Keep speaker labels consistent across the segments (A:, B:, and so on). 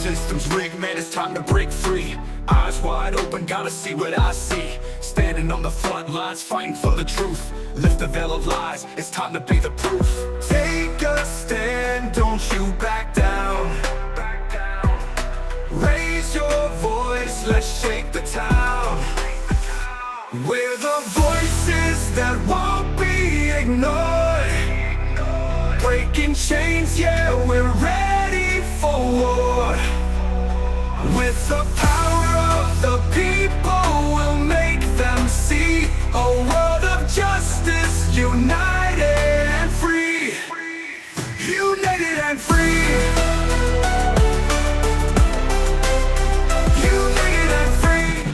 A: System's rigged, man, it's time to break free. Eyes wide open, gotta see what I see. Standing on the front lines, fighting for the truth. Lift the veil of lies, it's time to be the proof. Take a stand, don't you back down. Raise your voice, let's shake the town. We're the voices that won't be ignored. Breaking chains, yeah, we're ready for war. With the power of the people, we'll make them see a world of justice, united and free. United and free. United and free.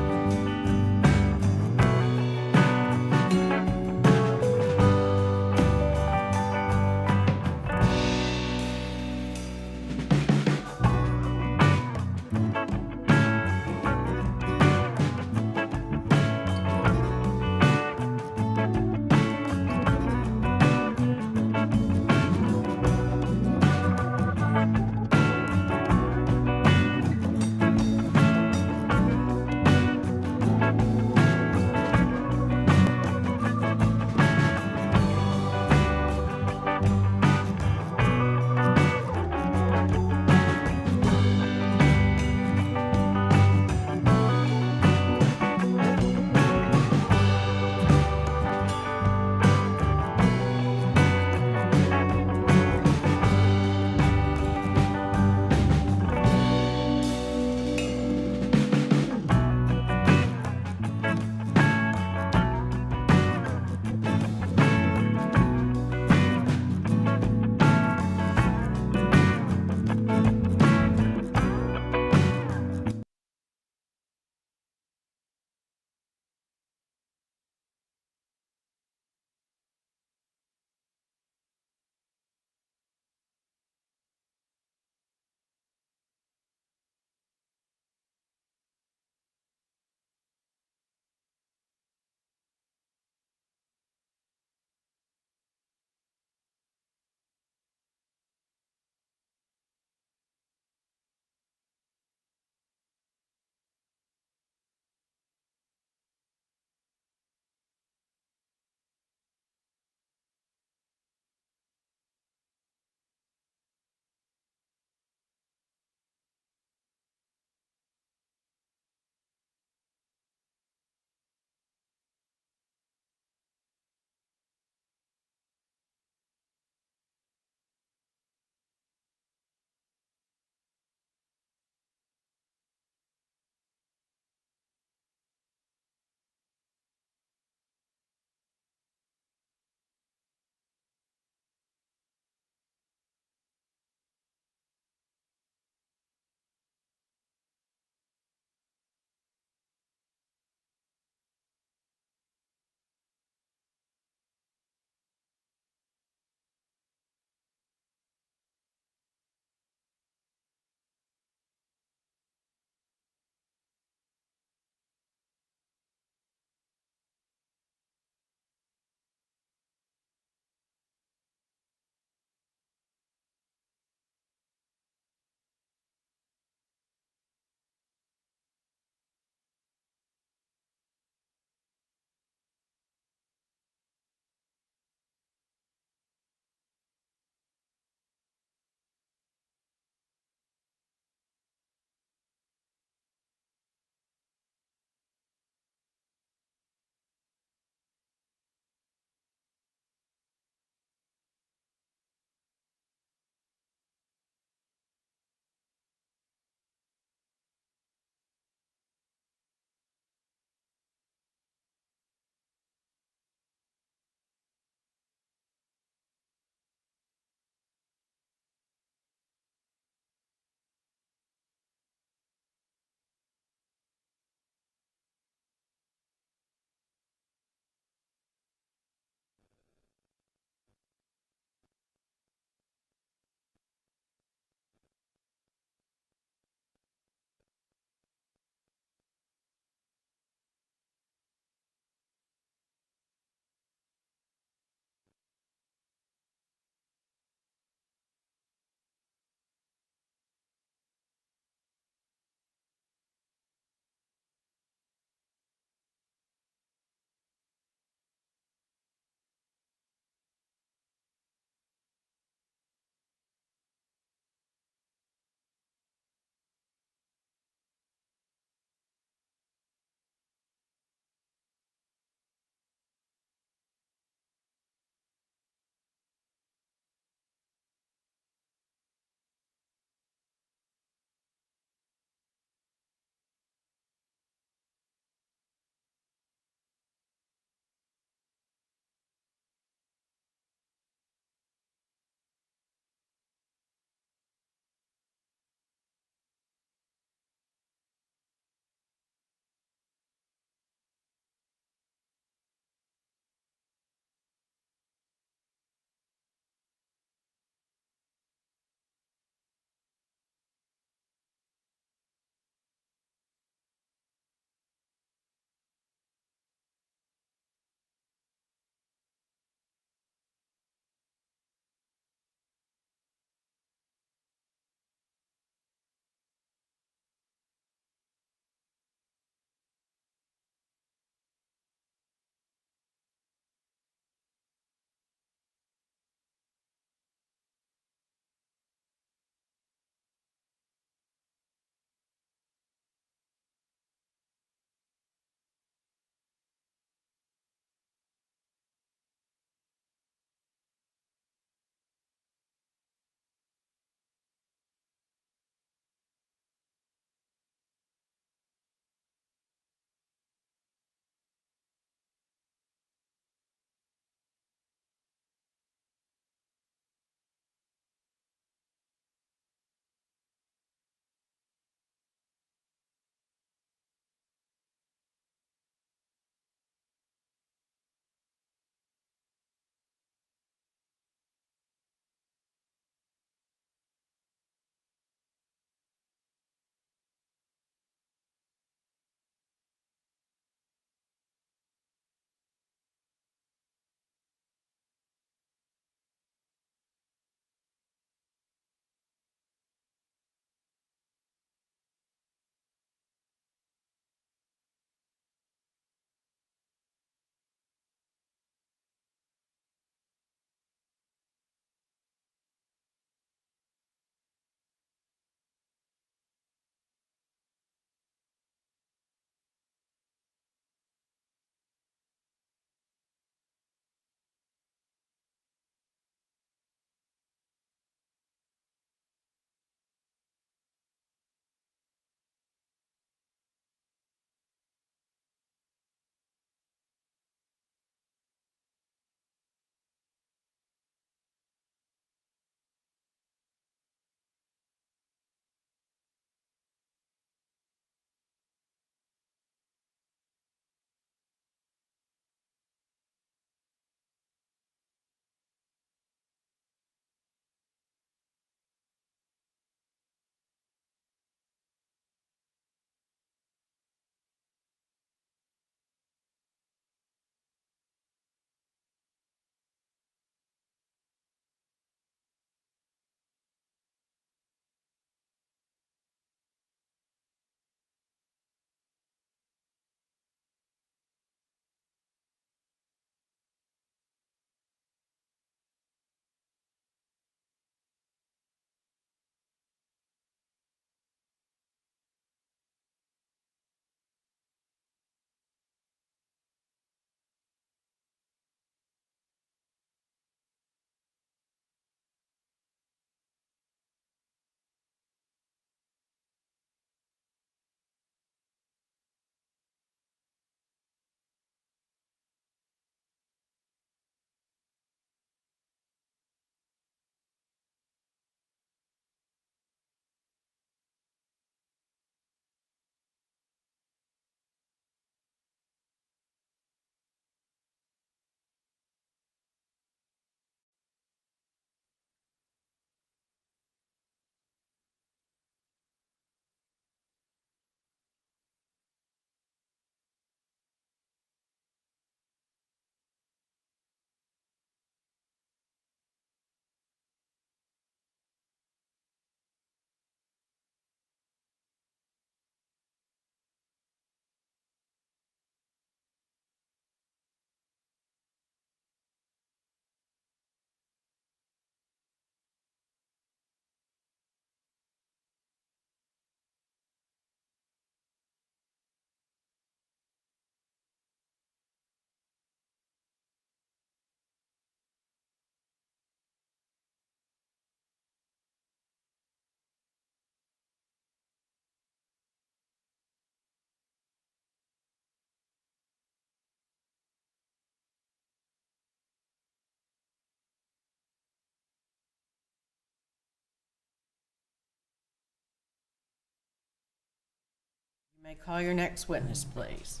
B: You may call your next witness, please.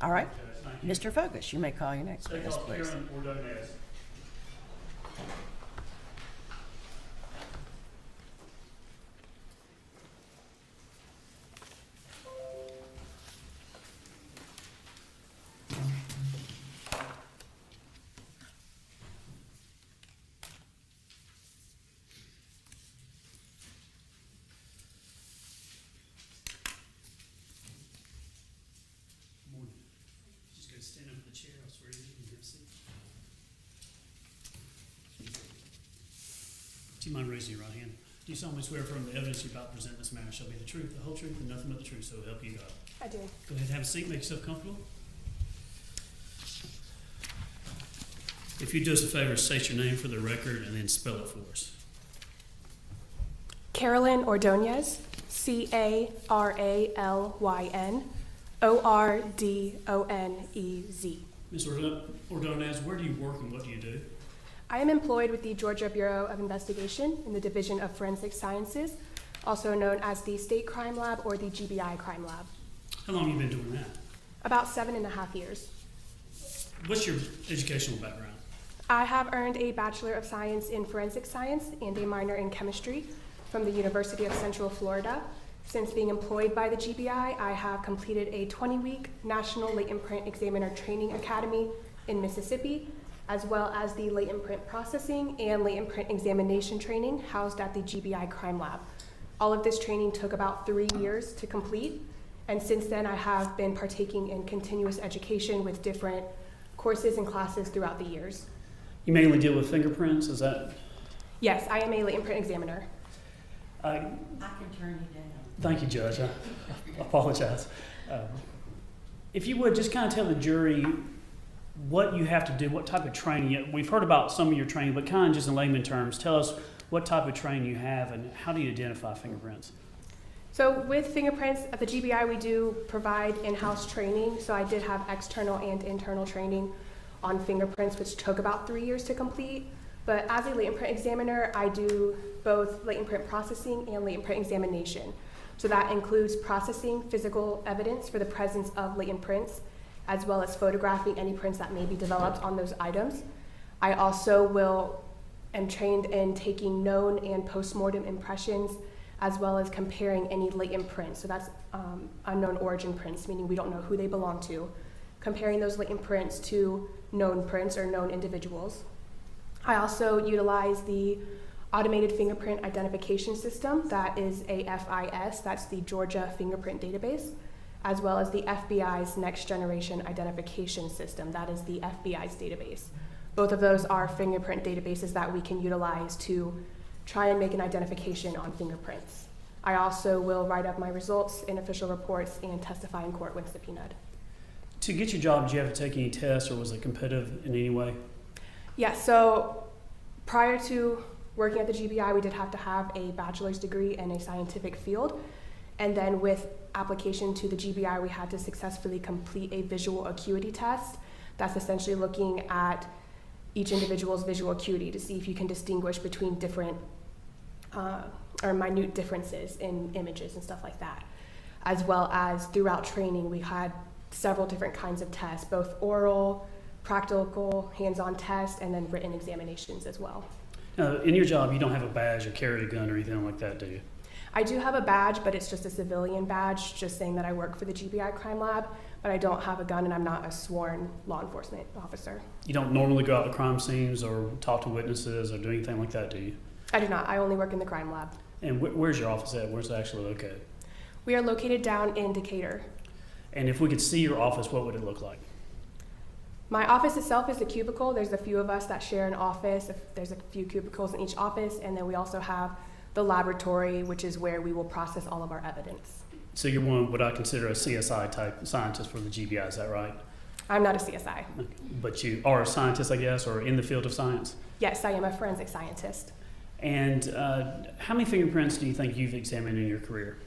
B: All right. Mr. Focus, you may call your next witness, please.
C: Stand up in the chair, I'll swear you can have a seat. Do you mind raising your right hand? Do you solemnly swear from the evidence you're about to present in this matter shall be the truth, the whole truth, and nothing but the truth, so help you God?
D: I do.
C: Go ahead and have a seat, make yourself comfortable. If you'd do us a favor, state your name for the record and then spell it for us.
D: Carolyn Ordonez, Caralyn Ordonez.
C: Ms. Ordonez, where do you work and what do you do?
D: I am employed with the Georgia Bureau of Investigation in the Division of Forensic Sciences, also known as the State Crime Lab or the GBI Crime Lab.
C: How long have you been doing that?
D: About 7.5 years.
C: What's your educational background?
D: I have earned a Bachelor of Science in Forensic Science and a minor in Chemistry from the University of Central Florida. Since being employed by the GBI, I have completed a 20-week National Latent Print Examiner Training Academy in Mississippi, as well as the latent print processing and latent print examination training housed at the GBI Crime Lab. All of this training took about 3 years to complete, and since then I have been partaking in continuous education with different courses and classes throughout the years.
C: You mainly deal with fingerprints, is that?
D: Yes, I am a latent print examiner.
B: I can turn you down.
C: Thank you, Judge. I apologize. If you would, just kind of tell the jury what you have to do, what type of training. We've heard about some of your training, but kind of just in layman terms, tell us what type of training you have and how do you identify fingerprints?
D: So with fingerprints at the GBI, we do provide in-house training. So I did have external and internal training on fingerprints, which took about 3 years to complete. But as a latent print examiner, I do both latent print processing and latent print examination. So that includes processing physical evidence for the presence of latent prints, as well as photographing any prints that may be developed on those items. I also am trained in taking known and post-mortem impressions, as well as comparing any latent prints. So that's unknown origin prints, meaning we don't know who they belong to, comparing those latent prints to known prints or known individuals. I also utilize the Automated Fingerprint Identification System, that is AFIS, that's the Georgia Fingerprint Database, as well as the FBI's Next Generation Identification System, that is the FBI's database. Both of those are fingerprint databases that we can utilize to try and make an identification on fingerprints. I also will write up my results in official reports and testify in court when subpoenaed.
C: To get your job, did you have to take any tests or was it competitive in any way?
D: Yeah, so prior to working at the GBI, we did have to have a bachelor's degree in a scientific field. And then with application to the GBI, we had to successfully complete a visual acuity test. That's essentially looking at each individual's visual acuity to see if you can distinguish between different or minute differences in images and stuff like that. As well as throughout training, we had several different kinds of tests, both oral, practical, hands-on tests, and then written examinations as well.
C: In your job, you don't have a badge or carry a gun or anything like that, do you?
D: I do have a badge, but it's just a civilian badge, just saying that I work for the GBI Crime Lab, but I don't have a gun and I'm not a sworn law enforcement officer. You
C: don't normally go out to crime scenes or talk to witnesses or do anything like that, do you?
D: I do not. I only work in the crime lab.
C: And where's your office at? Where's it actually located?
D: We are located down in Decatur.
C: And if we could see your office, what would it look like?
D: My office itself is a cubicle. There's a few of us that share an office. There's a few cubicles in each office, and then we also have the laboratory, which is where we will process all of our evidence.
C: So you're one of what I consider a CSI type scientist for the GBI, is that right?
D: I'm not a CSI.
C: Okay. But you are a scientist, I guess, or in the field of science?
D: Yes, I am a forensic scientist.
C: And how many fingerprints do you think you've examined in your career?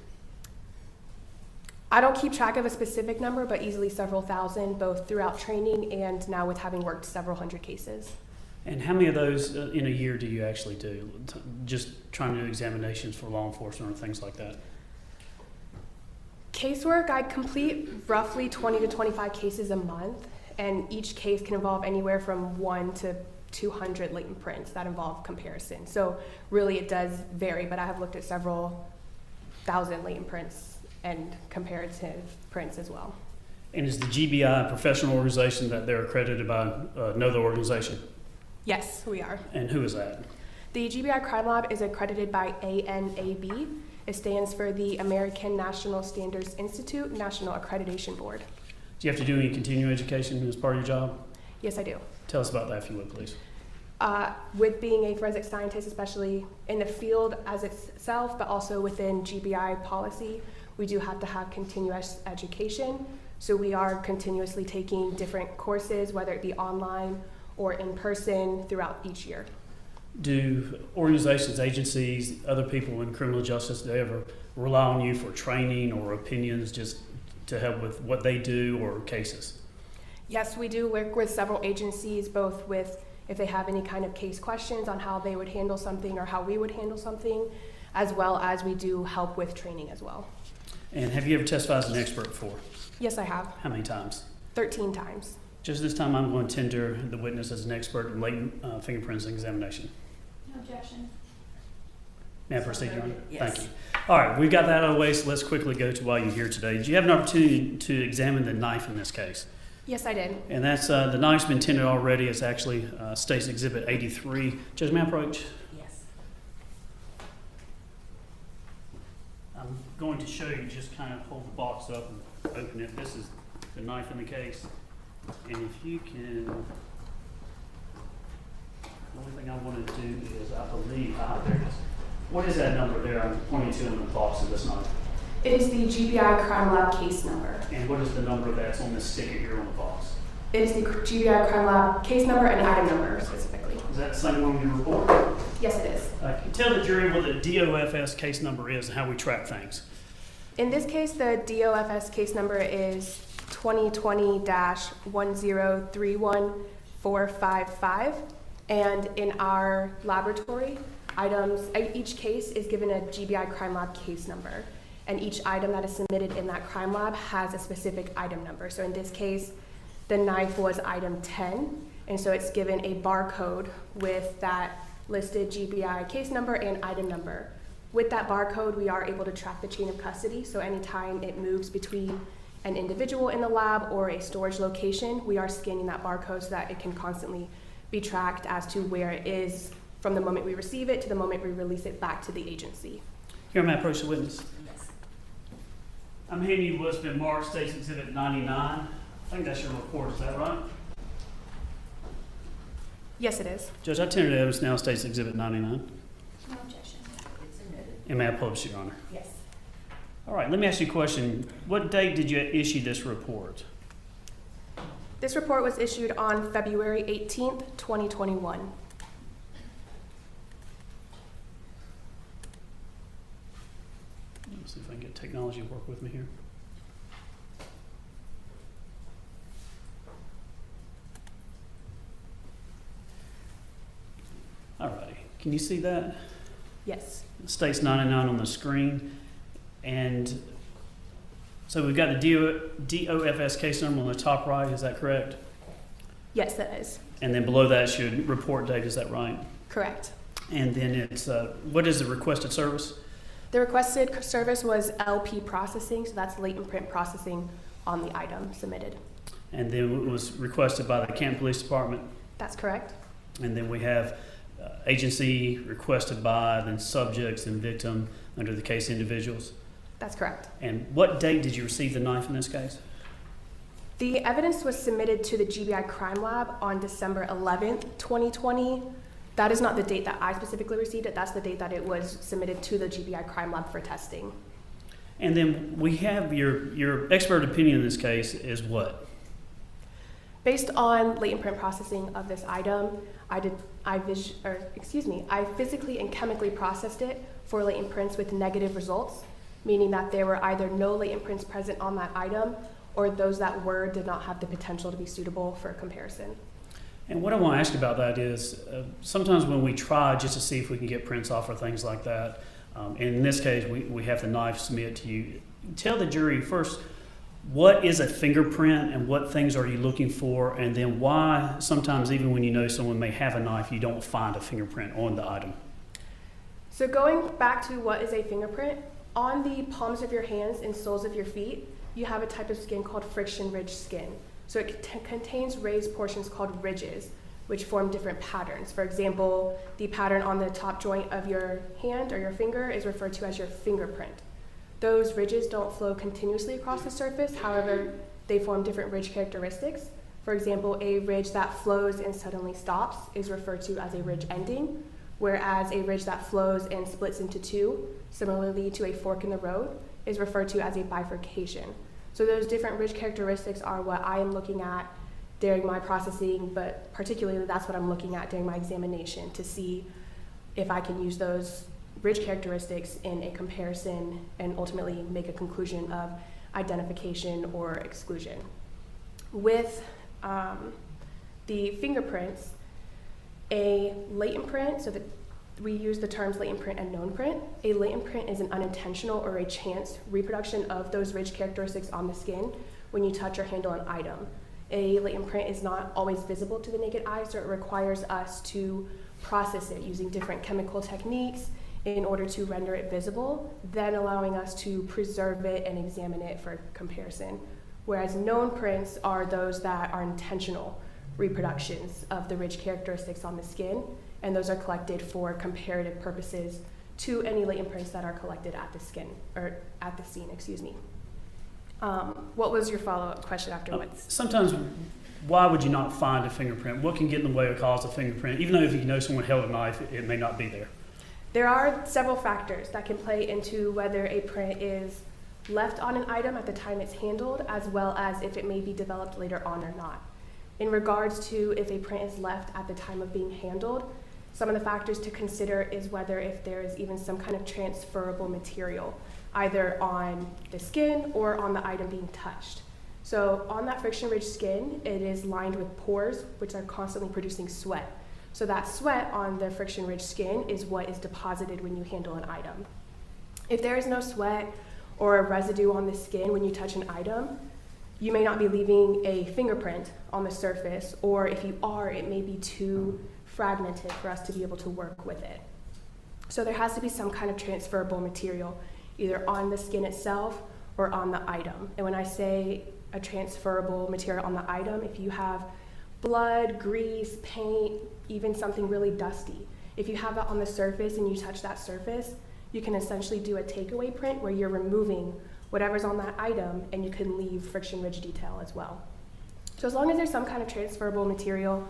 D: I don't keep track of a specific number, but easily several thousand, both throughout training and now with having worked several hundred cases.
C: And how many of those in a year do you actually do? Just trying to do examinations for law enforcement or things like that?
D: Casework, I complete roughly 20 to 25 cases a month, and each case can involve anywhere from 1 to 200 latent prints that involve comparison. So really it does vary, but I have looked at several thousand latent prints and comparative prints as well.
C: And is the GBI a professional organization that they're accredited by another organization?
D: Yes, we are.
C: And who is that?
D: The GBI Crime Lab is accredited by ANAB. It stands for the American National Standards Institute National Accreditation Board.
C: Do you have to do any continuing education as part of your job?
D: Yes, I do.
C: Tell us about that if you would, please.
D: With being a forensic scientist, especially in the field as itself, but also within GBI policy, we do have to have continuous education. So we are continuously taking different courses, whether it be online or in person, throughout each year.
C: Do organizations, agencies, other people in criminal justice, do they ever rely on you for training or opinions just to help with what they do or cases?
D: Yes, we do work with several agencies, both with if they have any kind of case questions on how they would handle something or how we would handle something, as well as we do help with training as well.
C: And have you ever testified as an expert before?
D: Yes, I have.
C: How many times?
D: 13 times.
C: Just this time I'm going to tender the witness as an expert in latent fingerprints examination.
E: No objection.
C: May I proceed, Your Honor?
B: Yes.
C: Thank you. All right, we've got that out of the way, so let's quickly go to why you're here today. Did you have an opportunity to examine the knife in this case?
D: Yes, I did.
C: And that's the knife's been tendered already. It's actually State's Exhibit 83. Judge, may I approach?
B: Yes.
C: I'm going to show you, just kind of hold the box up and open it. This is the knife in the case. And if you can, the only thing I want to do is, I believe, there it is. What is that number there I'm pointing to in the box of this knife?
D: It is the GBI Crime Lab case number.
C: And what is the number that's on this sticker here on the box?
D: It is the GBI Crime Lab case number and item number specifically.
C: Is that the same one you report?
D: Yes, it is.
C: Tell the jury what the DOFS case number is and how we track things.
D: In this case, the DOFS case number is 2020-1031455. And in our laboratory, each case is given a GBI Crime Lab case number. And each item that is submitted in that crime lab has a specific item number. So in this case, the knife was item 10, and so it's given a barcode with that listed GBI case number and item number. With that barcode, we are able to track the chain of custody, so anytime it moves between an individual in the lab or a storage location, we are scanning that barcode so that it can constantly be tracked as to where it is from the moment we receive it to the moment we release it back to the agency.
C: Here, may I approach the witness?
B: Yes.
C: I'm handing you what's been marked State's Exhibit 99. I think that's your report, is that right?
D: Yes, it is.
C: Judge, I tender evidence now State's Exhibit 99.
E: No objection.
B: It's admitted.
C: And may I publish it, Your Honor?
B: Yes.
C: All right, let me ask you a question. What date did you issue this report?
D: This report was issued on February 18th, 2021.
C: Let's see if I can get technology to work with me here. All righty. Can you see that?
D: Yes.
C: It states 99 on the screen. And so we've got the DOFS case number on the top right. Is that correct?
D: Yes, that is.
C: And then below that should report date. Is that right?
D: Correct.
C: And then it's, what is the requested service?
D: The requested service was LP processing, so that's latent print processing on the item submitted.
C: And then it was requested by the Canton Police Department.
D: That's correct.
C: And then we have agency requested by, then subjects and victim under the case individuals.
D: That's correct.
C: And what date did you receive the knife in this case?
D: The evidence was submitted to the GBI Crime Lab on December 11th, 2020. That is not the date that I specifically received it. That's the date that it was submitted to the GBI Crime Lab for testing.
C: And then we have your expert opinion in this case is what?
D: Based on latent print processing of this item, I physically and chemically processed it for latent prints with negative results, meaning that there were either no latent prints present on that item, or those that were did not have the potential to be suitable for comparison.
C: And what I want to ask about that is sometimes when we try just to see if we can get prints off or things like that, and in this case we have the knife submitted to you, tell the jury first, what is a fingerprint and what things are you looking for, and then why sometimes even when you know someone may have a knife, you don't find a fingerprint on the item.
D: So going back to what is a fingerprint, on the palms of your hands and soles of your feet, you have a type of skin called friction ridge skin. So it contains raised portions called ridges, which form different patterns. For example, the pattern on the top joint of your hand or your finger is referred to as your fingerprint. Those ridges don't flow continuously across the surface, however, they form different ridge characteristics. For example, a ridge that flows and suddenly stops is referred to as a ridge ending, whereas a ridge that flows and splits into two, similarly to a fork in the road, is referred to as a bifurcation. So those different ridge characteristics are what I am looking at during my processing, but particularly that's what I'm looking at during my examination to see if I can use those ridge characteristics in a comparison and ultimately make a conclusion of identification or exclusion. With the fingerprints, a latent print, so that we use the terms latent print and known print. A latent print is an unintentional or a chance reproduction of those ridge characteristics on the skin when you touch or handle an item. A latent print is not always visible to the naked eye, so it requires us to process it using different chemical techniques in order to render it visible, then allowing us to preserve it and examine it for comparison. Whereas known prints are those that are intentional reproductions of the ridge characteristics on the skin, and those are collected for comparative purposes to any latent prints that are collected at the skin, or at the scene, excuse me. What was your follow-up question afterwards?
C: Sometimes, why would you not find a fingerprint? What can get in the way or cause a fingerprint? Even though if you know someone held a knife, it may not be there.
D: There are several factors that can play into whether a print is left on an item at the time it's handled, as well as if it may be developed later on or not. In regards to if a print is left at the time of being handled, some of the factors to consider is whether if there is even some kind of transferable material, either on the skin or on the item being touched. So on that friction-ridge skin, it is lined with pores, which are constantly producing sweat. So that sweat on the friction-ridge skin is what is deposited when you handle an item. If there is no sweat or a residue on the skin when you touch an item, you may not be leaving a fingerprint on the surface, or if you are, it may be too fragmented for us to be able to work with it. So there has to be some kind of transferable material, either on the skin itself or on the item. And when I say a transferable material on the item, if you have blood, grease, paint, even something really dusty, if you have that on the surface and you touch that surface, you can essentially do a takeaway print where you're removing whatever's on that item, and you can leave friction ridge detail as well. So as long as there's some kind of transferable material,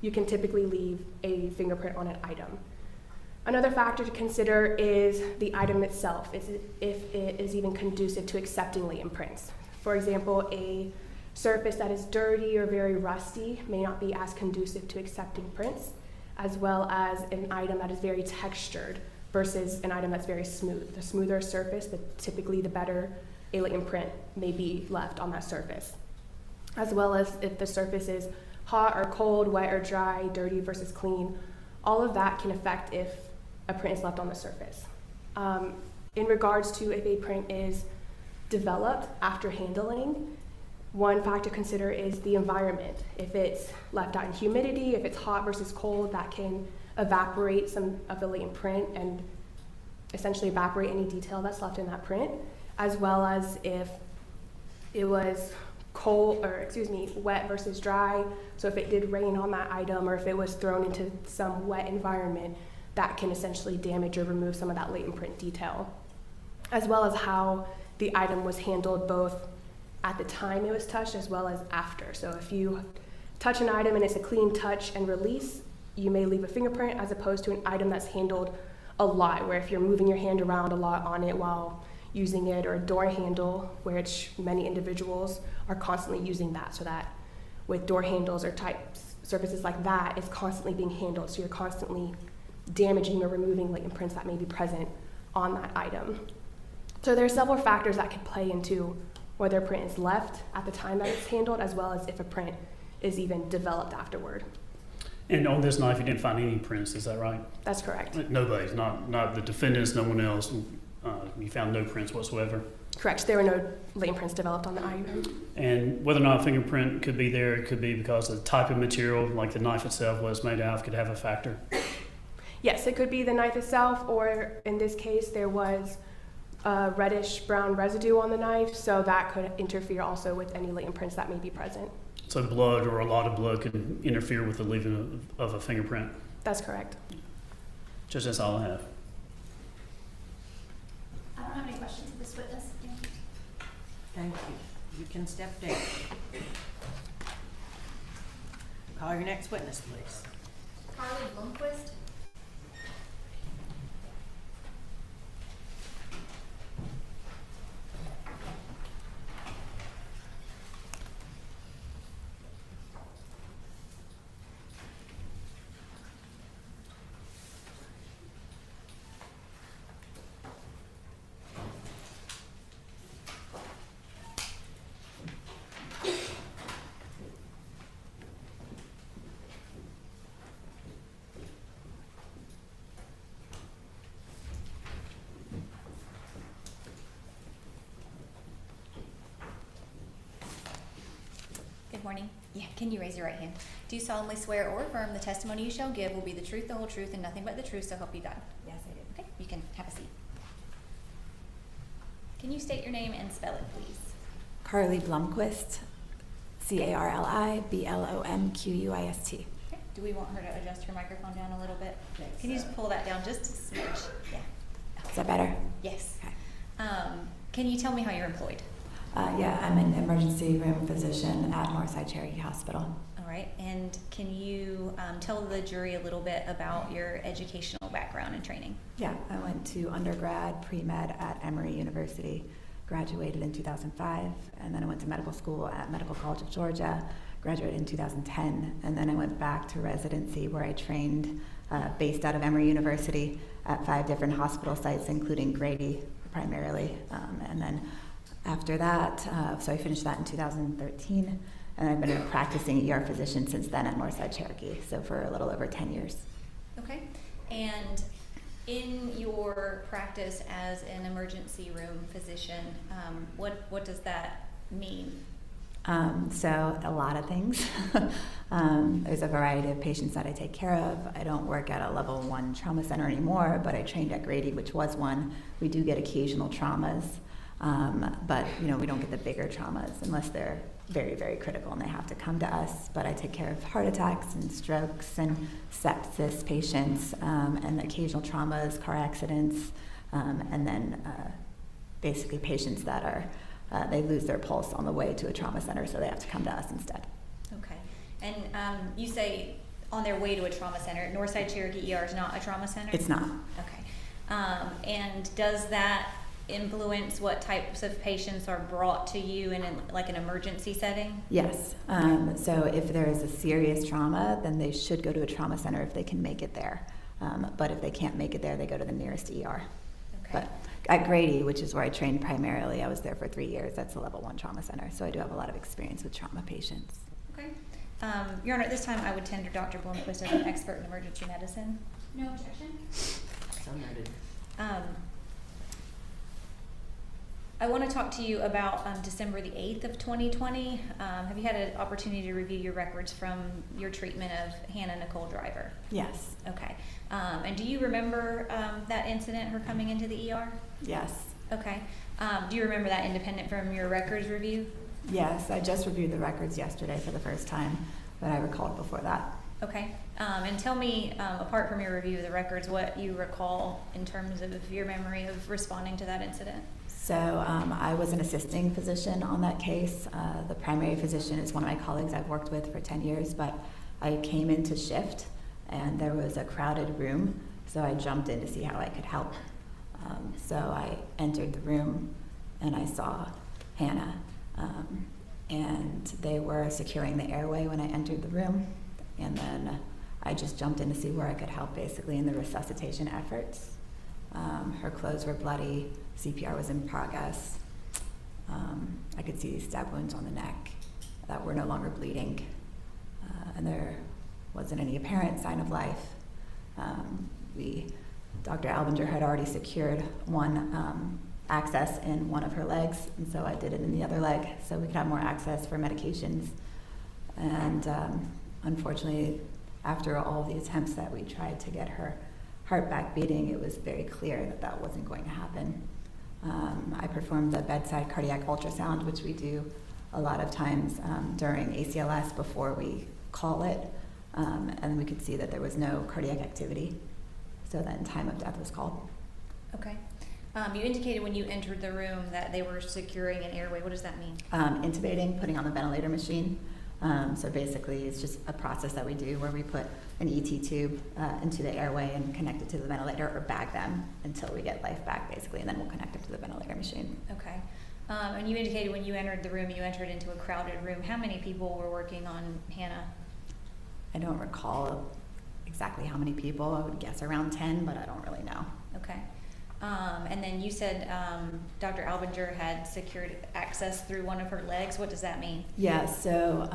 D: you can typically leave a fingerprint on an item. Another factor to consider is the item itself, if it is even conducive to accepting latent prints. For example, a surface that is dirty or very rusty may not be as conducive to accepting prints, as well as an item that is very textured versus an item that's very smooth. The smoother surface, typically the better a latent print may be left on that surface. As well as if the surface is hot or cold, wet or dry, dirty versus clean, all of that can affect if a print is left on the surface. In regards to if a print is developed after handling, one factor to consider is the environment. If it's left out in humidity, if it's hot versus cold, that can evaporate some of the latent print and essentially evaporate any detail that's left in that print, as well as if it was wet versus dry. So if it did rain on that item, or if it was thrown into some wet environment, that can essentially damage or remove some of that latent print detail, as well as how the item was handled both at the time it was touched as well as after. So if you touch an item and it's a clean touch and release, you may leave a fingerprint, as opposed to an item that's handled a lot, where if you're moving your hand around a lot on it while using it, or a door handle, which many individuals are constantly using that, so that with door handles or types surfaces like that, it's constantly being handled, so you're constantly damaging or removing latent prints that may be present on that item. So there are several factors that can play into whether a print is left at the time that it's handled, as well as if a print is even developed afterward.
C: And on this knife, you didn't find any prints, is that right?
D: That's correct.
C: Nobody's, not the defendants, no one else. You found no prints whatsoever?
D: Correct. There were no lay imprints developed on the eye.
C: And whether or not a fingerprint could be there, it could be because of the type of material, like the knife itself, what it's made out of, could have a factor.
D: Yes, it could be the knife itself, or in this case, there was a reddish brown residue on the knife, so that could interfere also with any lay imprints that may be present.
C: So blood or a lot of blood can interfere with the leaving of a fingerprint.
D: That's correct.
C: Just that's all I have.
E: I don't have any questions of this witness. Thank you.
B: Thank you. You can step down. Call your next witness, please.
E: Carly Blomquist.
F: Good morning. Yeah, can you raise your right hand? Do you solemnly swear or affirm the testimony you shall give will be the truth, the whole truth, and nothing but the truth, so help you God?
G: Yes, I do.
F: Okay, you can have a seat. Can you state your name and spell it, please?
G: Carly Blomquist, CarlyBlomquist.
F: Okay. Do we want her to adjust her microphone down a little bit? Can you just pull that down just a smidge? Yeah.
G: Is that better?
F: Yes.
G: Okay.
F: Can you tell me how you're employed?
G: Yeah, I'm an emergency room physician at Northside Cherokee Hospital.
F: All right. And can you tell the jury a little bit about your educational background and training?
G: Yeah, I went to undergrad, pre-med at Emory University, graduated in 2005, and then I went to medical school at Medical College of Georgia, graduated in 2010, and then I went back to residency where I trained based out of Emory University at 5 different hospital sites, including Grady primarily, and then after that, so I finished that in 2013, and I've been a practicing ER physician since then at Northside Cherokee, so for a little over 10 years.
F: Okay. And in your practice as an emergency room physician, what does that mean?
G: So a lot of things. There's a variety of patients that I take care of. I don't work at a level 1 trauma center anymore, but I trained at Grady, which was one. We do get occasional traumas. But we don't get the bigger traumas unless they're very, very critical and they have to come to us. But I take care of heart attacks and strokes and sepsis patients, and occasional traumas, car accidents, and then basically patients that are, they lose their pulse on the way to a trauma center, so they have to come to us instead.
F: Okay. And you say on their way to a trauma center. Northside Cherokee ER is not a trauma center?
G: It's not.
F: Okay. And does that influence what types of patients are brought to you in like an emergency setting?
G: Yes. So if there is a serious trauma, then they should go to a trauma center if they can make it there. But if they can't make it there, they go to the nearest ER.
F: Okay.
G: But at Grady, which is where I trained primarily, I was there for 3 years. That's a level 1 trauma center. So I do have a lot of experience with trauma patients.
F: Okay. Your Honor, at this time I would tender Dr. Blomquist as an expert in emergency medicine.
E: No objection.
B: So noted.
F: I want to talk to you about December the 8th of 2020. Have you had an opportunity to review your records from your treatment of Hannah Nicole Driver?
G: Yes.
F: Okay. And do you remember that incident, her coming into the ER?
G: Yes.
F: Okay. Do you remember that independent from your records review?
G: Yes. I just reviewed the records yesterday for the first time, but I recalled before that.
F: Okay. And tell me, apart from your review of the records, what you recall in terms of your memory of responding to that incident.
G: So I was an assisting physician on that case. The primary physician is one of my colleagues I've worked with for 10 years, but I came into shift and there was a crowded room, so I jumped in to see how I could help. So I entered the room and I saw Hannah, and they were securing the airway when I entered the room, and then I just jumped in to see where I could help basically in the resuscitation efforts. Her clothes were bloody, CPR was in progress. I could see stab wounds on the neck that were no longer bleeding, and there wasn't any apparent sign of life. Dr. Albinger had already secured one access in one of her legs, and so I did it in the other leg so we could have more access for medications. And unfortunately, after all the attempts that we tried to get her heart back beating, it was very clear that that wasn't going to happen. I performed a bedside cardiac ultrasound, which we do a lot of times during ACLS before we call it, and we could see that there was no cardiac activity, so then time of death was called.
F: Okay. You indicated when you entered the room that they were securing an airway. What does that mean?
G: Intubating, putting on the ventilator machine. So basically it's just a process that we do where we put an ET tube into the airway and connect it to the ventilator, or bag them until we get life back basically, and then we'll connect it to the ventilator machine.
F: Okay. And you indicated when you entered the room, you entered into a crowded room. How many people were working on Hannah?
G: I don't recall exactly how many people. I would guess around 10, but I don't really know.
F: Okay. And then you said Dr. Albinger had secured access through one of her legs. What does that mean?
G: Yeah, so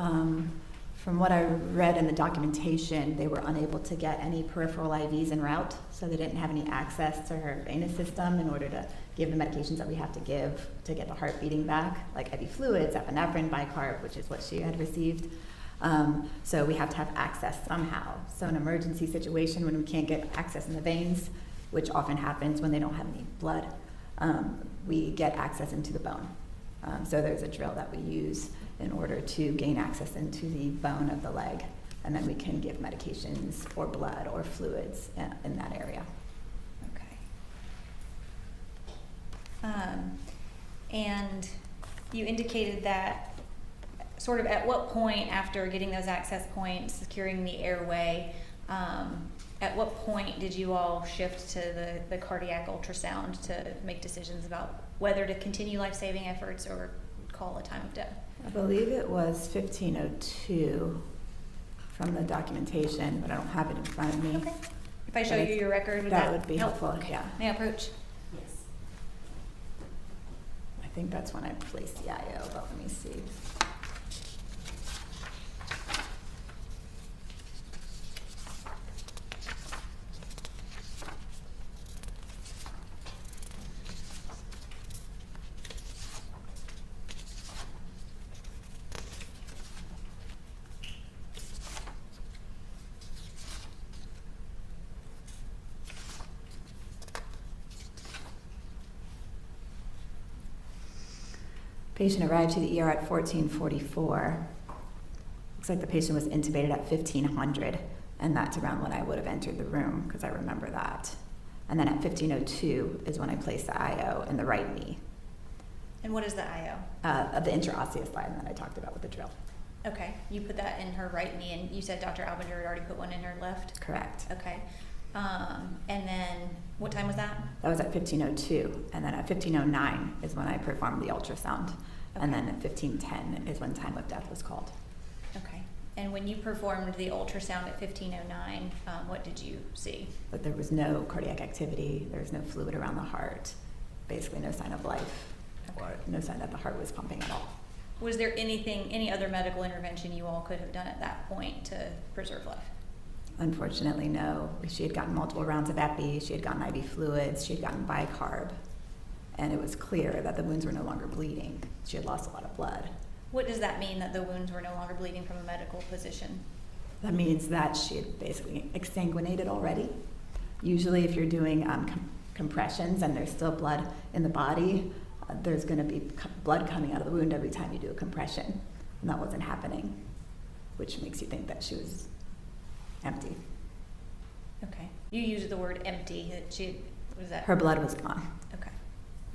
G: from what I read in the documentation, they were unable to get any peripheral IVs en route, so they didn't have any access to her venous system in order to give the medications that we have to give to get the heart beating back, like IV fluids, epinephrine, bicarb, which is what she had received. So we have to have access somehow. So an emergency situation when we can't get access in the veins, which often happens when they don't have any blood, we get access into the bone. So there's a drill that we use in order to gain access into the bone of the leg, and then we can give medications or blood or fluids in that area.
F: Okay. And you indicated that sort of at what point after getting those access points, securing the airway, at what point did you all shift to the cardiac ultrasound to make decisions about whether to continue life-saving efforts or call a time of death?
G: I believe it was 1502 from the documentation, but I don't have it in front of me.
F: Okay. If I show you your record, would
G: that would be
F: help?
G: helpful,
F: Okay.
G: yeah.
F: May I approach?
E: Yes.
G: I think that's when I placed the IO, but let me see. Patient arrived to the ER at 1444. Looks like the patient was intubated at 1500, and that's around when I would have entered the room, because I remember that. And then at 1502 is when I placed the IO in the right knee.
F: And what is the IO?
G: The interosseous line that I talked about with the drill.
F: Okay, you put that in her right knee, and you said Dr. Albinger had already put one in her left?
G: Correct.
F: Okay. And then, what time was that?
G: That was at 1502, and then at 1509 is when I performed the ultrasound.
F: Okay.
G: And then at 1510 is when time of death was called.
F: Okay. And when you performed the ultrasound at 1509, what did you see?
G: But there was no cardiac activity, there was no fluid around the heart, basically no sign of life,
F: Okay.
G: no sign that the heart was pumping at all.
F: Was there any other medical intervention you all could have done at that point to preserve life?
G: Unfortunately, no. She had gotten multiple rounds of epi, she had gotten IV fluids, she had gotten bicarb, and it was clear that the wounds were no longer bleeding. She had lost a lot of blood.
F: What does that mean, that the wounds were no longer bleeding from a medical position?
G: That means that she had basically exsanguinated already. Usually if you're doing compressions and there's still blood in the body, there's going to be blood coming out of the wound every time you do a compression, and that wasn't happening, which makes you think that she was empty.
F: Okay. You used the word empty. Was that?
G: Her blood was gone.
F: Okay.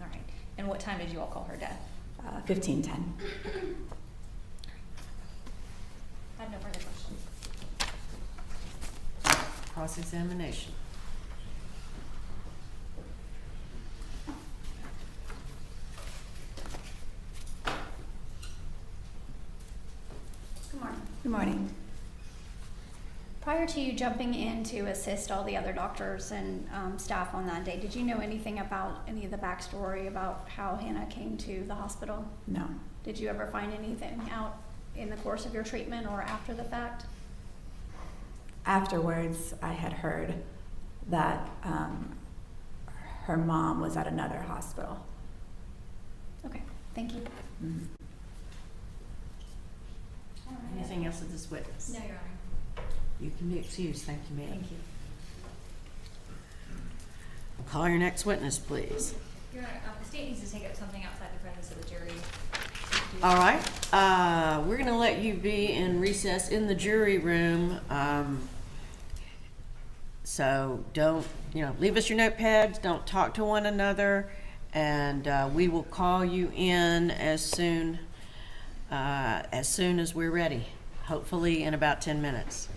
F: All right. And what time did you all call her death?
G: 1510.
F: I have no further questions.
B: Cross-examination.
E: Good morning.
G: Good morning.
E: Prior to you jumping in to assist all the other doctors and staff on that day, did you know anything about any of the backstory about how Hannah came to the hospital?
G: No.
E: Did you ever find anything out in the course of your treatment or after the fact?
G: Afterwards, I had heard that her mom was at another hospital,
E: Okay, thank you.
B: Anything else of this witness?
F: No, Your Honor.
B: You can be excused. Thank you, ma'am.
F: Thank you.
B: Call your next witness, please.
F: Your Honor, the state needs to take up something outside the presence of the jury.
B: All right. We're going to let you be in recess in the jury room. So don't, leave us your notepads. Don't talk to one another. And we will call you in as soon as we're ready, hopefully in about 10 minutes.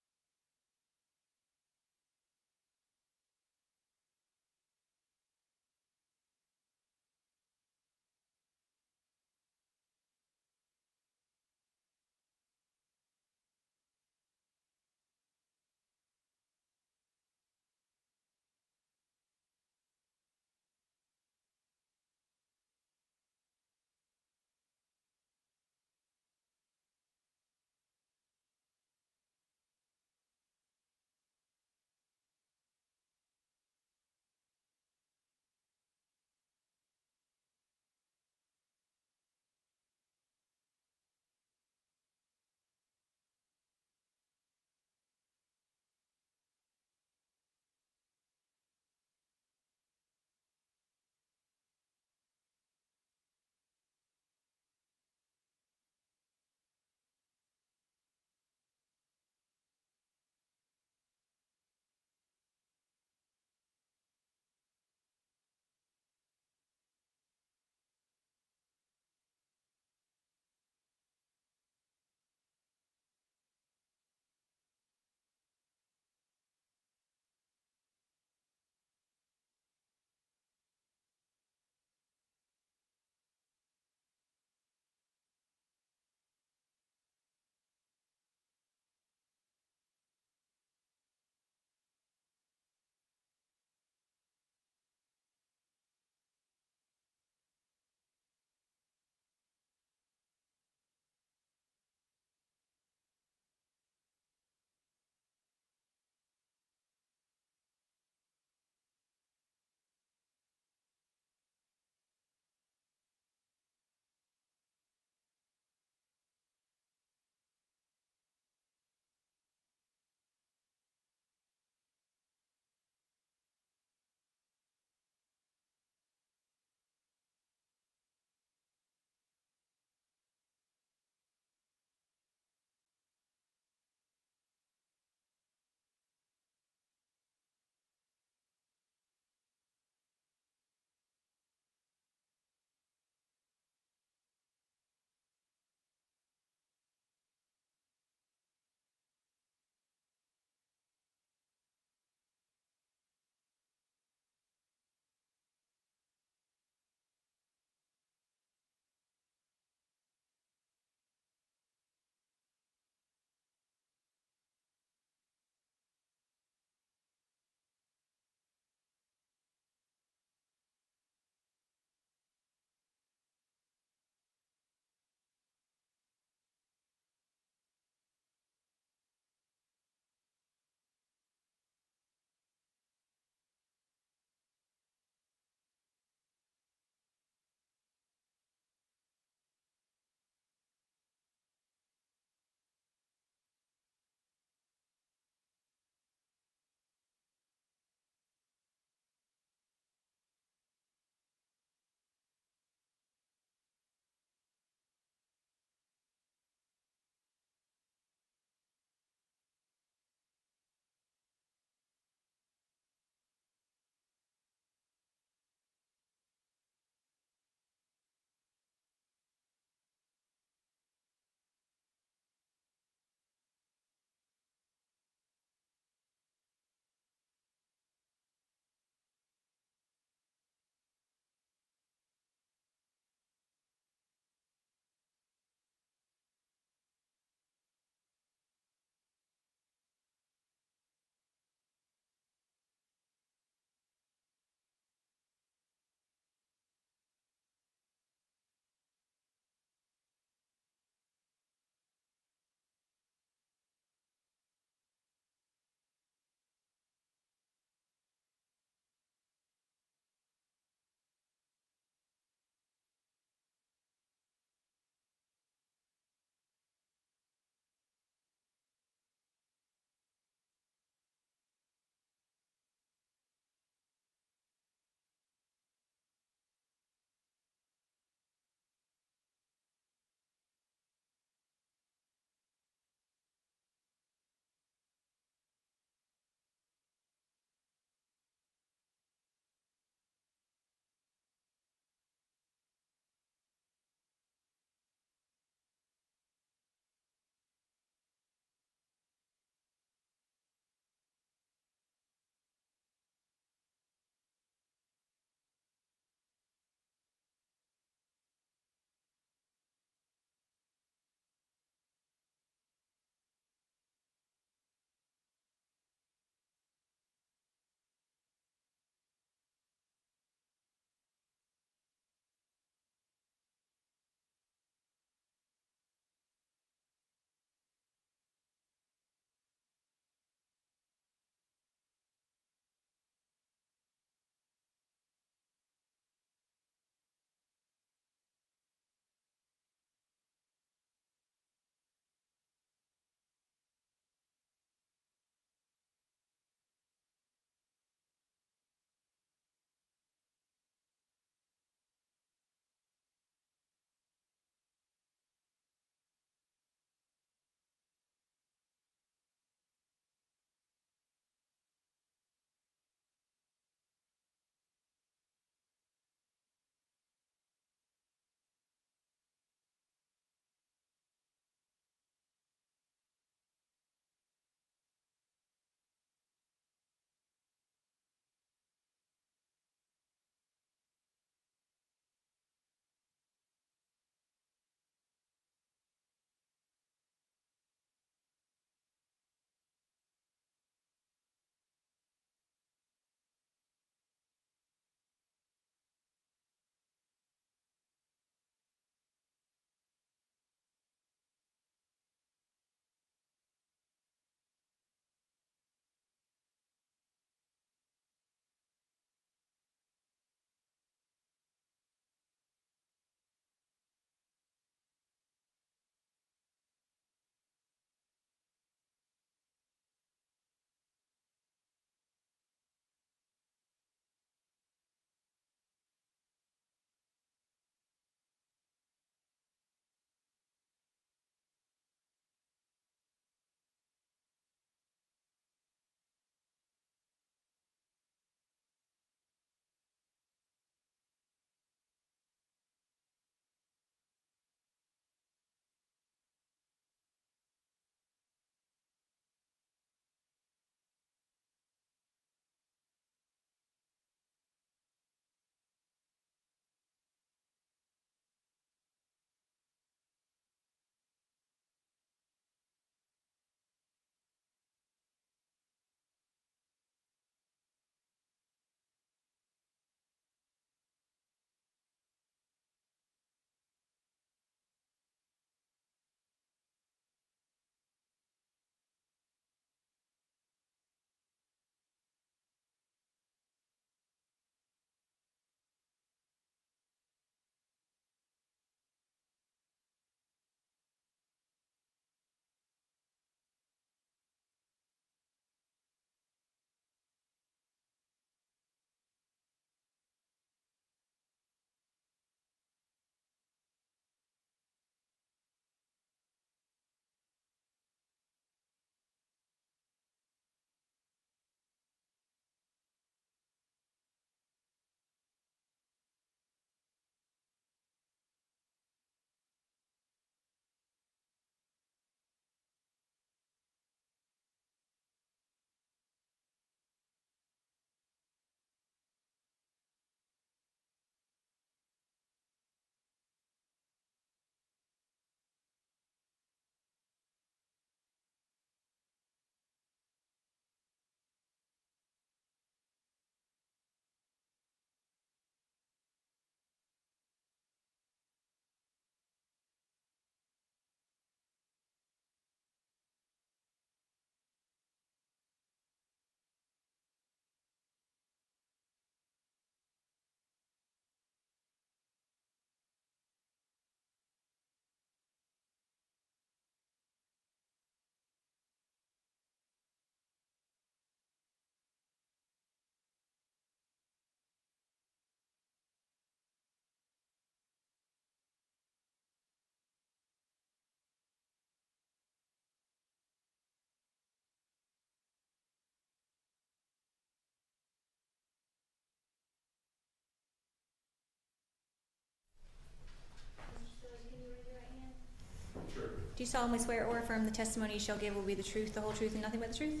F: Do you solemnly swear or affirm the testimony you shall give will be the truth, the whole truth, and nothing but the truth?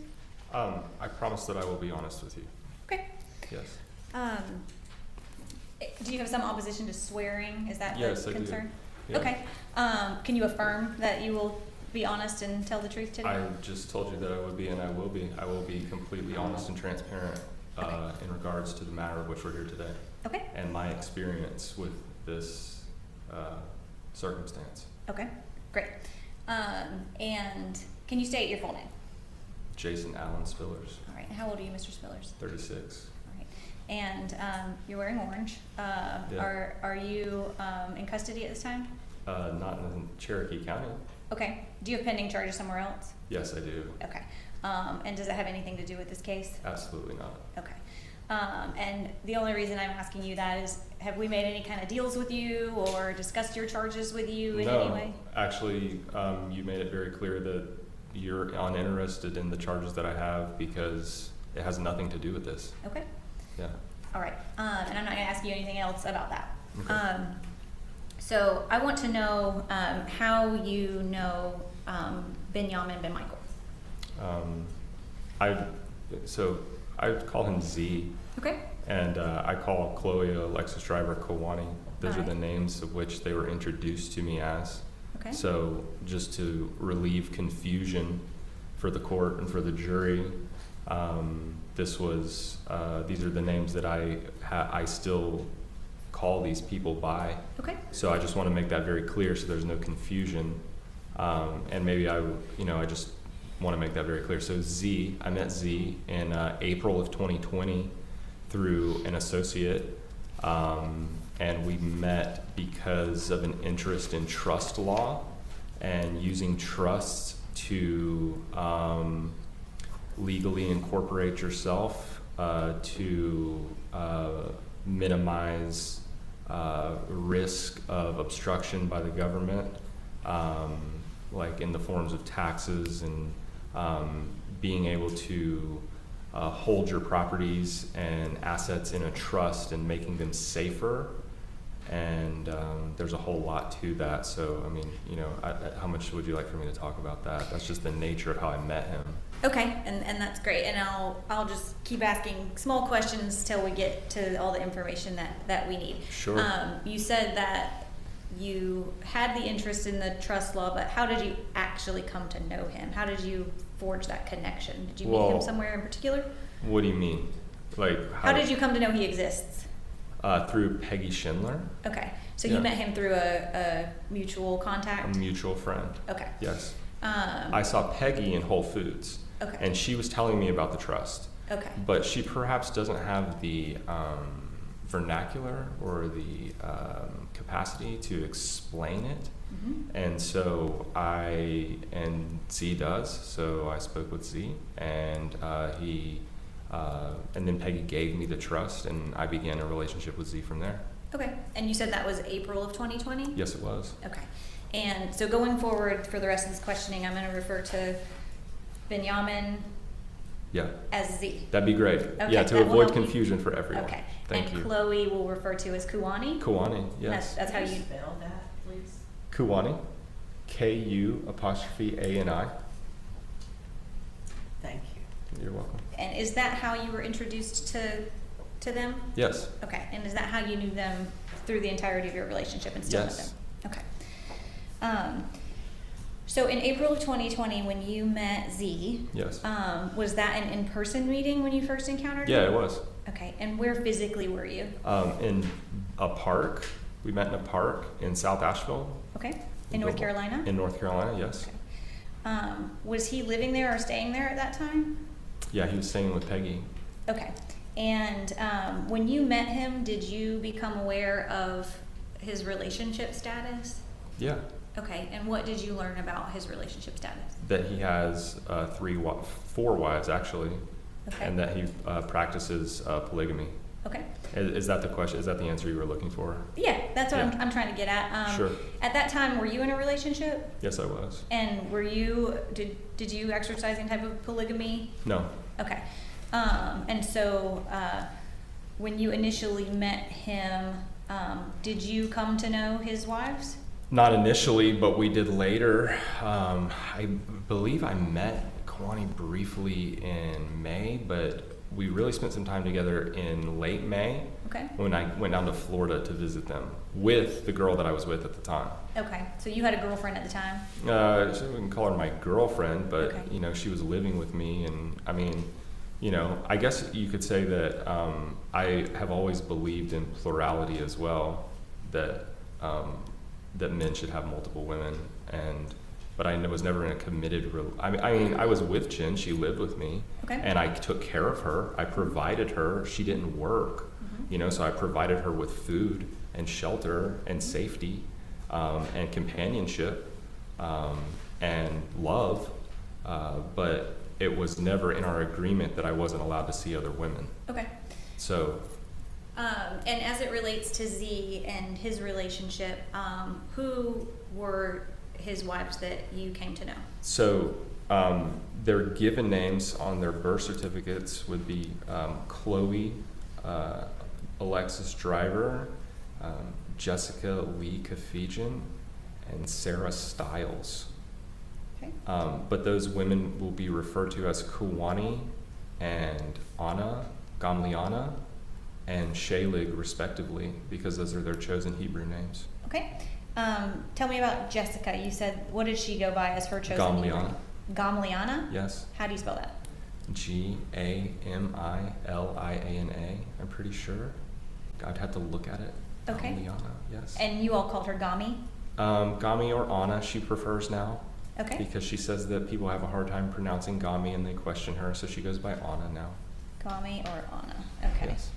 H: I promise that I will be honest with you.
F: Okay.
H: Yes.
F: Do you have some opposition to swearing? Is that
H: Yes,
F: the
H: I do.
F: concern?
H: Yeah.
F: Okay. Can you affirm that you will be honest and tell the truth today?
H: I just told you that I would be, and I will be. I will be completely honest and transparent in regards to the matter of which we're here today
F: Okay.
H: and my experience with this circumstance.
F: Okay. Great. And can you state your full name?
H: Jason Allen Spillers,
F: All right. How old are you, Mr. Spillers?
H: 36.
F: All right. And you're wearing orange.
H: Yeah.
F: Are you in custody at this time?
H: Not in Cherokee County.
F: Okay. Do you have pending charges somewhere else?
H: Yes, I do.
F: Okay. And does it have anything to do with this case?
H: Absolutely not.
F: Okay. And the only reason I'm asking you that is, have we made any kind of deals with you or discussed your charges with you in any way?
H: Actually, you made it very clear that you're uninterested in the charges that I have because it has nothing to do with this.
F: Okay.
H: Yeah.
F: All right. And I'm not going to ask you anything else about that.
H: Okay.
F: So I want to know how you know Benjamin Ben Michael.
H: I call him Z,
F: Okay.
H: and I call Chloe, Alexis Driver, Kawani. Those are
F: Alright.
H: the names of which they were introduced to me as.
F: Okay.
H: So just to relieve confusion for the court and for the jury, these are the names that I still call these people by.
F: Okay.
H: So I just want to make that very clear so there's no confusion. And maybe I just want to make that very clear. So Z, I met Z in April of 2020 through an associate. And we met because of an interest in trust law and using trusts to legally incorporate yourself to minimize risk of obstruction by the government, like in the forms of taxes and being able to hold your properties and assets in a trust and making them safer. And there's a whole lot to that. So, I mean, how much would you like for me to talk about that? That's just the nature of how I met him.
F: Okay, and that's great. And I'll just keep asking small questions till we get to all the information that we need.
H: Sure.
F: You said that you had the interest in the trust law, but how did you actually come to know him? How did you forge that connection? Did you meet him somewhere in particular?
H: What do you mean? Like
F: How did you come to know he exists?
H: Through Peggy Schindler,
F: Okay, so
H: Yeah.
F: you met him through a mutual contact?
H: a mutual friend.
F: Okay.
H: Yes. I saw Peggy in Whole Foods,
F: Okay.
H: and she was telling me about the trust.
F: Okay.
H: But she perhaps doesn't have the vernacular or the capacity to explain it.
F: Mm-hmm.
H: And so and Z does, so I spoke with Z, and and then Peggy gave me the trust, and I began a relationship with Z from there.
F: Okay, and you said that was April of 2020?
H: Yes, it was.
F: Okay, and so going forward for the rest of this questioning, I'm going to refer to Benjamin
H: Yeah,
F: as Z.
H: that'd be great.
F: Okay,
H: Yeah, to
F: that will
H: avoid
F: help you.
H: confusion for everyone.
F: Okay,
H: Thank
F: and
H: you.
F: Chloe will refer to as Kuwani?
H: Kuwani, yes.
F: That's how you,
B: Spell that, please.
H: Kuwani, Ku''A''N'.
B: Thank you.
H: You're welcome.
F: and is that how you were introduced to them?
H: Yes.
F: Okay, and is that how you knew them through the entirety of your relationship and still with
H: Yes.
F: them? Okay. So in April of 2020, when you met Z,
H: Yes.
F: was that an in-person meeting when you first encountered him?
H: Yeah, it was.
F: Okay, and where physically were you?
H: In a park. We met in a park in South Asheville.
F: Okay, in North Carolina?
H: In North Carolina, yes.
F: Okay. Was he living there or staying there at that time?
H: Yeah, he was staying with Peggy.
F: Okay, and when you met him, did you become aware of his relationship status?
H: Yeah.
F: Okay, and what did you learn about his relationship status?
H: That he has 4 wives, actually.
F: Okay.
H: And that he practices polygamy.
F: Okay.
H: Is that the question? Is that the answer you were looking for?
F: Yeah, that's what
H: Yeah.
F: I'm trying to get at.
H: Sure.
F: At that time, were you in a relationship?
H: Yes, I was.
F: And did you exercise any type of polygamy?
H: No.
F: Okay. And so when you initially met him, did you come to know his wives?
H: Not initially, but we did later. I believe I met Kwani briefly in May, but we really spent some time together in late May
F: Okay.
H: when I went down to Florida to visit them with the girl that I was with at the time.
F: Okay. So you had a girlfriend at the time?
H: So we can call her my girlfriend, but
F: Okay.
H: you know, she was living with me, and I mean, you know, I guess you could say that I have always believed in plurality as well, that that men should have multiple women, but I was never in a committed. I mean, I was with Jen; she lived with me,
F: Okay.
H: and I took care of her. I provided her. She didn't work, you know, so I provided her with food and shelter and safety, and companionship, and love, but it was never in our agreement that I wasn't allowed to see other women.
F: Okay.
H: So,
F: And as it relates to Z and his relationship, who were his wives that you came to know?
H: so their given names on their birth certificates would be Chloe Alexis Driver, Jessica Lee Kafijian, and Sarah Stiles.
F: Okay.
H: But those women will be referred to as Kuwani and Anna, Gamliana, and Shalig, respectively, because those are their chosen Hebrew names.
F: Okay. Tell me about Jessica. You said, what did she go by as her chosen Hebrew?
H: Gamliana.
F: Gamliana?
H: Yes.
F: How do you spell that?
H: Gamiliana, I'm pretty sure. I'd have to look at it.
F: Okay.
H: Gamliana, yes.
F: And you all called her Gami?
H: Gami or Anna, she prefers now.
F: Okay.
H: Because she says that people have a hard time pronouncing Gami and they question her, so she goes by Anna now.
F: Gami or Anna. Okay.
H: Yes.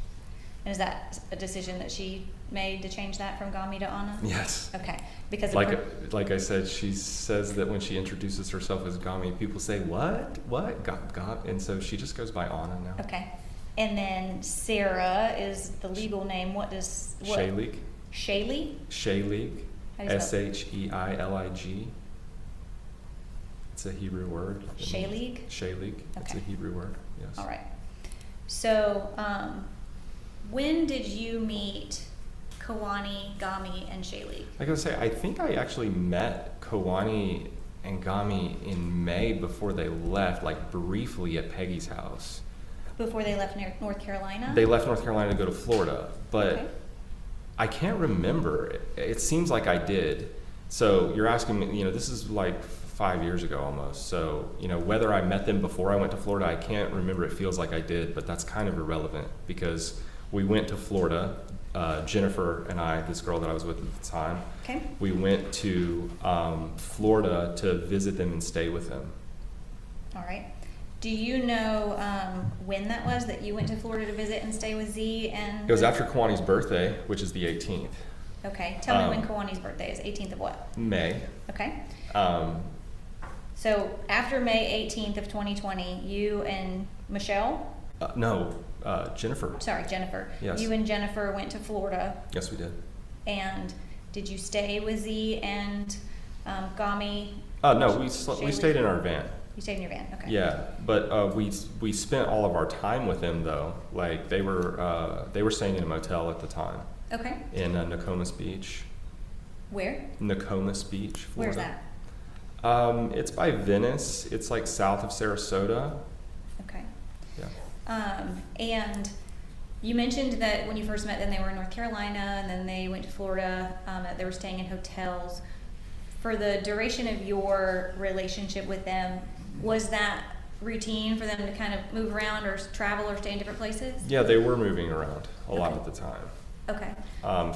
F: And is that a decision that she made to change that from Gami to Anna?
H: Yes.
F: Okay. Because of
H: Like
F: her-
H: I said, she says that when she introduces herself as Gami, people say, what? God. And so she just goes by Anna now.
F: Okay. And then Sarah is the legal name. What?
H: Shalig.
F: Shaylee?
H: Shalig.
F: How do you spell it?
H: Sheilig. It's a Hebrew word.
F: Shalig?
H: Shalig. It's a
F: Okay.
H: Hebrew word, yes.
F: All right. So, when did you meet Kawani, Gami, and Shaylee?
H: Like I was saying, I think I actually met Kawani and Gami in May before they left, like briefly at Peggy's house.
F: Before they left North Carolina?
H: They left North Carolina to go to Florida, but
F: Okay.
H: I can't remember. It seems like I did. So you're asking me, you know, this is like 5 years ago almost. So, you know, whether I met them before I went to Florida, I can't remember. It feels like I did, but that's kind of irrelevant because we went to Florida, Jennifer and I, this girl that I was with at the time.
F: Okay.
H: We went to Florida to visit them and stay with them.
F: All right. Do you know when that was that you went to Florida to visit and stay with Z? And
H: It was after Kwani's birthday, which is the 18th,
F: Okay. Tell me when Kawani's birthday is. 18th of what?
H: May.
F: Okay.
H: Um,
F: So after May 18th of 2020, you and Michelle,
H: Jennifer.
F: sorry, Jennifer.
H: Yes.
F: You and Jennifer went to Florida,
H: Yes, we did.
F: and did you stay with Z and Gami?
H: No, we
F: Shaylee?
H: stayed in our van.
F: You stayed in your van, okay.
H: Yeah, but we spent all of our time with them though. Like they were staying in a motel at the time
F: Okay.
H: in Nokomis Beach.
F: Where?
H: Nokomis Beach, Florida.
F: Where's that?
H: It's by Venice. It's like south of Sarasota.
F: Okay.
H: Yeah.
F: And you mentioned that when you first met them, they were in North Carolina, and then they went to Florida. That they were staying in hotels. For the duration of your relationship with them, was that routine for them to kind of move around or travel or stay in different places?
H: Yeah, they were moving around a lot
F: Okay.
H: at the time.
F: Okay.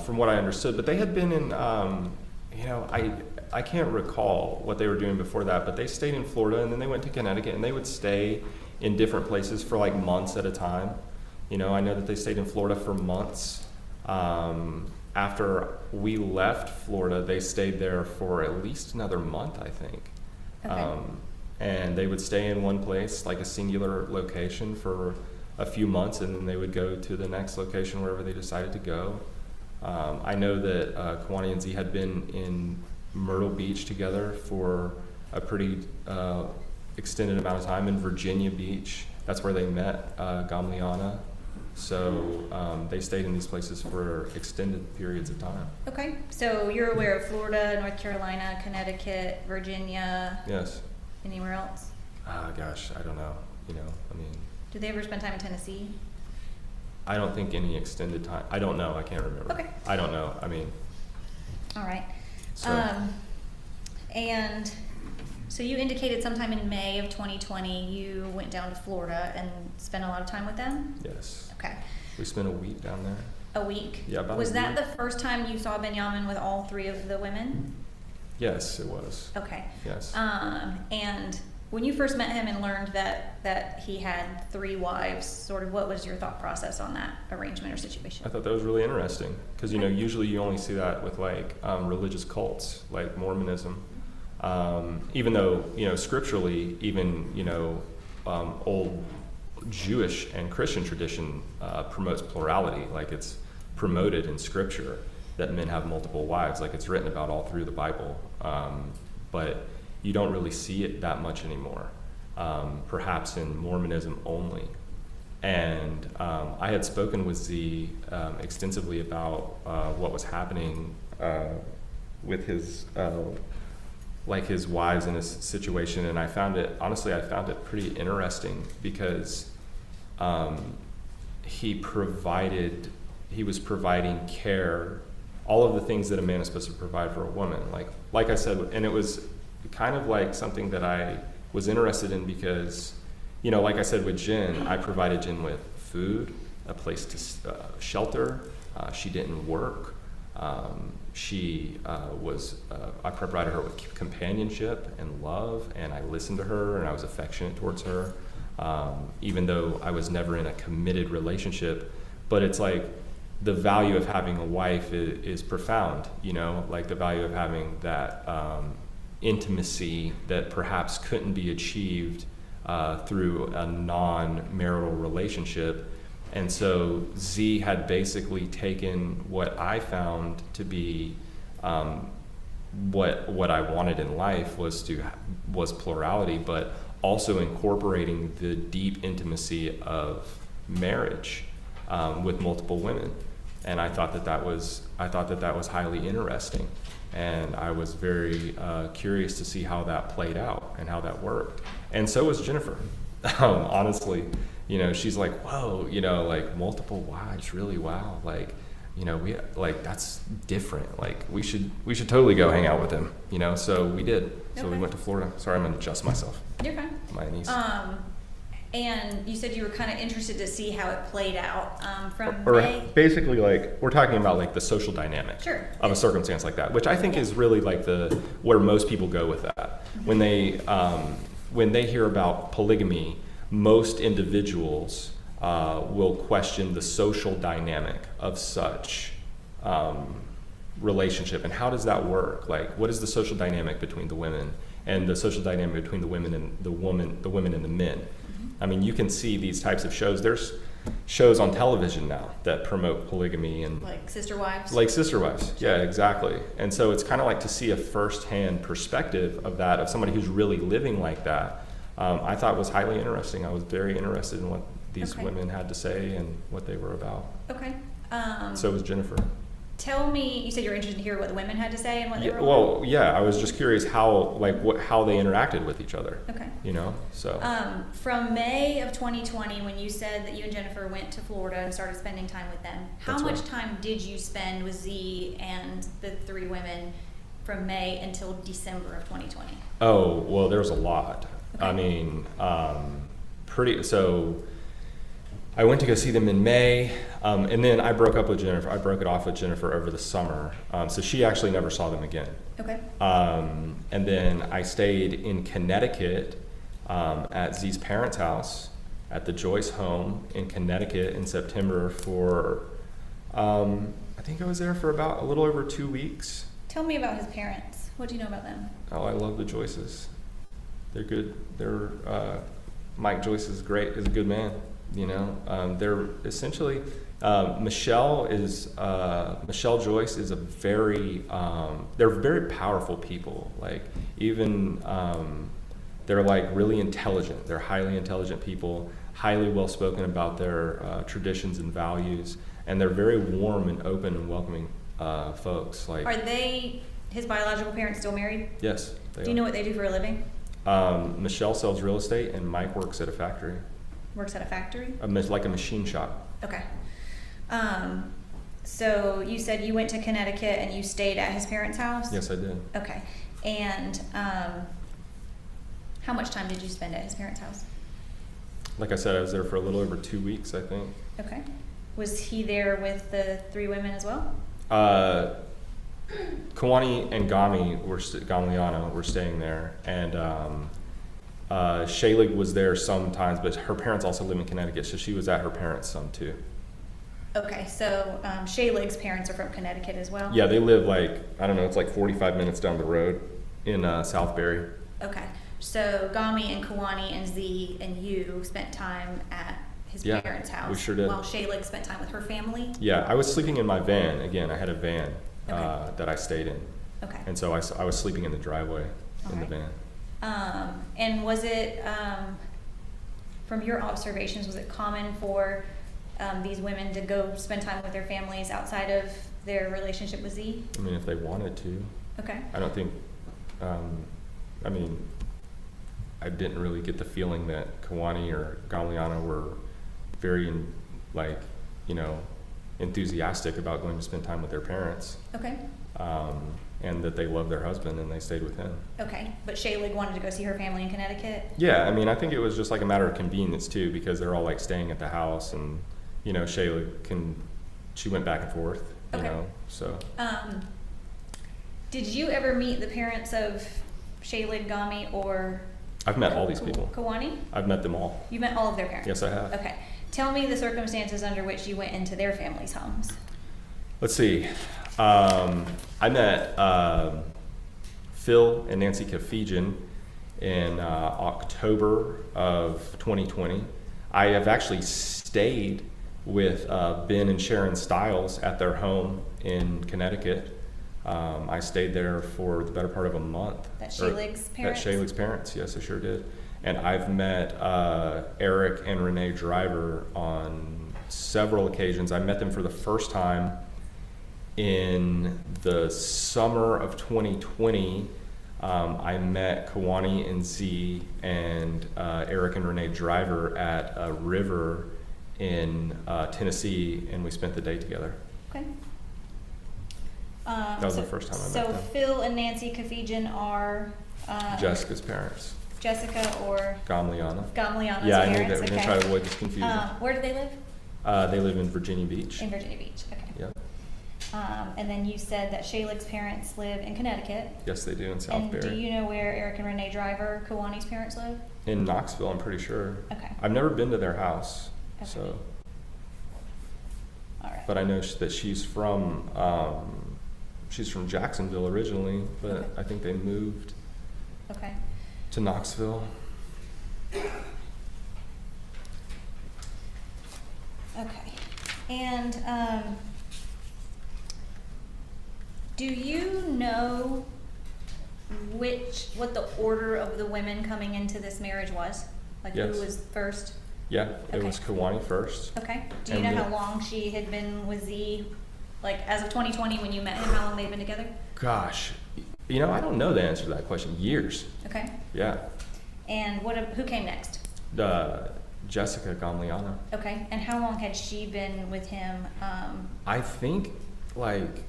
H: From what I understood, but they had been in, I can't recall what they were doing before that, but they stayed in Florida and then they went to Connecticut and they would stay in different places for like months at a time. You know, I know that they stayed in Florida for months. After we left Florida, they stayed there for at least another month, I think.
F: Okay.
H: And they would stay in one place, like a singular location for a few months, and then they would go to the next location wherever they decided to go. I know that Kawani and Z had been in Myrtle Beach together for a pretty extended amount of time in Virginia Beach. That's where they met Gamliana. So they stayed in these places for extended periods of time.
F: Okay, so you're aware of Florida, North Carolina, Connecticut, Virginia,
H: Yes.
F: anywhere else?
H: Gosh, I don't know. I mean,
F: Did they ever spend time in Tennessee?
H: I don't think any extended time. I don't know. I can't remember.
F: Okay.
H: I don't know. I mean,
F: All right.
H: so
F: And so you indicated sometime in May of 2020 you went down to Florida and spent a lot of time with them?
H: yes,
F: Okay.
H: we spent a week down there.
F: A week?
H: Yeah, about a
F: Was that
H: week.
F: the first time you saw Benjamin with all three of the women?
H: Yes, it was.
F: Okay.
H: Yes.
F: And when you first met him and learned that he had 3 wives, sort of what was your thought process on that arrangement or situation?
H: I thought that was really interesting because usually you only see that with like religious cults like Mormonism, even though scripturally even old Jewish and Christian tradition promotes plurality, like it's promoted in scripture that men have multiple wives, like it's written about all through the Bible, but you don't really see it that much anymore, perhaps in Mormonism only. And I had spoken with Z extensively about what was happening with his his wives in this situation, and I found it pretty interesting because he was providing care, all of the things that a man is supposed to provide for a woman, like I said, and it was kind of like something that I was interested in because, like I said with Jen, I provided Jen with food, a place to shelter. She didn't work. I provided her with companionship and love, and I listened to her, and I was affectionate towards her, even though I was never in a committed relationship. But it's like the value of having a wife is profound, like the value of having that intimacy that perhaps couldn't be achieved through a non-marital relationship. And so Z had basically taken what I found to be what I wanted in life was plurality, but also incorporating the deep intimacy of marriage with multiple women. And I thought that was highly interesting. And I was very curious to see how that played out and how that worked. And so was Jennifer. Honestly, she's like, whoa, like multiple wives, really? Wow. We that's different. Like we should totally go hang out with him, So we did. So we
F: Okay.
H: went to Florida. Sorry, I'm gonna adjust myself.
F: You're fine.
H: My knees.
F: And you said you were kind of interested to see how it played out from
H: Or
F: May.
H: basically, we're talking about the social dynamic
F: Sure.
H: of a circumstance like that, which I think is really where most people go with that. When they hear about polygamy, most individuals will question the social dynamic of such relationship, and how does that work? What is the social dynamic between the women, and the social dynamic between the women and the women and the men? I mean, you can see these types of shows. There's shows on television now that promote polygamy and
F: Like Sister Wives?
H: like Sister Wives. Yeah, exactly. And so it's kind of like to see a firsthand perspective of that, of somebody who's really living like that. I thought was highly interesting. I was very interested in what these
F: Okay.
H: women had to say and what they were about.
F: Okay.
H: So was Jennifer.
F: Tell me, you said you were interested to hear what the women had to say and what they
H: Yeah,
F: were
H: well, yeah, I was just curious how they interacted with each other.
F: Okay.
H: So.
F: From May of 2020, when you said that you and Jennifer went to Florida and started spending time with them, how
H: That's
F: much
H: right.
F: time did you spend with Z and the 3 women from May until December of 2020?
H: Oh, well, there's a lot.
F: Okay.
H: I mean, so I went to go see them in May, and then I broke up with Jennifer. I broke it off with Jennifer over the summer, so she actually never saw them again.
F: Okay.
H: And then I stayed in Connecticut at Z's parents' house at the Joyce home in Connecticut in September for, I think I was there for about a little over 2 weeks.
F: Tell me about his parents. What do you know about them?
H: Oh, I love the Joyces. They're good. Mike Joyce is great. Is a good man. They're essentially Michelle Joyce is they're very powerful people. They're really intelligent. They're highly intelligent people. highly well spoken about their traditions and values, and they're very warm and open and welcoming folks. Like,
F: Are they, his biological parents, still married?
H: yes, they
F: Do you know what they do for a living?
H: Michelle sells real estate, and Mike works at a factory,
F: Works at a factory?
H: like a machine shop.
F: Okay. So you said you went to Connecticut and you stayed at his parents' house?
H: Yes, I did.
F: Okay. And how much time did you spend at his parents' house?
H: Like I said, I was there for a little over 2 weeks, I think.
F: Okay. Was he there with the 3 women as well?
H: Kawani and Gamliana were staying there, and Shaylig was there sometimes, but her parents also live in Connecticut, so she was at her parents some too.
F: Okay, so Shaylig's parents are from Connecticut as well?
H: Yeah, they live like, I don't know, it's like 45 minutes down the road in Southbury.
F: Okay, so Gami and Kawani and Z and you spent time at his
H: Yeah,
F: parents' house?
H: we sure did.
F: While Shaylig spent time with her family?
H: Yeah, I was sleeping in my van. Again, I had a van
F: Okay.
H: that I stayed in.
F: Okay.
H: And so I was sleeping in the driveway in the
F: Alright.
H: van.
F: And was it, from your observations, was it common for these women to go spend time with their families outside of their relationship with Z?
H: I mean, if they wanted to.
F: Okay.
H: I don't think, I mean, I didn't really get the feeling that Kawani or Gamliana were very, like, you know, enthusiastic about going to spend time with their parents.
F: Okay.
H: And that they loved their husband and they stayed with him.
F: Okay. But Shaylig wanted to go see her family in Connecticut?
H: Yeah, I mean, I think it was just like a matter of convenience too, because they're all like staying at the house, and you know, she went back and forth, you
F: Okay.
H: know, so.
F: Did you ever meet the parents of Shaylig, Gami, or
H: I've met all these people.
F: Kawani?
H: I've met them all.
F: You met all of their parents?
H: Yes, I have.
F: Okay. Tell me the circumstances under which you went into their families' homes.
H: Let's see. I met Phil and Nancy Kafijian in October of 2020. I have actually stayed with Ben and Sharon Stiles at their home in Connecticut. I stayed there for the better part of a month.
F: That's Shaylig's parents?
H: That's Shaylig's parents, yes, I sure did. And I've met Eric and Renee Driver on several occasions. I met them for the first time in the summer of 2020. I met Kawani and Z and Eric and Renee Driver at a river in Tennessee, and we spent the day together.
F: Okay.
H: That was the first time I met
F: So
H: them.
F: Phil and Nancy Kafijian are
H: Jessica's parents,
F: Jessica or
H: Gamliana's
F: Gamliana's
H: Yeah, I knew
F: parents?
H: that. We're gonna
F: Okay.
H: try to avoid this confusion.
F: Where do they live?
H: They live in Virginia Beach.
F: In Virginia Beach. Okay.
H: Yep.
F: And then you said that Shaylig's parents live in Connecticut.
H: Yes, they do in
F: And
H: Southbury.
F: do you know where Eric and Renee Driver, Kawani's parents, live?
H: In Knoxville, I'm pretty sure.
F: Okay.
H: I've never been to their house,
F: Okay.
H: so.
F: All right.
H: But I know that she's from Jacksonville originally, but
F: Okay.
H: I think they moved
F: Okay.
H: to Knoxville.
F: Okay. And do you know what the order of the women coming into this marriage was? Like
H: Yes.
F: who was first?
H: Yeah, it
F: Okay.
H: was Kawani first.
F: Okay. Do you
H: And
F: know
H: the-
F: how long she had been with Z? Like as of 2020 when you met him, how long they've been together?
H: Gosh, you know, I don't know the answer to that question. Years.
F: Okay.
H: Yeah.
F: And who came next?
H: Jessica Gamliana.
F: Okay. And how long had she been with him?
H: I think like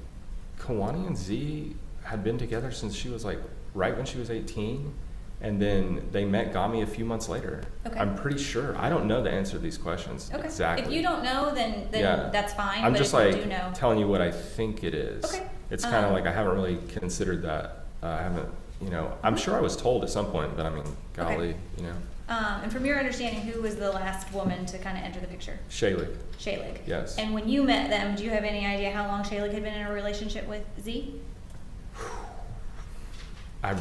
H: Kawani and Z had been together since she was like right when she was 18, and then they met Gami a few months later.
F: Okay.
H: I'm pretty sure. I don't know the answer to these questions
F: Okay.
H: exactly.
F: If you don't know, then
H: Yeah.
F: that's fine.
H: I'm
F: but
H: just
F: if
H: like
F: you do know,
H: telling you what I think it is.
F: Okay.
H: It's kind of like I haven't really considered that. I haven't, you know, I'm sure I was told at some point, but I mean, golly, you know.
F: and from your understanding, who was the last woman to kind of enter the picture?
H: Shaylig,
F: Shaylig.
H: yes.
F: And when you met them, do you have any idea how long Shaylig had been in a relationship with Z?
H: I'm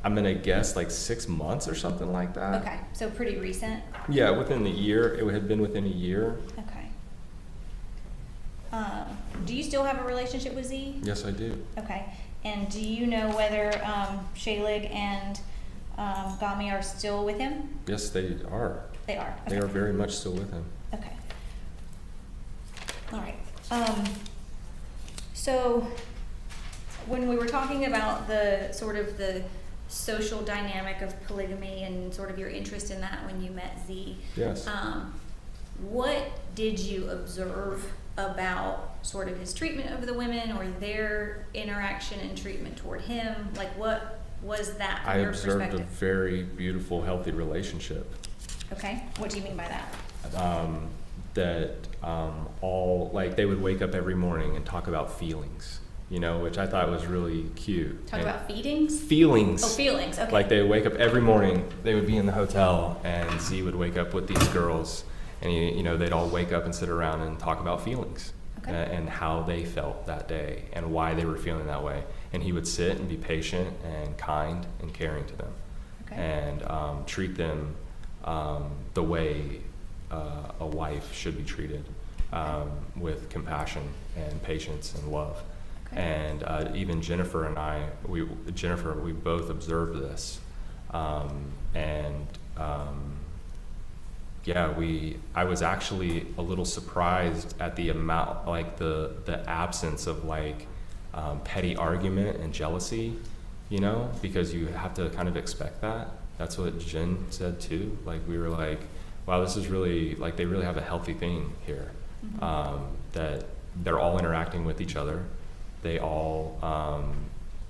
H: gonna guess like 6 months or something like that.
F: Okay, so pretty recent.
H: Yeah, within the year. It had been within a year.
F: Okay. Do you still have a relationship with Z?
H: Yes, I do.
F: Okay. And do you know whether Shaylig and Gami are still with him?
H: Yes, they are.
F: They are.
H: They
F: Okay.
H: are very much still with him.
F: Okay. All right. So when we were talking about the sort of the social dynamic of polygamy and sort of your interest in that when you met Z,
H: Yes.
F: what did you observe about sort of his treatment of the women or their interaction and treatment toward him? Like, what was that from
H: I
F: your
H: observed a
F: perspective?
H: very beautiful, healthy relationship.
F: Okay. What do you mean by that?
H: All, like, they would wake up every morning and talk about feelings, you know, which I thought was really cute.
F: Talk
H: And
F: about feedings?
H: feelings.
F: Oh, feelings. Okay.
H: Like, they would wake up every morning, they would be in the hotel, and Z would wake up with these girls, and you know, they'd all wake up and sit around and talk about feelings.
F: Okay.
H: And how they felt that day and why they were feeling that way. And he would sit and be patient and kind and caring to them.
F: Okay.
H: And treat them the way a wife should be treated, with compassion and patience and love.
F: Okay.
H: And even Jennifer and I, we both observed this. I was actually a little surprised at the amount, like the absence of like petty argument and jealousy, you know, because you have to kind of expect that. That's what Jen said too. Like, we were like, wow, this is really, like, they really have a healthy thing here.
F: Mm-hmm.
H: That they're all interacting with each other. They all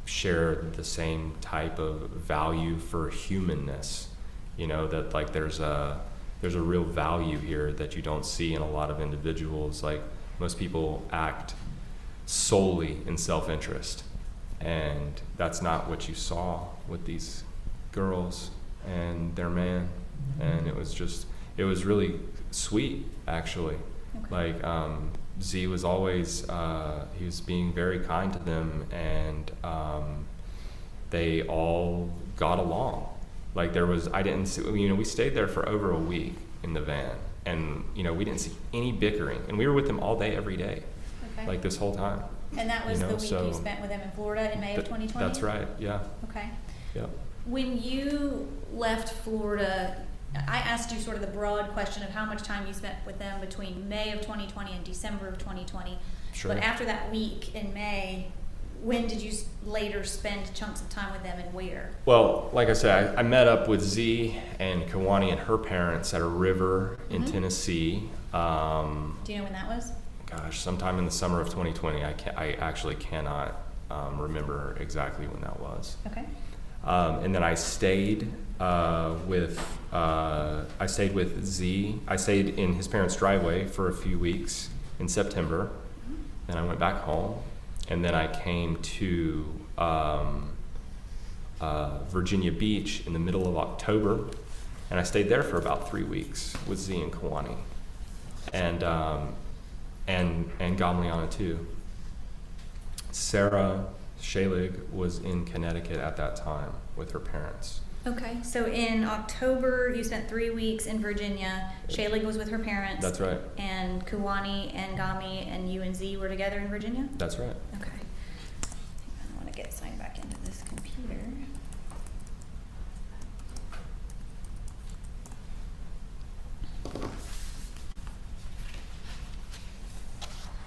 H: share the same type of value for humanness, you know, that like there's a real value here that you don't see in a lot of individuals. Like, most people act solely in self-interest, and that's not what you saw with these girls and their man. And it was really sweet, actually.
F: Okay.
H: Like, Z was always, he was being very kind to them, and they all got along. Like, I didn't see, you know, we stayed there for over a week in the van, and, you know, we didn't see any bickering, and we were with them all day, every day,
F: Okay.
H: like this whole time.
F: And that was
H: you know,
F: the week
H: so
F: you spent with them in Florida in May of 2020?
H: That's right, yeah,
F: Okay.
H: yep.
F: When you left Florida, I asked you sort of the broad question of how much time you spent with them between May of 2020 and December of 2020.
H: Sure.
F: But after that week in May, when did you later spend chunks of time with them and where?
H: Well, like I said, I met up with Z and Kiwani and her parents at a river in
F: Mhm.
H: Tennessee.
F: Do you know when that was?
H: Gosh, sometime in the summer of 2020. I actually cannot remember exactly when that was.
F: Okay.
H: And then I stayed with Z. I stayed in his parents' driveway for a few weeks in September. Then I went back home, and then I came to Virginia Beach in the middle of October, and I stayed there for about 3 weeks with Z and Kiwani, and Gamliana too. Sarah Shalig was in Connecticut at that time with her parents.
F: Okay. So in October, you spent 3 weeks in Virginia. Shaylig was with her parents.
H: That's right.
F: And Kiwani and Gami and you and Z were together in Virginia?
H: That's right.
F: Okay. I want to get signed back into this computer.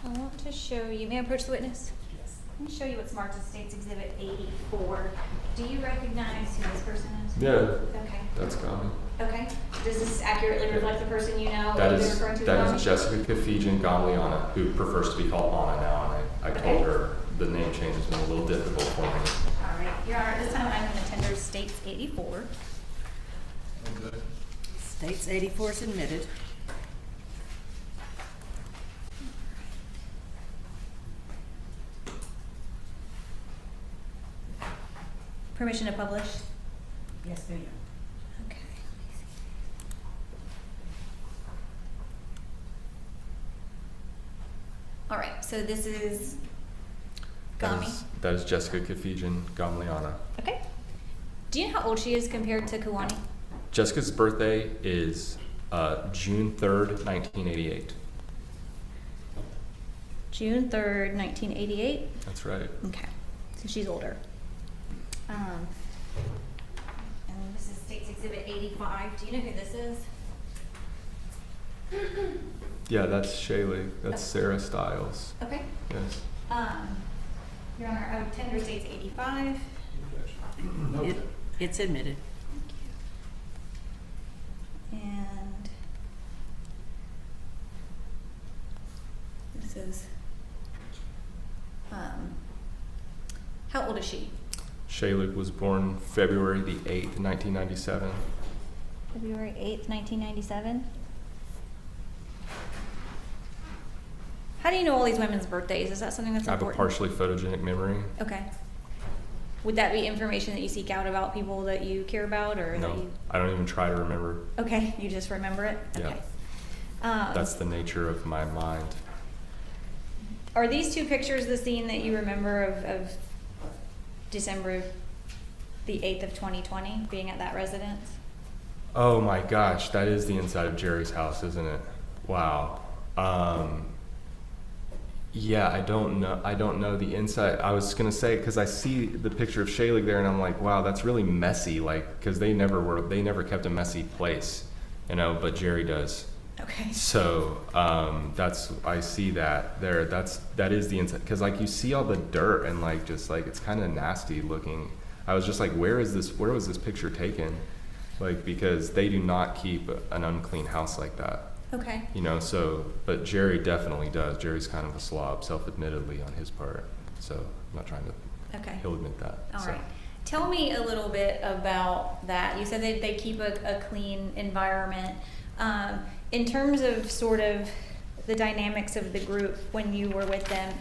F: I want to show you, may I approach the witness? Yes. Let me show you what's marked as State's Exhibit 84. Do you recognize who this person is?
H: Yeah,
F: Okay.
H: that's Gami.
F: Okay. Does this accurately reflect the person you know?
H: That
F: you've been
H: is
F: referring to
H: that
F: as
H: is Jessica Kafijian Gamliana, who prefers to be called Anna now, and I
F: Okay.
H: told her the name change has been a little difficult for me.
F: All right. Your Honor, this time I'm going to tender State's 84.
B: State's 84 is admitted.
F: Permission to publish?
B: Yes, ma'am.
F: Okay. All right, so this is Gami.
H: That is Jessica Kafijian Gamliana.
F: Okay. Do you know how old she is compared to Kiwani?
H: Jessica's birthday is June 3rd, 1988.
F: June 3rd, 1988?
H: That's right.
F: Okay, so she's older. And this is State's Exhibit 85. Do you know who this is?
H: Yeah, that's Shaylee. That's Sarah Stiles.
F: Okay.
H: Yes.
F: Your Honor, our tender states 85.
B: It's admitted.
F: And this is, how old is she?
H: Shaylee was born February the 8th, 1997.
F: February 8th, 1997. How do you know all these women's birthdays? Is that something that's
H: I have a
F: important?
H: partially photogenic memory.
F: Okay. Would that be information that you seek out about people that you care about, or that
H: No,
F: you?
H: I don't even try to remember.
F: Okay, you just remember it.
H: Yeah.
F: Okay.
H: That's the nature of my mind.
F: Are these two pictures the scene that you remember of December the 8th of 2020, being at that residence?
H: Oh my gosh, that is the inside of Jerry's house, isn't it? Wow. Yeah, I don't know the inside. I was gonna say, because I see the picture of Shaylee there, and I'm like, wow, that's really messy. Like, because they never kept a messy place, you know. But Jerry does.
F: Okay.
H: So I see that there. That is the inside, because like you see all the dirt and like just like it's kind of nasty looking. I was just like, where was this picture taken? Like, because they do not keep an unclean house like that.
F: Okay.
H: You know, so, but Jerry definitely does. Jerry's kind of a slob, self-admittedly on his part. So I'm not trying to,
F: Okay.
H: he'll admit that.
F: All
H: so.
F: right. Tell me a little bit about that. You said they keep a clean environment. In terms of sort of the dynamics of the group when you were with them,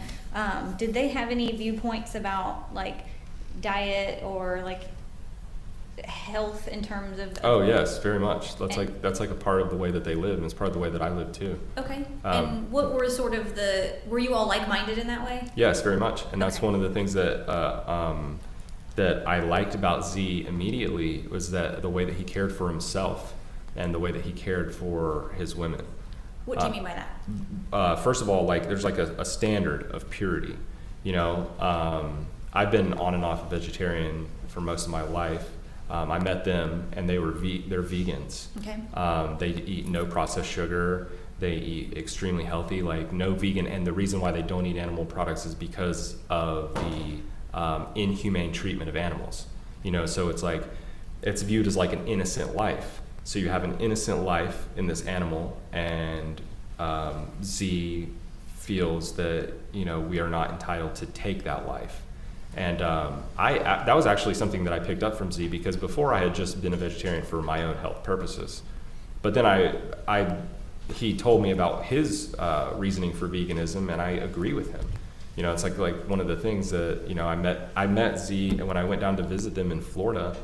F: did they have any viewpoints about like diet or like health in terms of?
H: Oh yes, very much. That's like a part of the way that they live, and it's part of the way that I live too.
F: Okay. And what were sort of were you all like-minded in that way?
H: Yes, very much. And that's
F: Okay.
H: one of the things that that I liked about Z immediately, was that the way that he cared for himself and the way that he cared for his women.
F: What do you mean by that?
H: First of all, like there's like a standard of purity. You know, I've been on and off a vegetarian for most of my life. I met them, and they're vegans.
F: Okay.
H: They eat no processed sugar. They eat extremely healthy, like no vegan. And the reason why they don't eat animal products is because of the inhumane treatment of animals. You know, so it's like it's viewed as like an innocent life. So you have an innocent life in this animal, and Z feels that, you know, we are not entitled to take that life. And that was actually something that I picked up from Z, because before I had just been a vegetarian for my own health purposes. But then he told me about his reasoning for veganism, and I agree with him. You know, it's like one of the things that, you know, I met Z, and when I went down to visit them in Florida,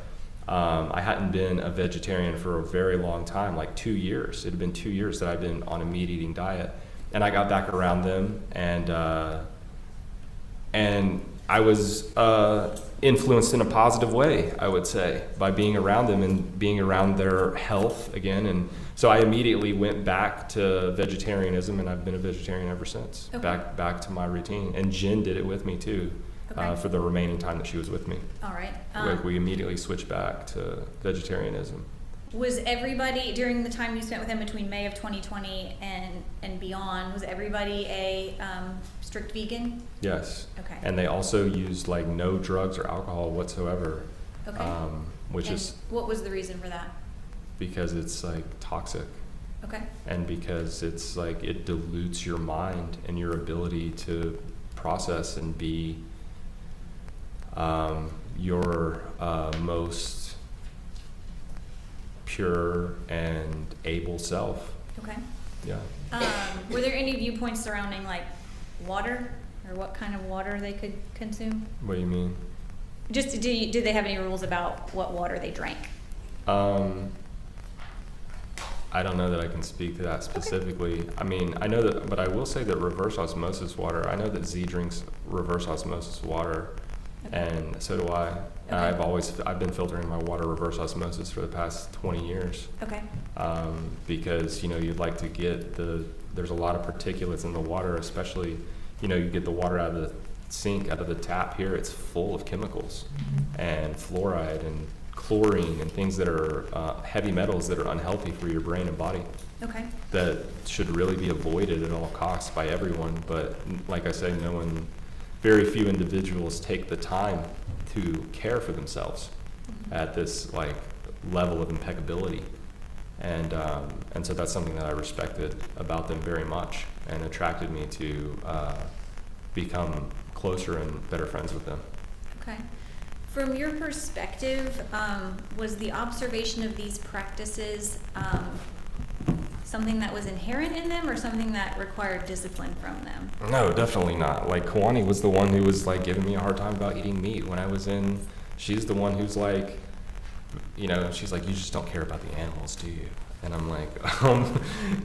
H: I hadn't been a vegetarian for a very long time, like 2 years. It had been 2 years that I'd been on a meat eating diet, and I got back around them, and I was influenced in a positive way, I would say, by being around them and being around their health again. And so I immediately went back to vegetarianism, and I've been a vegetarian ever since.
F: Okay.
H: Back to my routine. And Jen did it with me too,
F: Okay.
H: for the remaining time that she was with me.
F: All right.
H: We immediately switched back to vegetarianism.
F: Was everybody, during the time you spent with him between May of 2020 and beyond, was everybody a strict vegan?
H: Yes.
F: Okay.
H: And they also used like no drugs or alcohol whatsoever.
F: Okay.
H: Which
F: And
H: is
F: what was the reason for that?
H: because it's like toxic.
F: Okay.
H: And because it's like it dilutes your mind and your ability to process and be your most pure and able self.
F: Okay.
H: Yeah.
F: Were there any viewpoints surrounding like water, or what kind of water they could consume?
H: What do you mean?
F: Just did they have any rules about what water they drank?
H: I don't know that I can speak to that specifically. I mean, I know that, but I will say that reverse osmosis water, I know that Z drinks reverse osmosis water, and so do I. And
F: Okay.
H: I've been filtering my water reverse osmosis for the past 20 years.
F: Okay.
H: Because, you know, you'd like to get there's a lot of particulates in the water, especially, you know, you get the water out of the sink, out of the tap here, it's full of chemicals and fluoride and chlorine and things that are heavy metals that are unhealthy for your brain and body
F: Okay.
H: that should really be avoided at all costs by everyone. But like I say, very few individuals take the time to care for themselves at this like level of impeccability. And so that's something that I respected about them very much and attracted me to become closer and better friends with them.
F: Okay. From your perspective, was the observation of these practices something that was inherent in them or something that required discipline from them?
H: No, definitely not. Like, Kawani was the one who was like giving me a hard time about eating meat when I was in. She's the one who's like, she's like, you just don't care about the animals, do you? And I'm like,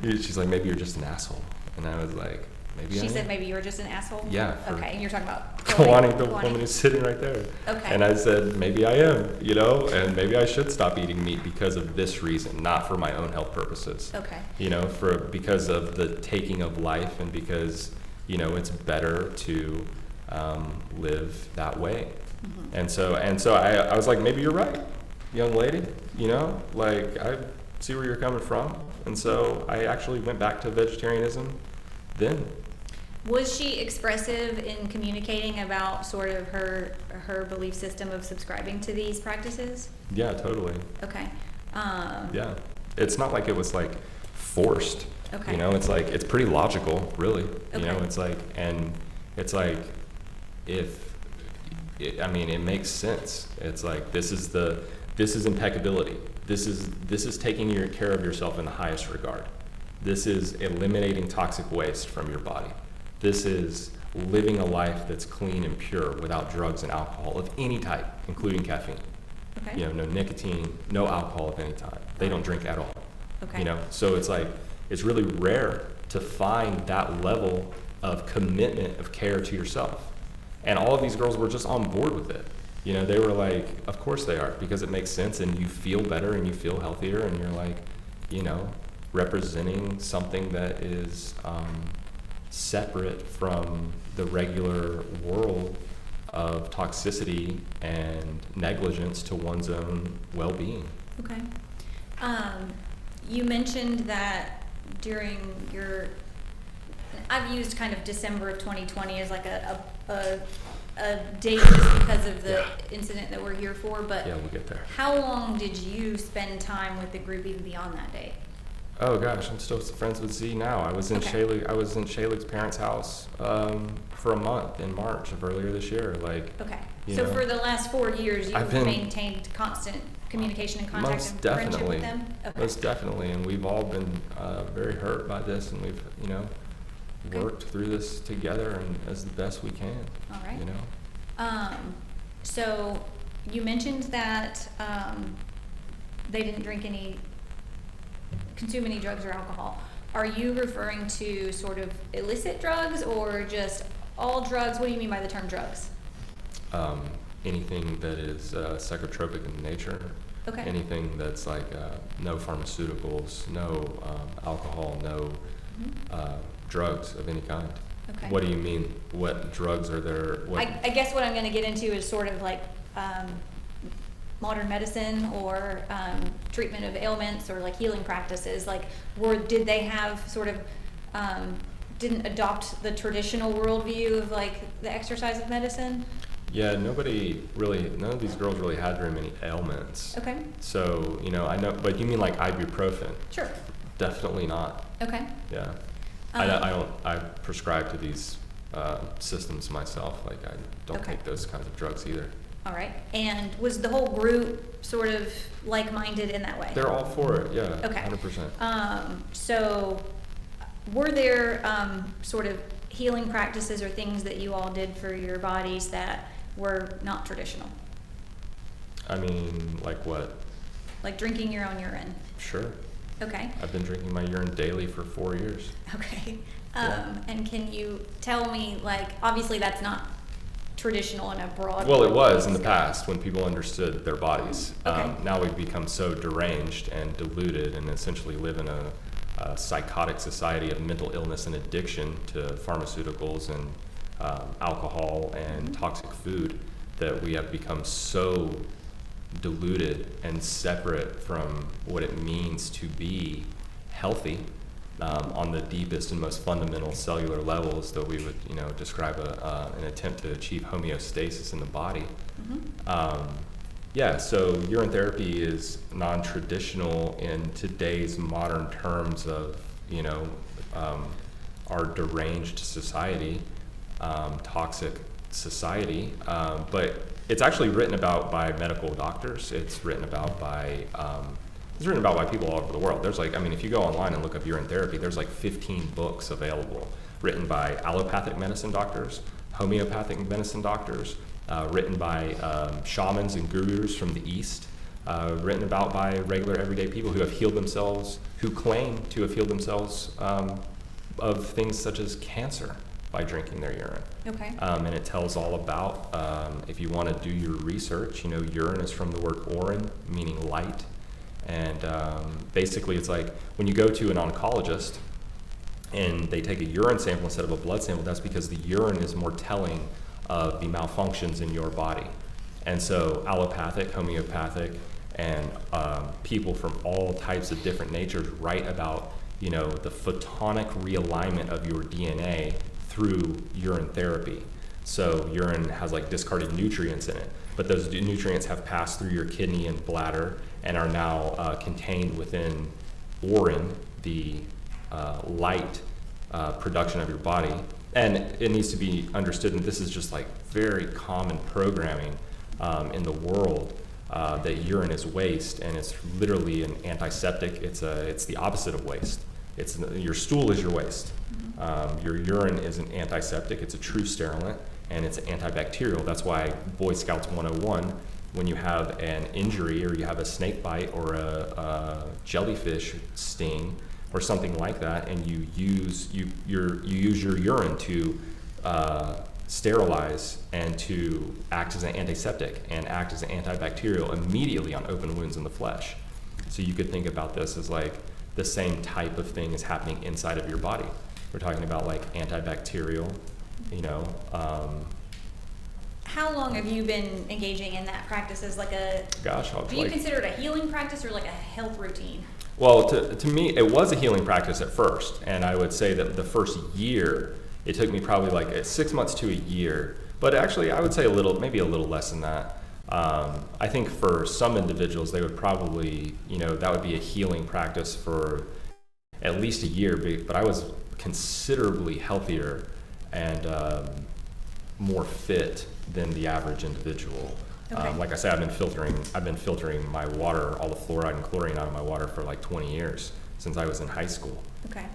H: she's like, maybe you're just an asshole. And I was like, maybe
F: She
H: I
F: said
H: am.
F: maybe you were just an asshole?
H: Yeah.
F: Okay, and you're talking about
H: Kawani, the woman who's sitting right there.
F: Okay.
H: And I said, maybe I am, and maybe I should stop eating meat because of this reason, not for my own health purposes.
F: Okay.
H: Because of the taking of life and because, it's better to live that way.
F: Mm-hmm.
H: And so I was like, maybe you're right, young lady, I see where you're coming from. And so I actually went back to vegetarianism then.
F: Was she expressive in communicating about sort of her belief system of subscribing to these practices?
H: Yeah, totally.
F: Okay.
H: Yeah. It's not like it was like forced.
F: Okay.
H: It's like, it's pretty logical, really.
F: Okay.
H: It makes sense. It's like, this is impeccability. This is taking care of yourself in the highest regard. This is eliminating toxic waste from your body. This is living a life that's clean and pure without drugs and alcohol of any type, including caffeine.
F: Okay.
H: No nicotine, no alcohol of any type. They don't drink at all.
F: Okay.
H: So it's like, it's really rare to find that level of commitment of care to yourself. And all of these girls were just on board with it. They were like, of course they are, because it makes sense and you feel better and you feel healthier and you're like, representing something that is separate from the regular world of toxicity and negligence to one's own well-being.
F: Okay. You mentioned that during I've used kind of December of 2020 as like a date just because of the incident that we're here for, but
H: Yeah, we'll get there.
F: how long did you spend time with the group even beyond that date?
H: Oh gosh, I'm still friends with Z now. I was in
F: Okay.
H: Shayla's parents' house for a month in March of earlier this year.
F: Okay.
H: You
F: So
H: know,
F: for the last 4 years,
H: I've
F: you've
H: been-
F: maintained constant communication and contact
H: most
F: and friendship
H: definitely,
F: with them? Okay.
H: most definitely, and we've all been very hurt by this, and we've
F: Okay.
H: worked through this together and as the best we can.
F: All right.
H: You know.
F: So you mentioned that they didn't consume any drugs or alcohol. Are you referring to sort of illicit drugs or just all drugs? What do you mean by the term drugs?
H: Anything that is psychotropic in nature.
F: Okay.
H: Anything that's like no pharmaceuticals, no alcohol, no drugs of any kind.
F: Okay.
H: What do you mean? What drugs are there? What?
F: I guess what I'm going to get into is sort of like modern medicine or treatment of ailments or like healing practices. Like, did they have sort of didn't adopt the traditional worldview of like the exercise of medicine?
H: Yeah, none of these girls really had very many ailments.
F: Okay.
H: So, I know, but you mean like ibuprofen?
F: Sure.
H: Definitely not.
F: Okay.
H: Yeah. I prescribe to these systems myself. Like, I don't
F: Okay.
H: take those kinds of drugs either.
F: All right. And was the whole group sort of like-minded in that way?
H: They're all for it, yeah.
F: Okay.
H: 100%.
F: So were there sort of healing practices or things that you all did for your bodies that were not traditional?
H: I mean, like what?
F: Like drinking your own urine?
H: Sure.
F: Okay.
H: I've been drinking my urine daily for 4 years.
F: Okay.
H: Yeah.
F: And can you tell me, like, obviously that's not traditional in a broad
H: Well, it
F: way.
H: was in the past when people understood their bodies.
F: Okay.
H: Now we've become so deranged and deluded and essentially live in a psychotic society of mental illness and addiction to pharmaceuticals and alcohol and toxic food that we have become so diluted and separate from what it means to be healthy on the deepest and most fundamental cellular levels that we would, describe an attempt to achieve homeostasis in the body. So urine therapy is non-traditional in today's modern terms of, our deranged society, toxic society, but it's actually written about by medical doctors. It's written about by people all over the world. There's if you go online and look up urine therapy, there's 15 books available written by allopathic medicine doctors, homeopathic medicine doctors, written by shamans and gurus from the East, written about by regular everyday people who have healed themselves, who claim to have healed themselves of things such as cancer by drinking their urine.
F: Okay.
H: And it tells all about, if you want to do your research, urine is from the word orin, meaning light. And basically it's like when you go to an oncologist and they take a urine sample instead of a blood sample, that's because the urine is more telling of the malfunctions in your body. And so allopathic, homeopathic, and people from all types of different natures write about, the photonic realignment of your DNA through urine therapy. So urine has discarded nutrients in it, but those nutrients have passed through your kidney and bladder and are now contained within orin, the light production of your body. And it needs to be understood, and this is just very common programming in the world, that urine is waste, and it's literally an antiseptic. It's the opposite of waste. Your stool is your waste. Your urine is an antiseptic. It's a true sterilant, and it's antibacterial. That's why Boy Scouts 101, when you have an injury or you have a snake bite or a jellyfish sting or something like that, and you use your urine to sterilize and to act as an antiseptic and act as an antibacterial immediately on open wounds in the flesh. So you could think about this as the same type of thing is happening inside of your body. We're talking about antibacterial,
F: How long have you been engaging in that practice as do you consider it a healing practice or a health routine?
H: Well, to me, it was a healing practice at first, and I would say that the first year, it took me probably 6 months to a year, but actually I would say maybe a little less than that. I think for some individuals, they would probably, that would be a healing practice for at least a year, but I was considerably healthier and more fit than the average individual.
F: Okay.
H: Like I said, I've been filtering my water, all the fluoride and chlorine out of my water for 20 years since I was in high school.
F: Okay.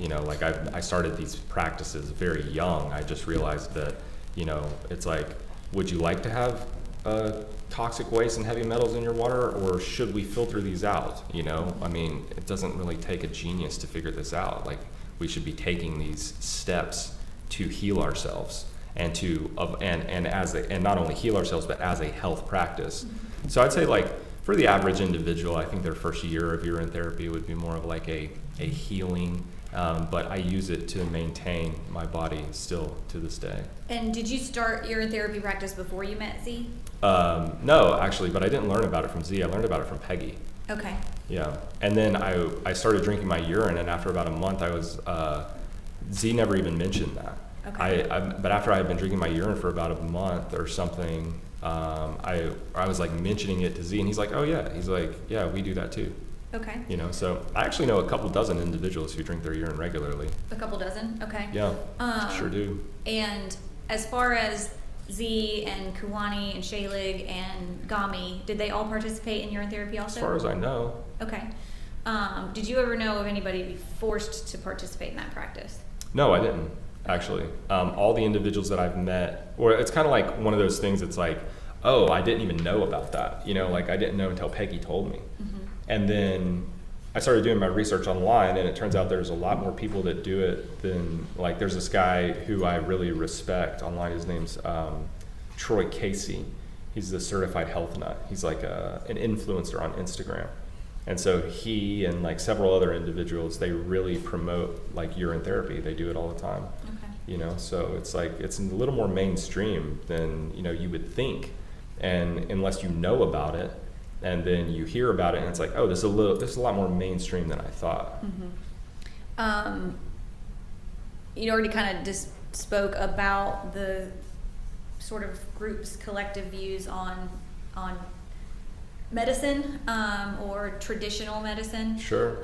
H: I started these practices very young. I just realized that, it's would you like to have toxic waste and heavy metals in your water, or should we filter these out? It doesn't really take a genius to figure this out. We should be taking these steps to heal ourselves and and not only heal ourselves, but as a health practice. So I'd say for the average individual, I think their first year of urine therapy would be more of a healing, but I use it to maintain my body still to this day.
F: And did you start urine therapy practice before you met Z?
H: No, actually, but I didn't learn about it from Z. I learned about it from Peggy.
F: Okay.
H: Yeah, and then I started drinking my urine, and after about a month, Z never even mentioned that.
F: Okay.
H: But after I had been drinking my urine for about a month or something, I was mentioning it to Z, and he's like, oh yeah, yeah, we do that too.
F: Okay.
H: So I actually know a couple dozen individuals who drink their urine regularly.
F: A couple dozen? Okay.
H: Yeah, sure do.
F: And as far as Z and Kuwani and Shalig and Gami, did they all participate in urine therapy also?
H: As far as I know.
F: Okay. Did you ever know of anybody be forced to participate in that practice?
H: No, I didn't, actually. All the individuals that I've met, or it's kind of one of those things that's oh, I didn't even know about that. I didn't know until Peggy told me. Mm-hmm. And then I started doing my research online, and it turns out there's a lot more people that do it than, there's this guy who I really respect online. His name's Troy Casey. He's a certified health nut. He's an influencer on Instagram. And so he and several other individuals, they really promote urine therapy. They do it all the time. Okay. So it's it's a little more mainstream than, you would think. And unless you know about it, And then you hear about it and it's like, oh, this is a lot more mainstream than I thought.
F: You already kind of just spoke about the sort of group's collective views on medicine, or traditional medicine.
H: Sure.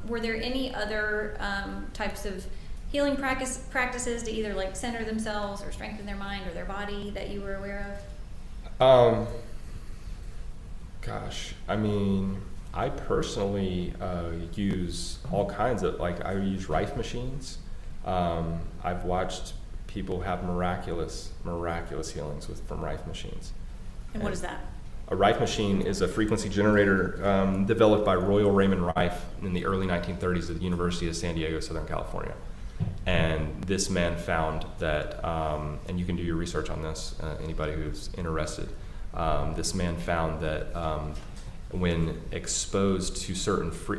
F: Were there any other types of healing practices to either like center themselves or strengthen their mind or their body that you were aware of?
H: Gosh, I mean, I personally use all kinds of, like, I use Rife machines. I've watched people have miraculous healings from Rife machines.
F: And what is that?
H: A Rife machine is a frequency generator developed by Royal Raymond Rife in the early 1930s at the University of San Diego, Southern California. And this man found that, and you can do your research on this, anybody who's interested, this man found that when exposed to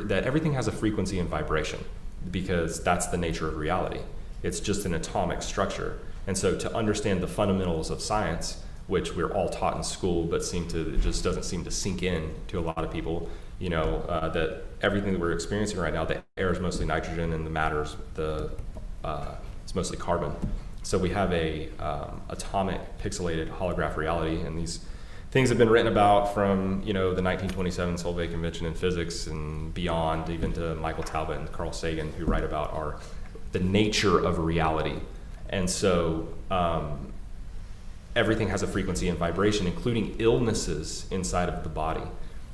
H: that everything has a frequency and vibration, because that's the nature of reality. It's just an atomic structure. And so to understand the fundamentals of science, which we're all taught in school, but it just doesn't seem to sink in to a lot of people, that everything that we're experiencing right now, the air is mostly nitrogen and the matter's it's mostly carbon. So we have a atomic pixelated holograph reality, and these things have been written about from the 1927 Solvay Convention in Physics and beyond, even to Michael Talbot and Carl Sagan, who write about the nature of reality. And so everything has a frequency and vibration, including illnesses inside of the body.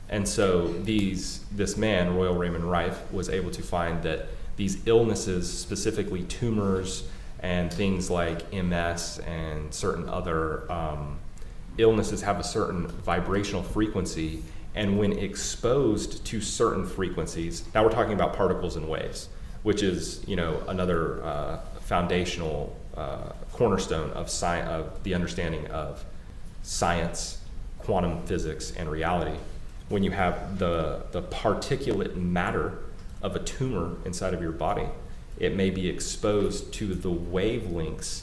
H: And so this man, Royal Raymond Rife, was able to find that these illnesses, specifically tumors and things like MS and certain other illnesses, have a certain vibrational frequency, and when exposed to certain frequencies, now we're talking about particles and waves, which is another foundational cornerstone of the understanding of science, quantum physics, and reality. When you have the particulate matter of a tumor inside of your body, it may be exposed to the wavelengths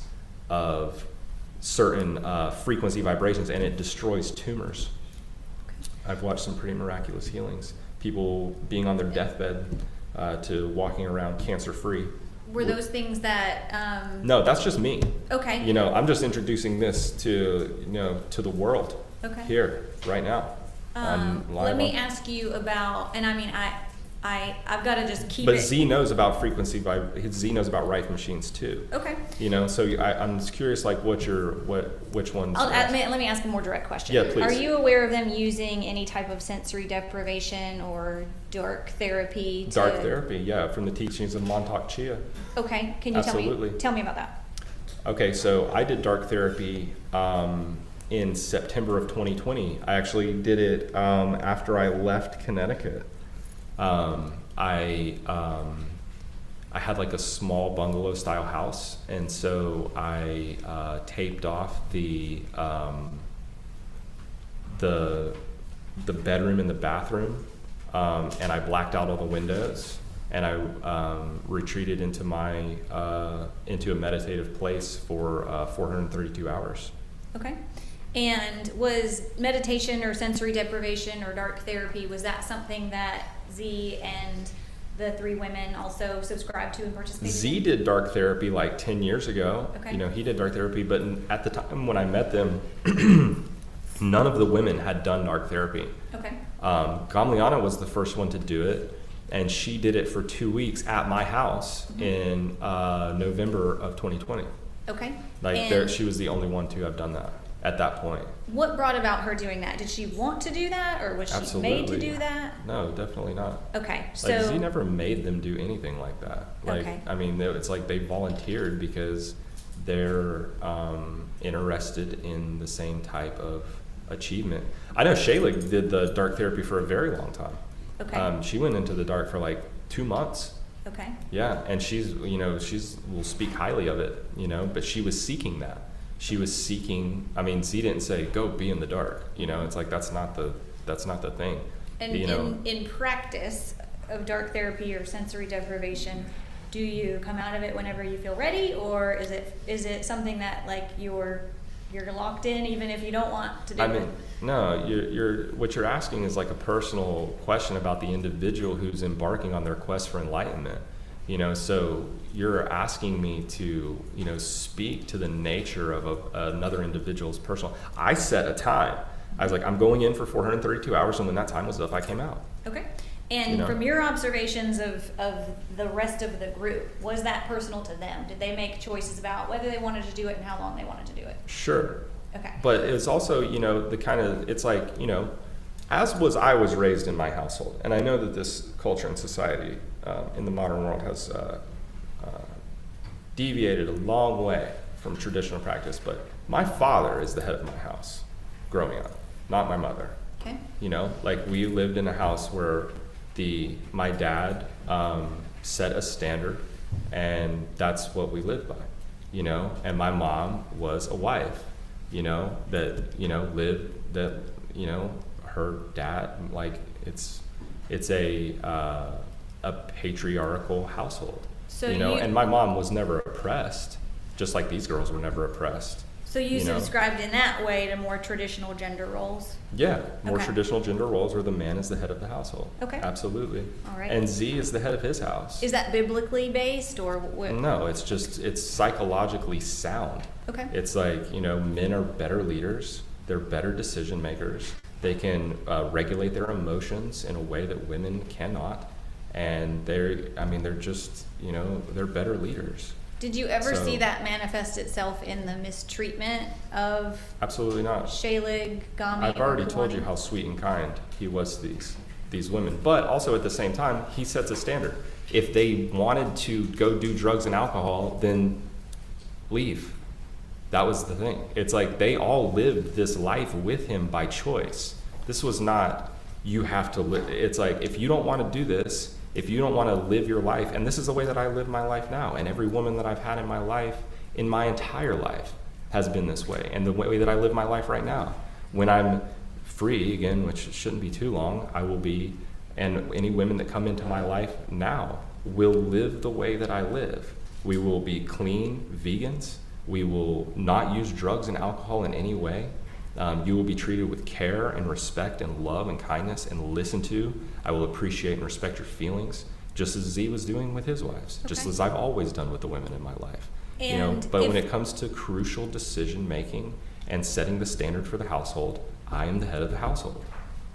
H: of certain frequency vibrations, and it destroys tumors. I've watched some pretty miraculous healings. People being on their deathbed to walking around cancer-free.
F: Were those things that...
H: No, that's just me.
F: Okay.
H: I'm just introducing this to the world.
F: Okay.
H: Here, right now.
F: Let me ask you about, and I mean, I've got to just keep
H: but
F: it.
H: Z knows about frequency. Z knows about Rife machines too.
F: Okay.
H: So I'm just curious, like, which ones?
F: Let me ask a more direct question.
H: Yeah, please.
F: Are you aware of them using any type of sensory deprivation or dark therapy?
H: Dark therapy, yeah, from the teachings of Montauk Chia.
F: Okay. Can you tell me about that?
H: Okay, so I did dark therapy in September of 2020. I actually did it after I left Connecticut. I had like a small bungalow style house, and so I taped off the bedroom and the bathroom, and I blacked out all the windows, and I retreated into into a meditative place for 432 hours.
F: Okay. And was meditation or sensory deprivation or dark therapy, was that something that Z and the three women also subscribed to and participated in?
H: Z did dark therapy like 10 years ago.
F: Okay.
H: He did dark therapy, but at the time when I met them, none of the women had done dark therapy.
F: Okay.
H: Gamliana was the first one to do it, and she did it for 2 weeks at my house in November of 2020.
F: Okay.
H: She was the only one to have done that at that point.
F: What brought about her doing that? Did she want to do that, or was she made to do that?
H: No, definitely not.
F: Okay,
H: Z never made them do anything like that.
F: Okay.
H: I mean, it's like they volunteered because they're interested in the same type of achievement. I know Shayla did the dark therapy for a very long time.
F: Okay.
H: She went into the dark for like 2 months.
F: Okay.
H: Yeah, and she's will speak highly of it, but she was seeking that. She was seeking. I mean, Z didn't say go be in the dark. It's like that's not the thing.
F: And in practice of dark therapy or sensory deprivation, do you come out of it whenever you feel ready, or is it something that like you're you're locked in even if you don't want to do
H: I
F: it.
H: mean, no, what you're asking is like a personal question about the individual who's embarking on their quest for enlightenment. So you're asking me to, speak to the nature of another individual's personal. I set a time. I was like, I'm going in for 432 hours, and when that time was up, I came out.
F: Okay. And from your observations of the rest of the group, was that personal to them? Did they make choices about whether they wanted to do it and how long they wanted to do it?
H: Sure.
F: Okay.
H: But it's also, the kind of, it's like, as I was raised in my household, and I know that this culture and society in the modern world has deviated a long way from traditional practice, but my father is the head of my house growing up, not my mother.
F: Okay.
H: We lived in a house where my dad set a standard, and that's what we lived by, and my mom was a wife, her dad, it's a patriarchal household,
F: So
H: and my mom was never oppressed, just like these girls were never oppressed.
F: So you subscribed in that way to more traditional gender roles?
H: Yeah, more
F: Okay.
H: traditional gender roles where the man is the head of the household.
F: Okay.
H: Absolutely.
F: All right.
H: And Z is the head of his house.
F: Is that biblically based or what?
H: No, it's psychologically sound.
F: Okay.
H: It's like, men are better leaders. They're better decision makers. They can regulate their emotions in a way that women cannot. And they're just, they're better leaders.
F: Did you ever
H: So-
F: see that manifest itself in the mistreatment of
H: Absolutely not.
F: Shalig, Gami,
H: I've already told you
F: Kawani?
H: how sweet and kind he was to these women. But also at the same time, he sets a standard. If they wanted to go do drugs and alcohol, then leave. That was the thing. It's like they all lived this life with him by choice. This was not, you have to live. It's like, if you don't want to do this, if you don't want to live your life, and this is the way that I live my life now, and every woman that I've had in my life, in my entire life, has been this way, and the way that I live my life right now. When I'm free, again, which shouldn't be too long, I will be, and any women that come into my life now will live the way that I live. We will be clean vegans. We will not use drugs and alcohol in any way. You will be treated with care and respect and love and kindness and listened to. I will appreciate and respect your feelings, just as Z was doing with his wives, just
F: Okay.
H: as I've always done with the women in my life.
F: And
H: But
F: if-
H: when it comes to crucial decision making and setting the standard for the household, I am the head of the household.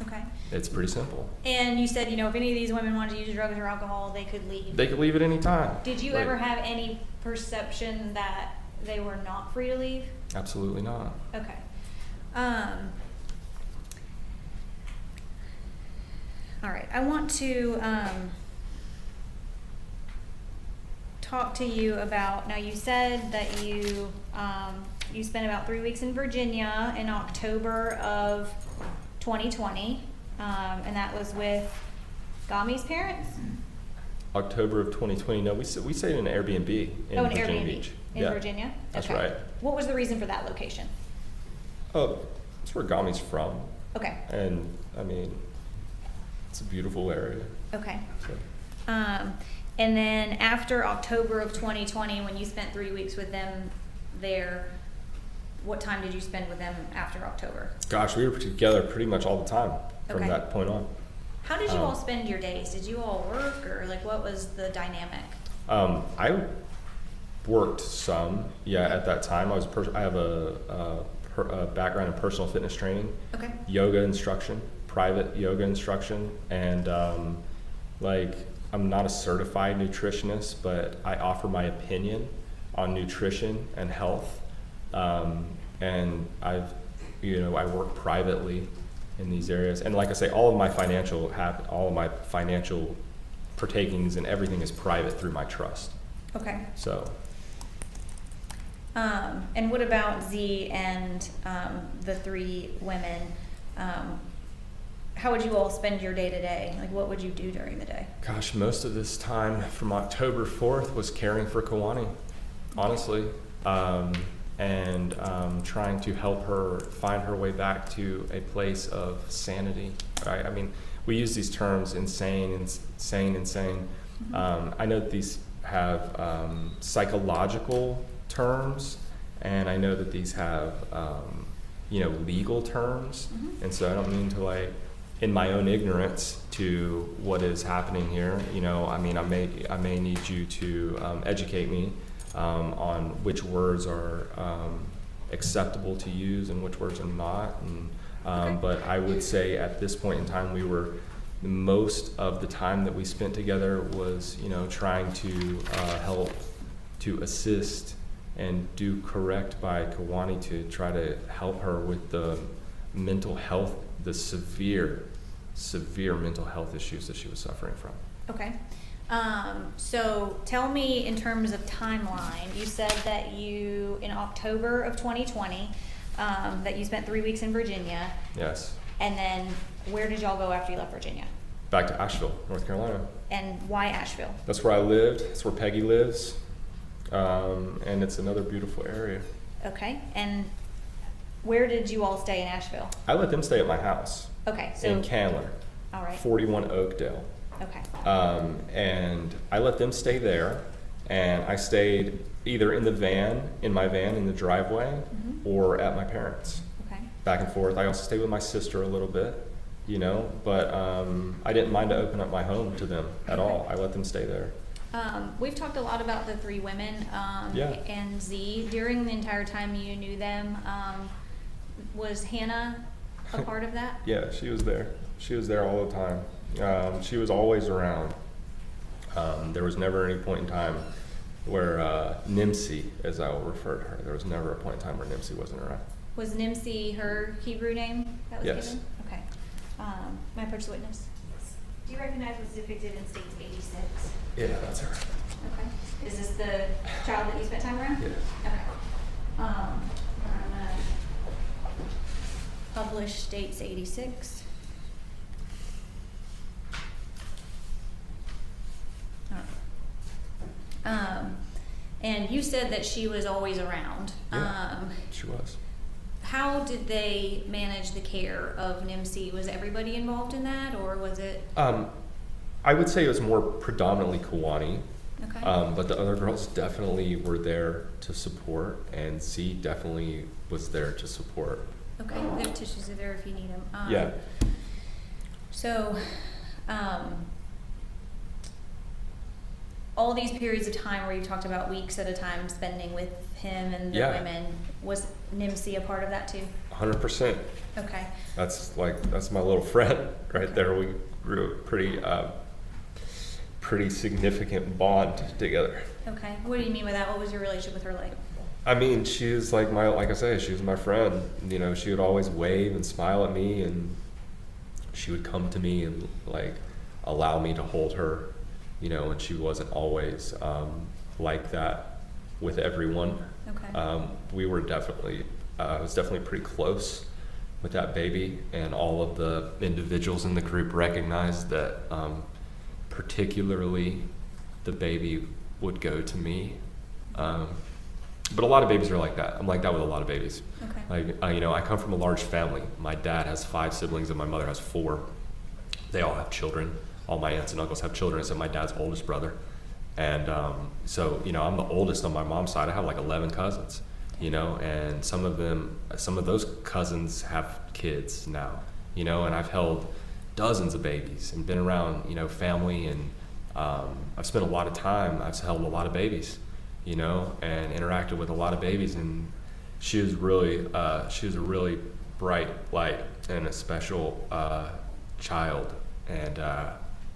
F: Okay.
H: It's pretty simple.
F: And you said, if any of these women wanted to use drugs or alcohol, they could leave.
H: They could leave at any time.
F: Did you
H: Like,
F: ever have any perception that they were not free to leave?
H: Absolutely not.
F: Okay. All right. I want to talk to you about. Now, you said that you spent about 3 weeks in Virginia in October of 2020, and that was with Gami's parents.
H: October of 2020. No, we stayed in an Airbnb in
F: An
H: Virginia
F: Airbnb
H: Beach.
F: in
H: Yeah,
F: Virginia.
H: that's
F: Okay.
H: right.
F: What was the reason for that location?
H: Oh, that's where Gami's from,
F: Okay.
H: and it's a beautiful area.
F: Okay.
H: So.
F: And then after October of 2020, when you spent 3 weeks with them there, what time did you spend with them after October?
H: Gosh, we were together pretty much all the time from
F: Okay.
H: that point on.
F: How did you all spend your days? Did you all work, or what was the dynamic?
H: I worked some, at that time. I have a background in personal fitness training,
F: Okay.
H: yoga instruction, private yoga instruction, and I'm not a certified nutritionist, but I offer my opinion on nutrition and health, and I work privately in these areas, and like I say, all of my financial partakings and everything is private through my trust.
F: Okay.
H: So.
F: And what about Z and the 3 women? How would you all spend your day to day? What would you do during the day?
H: Gosh, most of this time from October 4th was caring for Kawani, honestly, and trying to help her find her way back to a place of sanity. Right? We use these terms, insane. I know that these have psychological terms, and I know that these have, legal terms, and so I don't mean to in my own ignorance to what is happening here, I may need you to educate me on which words are acceptable to use and which words are not. And, but I would say at this point in time, most of the time that we spent together was, trying to help to assist and do correct by Kawani to try to help her with the mental health, the severe mental health issues that she was suffering from.
F: Okay. So tell me in terms of timeline, you said that in October of 2020, that you spent 3 weeks in Virginia.
H: Yes.
F: And then where did y'all go after you left Virginia?
H: Back to Asheville, North Carolina.
F: And why Asheville?
H: That's where I lived. That's where Peggy lives. And it's another beautiful area.
F: Okay. And where did you all stay in Asheville?
H: I let them stay at my house.
F: Okay. So
H: in Candler.
F: All right.
H: 41 Oakdale.
F: Okay.
H: And I let them stay there, and I stayed either in my van in the driveway, or at my parents'.
F: Okay.
H: Back and forth. I also stayed with my sister a little bit, but I didn't mind to open up my home to them at all. I let them stay there.
F: We've talked a lot about the 3 women and Z. During the entire time you knew them, was Hannah a part of that?
H: Yeah, she was there. She was there all the time. She was always around. There was never any point in time where Nimsi, as I will refer to her, there was never a point in time where Nimsi wasn't around.
F: Was Nimsi her Hebrew name that was
H: Yes.
F: given? Okay. May I approach the witness? Do you recognize what's depicted in States 86?
H: Yeah, that's her.
F: Okay. Is this the child that you spent time around?
H: Yeah.
F: Okay. I'm gonna publish States 86. And you said that she was always around.
H: Yeah, she was.
F: How did they manage the care of Nimsi? Was everybody involved in that, or was it?
H: I would say it was more predominantly Kawani,
F: Okay.
H: but the other girls definitely were there to support, and Z definitely was there to support.
F: Okay, the tissues are there if you need them.
H: Yeah.
F: So, all these periods of time where you talked about weeks at a time spending with him and the women, was Nimsi a part of that too?
H: 100%.
F: Okay.
H: That's my little friend right there. We grew a pretty significant bond together.
F: Okay. What do you mean by that? What was your relationship with her like?
H: I mean, she was like she was my friend. She would always wave and smile at me, and she would come to me and allow me to hold her, and she wasn't always like that with everyone.
F: Okay.
H: We were definitely, I was definitely pretty close with that baby, and all of the individuals in the group recognized that particularly the baby would go to me. But a lot of babies are like that. I'm like that with a lot of babies.
F: Okay.
H: I come from a large family. My dad has 5 siblings and my mother has 4. They all have children. All my aunts and uncles have children, except my dad's oldest brother. And so I'm the oldest on my mom's side. I have 11 cousins, and some of those cousins have kids now, and I've held dozens of babies and been around, family, and I've spent a lot of time. I've held a lot of babies, and interacted with a lot of babies, and she was a really bright light and a special child, and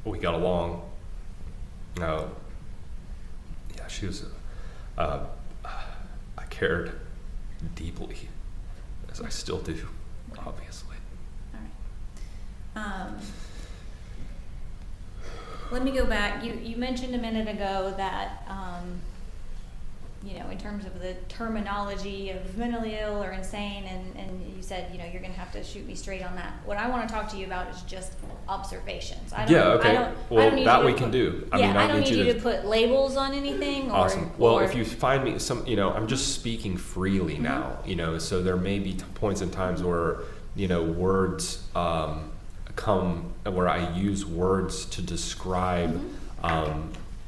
H: we got along. She was. I cared deeply, as I still do, obviously.
F: All right. Let me go back. You mentioned a minute ago that, in terms of the terminology of mentally ill or insane, and you said, you're going to have to shoot me straight on that. What I want to talk to you about is just observations.
H: Okay. That we can do.
F: I don't need you to put labels on anything.
H: Awesome. Well, if you find me I'm just speaking freely now, so there may be points and times where, words come, where I use words to describe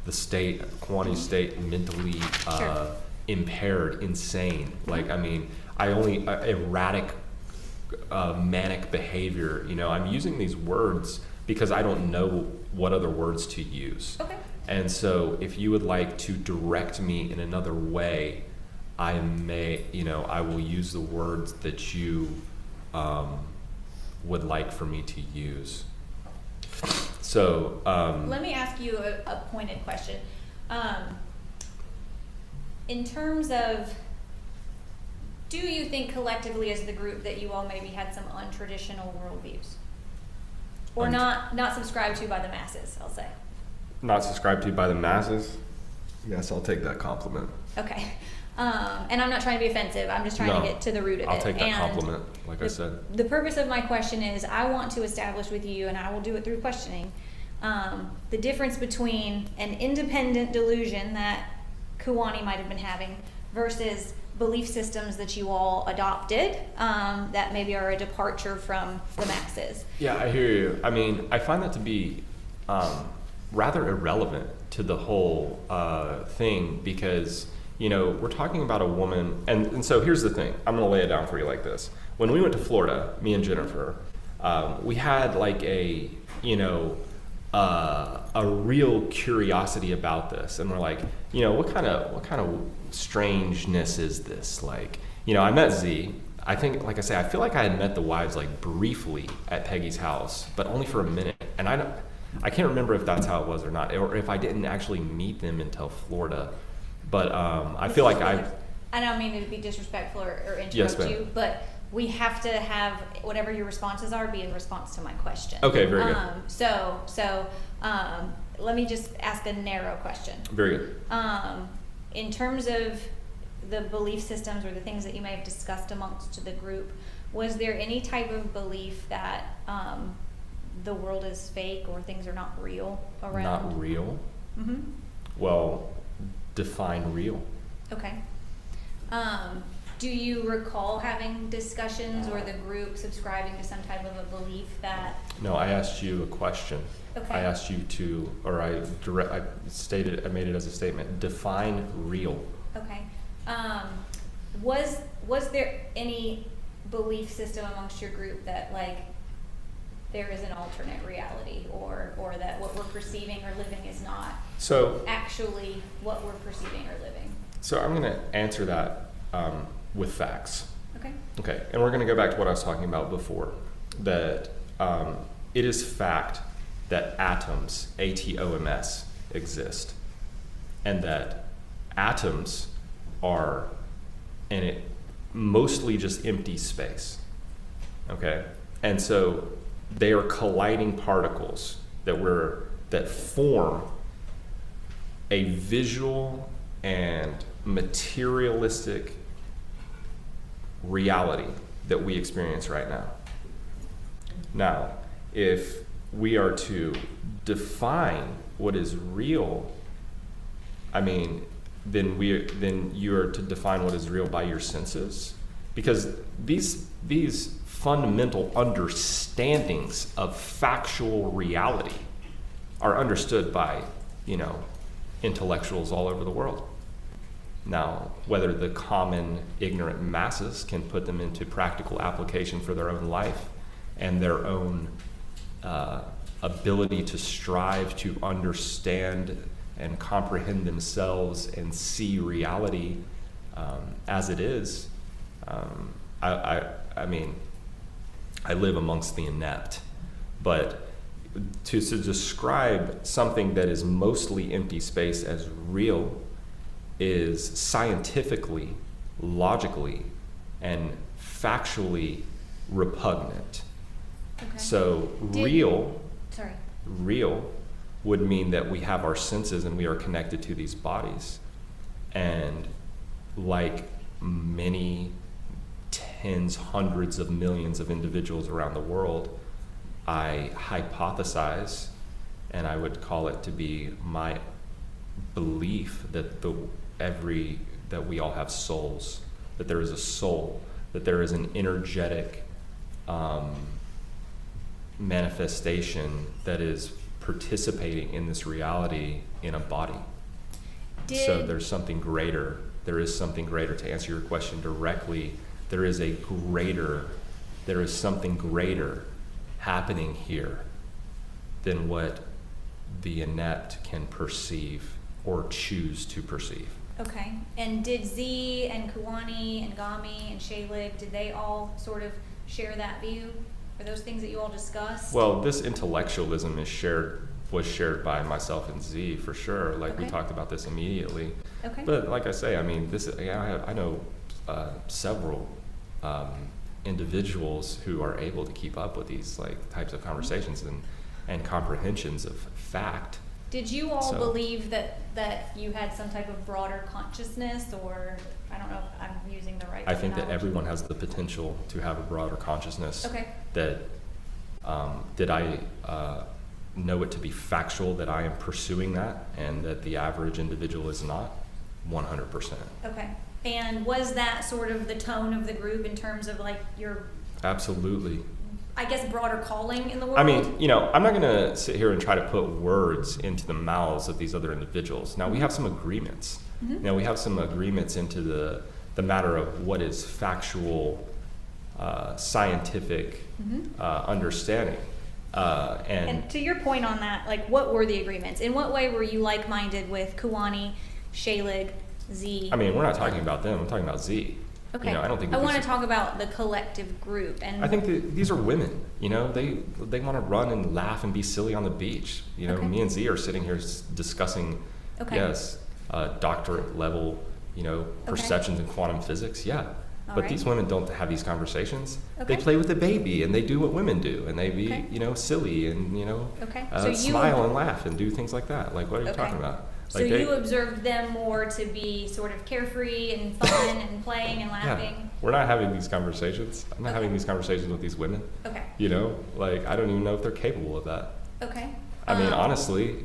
H: the state, Kawani's state mentally,
F: Sure.
H: impaired, insane. Like, I mean, erratic, manic behavior. You know, I'm using these words because I don't know what other words to use.
F: Okay.
H: And so if you would like to direct me in another way, I will use the words that you would like for me to use. So
F: let me ask you a pointed question. In terms of, do you think collectively as the group that you all maybe had some untraditional worldviews? Or not subscribed to by the masses, I'll say.
H: Not subscribed to by the masses? Yes, I'll take that compliment.
F: Okay. And I'm not trying to be offensive. I'm just trying to get to the root of it.
H: I'll take that compliment, like I said.
F: The purpose of my question is I want to establish with you, and I will do it through questioning, the difference between an independent delusion that Kuwani might have been having versus belief systems that you all adopted that maybe are a departure from the masses.
H: Yeah, I hear you. I mean, I find that to be rather irrelevant to the whole thing because, you know, we're talking about a woman, and so here's the thing. I'm going to lay it down for you like this. When we went to Florida, me and Jennifer, we had like a real curiosity about this, and we're like, you know, what kind of strangeness is this? Like, you know, I met Z. I think, like I say, I feel like I had met the wives like briefly at Peggy's house, but only for a minute, and I can't remember if that's how it was or not, or if I didn't actually meet them until Florida. But I feel like I don't mean to be disrespectful or interrupt you, but we have to have whatever your responses are be in response to my question. Okay, very good. So let me just ask a narrow question. Very good. In terms of the belief systems or the things that you may have discussed amongst the group, was there any type of belief that the world is fake or things are not real around? Not real? Mm-hmm. Well, define real. Okay. Do you recall having discussions or the group subscribing to some type of a belief that... No, I asked you a question. Okay. I asked you to, or I made it as a statement, define real. Okay. Was there any belief system amongst your group that like there is an alternate reality or that what we're perceiving or living is not actually what we're perceiving or living? So I'm going to answer that with facts. Okay. Okay, and we're going to go back to what I was talking about before, that it is fact that atoms, A-T-O-M-S, exist, and that atoms are in it mostly just empty space. Okay, and so they are colliding particles that form a visual and materialistic reality that we experience right now. Now, if we are to define what is real, I mean, then you are to define what is real by your senses, because these fundamental understandings of factual reality are understood by, intellectuals all over the world. Now, whether the common ignorant masses can put them into practical application for their own life and their own ability to strive to understand and comprehend themselves and see reality as it is, I mean, I live amongst the inept, but to describe something that is mostly empty space as real is scientifically, logically, and factually repugnant. Okay. So real would mean that we have our senses and we are connected to these bodies. And like many tens, hundreds of millions of individuals around the world, I hypothesize, and I would call it to be my belief that that we all have souls, that there is a soul, that there is an energetic manifestation that is participating in this reality in a body. So there's something greater there is something greater. To answer your question directly, there is something greater happening here than what the inept can perceive or choose to perceive.
F: Okay. And did Z and Kuwani and Gami and Shalig, did they all sort of share that view? Are those things that you all discussed?
H: Well, this intellectualism was shared by myself and Z for sure. Like, we
F: Okay.
H: talked about this immediately.
F: Okay.
H: But like I say, I mean, I know several individuals who are able to keep up with these like types of conversations and comprehensions of fact.
F: Did you all
H: So-
F: believe that you had some type of broader consciousness, or I don't know if I'm using the right
H: I think that
F: terminology.
H: everyone has the potential to have a broader consciousness.
F: Okay.
H: That did I know it to be factual that I am pursuing that, and that the average individual is not? 100%.
F: Okay. And was that sort of the tone of the group in terms of like your,
H: Absolutely.
F: I guess, broader calling in the world?
H: I mean, I'm not going to sit here and try to put words into the mouths of these other individuals. Now, we have some agreements.
F: Mhm.
H: We have some agreements into the matter of what is factual, scientific
F: Mhm.
H: understanding.
F: And to your point on that, like, what were the agreements? In what way were you like-minded with Kuwani, Shalig, Z?
H: I mean, we're not talking about them. I'm talking about Z.
F: Okay.
H: I don't think.
F: I
H: that
F: want to
H: these-
F: talk about the collective group. And
H: I think that these are women. They want to run and laugh and be silly on the beach.
F: Okay.
H: Me and Z are sitting here discussing,
F: Okay.
H: yes, doctorate level, perceptions in quantum physics. Yeah.
F: All
H: But
F: right.
H: these women don't have these conversations.
F: Okay.
H: They play with the baby and they do what women do, and they be,
F: Okay.
H: silly and
F: Okay. So you-
H: smile and laugh and do things like that. Like, what are you
F: Okay.
H: talking about?
F: So
H: Like,
F: you observed them more to be sort of carefree and fun and playing and
H: yeah,
F: laughing?
H: we're not having these conversations. I'm not
F: Okay.
H: having these conversations with these women.
F: Okay.
H: Like, I don't even know if they're capable of that.
F: Okay.
H: I mean,
F: Um,
H: honestly,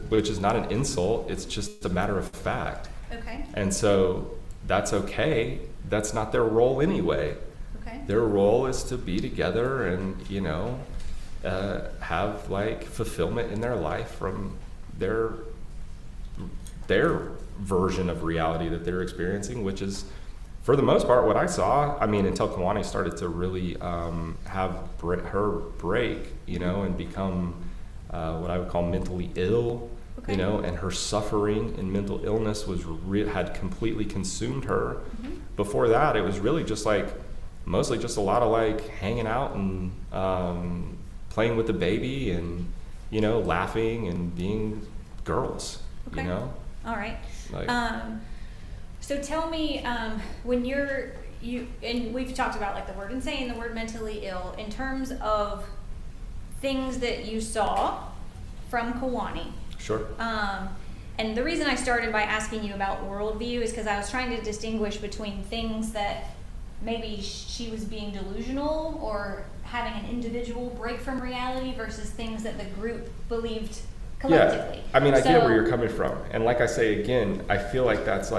H: which is not an insult, it's just a matter of fact.
F: Okay.
H: And so that's okay. That's not their role anyway.
F: Okay.
H: Their role is to be together and, have like fulfillment in their life from their version of reality that they're experiencing, which is, for the most part, what I saw. I mean, until Kawani started to really have her break, and become what I would call mentally ill,
F: Okay.
H: and her suffering and mental illness had completely consumed her.
F: Mhm.
H: Before that, it was really just mostly just a lot of hanging out and playing with the baby and, laughing and being girls,
F: Okay. All right.
H: Like-
F: So tell me, when and we've talked about the word insane, the word mentally ill, in terms of things that you saw from Kuwani.
H: Sure.
F: And the reason I started by asking you about worldview is because I was trying to distinguish between things that maybe she was being delusional or having an individual break from reality versus things that the group believed collectively.
H: Yeah, I mean, I get
F: So-
H: where you're coming from, and like I say again, I feel like that's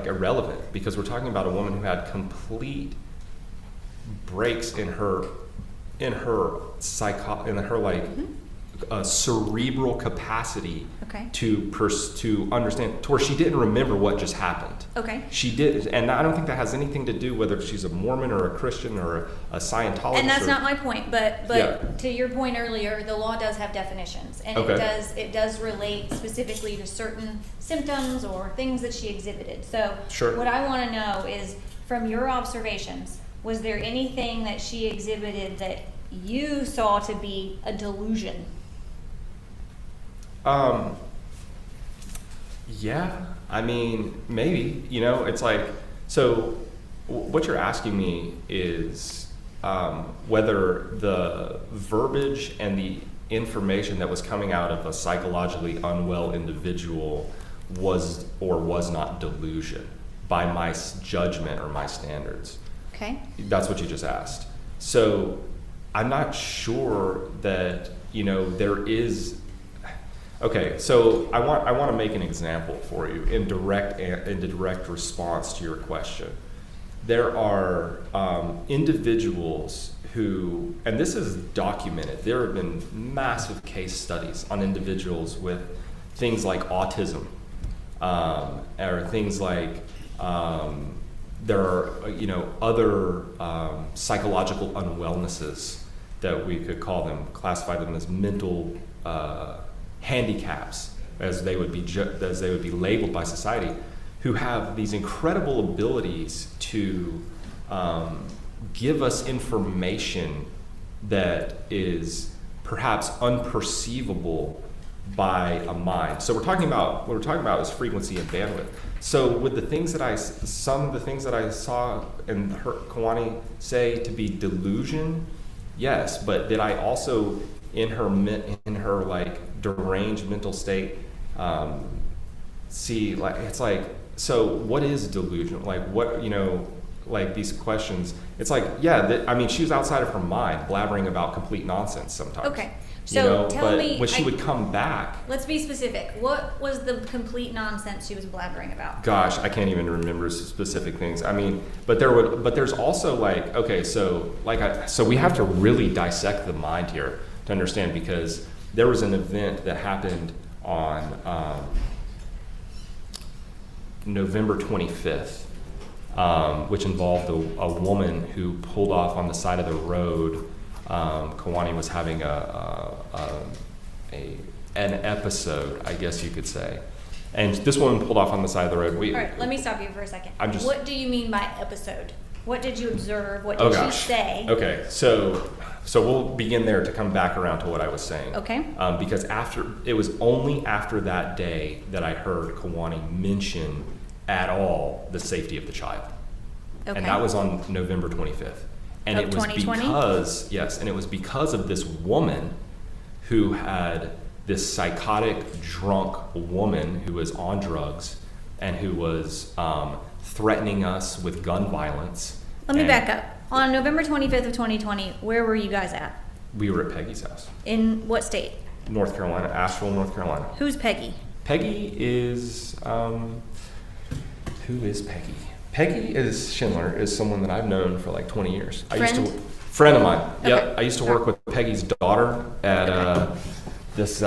H: irrelevant, because we're talking about a woman who had complete breaks in her cerebral capacity
F: Okay.
H: to understand, to where she didn't remember what just happened.
F: Okay.
H: She did, and I don't think that has anything to do whether she's a Mormon or a Christian or a Scientologist.
F: And that's
H: or,
F: not my point, but
H: Yeah.
F: to your point earlier, the law does have definitions, and
H: Okay.
F: it does relate specifically to certain symptoms or things that she exhibited. So
H: Sure.
F: what I want to know is, from your observations, was there anything that she exhibited that you saw to be a delusion?
H: Yeah, I mean, maybe, it's so what you're asking me is whether the verbiage and the information that was coming out of a psychologically unwell individual was or was not delusion by my judgment or my standards.
F: Okay.
H: That's what you just asked. So I'm not sure that, there is. Okay, so I want to make an example for you in direct response to your question. there are individuals who, and this is documented, there have been massive case studies on individuals with things like autism, or things like there are other psychological unwellnesses that we could call them, classify them as mental handicaps, as they would be labeled by society, who have these incredible abilities to give us information that is perhaps unperceivable by a mind. So what we're talking about is frequency and bandwidth. So with some of the things that I saw and heard Kawani say to be delusion, yes, but did I also in her like deranged mental state see, like, it's like, so what is delusion? Like, what, like these questions, it's like, yeah, I mean, she was outside of her mind, blabbering about complete nonsense sometimes.
F: Okay, so tell me,
H: when she would come back.
F: Let's be specific. What was the complete nonsense she was blabbering about?
H: Gosh, I can't even remember specific things. I mean, but there's also like, okay, so we have to really dissect the mind here to understand, because there was an event that happened on November 25th, which involved a woman who pulled off on the side of the road. Kawani was having an episode, I guess you could say. And this woman pulled off on the side of the road.
F: All right, let me stop you for a second. What do you mean by episode? What did you observe? What did she say?
H: Okay, so we'll begin there to come back around to what I was saying.
F: Okay.
H: Because it was only after that day that I heard Kawani mention at all the safety of the child.
F: Okay.
H: And that was on November 25th. And
F: Of
H: it was
F: 2020?
H: and it was because of this woman who had this psychotic, drunk woman who was on drugs and who was threatening us with gun violence.
F: Let me back up. On November 25th of 2020, where were you guys at?
H: We were at Peggy's house.
F: In what state?
H: North Carolina, Asheville, North Carolina.
F: Who's Peggy?
H: Peggy is, who is Peggy? Peggy Schindler is someone that I've known for like 20 years. Friend of mine.
F: Okay.
H: Yep. I used to work with Peggy's daughter at this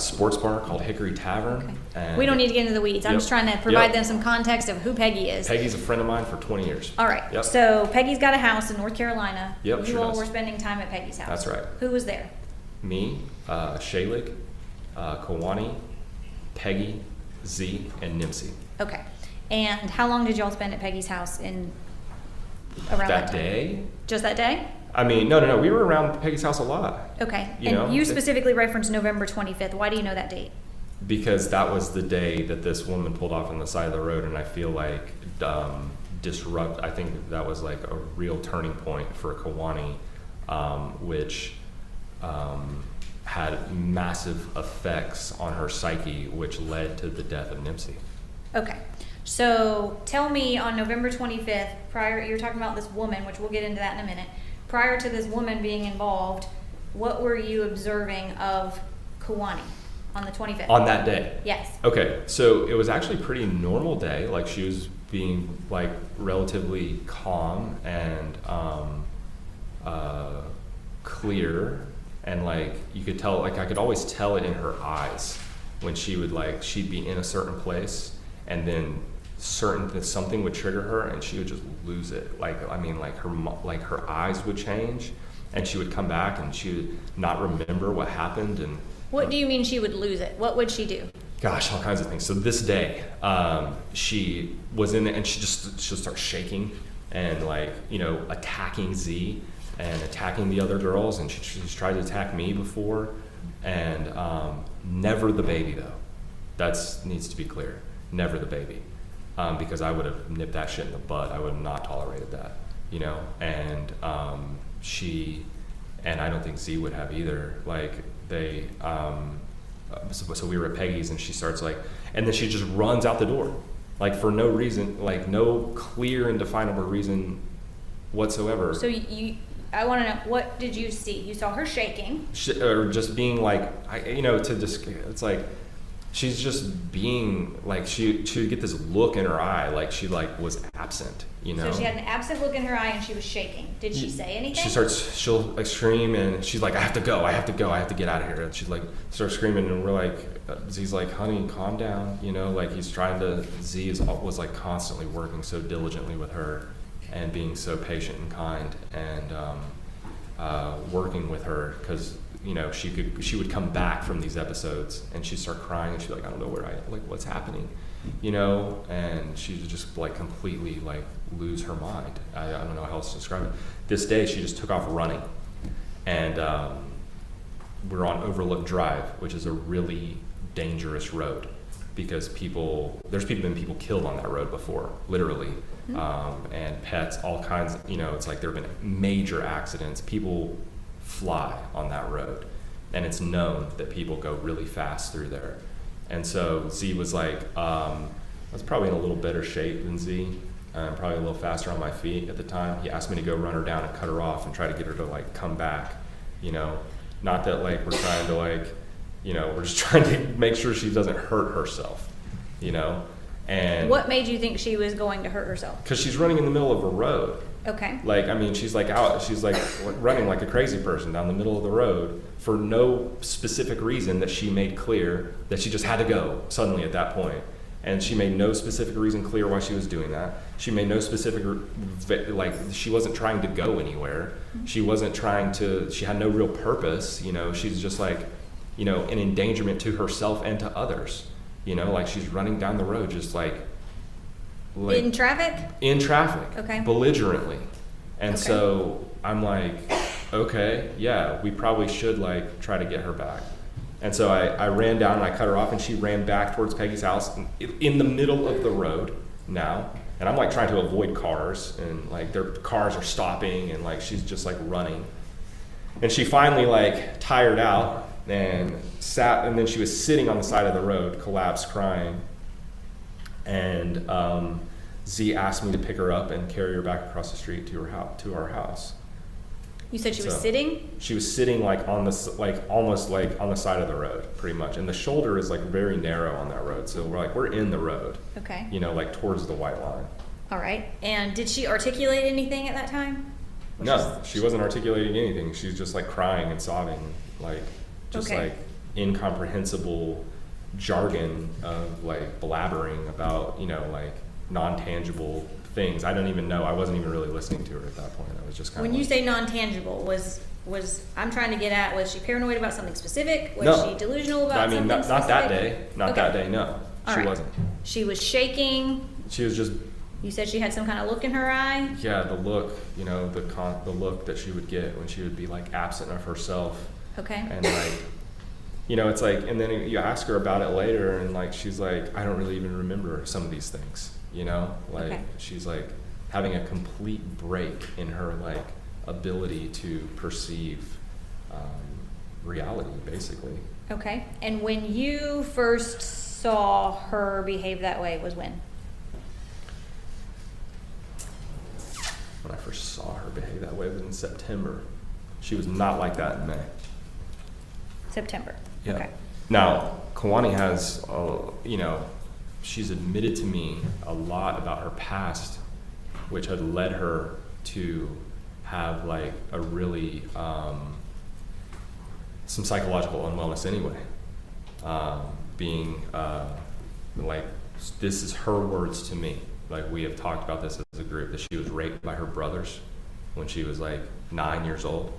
H: sports bar called Hickory Tavern.
F: Okay.
H: And
F: We don't need to get into the weeds. I'm
H: Yep.
F: just trying to provide
H: Yep.
F: them some context of who Peggy is.
H: Peggy's a friend of mine for 20 years.
F: All right.
H: Yep.
F: So Peggy's got a house in North Carolina.
H: Yep,
F: You
H: sure
F: all
H: does.
F: were spending time at Peggy's house.
H: That's right.
F: Who was there?
H: Me, Shaylik, Kawani, Peggy, Z, and Nimsy.
F: Okay. And how long did y'all spend at Peggy's house around that
H: That
F: time?
H: day?
F: Just that day?
H: I mean, no. We were around Peggy's house a lot.
F: Okay.
H: You know,
F: you
H: it-
F: specifically referenced November 25th. Why do you know that date?
H: Because that was the day that this woman pulled off on the side of the road, and I feel like I think that was like a real turning point for Kawani, which had massive effects on her psyche, which led to the death of Nimsy.
F: Okay. So tell me, on November 25th, you're talking about this woman, which we'll get into that in a minute. Prior to this woman being involved, what were you observing of Kawani on the 25th?
H: On that day?
F: Yes.
H: Okay, so it was actually a pretty normal day. Like, she was being like relatively calm and clear, and like you could tell, like I could always tell it in her eyes when she'd be in a certain place, and then something would trigger her and she would just lose it. Like, I mean, like her eyes would change, and she would come back and she would not remember what happened. And
F: What do you mean she would lose it? What would she do?
H: gosh, all kinds of things. So this day, she was in it, and she'll start shaking and like, attacking Z and attacking the other girls, and she's tried to attack me before, and never the baby though. That's needs to be clear. Never the baby, because I would have nipped that shit in the bud. I would have not tolerated that, and and I don't think Z would have either. Like they, so we were at Peggy's, and she starts like, and then she just runs out the door, like for no reason, like no clear and definable reason whatsoever.
F: So I want to know, what did you see? You saw her shaking.
H: Or just being like, it's like she's just being like, she would get this look in her eye, like she like was absent, you know?
F: So she had an absent look in her eye and she was shaking. Did she say anything?
H: She'll like scream, and she's like, I have to go, I have to get out of here. And she's like, starts screaming, and we're like, Z's like, honey, calm down, you know, like Z was like constantly working so diligently with her and being so patient and kind, and working with her, because you know, she would come back from these episodes and she'd start crying, and she'd be like, I don't know what's happening, you know, and she'd just like completely like lose her mind. I don't know how else to describe it. This day she just took off running, and we're on Overlook Drive, which is a really dangerous road, because there's been people killed on that road before, literally, and pets, all kinds, you know, it's like there have been major accidents. People fly on that road, and it's known that people go really fast through there. And so Z was like, I was probably in a little better shape than Z, probably a little faster on my feet at the time. He asked me to go run her down and cut her off and try to get her to like come back, you know, not that like we're trying to like, you know, we're just trying to make sure she doesn't hurt herself, you know. And
F: What made you think she was going to hurt herself?
H: because she's running in the middle of a road.
F: Okay.
H: Like, I mean, she's like running like a crazy person down the middle of the road for no specific reason that she made clear, that she just had to go suddenly at that point. And she made no specific reason clear why she was doing that. She made no specific, like, she wasn't trying to go anywhere. She had no real purpose, you know. She's just like, you know, an endangerment to herself and to others, you know, like she's running down the road just like
F: In traffic?
H: in traffic,
F: Okay.
H: belligerently. And
F: Okay.
H: so I'm like, okay, yeah, we probably should like try to get her back. And so I ran down and I cut her off, and she ran back towards Peggy's house in the middle of the road now. And I'm like trying to avoid cars, and like their cars are stopping, and like she's just like running. And she finally like tired out and sat, and then she was sitting on the side of the road, collapsed, crying. And Z asked me to pick her up and carry her back across the street to our house.
F: You said she was
H: So-
F: sitting?
H: She was sitting like on almost like on the side of the road, pretty much. And the shoulder is like very narrow on that road, so we're in the road,
F: Okay.
H: you know, like towards the white line.
F: All right. And did she articulate anything at that time? Was
H: No, she wasn't articulating anything. She's just like crying and sobbing, like just
F: Okay.
H: like incomprehensible jargon of like blabbering about, you know, like non-tangible things. I don't even know. I wasn't even really listening to her at that point. I was just kind
F: When
H: of
F: you
H: like,
F: say non-tangible, was I'm trying to get at, was she paranoid about something specific? Was
H: No.
F: she delusional about
H: I mean,
F: something
H: not
F: specific?
H: that day. Not
F: Okay.
H: that day, no.
F: All
H: She
F: right.
H: wasn't.
F: She was shaking.
H: She was just,
F: You said she had some kind of look in her eye.
H: yeah, the look, you know, the look that she would get when she would be like absent of herself.
F: Okay.
H: And like, you know, it's like, and then you ask her about it later, and like, she's like, I don't really even remember some of these things, you know? Like,
F: Okay.
H: she's like having a complete break in her like ability to perceive reality, basically.
F: Okay. And when you first saw her behave that way was when?
H: When I first saw her behave that way was in September. She was not like that in May.
F: September.
H: Yeah.
F: Okay.
H: Now, Kawani has, you know, she's admitted to me a lot about her past, which had led her to have like a really, some psychological unwellness anyway. Being like, this is her words to me. Like, we have talked about this as a group, that she was raped by her brothers when she was like 9 years old.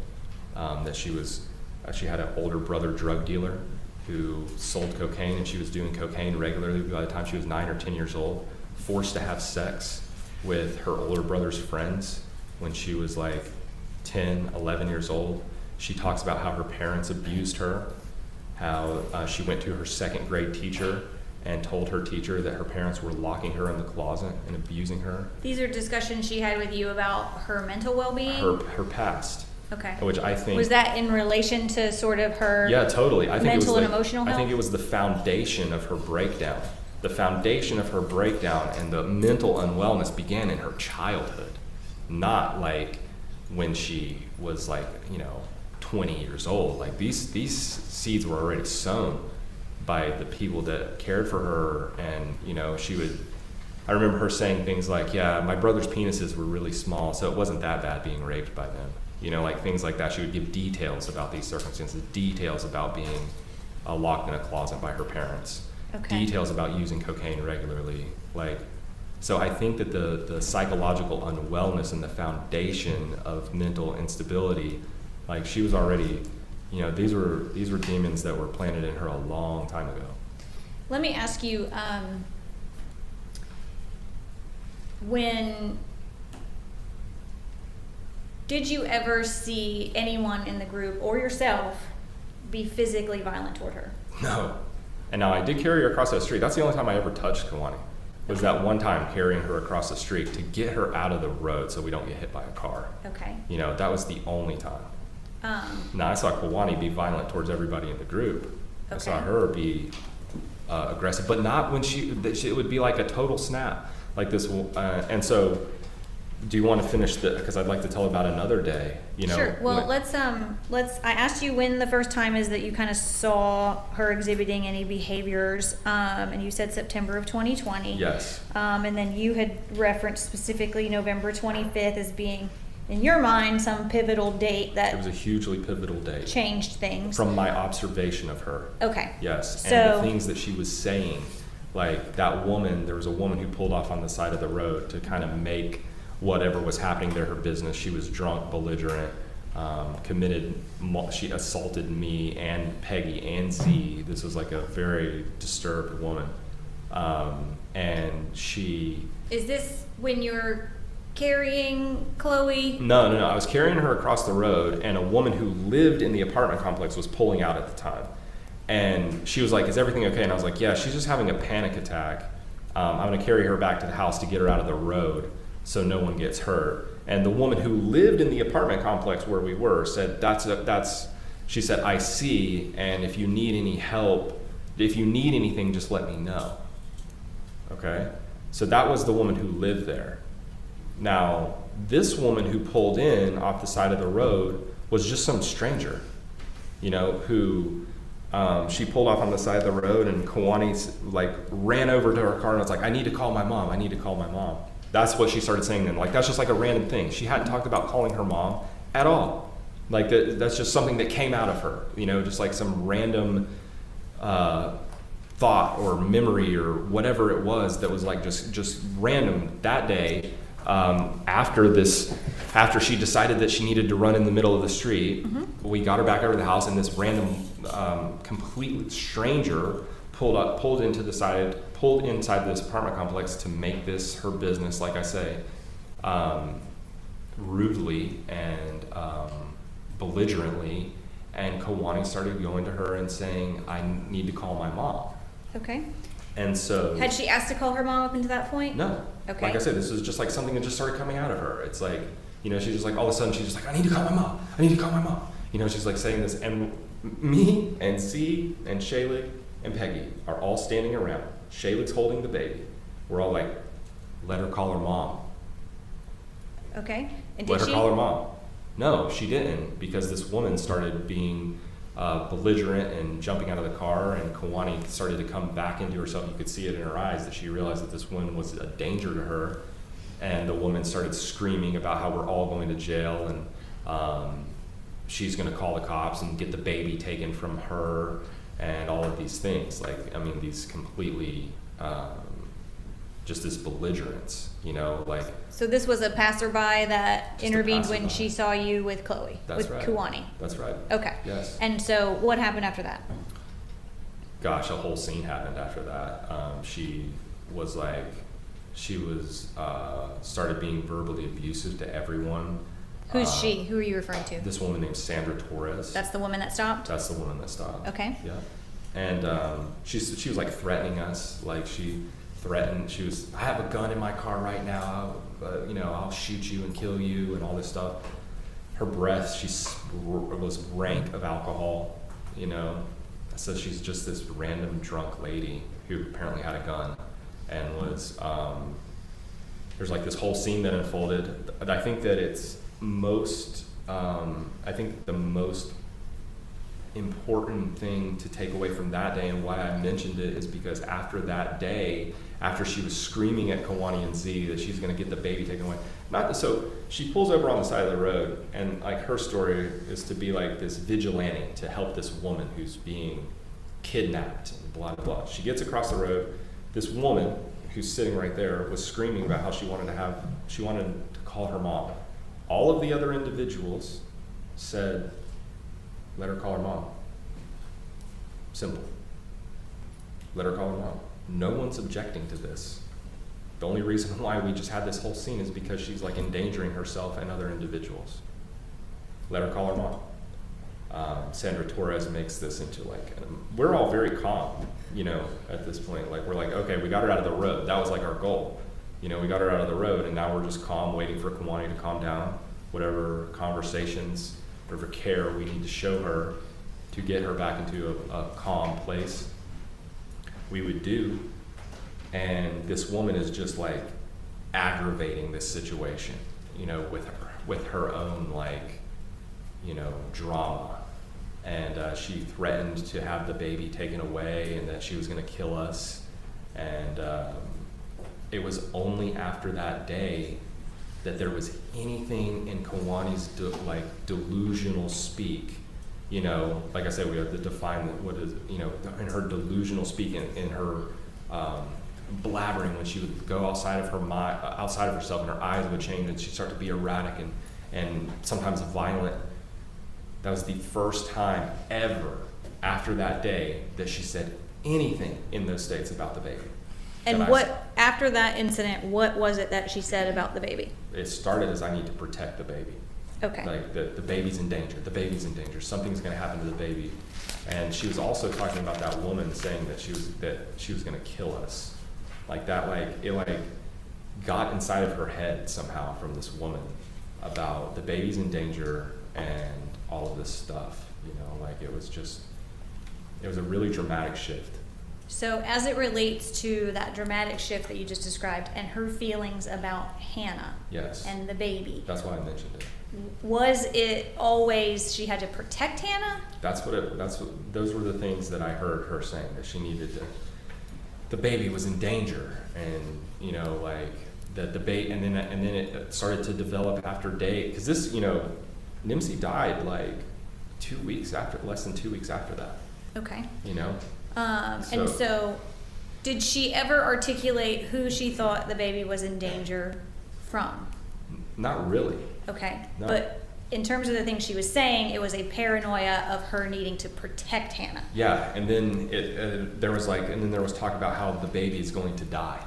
H: That she had an older brother drug dealer who sold cocaine, and she was doing cocaine regularly by the time she was 9 or 10 years old, forced to have sex with her older brother's friends when she was like 10, 11 years old. She talks about how her parents abused her, how she went to her second grade teacher and told her teacher that her parents were locking her in the closet and abusing her.
F: These are discussions she had with you about her mental well-being?
H: Her past.
F: Okay.
H: Which I think
F: Was that in relation to sort of her
H: Yeah, totally. I think
F: mental
H: it was
F: and emotional
H: I think
F: health?
H: it was the foundation of her breakdown. The foundation of her breakdown and the mental unwellness began in her childhood, not like when she was like, you know, 20 years old. Like these seeds were already sown by the people that cared for her. And, you know, I remember her saying things like, yeah, my brother's penises were really small, so it wasn't that bad being raped by them. You know, like things like that. She would give details about these circumstances, details about being locked in a closet by her parents,
F: Okay.
H: details about using cocaine regularly. Like, so I think that the psychological unwellness and the foundation of mental instability, like she was already, you know, these were demons that were planted in her a long time ago.
F: Let me ask you, did you ever see anyone in the group or yourself be physically violent toward her?
H: No. And now I did carry her across that street. That's the only time I ever touched Kawani. Was that one time carrying her across the street to get her out of the road so we don't get hit by a car.
F: Okay.
H: You know, that was the only time. Now I saw Kawani be violent towards everybody in the group. I saw
F: Okay.
H: her be aggressive, but not when it would be like a total snap, like this. And so, do you want to finish because I'd like to tell about another day. You know.
F: Sure. Well,
H: when-
F: let's. I asked you when the first time is that you kind of saw her exhibiting any behaviors, and you said September of 2020.
H: Yes.
F: And then you had referenced specifically November 25th as being, in your mind, some pivotal date
H: It
F: that
H: was a hugely pivotal date
F: changed things.
H: from my observation of her.
F: Okay.
H: Yes, and
F: So-
H: the things that she was saying, like that woman, there was a woman who pulled off on the side of the road to kind of make whatever was happening there her business. She was drunk, belligerent, she assaulted me and Peggy and Z. This was like a very disturbed woman. And she...
F: Is this when you're carrying Chloe?
H: No, I was carrying her across the road, and a woman who lived in the apartment complex was pulling out at the time. And she was like, is everything okay? And I was like, yeah, she's just having a panic attack. I'm going to carry her back to the house to get her out of the road so no one gets hurt. And the woman who lived in the apartment complex where we were said, she said, I see, and if you need any help, if you need anything, just let me know. Okay? So that was the woman who lived there. Now, this woman who pulled in off the side of the road was just some stranger, you know, who she pulled off on the side of the road, and Kawani like ran over to her car and was like, I need to call my mom. I need to call my mom. That's what she started saying then. Like, that's just like a random thing. She hadn't talked about calling her mom at all. Like, that's just something that came out of her, you know, just like some random thought or memory or whatever it was that was like just random that day. After she decided that she needed to run in the middle of the street, we got her back over to the house, and this random, complete stranger pulled inside this apartment complex to make this her business, like I say, rudely and belligerently. And Kawani started going to her and saying, I need to call my mom.
F: Okay.
H: And so...
F: Had she asked to call her mom up until that point?
H: No.
F: Okay.
H: Like I said, this was just like something that just started coming out of her. It's like, you know, she's just like, all of a sudden, she's just like, I need to call my mom. I need to call my mom. You know, she's like saying this. And me and C and Shaylig and Peggy are all standing around. Shaylig's holding the baby. We're all like, let her call her mom.
F: Okay. And
H: Let
F: did
H: her
F: she?
H: call her mom. No, she didn't, because this woman started being belligerent and jumping out of the car, and Kawani started to come back into herself. You could see it in her eyes that she realized that this woman was a danger to her, and the woman started screaming about how we're all going to jail, and she's going to call the cops and get the baby taken from her, and all of these things. Like, I mean, these completely just this belligerence, you know, like.
F: So this was a passerby that
H: Just a
F: intervened when
H: passerby.
F: she saw you with Chloe,
H: That's
F: with
H: right.
F: Kuwani.
H: That's right.
F: Okay.
H: Yes.
F: And so what happened after that?
H: Gosh, a whole scene happened after that. She was started being verbally abusive to everyone.
F: Who's she? Who are you referring to?
H: This woman named Sandra Torres.
F: That's the woman that stopped?
H: That's the woman that stopped.
F: Okay.
H: Yeah. And she was like threatening us. Like, she threatened, I have a gun in my car right now, you know, I'll shoot you and kill you and all this stuff. Her breath, was rank of alcohol, you know. So she's just this random drunk lady who apparently had a gun, and was, there's like this whole scene that unfolded. I think that it's the most important thing to take away from that day, and why I mentioned it, is because after that day, after she was screaming at Kawani and Z that she's going to get the baby taken away, so she pulls over on the side of the road, and like her story is to be like this vigilante to help this woman who's being kidnapped and blah blah blah. She gets across the road. This woman who's sitting right there was screaming about how she wanted to call her mom. All of the other individuals said, let her call her mom. Simple. Let her call her mom. No one's objecting to this. The only reason why we just had this whole scene is because she's like endangering herself and other individuals. Let her call her mom. Sandra Torres makes this into like, we're all very calm, you know, at this point. Like, we're like, okay, we got her out of the road. That was like our goal. You know, we got her out of the road, and now we're just calm, waiting for Kawani to calm down. Whatever conversations, whatever care we need to show her to get her back into a calm place, we would do. And this woman is just like aggravating this situation, you know, with her own like, you know, drama. And she threatened to have the baby taken away, and that she was going to kill us. And it was only after that day that there was anything in Kawani's delusional speak. You know, like I said, we have to define what is, you know, in her delusional speak, in her blabbering, when she would go outside of her mind, outside of herself, and her eyes would change, and she'd start to be erratic and sometimes violent. That was the first time ever after that day that she said anything in those states about the baby.
F: And after that incident, what was it that she said about the baby?
H: It started as, I need to protect the baby.
F: Okay.
H: Like the baby's in danger. The baby's in danger. Something's going to happen to the baby. And she was also talking about that woman saying that she was going to kill us. Like that, like it like got inside of her head somehow from this woman about the baby's in danger and all of this stuff. You know, like it was a really dramatic shift.
F: So as it relates to that dramatic shift that you just described and her feelings about Hannah,
H: yes,
F: and the baby,
H: that's why I mentioned it.
F: Was it always she had to protect Hannah?
H: Those were the things that I heard her saying, that she needed to, the baby was in danger, and you know, like the debate, and then it started to develop after day, because this, you know, Nimsy died like less than 2 weeks after that.
F: Okay.
H: You know?
F: And so did she ever articulate who she thought the baby was in danger from?
H: Not really.
F: Okay.
H: No.
F: But in terms of the things she was saying, it was a paranoia of her needing to protect Hannah.
H: Yeah, and then there was talk about how the baby is going to die.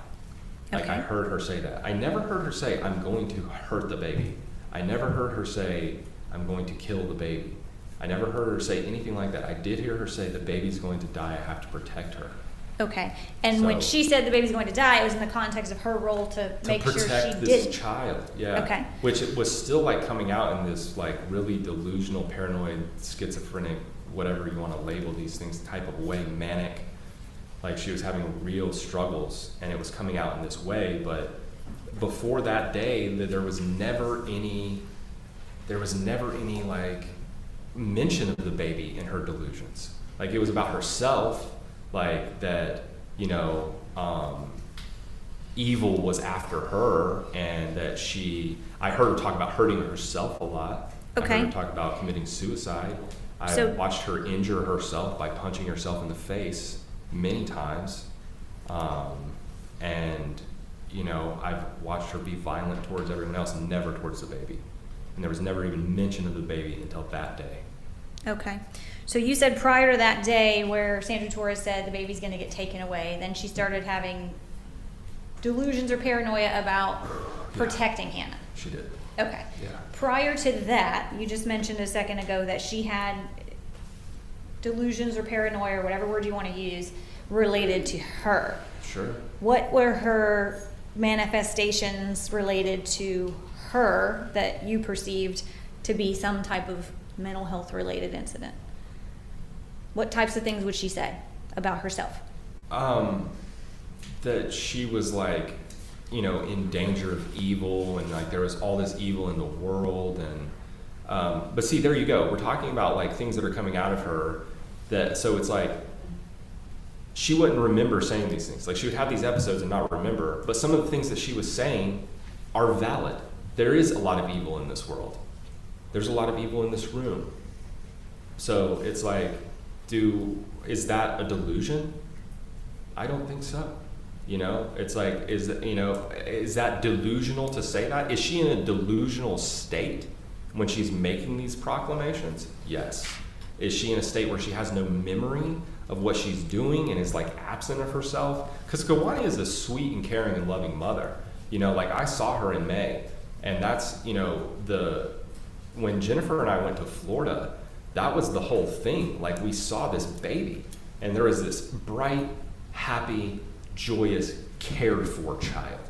H: Like,
F: Okay.
H: I heard her say that. I never heard her say, I'm going to hurt the baby. I never heard her say, I'm going to kill the baby. I never heard her say anything like that. I did hear her say, the baby's going to die, I have to protect her.
F: Okay. And when
H: So-
F: she said the baby's going to die, it was in the context of her role to make sure she
H: protect this
F: didn't.
H: child, yeah.
F: Okay.
H: Which it was still like coming out in this like really delusional, paranoid, schizophrenic, whatever you want to label these things, type of way, manic. Like she was having real struggles, and it was coming out in this way. But before that day, there was never any like mention of the baby in her delusions. Like it was about herself, like that, you know, evil was after her, and that I heard her talk about hurting herself a lot.
F: Okay.
H: I heard her talk about committing suicide. I watched her injure herself by punching herself in the face many times. And, you know, I've watched her be violent towards everyone else, never towards the baby. And there was never even mention of the baby until that day.
F: Okay. So you said prior to that day where Sandra Torres said the baby's going to get taken away, then she started having delusions or paranoia about protecting Hannah.
H: She did.
F: Okay.
H: Yeah.
F: Prior to that, you just mentioned a second ago that she had delusions or paranoia, or whatever word you want to use, related to her.
H: Sure.
F: What were her manifestations related to her that you perceived to be some type of mental health related incident? What types of things would she say about herself?
H: That she was like, you know, in danger of evil, and like there was all this evil in the world, and But see, there you go. We're talking about like things that are coming out of her that, so it's like, she wouldn't remember saying these things. Like she would have these episodes and not remember, but some of the things that she was saying are valid. There is a lot of evil in this world. There's a lot of evil in this room. So it's like, is that a delusion? I don't think so. You know, it's like, is that delusional to say that? Is she in a delusional state when she's making these proclamations? Yes. Is she in a state where she has no memory of what she's doing and is like absent of herself? Because Kawani is a sweet and caring and loving mother. You know, like I saw her in May, and that's, you know, when Jennifer and I went to Florida, that was the whole thing. Like we saw this baby, and there was this bright, happy, joyous, cared for child.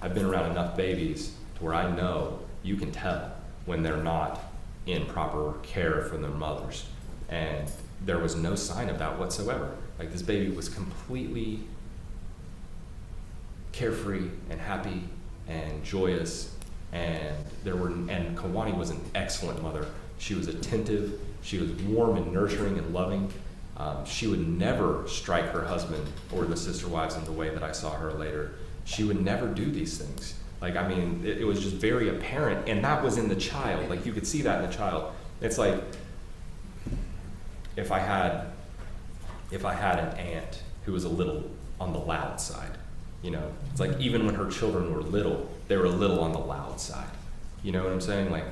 H: I've been around enough babies to where I know you can tell when they're not in proper care from their mothers. And there was no sign of that whatsoever. Like this baby was completely carefree and happy and joyous, and Kawani was an excellent mother. She was attentive, she was warm and nurturing and loving. She would never strike her husband or the sister wives in the way that I saw her later. She would never do these things. Like, I mean, it was just very apparent, and that was in the child. Like, you could see that in the child. It's like, if I had an aunt who was a little on the loud side, you know, it's like even when her children were little, they were a little on the loud side. You know what I'm saying? Like,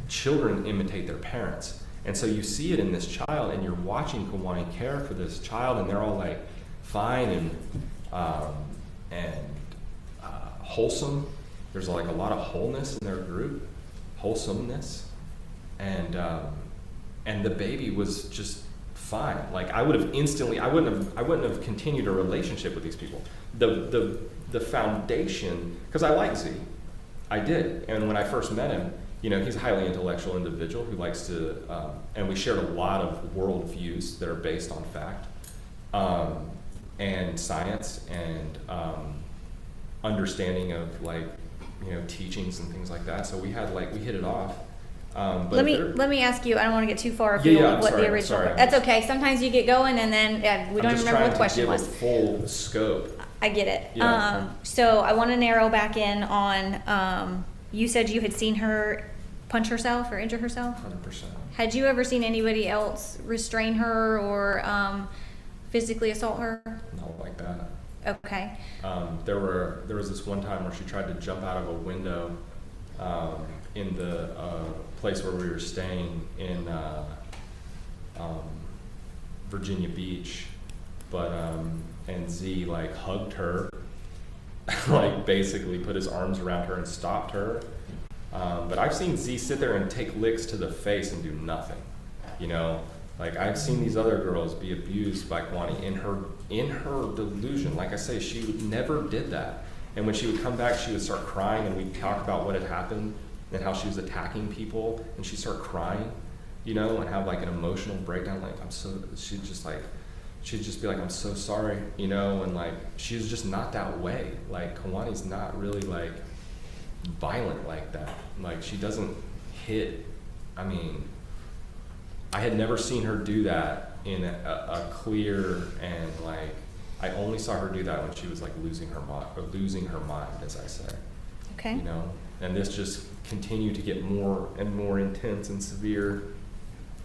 H: children imitate their parents. And so you see it in this child, and you're watching Kawani care for this child, and they're all like fine and wholesome. There's like a lot of wholeness in their group, wholesomeness, and the baby was just fine. Like I wouldn't have continued a relationship with these people. The foundation, because I like Z, I did, and when I first met him, you know, he's a highly intellectual individual who likes to, and we shared a lot of worldviews that are based on fact, and science, and understanding of like, you know, teachings and things like that. So we hit it off. But
F: let me ask you. I don't want to get too far
H: Yeah,
F: afield
H: I'm
F: of what
H: sorry,
F: the
H: I'm
F: original.
H: sorry.
F: That's okay. Sometimes you get going and then we don't even remember what the question was.
H: I'm just trying to give a full scope.
F: I get it.
H: Yeah.
F: So I want to narrow back in on. You said you had seen her punch herself or injure herself.
H: 100%.
F: Had you ever seen anybody else restrain her or physically assault her?
H: Not like that.
F: Okay.
H: There was this one time where she tried to jump out of a window in the place where we were staying in Virginia Beach, but and Z like hugged her, like basically put his arms around her and stopped her. But I've seen Z sit there and take licks to the face and do nothing. You know, like I've seen these other girls be abused by Kawani in her delusion. Like I say, she never did that. And when she would come back, she would start crying, and we'd talk about what had happened and how she was attacking people, and she'd start crying, you know, and have like an emotional breakdown. Like she'd just be like, I'm so sorry, you know, and like she's just not that way. Like Kawani's not really like violent like that. Like she doesn't hit. I mean, I had never seen her do that in a clear, and like I only saw her do that when she was like losing her mind, as I say.
F: Okay.
H: You know, and this just continued to get more and more intense and severe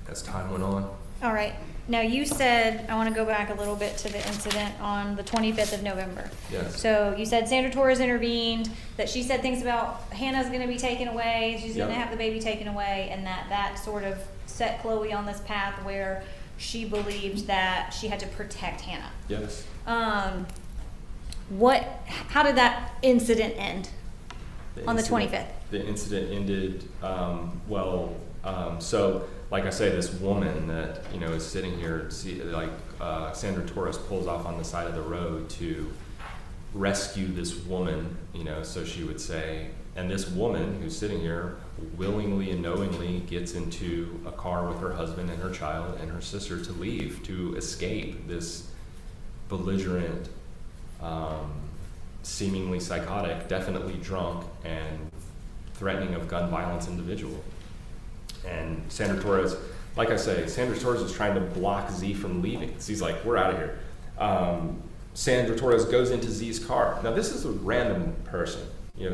H: as time went on.
F: All right. Now you said, I want to go back a little bit to the incident on the 25th of November.
H: Yes.
F: So you said Sandra Torres intervened, that she said things about Hannah's going to be taken away, she's going to have the baby taken away, and that sort of set Chloe on this path where she believed that she had to protect Hannah.
H: Yes.
F: How did that incident end on the 25th?
H: The incident ended, so like I say, this woman that, you know, is sitting here, Sandra Torres pulls off on the side of the road to rescue this woman, you know, so she would say, and this woman who's sitting here willingly and knowingly gets into a car with her husband and her child and her sister to leave, to escape this belligerent, seemingly psychotic, definitely drunk, and threatening of gun violence individual. And Sandra Torres, like I say, Sandra Torres was trying to block Z from leaving. Z's like, we're out of here. Sandra Torres goes into Z's car. Now this is a random person,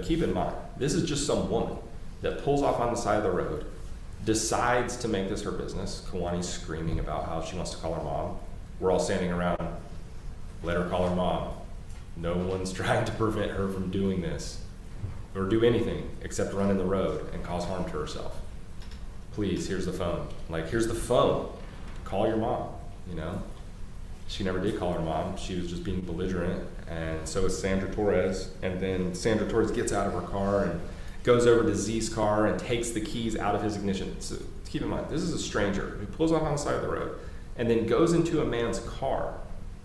H: keep in mind, this is just some woman that pulls off on the side of the road, decides to make this her business. Kawani's screaming about how she wants to call her mom. We're all standing around, let her call her mom. No one's trying to prevent her from doing this or do anything except run in the road and cause harm to herself. Please, here's the phone. Here's the phone. Call your mom, She never did call her mom. She was just being belligerent, and so is Sandra Torres. And then Sandra Torres gets out of her car and goes over to Z's car and takes the keys out of his ignition. So keep in mind, this is a stranger who pulls off on the side of the road and then goes into a man's car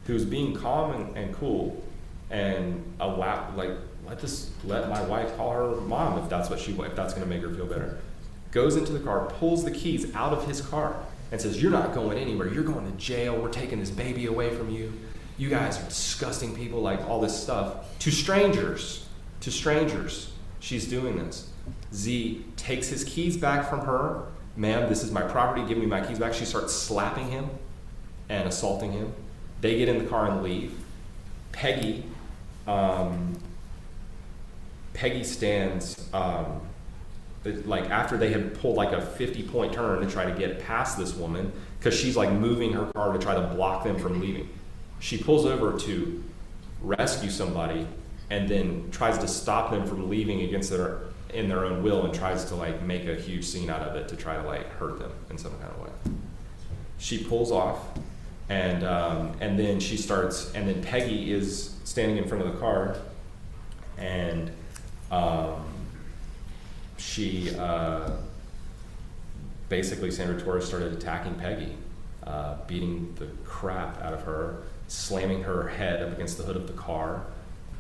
H: who's being calm and cool and let my wife call her mom if that's going to make her feel better. Goes into the car, pulls the keys out of his car, and says, you're not going anywhere. You're going to jail. We're taking this baby away from you. You guys are disgusting people, all this stuff. To strangers, she's doing this. Z takes his keys back from her. Ma'am, this is my property. Give me my keys back. She starts slapping him and assaulting him. They get in the car and leave. Peggy stands, after they had pulled a 50-point turn to try to get past this woman, because she's moving her car to try to block them from leaving. She pulls over to rescue somebody and then tries to stop them from leaving in their own will, and tries to make a huge scene out of it to try to hurt them in some kind of way. She pulls off, and then Peggy is standing in front of the car, and she basically, Sandra Torres started attacking Peggy, beating the crap out of her, slamming her head up against the hood of the car.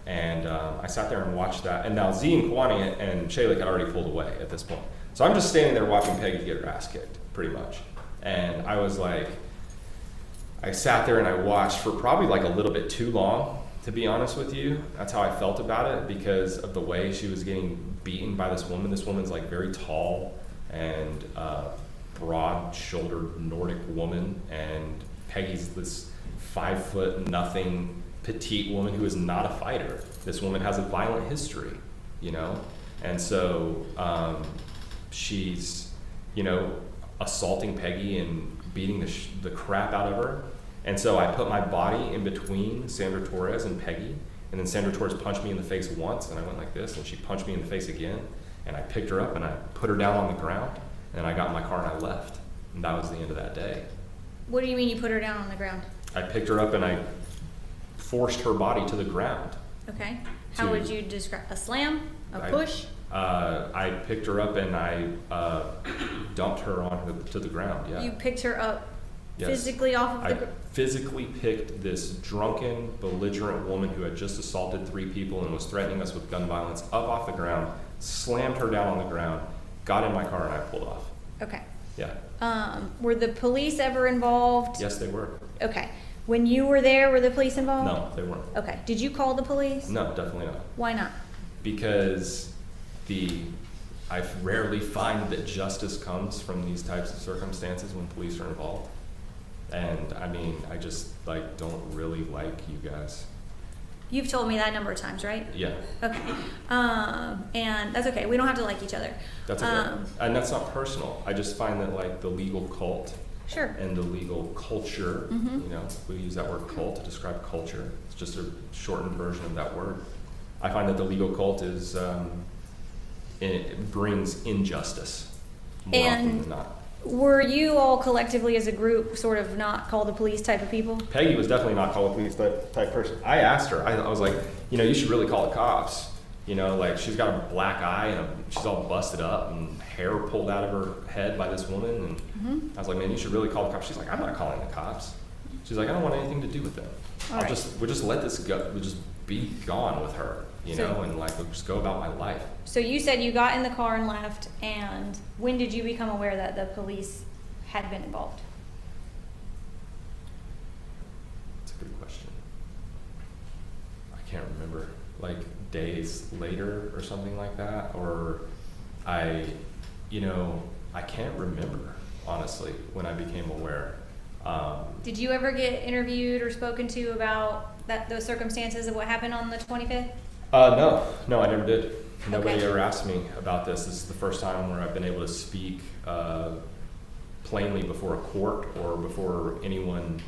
H: And I sat there and watched that. And now Z and Kawani and Shaylik had already pulled away at this point. So I'm just standing there watching Peggy get her ass kicked, pretty much. And I was I sat there and I watched for probably a little bit too long, to be honest with you. That's how I felt about it, because of the way she was getting beaten by this woman. This woman's very tall and broad-shouldered Nordic woman, and Peggy's this 5'0" petite woman who is not a fighter. This woman has a violent history, and so she's assaulting Peggy and beating the crap out of her. And so I put my body in between Sandra Torres and Peggy, and then Sandra Torres punched me in the face once, and I went like this, and she punched me in the face again, and I picked her up and I put her down on the ground, and I got in my car and I left. And that was the end of that day.
F: What do you mean you put her down on the ground?
H: I picked her up and I forced her body to the ground.
F: Okay. How would you describe a slam? A push?
H: I picked her up and I dumped her to the ground, yeah.
F: You picked her up
H: Yes.
F: physically off of the
H: I
F: ground?
H: physically picked this drunken, belligerent woman who had just assaulted 3 people and was threatening us with gun violence up off the ground, slammed her down on the ground, got in my car, and I pulled off.
F: Okay.
H: Yeah.
F: Were the police ever involved?
H: Yes, they were.
F: Okay. When you were there, were the police involved?
H: No, they weren't.
F: Okay. Did you call the police?
H: No, definitely not.
F: Why not?
H: Because I rarely find that justice comes from these types of circumstances when police are involved. And I just don't really like you guys.
F: You've told me that a number of times, right?
H: Yeah.
F: Okay. And that's okay. We don't have to like each other.
H: That's okay. And that's not personal. I just find that the legal cult
F: Sure.
H: and the legal culture, we use that word cult to describe culture. It's just a shortened version of that word. I find that the legal cult it brings injustice more often than not.
F: Were you all collectively as a group sort of not call the police type of people?
H: Peggy was definitely not call the police type person. I asked her, I was like, you should really call the cops. She's got a black eye and she's all busted up and hair pulled out of her head by this woman. And I was like, man, you should really call the cops. She's like, I'm not calling the cops. She's like, I don't want anything to do with them. We'll just let this go. We'll just be gone with her, and we'll just go about my life.
F: So you said you got in the car and left, and when did you become aware that the police had been involved?
H: That's a good question. I can't remember. Days later or something like that, or I can't remember, honestly, when I became aware.
F: Did you ever get interviewed or spoken to about those circumstances of what happened on the 25th?
H: No, I never did. Nobody
F: Okay.
H: ever asked me about this. This is the first time where I've been able to speak plainly before a court or before anyone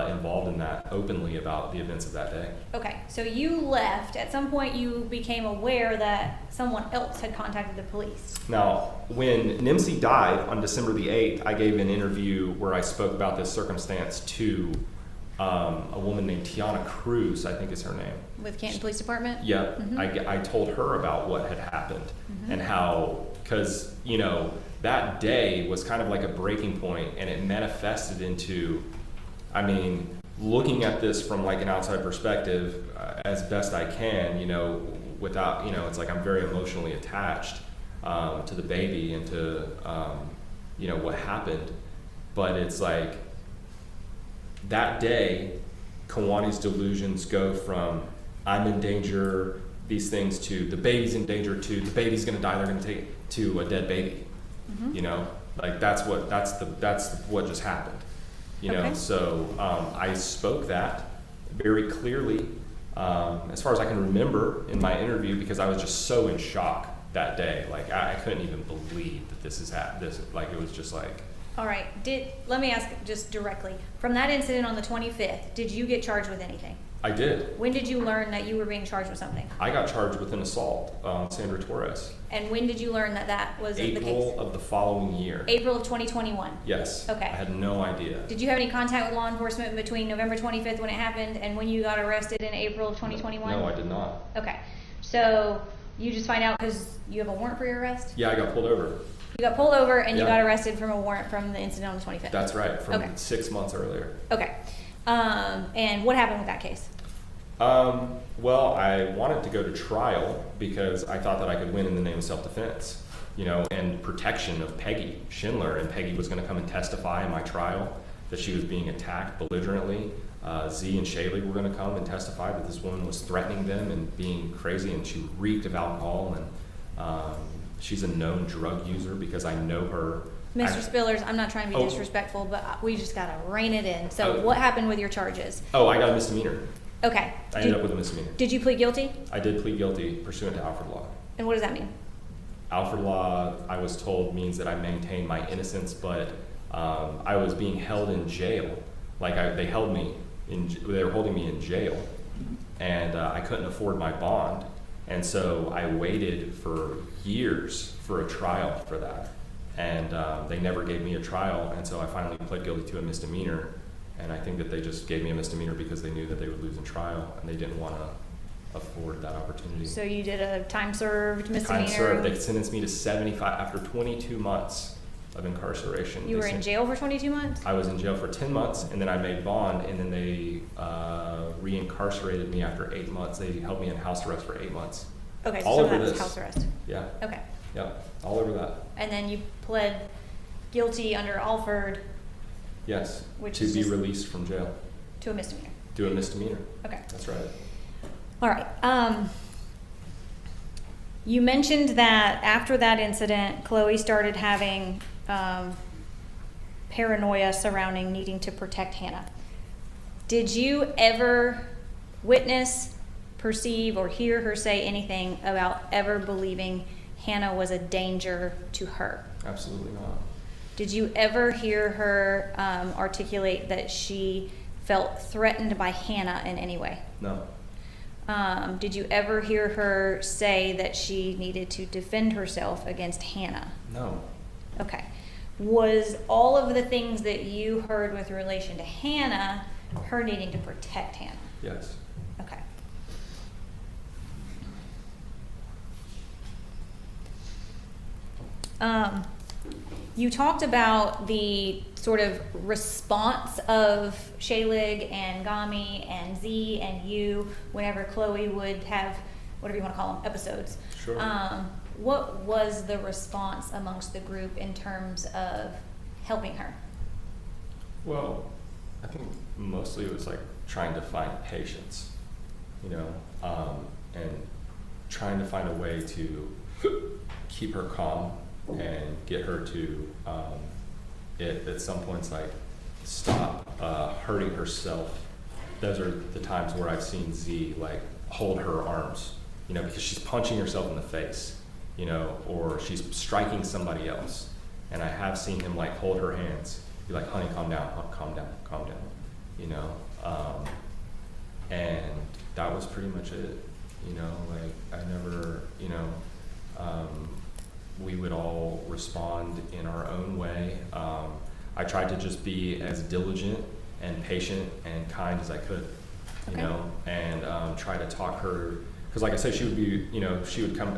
H: involved in that openly about the events of that day.
F: Okay, so you left. At some point, you became aware that someone else had contacted the police.
H: Now, when Nimsy died on December the 8th, I gave an interview where I spoke about this circumstance to a woman named Tiana Cruz, I think is her name.
F: With Canton Police Department?
H: Yeah,
F: Mhm.
H: I told her about what had happened and how, because, that day was kind of like a breaking point, and it manifested into, looking at this from like an outside perspective as best I can, without, it's like I'm very emotionally attached to the baby and to, what happened. But it's like that day, Kawani's delusions go from I'm in danger, these things, to the baby's in danger, to the baby's gonna die, they're gonna take it, to a dead baby. Like that's what just happened.
F: Okay.
H: So I spoke that very clearly, as far as I can remember in my interview, because I was just so in shock that day. Like I couldn't even believe that this is this. Like it was just like.
F: All right. Let me ask just directly. From that incident on the 25th, did you get charged with anything?
H: I did.
F: When did you learn that you were being charged with something?
H: I got charged with an assault on Sandra Torres.
F: And when did you learn that was the case?
H: April of the following year.
F: April of 2021.
H: Yes.
F: Okay.
H: I had no idea.
F: Did you have any contact with law enforcement between November 25th when it happened and when you got arrested in April of 2021?
H: No, I did not.
F: Okay. So you just find out because you have a warrant for your arrest?
H: Yeah, I got pulled over.
F: You got pulled over and you
H: Yeah.
F: got arrested from a warrant from the incident on the 25th?
H: That's right, from
F: Okay.
H: 6 months earlier.
F: Okay. And what happened with that case?
H: Well, I wanted to go to trial because I thought that I could win in the name of self-defense, and protection of Peggy Schindler. And Peggy was going to come and testify in my trial that she was being attacked belligerently. Z and Shaylee were going to come and testify that this woman was threatening them and being crazy, and she reeked of alcohol. And she's a known drug user because I know her.
F: Mr. Spillers, I'm not trying to be
H: Oh.
F: disrespectful, but we just got to rein it in. So
H: Oh.
F: what happened with your charges?
H: Oh, I got a misdemeanor.
F: Okay.
H: I ended up with a misdemeanor.
F: Did you plead guilty?
H: I did plead guilty pursuant to Alfred Law.
F: And what does that mean?
H: Alfred Law, I was told, means that I maintain my innocence, but I was being held in jail. Like they were holding me in jail, and I couldn't afford my bond, and so I waited for years for a trial for that, and they never gave me a trial, and so I finally pled guilty to a misdemeanor, and I think that they just gave me a misdemeanor because they knew that they would lose in trial, and they didn't want to afford that opportunity.
F: So you did a time served misdemeanor.
H: Time served. They sentenced me to 75 after 22 months of incarceration.
F: You were in jail for 22 months?
H: I was in jail for 10 months, and then I made bond, and then they re-incarcerated me after 8 months. They held me in house arrest for 8 months.
F: Okay, so
H: All
F: some
H: over
F: of that was
H: this.
F: house arrest.
H: Yeah,
F: Okay.
H: yeah, all over that.
F: And then you pled guilty under Alford
H: Yes,
F: Which
H: to
F: is
H: be
F: just-
H: released from jail.
F: to a misdemeanor.
H: Do a misdemeanor.
F: Okay.
H: That's right.
F: All right. You mentioned that after that incident, Chloe started having paranoia surrounding needing to protect Hannah. Did you ever witness, perceive, or hear her say anything about ever believing Hannah was a danger to her?
H: Absolutely not.
F: Did you ever hear her articulate that she felt threatened by Hannah in any way?
H: No.
F: Did you ever hear her say that she needed to defend herself against Hannah?
H: No.
F: Okay. Was all of the things that you heard with relation to Hannah her needing to protect Hannah?
H: Yes.
F: Okay. You talked about the sort of response of Shaylig and Gami and Z and you whenever Chloe would have, whatever you want to call them, episodes.
H: Sure.
F: What was the response amongst the group in terms of helping her?
H: Well, I think mostly it was like trying to find patience, and trying to find a way to keep her calm and get her to, at some points, like, stop hurting herself. Those are the times where I've seen Z, like, hold her arms, you know, because she's punching herself in the face, you know, or she's striking somebody else. And I have seen him, like, hold her hands, be like, honey, calm down, calm down, calm down, you know. And that was pretty much it, you know, like, I never, you know, we would all respond in our own way. I tried to just be as diligent and patient and kind as I could, you
F: Okay.
H: know, and try to talk her, because like I said, she would be, you know, she would come,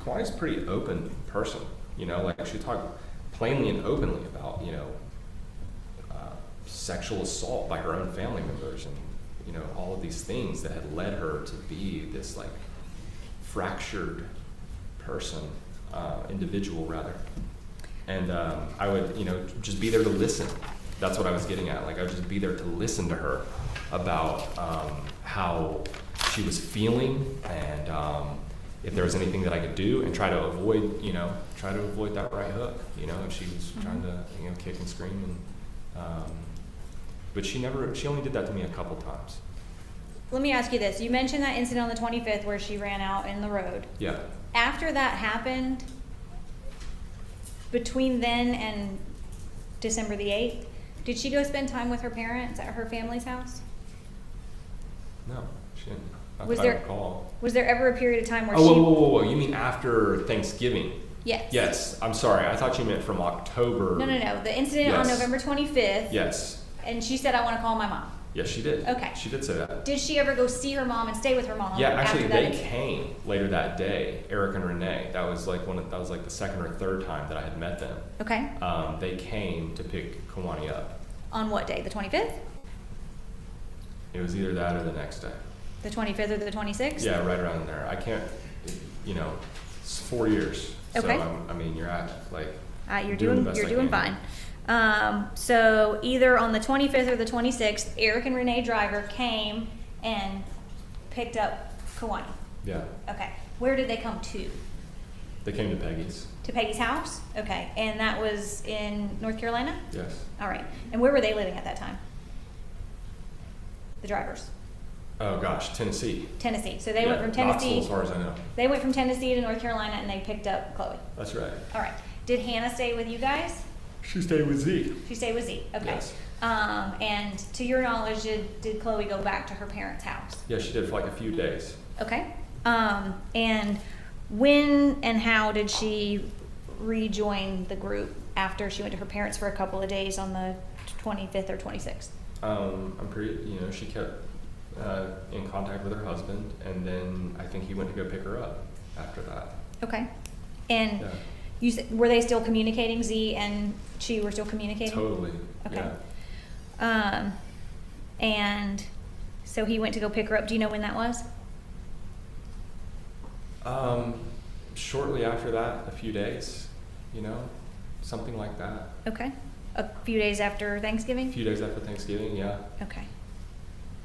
H: Kwani's a pretty open person, you know, like she'd talk plainly and openly about, you know, sexual assault by her own family members and, you know, all of these things that had led her to be this like fractured person, individual rather. And I would, you know, just be there to listen. That's what I was getting at. Like I would just be there to listen to her about how she was feeling and if there was anything that I could do and try to avoid, you know, that right hook, you know, if she was trying to, you know, kick and scream and, but she only did that to me a couple times.
F: Let me ask you this. You mentioned that incident on the 25th where she ran out in the road.
H: Yeah.
F: After that happened, between then and December the 8th, did she go spend time with her parents at her family's house?
H: No, she didn't. Not
F: Was
H: that I
F: there-
H: recall.
F: Was there ever a period of time where
H: Oh,
F: she...
H: whoa. You mean after Thanksgiving?
F: Yes.
H: Yes. I'm sorry. I thought you meant from October.
F: No. The incident on
H: Yes.
F: November 25th.
H: Yes.
F: And she said, I want to call my mom.
H: Yes, she did.
F: Okay.
H: She did say that.
F: Did she ever go see her mom and stay with her mom?
H: Yeah, actually,
F: after that
H: they
F: incident?
H: came later that day. Eric and Renee. That was like the second or third time that I had met them.
F: Okay.
H: They came to pick Kwani up.
F: On what day? The 25th?
H: It was either that or the next day.
F: The 25th or the 26th?
H: Yeah, right around there. I can't. You know, it's 4 years.
F: Okay.
H: So I mean, you're at like.
F: You're
H: doing the
F: doing
H: best I
F: doing
H: can.
F: fine. So either on the 25th or the 26th, Eric and Renee Driver came and picked up Kwani.
H: Yeah.
F: Okay. Where did they come to?
H: They came to Peggy's.
F: To Peggy's house? Okay. And that was in North Carolina?
H: Yes.
F: All right. And where were they living at that time? The drivers.
H: Oh gosh, Tennessee.
F: Tennessee. So they went from
H: Knoxville,
F: Tennessee.
H: as far as I know.
F: They went from Tennessee to North Carolina and they picked up Chloe.
H: That's right.
F: All right. Did Hannah stay with you guys?
H: She stayed with Z.
F: She stayed with Z. Okay.
H: Yes.
F: And to your knowledge, did Chloe go back to her parents' house?
H: Yeah, she did for like a few days.
F: Okay. And when and how did she rejoin the group after she went to her parents for a couple of days on the 25th or 26th?
H: I'm pretty, you know, she kept in contact with her husband, and then I think he went to go pick her up after that.
F: Okay. And
H: Yeah.
F: you said, were they still communicating? Z and she were still communicating?
H: Totally.
F: Okay.
H: Yeah.
F: And so he went to go pick her up. Do you know when that was?
H: Shortly after that, a few days, you know, something like that.
F: Okay. A few days after
H: A
F: Thanksgiving?
H: few days after Thanksgiving, yeah.
F: Okay.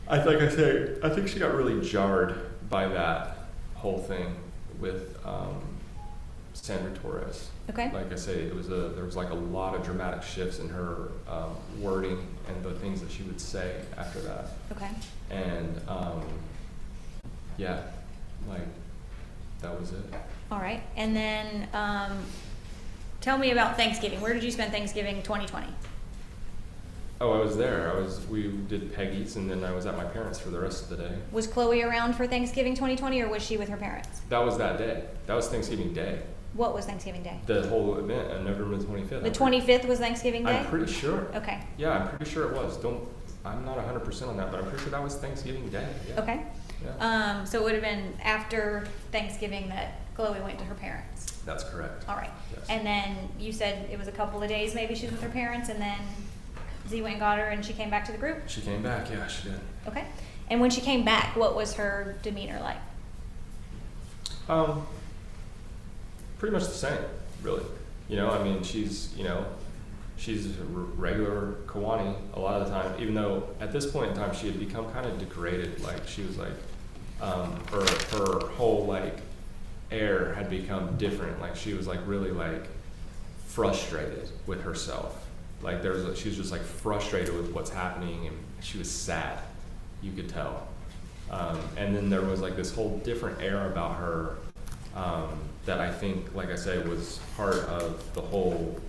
H: I think she got really jarred by that whole thing with Sandra Torres.
F: Okay.
H: Like I say, there was like a lot of dramatic shifts in her wording and the things that she would say after that.
F: Okay.
H: And yeah, like that was it.
F: All right. And then tell me about Thanksgiving. Where did you spend Thanksgiving 2020?
H: Oh, I was there. We did Peggy's, and then I was at my parents for the rest of the day.
F: Was Chloe around for Thanksgiving 2020 or was she with her parents?
H: That was that day. That was Thanksgiving Day.
F: What was Thanksgiving Day?
H: The whole event on November 25th.
F: The 25th was Thanksgiving Day?
H: I'm pretty sure.
F: Okay.
H: Yeah, I'm pretty sure it was. I'm not 100% on that, but I'm pretty sure that was Thanksgiving Day. Yeah.
F: Okay.
H: Yeah.
F: So it would have been after Thanksgiving that Chloe went to her parents.
H: That's correct.
F: All right.
H: Yes.
F: And then you said it was a couple of days maybe she was with her parents and then Z went and got her and she came back to the group?
H: She came back. Yeah, she did.
F: Okay. And when she came back, what was her demeanor like?
H: Pretty much the same, really. You know, I mean, she's a regular Kwani a lot of the time, even though at this point in time she had become kind of degraded. Like she was like, her whole like air had become different. Like she was like really like frustrated with herself. Like she was just like frustrated with what's happening, and she was sad. You could tell. And then there was like this whole different air about her that I think, like I said, was part of the whole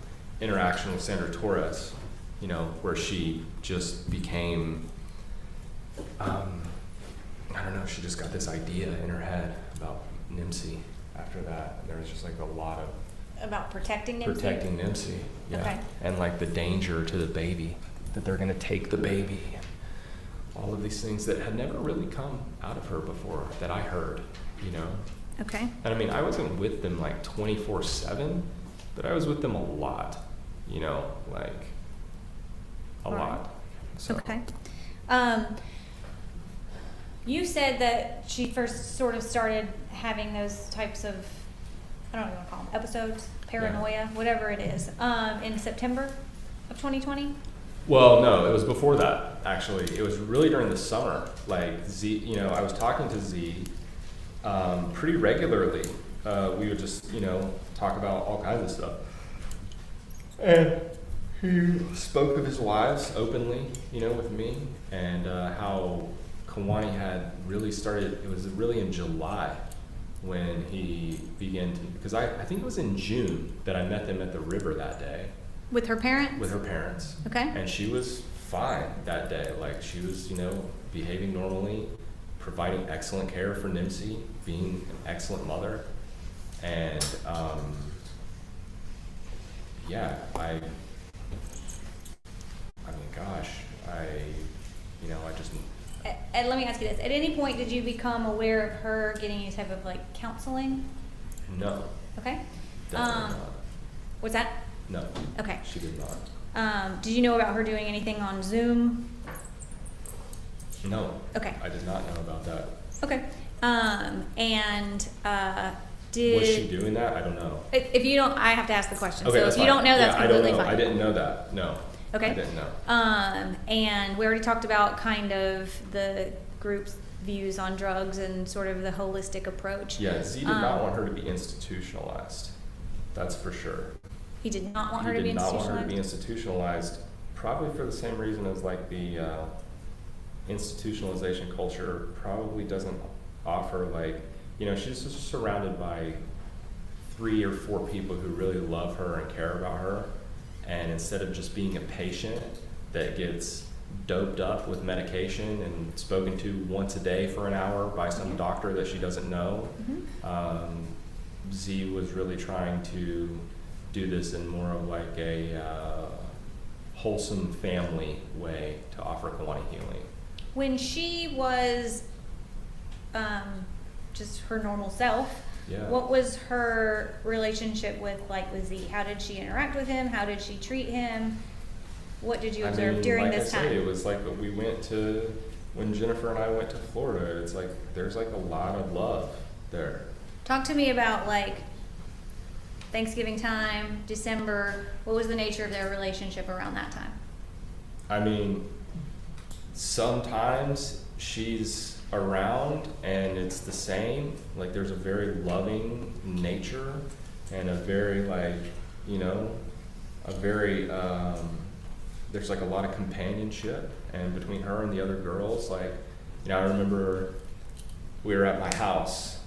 H: interaction with Sandra Torres, you know, where she just became, I don't know, she just got this idea in her head about Nimsy after that. And there was just like a lot of
F: About protecting Nimsy?
H: protecting Nimsy, yeah.
F: Okay.
H: And like the danger to the baby, that they're gonna take the baby. All of these things that had never really come out of her before that I heard, you know?
F: Okay.
H: And I mean, I wasn't with them like 24/7, but I was with them a lot, you know, like a
F: All right.
H: lot. So,
F: Okay. You said that she first sort of started having those types of, I don't know what you want to call them, episodes, paranoia, whatever it is, in September of 2020?
H: Well, no, it was before that, actually. It was really during the summer. Like Z, you know, I was talking to Z pretty regularly. We would just, you know, talk about all kinds of stuff. And he spoke of his wives openly, you know, with me, and how Kawani had really started, it was really in July when he began to, because I think it was in June that I met them at the river that day.
F: With her parents?
H: With her parents.
F: Okay.
H: And she was fine that day. Like she was, you know, behaving normally, providing excellent care for Nimsy, being an excellent mother. And yeah, I mean, gosh, you know, I just.
F: And let me ask you this. At any point, did you become aware of her getting any type of like counseling?
H: No.
F: Okay.
H: Definitely not.
F: What's that?
H: No.
F: Okay.
H: She did not.
F: Did you know about her doing anything on Zoom?
H: No.
F: Okay.
H: I did not know about that.
F: Okay. Did
H: Was she doing that? I don't know.
F: If you don't, I have to ask the question.
H: Okay,
F: So
H: that's
F: if you
H: fine.
F: don't know, that's
H: Yeah, I don't
F: completely
H: know.
F: fine.
H: I didn't know that. No.
F: Okay.
H: I didn't know.
F: And we already talked about kind of the group's views on drugs and sort of the holistic approach.
H: Yeah, Z did not want her to be institutionalized. That's for sure.
F: He did not want her
H: He
F: to be
H: did not want her to
F: institutionalized?
H: be institutionalized, probably for the same reason as like the institutionalization culture probably doesn't offer like, you know, she's just surrounded by 3 or 4 people who really love her and care about her. And instead of just being a patient that gets doped up with medication and spoken to once a day for an hour by some doctor that she doesn't know, Z was really trying to do this in more of like a wholesome family way to offer Kawani healing.
F: When she was just her normal self,
H: Yeah.
F: what was her relationship with Z? How did she interact with him? How did she treat him? What did you observe during
H: like
F: this
H: I
F: time?
H: say, it was like we went to, when Jennifer and I went to Florida, it's like there's like a lot of love there.
F: Talk to me about like Thanksgiving time, December. What was the nature of their relationship around that time?
H: I mean, sometimes she's around and it's the same. Like there's a very loving nature and a very like, you know, a very, there's like a lot of companionship, and between her and the other girls, like, you know, I remember we were at my house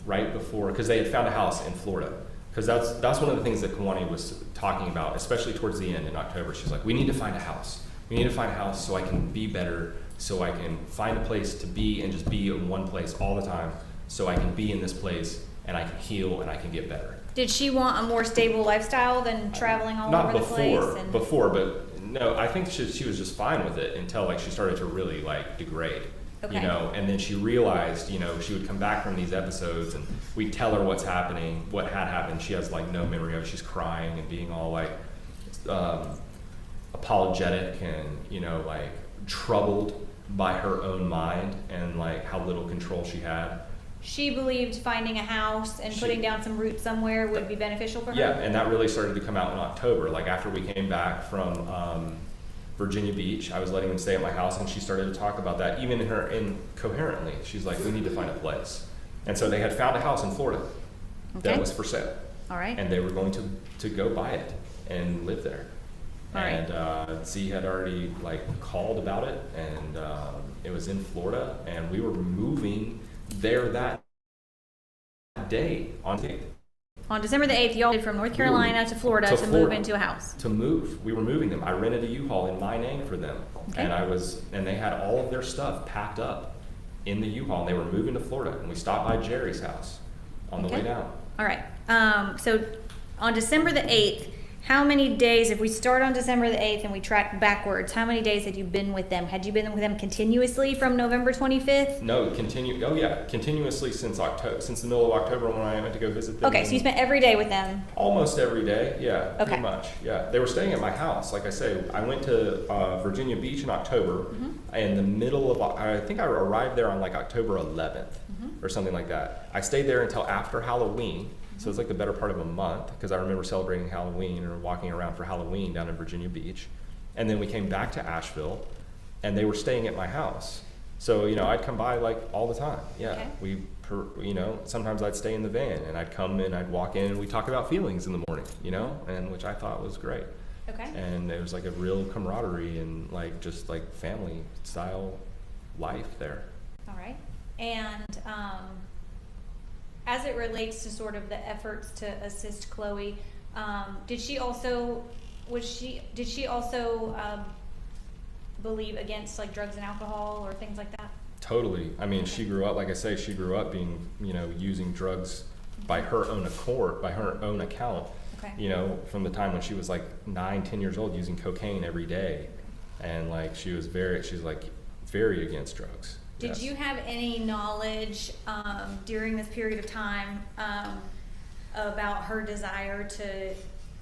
H: right before, because they had found a house in Florida. Because that's one of the things that Kawani was talking about, especially towards the end in October. She's like, we need to find a house. We need to find a house so I can be better, so I can find a place to be and just be in one place all the time, so I can be in this place and I can heal and I can get better.
F: Did she want a more stable lifestyle than traveling all over the place?
H: Not before, but no, I think she was just fine with it until like she started to really like degrade.
F: Okay.
H: You know, and then she realized, you know, she would come back from these episodes and we'd tell her what's happening, what had happened. She has like no memory of it. She's crying and being all like apologetic and, you know, like troubled by her own mind and like how little control she had.
F: She believed finding a house and putting down some roots somewhere would be beneficial for her?
H: Yeah, and that really started to come out in October. Like after we came back from Virginia Beach, I was letting them stay at my house, and she started to talk about that, even incoherently. She's like, we need to find a place. And so they had found a house in Florida
F: Okay.
H: that was for sale.
F: All right.
H: And they were going to go buy it and live there.
F: All right.
H: And Z had already like called about it, and it was in Florida, and we were moving there that day on the 8th.
F: On December the 8th, y'all moved from North Carolina to Florida to move
H: Florida.
F: into a house.
H: To move. We were moving them. I rented a U-Haul in my name for them.
F: Okay.
H: And they had all of their stuff packed up in the U-Haul, and they were moving to Florida, and we stopped by Jerry's house on the way
F: Okay.
H: down.
F: All right. So on December the 8th, how many days, if we start on December the 8th and we track backwards, how many days had you been with them? Had you been with them continuously from November 25th?
H: No, continuously since the middle of October when I went to go visit them.
F: Okay, so you spent every day with them.
H: Almost every day, yeah,
F: Okay.
H: pretty much, yeah. They were staying at my house, like I say. I went to Virginia Beach in October, in the middle of, I think I arrived there on like October 11th or something like that. I stayed there until after Halloween, so it's like the better part of a month, because I remember celebrating Halloween or walking around for Halloween down in Virginia Beach. And then we came back to Asheville, and they were staying at my house. So, I'd come by like all the time, yeah.
F: Okay.
H: Sometimes I'd stay in the van, and I'd come and I'd walk in and we'd talk about feelings in the morning, and which I thought was great.
F: Okay.
H: And it was like a real camaraderie and like just like family style life there.
F: All right. And as it relates to sort of the efforts to assist Chloe, did she also believe against like drugs and alcohol or things like that?
H: Totally. I mean, she grew up, like I say, being, using drugs by her own accord, by her own account.
F: Okay.
H: From the time when she was like 9-10 years old, using cocaine every day. And like, she's like very against drugs.
F: Did
H: Yes.
F: you have any knowledge during this period of time about her desire to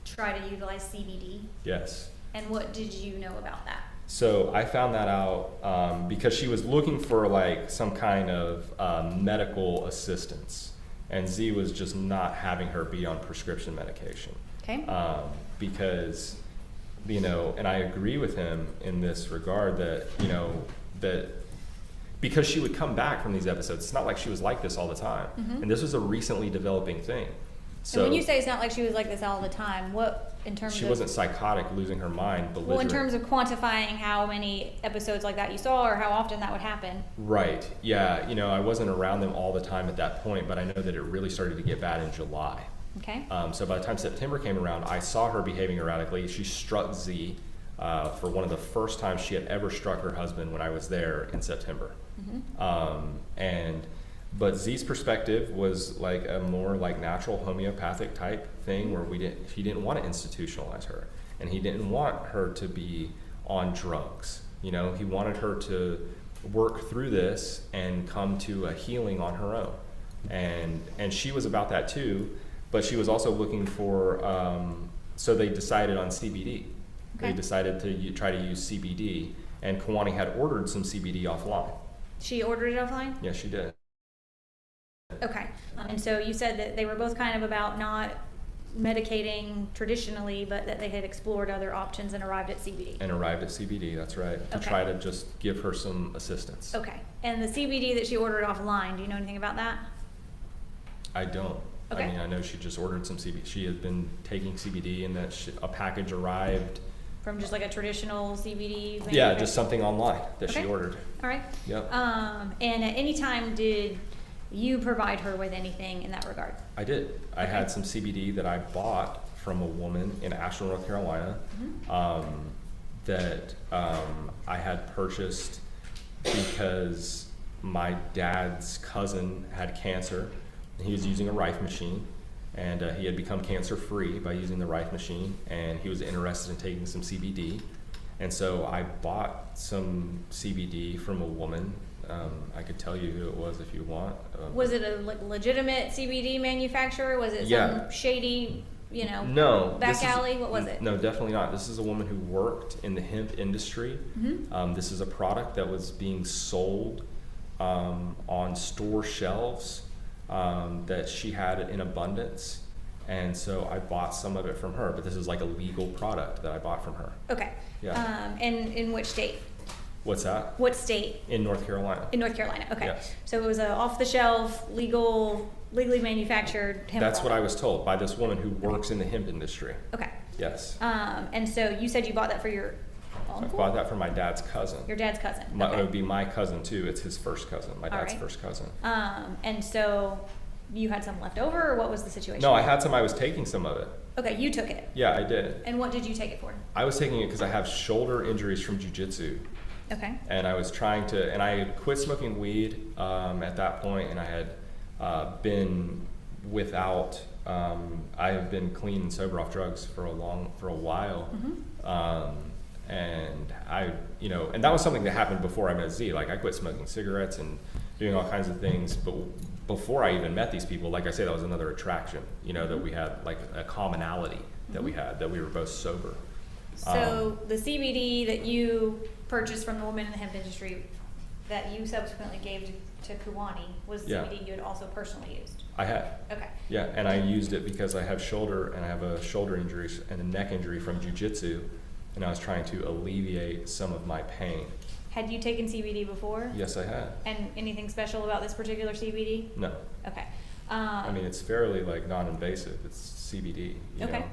F: try to utilize CBD?
H: Yes.
F: And what did you know about that?
H: So I found that out because she was looking for like some kind of medical assistance, and Z was just not having her be on prescription medication.
F: Okay.
H: Because, and I agree with him in this regard that, that because she would come back from these episodes, it's not like she was like this all the time. And this was a recently developing thing. So
F: and when you say it's not like she was like this all the time, what in terms
H: she
F: of...
H: wasn't psychotic, losing her mind, belligerent.
F: Well, in terms of quantifying how many episodes like that you saw or how often that would happen.
H: Right. Yeah. I wasn't around them all the time at that point, but I know that it really started to get bad in July.
F: Okay.
H: So by the time September came around, I saw her behaving erratically. She struck Z for one of the first times she had ever struck her husband when I was there in September. But Z's perspective was like a more like natural homeopathic type thing where he didn't want to institutionalize her, and he didn't want her to be on drugs. He wanted her to work through this and come to a healing on her own. And she was about that too, but she was also looking for, so they decided on CBD.
F: Okay.
H: They decided to try to use CBD, and Kawani had ordered some CBD offline.
F: She ordered it offline?
H: Yes, she did.
F: Okay. And so you said that they were both kind of about not medicating traditionally, but that they had explored other options and arrived at CBD.
H: And arrived at CBD, that's right, to
F: Okay.
H: try to just give her some assistance.
F: Okay. And the CBD that she ordered offline, do you know anything about that?
H: I don't.
F: Okay.
H: I mean, I know she just ordered some CBD. She had been taking CBD, and that a package arrived.
F: From just like a traditional CBD
H: Yeah,
F: manufacturer?
H: just something online that she
F: Okay.
H: ordered.
F: All right.
H: Yep.
F: And at any time did you provide her with anything in that regard?
H: I did. I
F: Okay.
H: had some CBD that I bought from a woman in Asheville, North Carolina, that I had purchased because my dad's cousin had cancer. He was using a Rife machine, and he had become cancer-free by using the Rife machine, and he was interested in taking some CBD. And so I bought some CBD from a woman. I could tell you who it was if you want.
F: Was it a legitimate CBD manufacturer? Was it
H: Yeah.
F: some shady,
H: No.
F: back
H: this is-
F: alley? What was it?
H: No, definitely not. This is a woman who worked in the hemp industry. This is a product that was being sold on store shelves that she had in abundance. And so I bought some of it from her, but this is like a legal product that I bought from her.
F: Okay.
H: Yeah.
F: And in which state?
H: What's that?
F: What state?
H: In North Carolina.
F: In North Carolina. Okay.
H: Yes.
F: So it was a off-the-shelf, legally manufactured hemp.
H: That's what I
F: product.
H: was told by this woman who works in the hemp industry.
F: Okay.
H: Yes.
F: And so you said you bought that for your
H: I
F: uncle?
H: bought that for my dad's cousin.
F: Your dad's cousin.
H: It
F: Okay.
H: would be my cousin too. It's his first cousin, my dad's
F: right.
H: first cousin.
F: And so you had some left over, or what was the situation?
H: No, I had some. I was taking some of it.
F: Okay, you took it.
H: Yeah, I did.
F: And what did you take it for?
H: I was taking it because I have shoulder injuries from jujitsu,
F: Okay.
H: and I was trying to. And I had quit smoking weed at that point, and I had been without. I have been clean and sober off drugs for a while. And I, and that was something that happened before I met Z. Like, I quit smoking cigarettes and doing all kinds of things, but before I even met these people, like I said, that was another attraction, that we had, like a commonality that we had, that we were both sober.
F: So the CBD that you purchased from the woman in the hemp industry that you subsequently gave to Kuwani was
H: Yeah.
F: CBD you had also personally used.
H: I had,
F: Okay.
H: yeah, and I used it because I have a shoulder injury and a neck injury from jujitsu, and I was trying to alleviate some of my pain.
F: Had you taken CBD before?
H: Yes, I had.
F: And anything special about this particular CBD?
H: No,
F: Okay.
H: I mean, it's fairly like non-invasive. It's CBD.
F: Okay.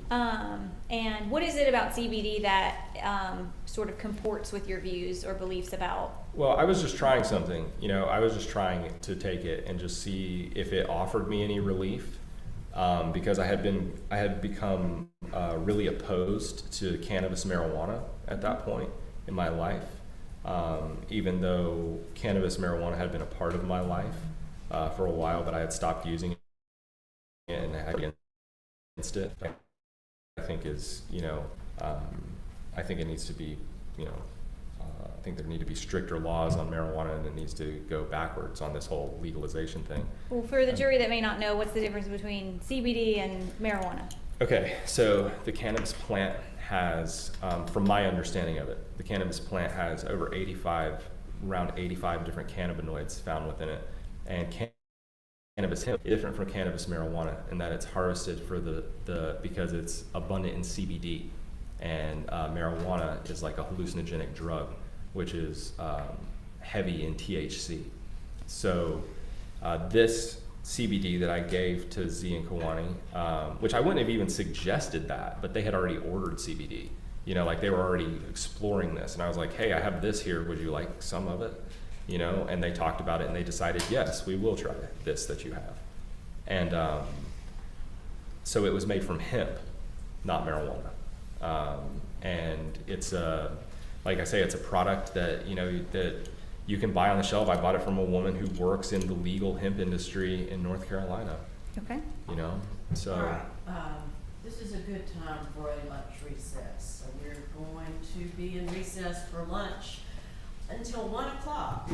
F: And what is it about CBD that sort of comports with your views or beliefs about?
H: Well, I was just trying something, I was just trying to take it and just see if it offered me any relief, because I had become really opposed to cannabis marijuana at that point in my life, even though cannabis marijuana had been a part of my life for a while, but I had stopped using it and I had against it. I think is, I think it needs to be, I think there need to be stricter laws on marijuana, and it needs to go backwards on this whole legalization thing.
F: Well, for the jury that may not know, what's the difference between CBD and marijuana?
H: Okay, so the cannabis plant has, from my understanding of it, the cannabis plant has over around 85 different cannabinoids found within it, and cannabis hemp is different from cannabis marijuana in that it's harvested for because it's abundant in CBD, and marijuana is like a hallucinogenic drug, which is heavy in THC. So this CBD that I gave to Z and Kuwani, which I wouldn't have even suggested that, but they had already ordered CBD. Like they were already exploring this, and I was like, hey, I have this here. Would you like some of it? And they talked about it, and they decided, yes, we will try this that you have. And so it was made from hemp, not marijuana. And it's like I say, it's a product that, that you can buy on the shelf. I bought it from a woman who works in the legal hemp industry in North Carolina,
F: Okay.
H: so.
B: All right, this is a good time for a lunch recess. So we're going to be in recess for lunch until 1 o'clock.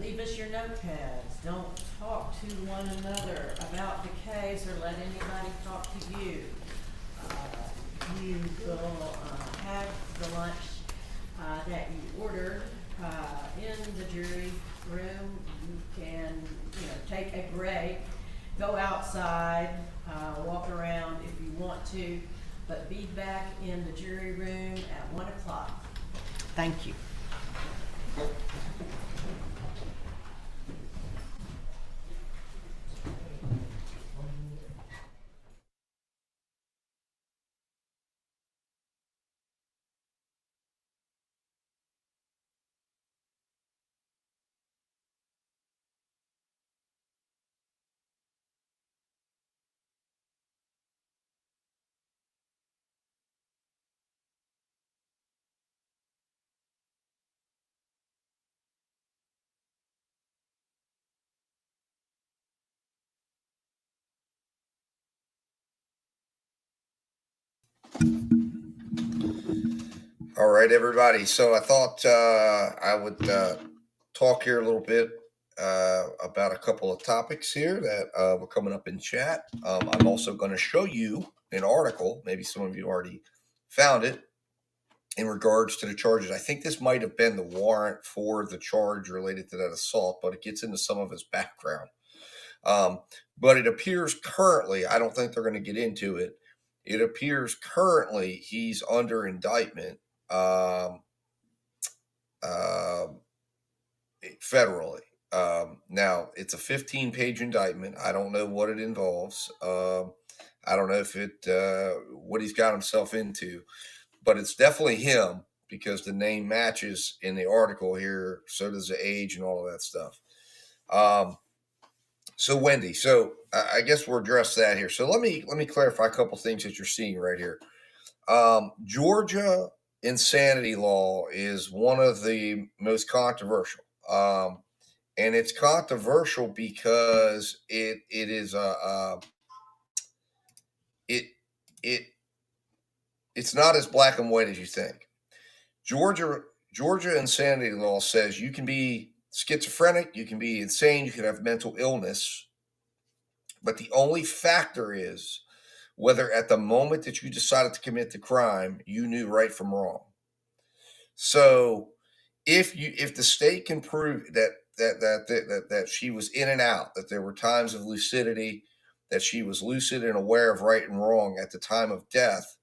B: Leave us your notepads. Don't talk to one another about the case or let anybody talk to you. You will have the lunch that you ordered in the jury room. You can, take a break, go outside, walk around if you want to, but be back in the jury room at 1 o'clock. Thank you.
I: All right, everybody. So I thought I would talk here a little bit about a couple of topics here that were coming up in chat. I'm also going to show you an article. Maybe some of you already found it in regards to the charges. I think this might have been the warrant for the charge related to that assault, but it gets into some of his background. But it appears currently, I don't think they're going to get into it. It appears currently he's under indictment um, federally. Now, it's a 15-page indictment. I don't know what it involves. I don't know if what he's got himself into, but it's definitely him because the name matches in the article here. So does the age and all of that stuff. So Wendy, I guess we'll address that here. So let me clarify a couple things that you're seeing right here. Georgia insanity law is one of the most controversial. And it's controversial because it's not as black and white as you think. Georgia insanity law says you can be schizophrenic, you can be insane, you can have mental illness, but the only factor is whether at the moment that you decided to commit the crime you knew right from wrong. So if the state can prove that she was in and out, that there were times of lucidity, that she was lucid and aware of right and wrong at the time of death,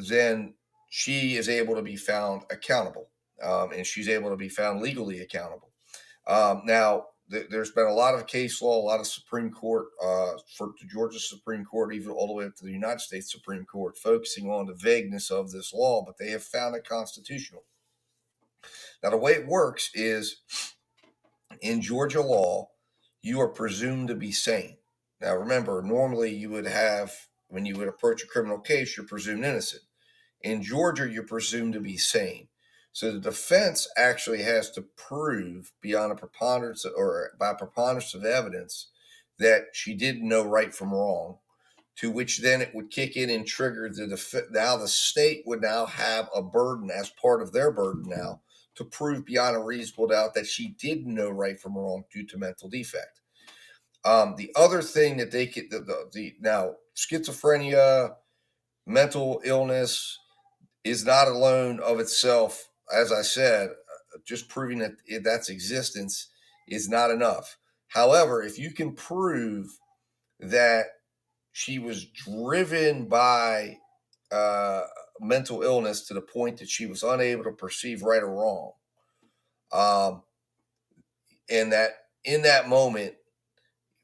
I: then she is able to be found accountable, and she's able to be found legally accountable. Now, there's been a lot of case law, a lot of Supreme Court, for the Georgia Supreme Court, even all the way up to the United States Supreme Court, focusing on the vagueness of this law, but they have found it constitutional. Now, the way it works is in Georgia law, you are presumed to be sane. Now, remember, normally you would have, when you would approach a criminal case, you're presumed innocent. In Georgia, you're presumed to be sane. So the defense actually has to prove beyond a preponderance or by preponderance of evidence that she didn't know right from wrong, to which then it would kick in and trigger now the state would now have a burden as part of their burden now to prove beyond a reasonable doubt that she did know right from wrong due to mental defect. The other thing that they could, now schizophrenia, mental illness is not alone of itself. As I said, just proving that that's existence is not enough. However, if you can prove that she was driven by mental illness to the point that she was unable to perceive right or wrong, and that in that moment,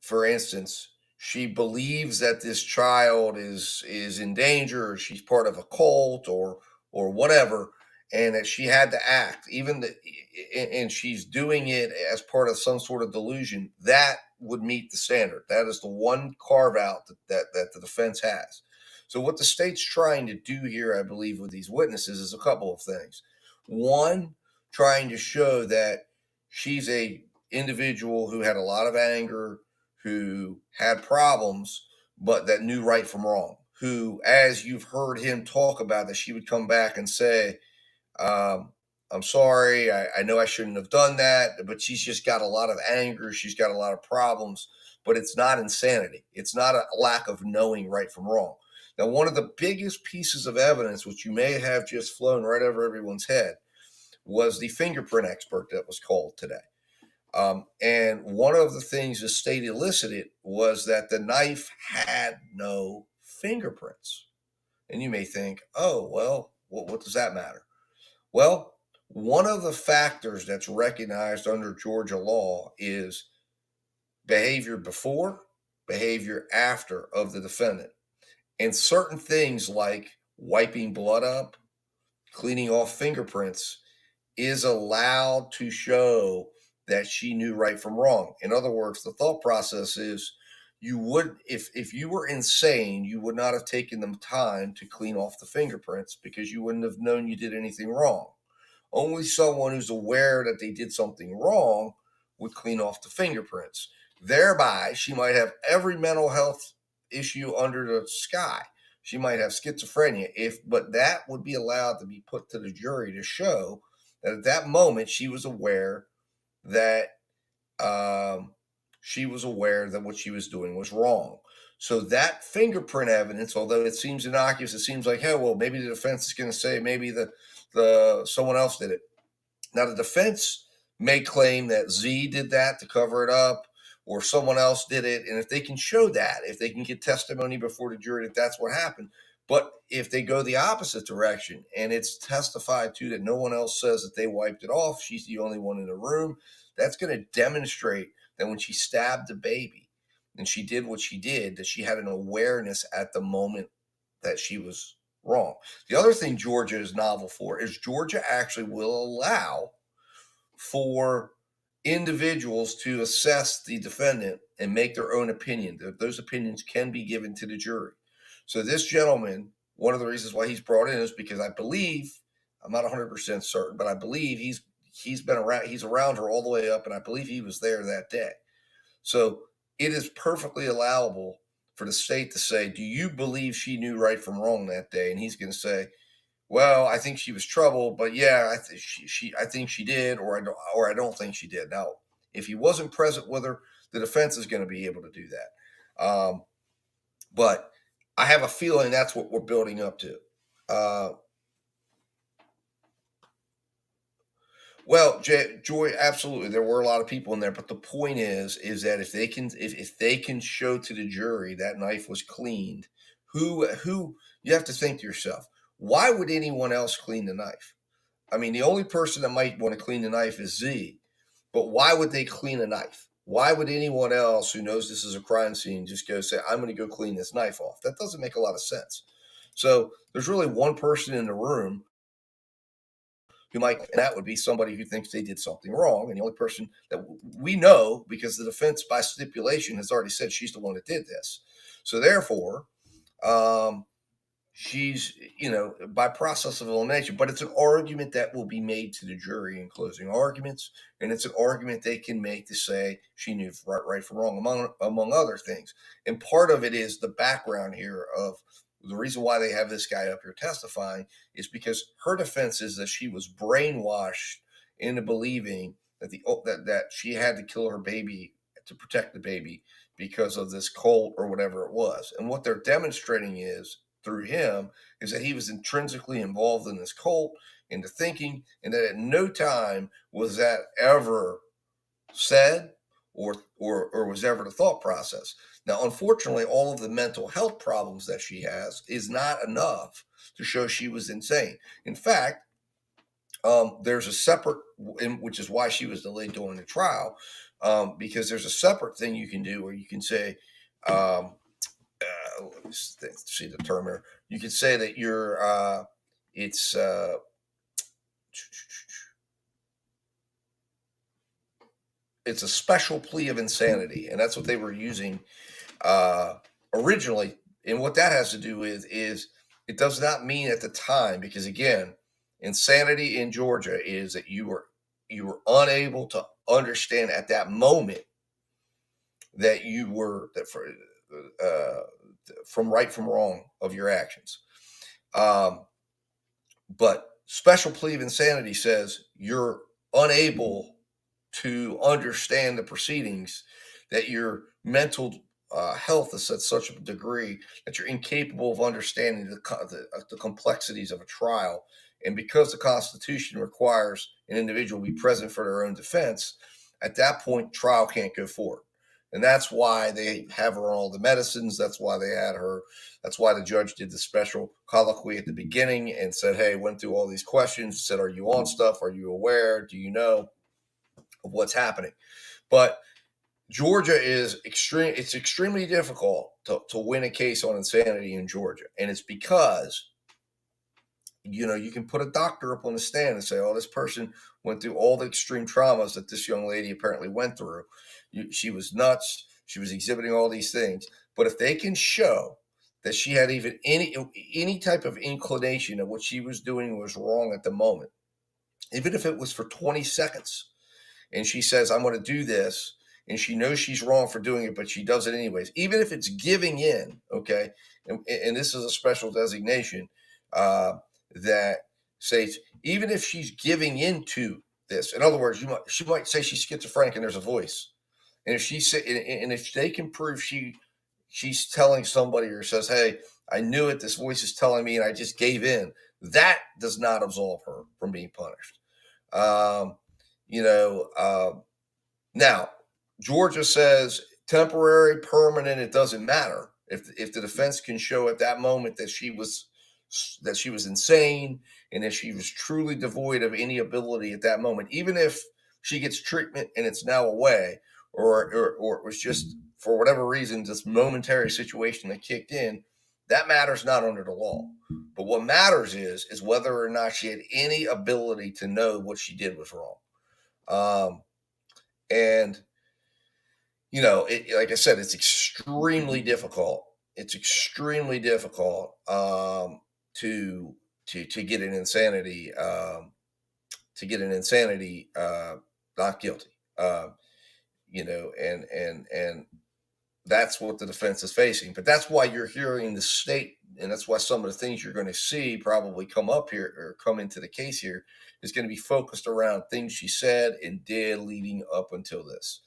I: for instance, she believes that this child is in danger, or she's part of a cult, or whatever, and that she had to act, and she's doing it as part of some sort of delusion, that would meet the standard. That is the one carve out that the defense has. So what the state's trying to do here, I believe, with these witnesses is a couple of things. One, trying to show that she's a individual who had a lot of anger, who had problems, but that knew right from wrong, who, as you've heard him talk about, that she would come back and say, I'm sorry, I know I shouldn't have done that, but she's just got a lot of anger, she's got a lot of problems, but it's not insanity. It's not a lack of knowing right from wrong. Now, one of the biggest pieces of evidence, which you may have just flown right over everyone's head, was the fingerprint expert that was called today. And one of the things the state elicited was that the knife had no fingerprints. And you may think, oh, well, what does that matter? Well, one of the factors that's recognized under Georgia law is behavior before, behavior after of the defendant. And certain things like wiping blood up, cleaning off fingerprints is allowed to show that she knew right from wrong. In other words, the thought process is you would, if you were insane, you would not have taken the time to clean off the fingerprints because you wouldn't have known you did anything wrong. Only someone who's aware that they did something wrong would clean off the fingerprints. Thereby, she might have every mental health issue under the sky. She might have schizophrenia, but that would be allowed to be put to the jury to show that at that moment she was aware that what she was doing was wrong. So that fingerprint evidence, although it seems innocuous, it seems like, hey, well, maybe the defense is going to say maybe someone else did it. Now, the defense may claim that Z did that to cover it up, or someone else did it. And if they can show that, if they can get testimony before the jury that that's what happened, But if they go the opposite direction and it's testified to that no one else says that they wiped it off, she's the only one in the room, that's going to demonstrate that when she stabbed the baby and she did what she did, that she had an awareness at the moment that she was wrong. The other thing Georgia is novel for is Georgia actually will allow for individuals to assess the defendant and make their own opinion. Those opinions can be given to the jury. So this gentleman, one of the reasons why he's brought in is because I believe, I'm not 100% certain, but I believe he's been around, he's around her all the way up, and I believe he was there that day. So it is perfectly allowable for the state to say, do you believe she knew right from wrong that day? And he's going to say, well, I think she was troubled, but yeah, I think she did, or I don't think she did. Now, if he wasn't present with her, the defense is going to be able to do that. But I have a feeling that's what we're building up to. Well, Joy, absolutely, there were a lot of people in there, but the point is that if they can show to the jury that knife was cleaned, who you have to think to yourself, why would anyone else clean the knife? I mean, the only person that might want to clean the knife is Z, but why would they clean a knife? Why would anyone else who knows this is a crime scene just go say, I'm going to go clean this knife off? That doesn't make a lot of sense. So there's really one person in the room who might, and that would be somebody who thinks they did something wrong. And the only person that we know, because the defense by stipulation has already said she's the one that did this. So therefore, she's, by process of elimination, but it's an argument that will be made to the jury in closing arguments. And it's an argument they can make to say she knew right from wrong, among other things. And part of it is the background here of the reason why they have this guy up here testifying is because her defense is that she was brainwashed into believing that that she had to kill her baby to protect the baby because of this cult or whatever it was. And what they're demonstrating is through him is that he was intrinsically involved in this cult, into thinking, and that at no time was that ever said or was ever the thought process. Now, unfortunately, all of the mental health problems that she has is not enough to show she was insane. In fact, there's a separate, which is why she was delayed during the trial, because there's a separate thing you can do where you can say, let me see the term here. You could say that you're, it's a special plea of insanity, and that's what they were using originally. And what that has to do with is it does not mean at the time, because again, insanity in Georgia is that you were unable to understand at that moment that you were from right from wrong of your actions. But special plea of insanity says you're unable to understand the proceedings, that your mental health is at such a degree that you're incapable of understanding the complexities of a trial. And because the Constitution requires an individual to be present for their own defense, at that point, trial can't go forward. And that's why they have her on all the medicines. That's why they had her. That's why the judge did the special colloquy at the beginning and said, hey, went through all these questions, said, are you on stuff? Are you aware? Do you know of what's happening? But Georgia is extreme. It's extremely difficult to win a case on insanity in Georgia. And it's because, you can put a doctor up on the stand and say, oh, this person went through all the extreme traumas that this young lady apparently went through. She was nuts. She was exhibiting all these things. But if they can show that she had even any type of inclination of what she was doing was wrong at the moment, even if it was for 20 seconds, and she says, I'm going to do this, and she knows she's wrong for doing it, but she does it anyways, even if it's giving in, okay, and this is a special designation that says, even if she's giving into this, in other words, she might say she's schizophrenic and there's a voice. And if they can prove she's telling somebody or says, hey, I knew it, this voice is telling me and I just gave in, that does not absolve her from being punished. Now, Georgia says temporary, permanent, it doesn't matter. If the defense can show at that moment that she was insane and that she was truly devoid of any ability at that moment, even if she gets treatment and it's now away, or it was just for whatever reason this momentary situation that kicked in, that matters not under the law. But what matters is whether or not she had any ability to know what she did was wrong. And like I said, it's extremely difficult. It's extremely difficult to get an insanity not guilty. And that's what the defense is facing. But that's why you're hearing the state, and that's why some of the things you're going to see probably come up here or come into the case here is going to be focused around things she said and did leading up until this.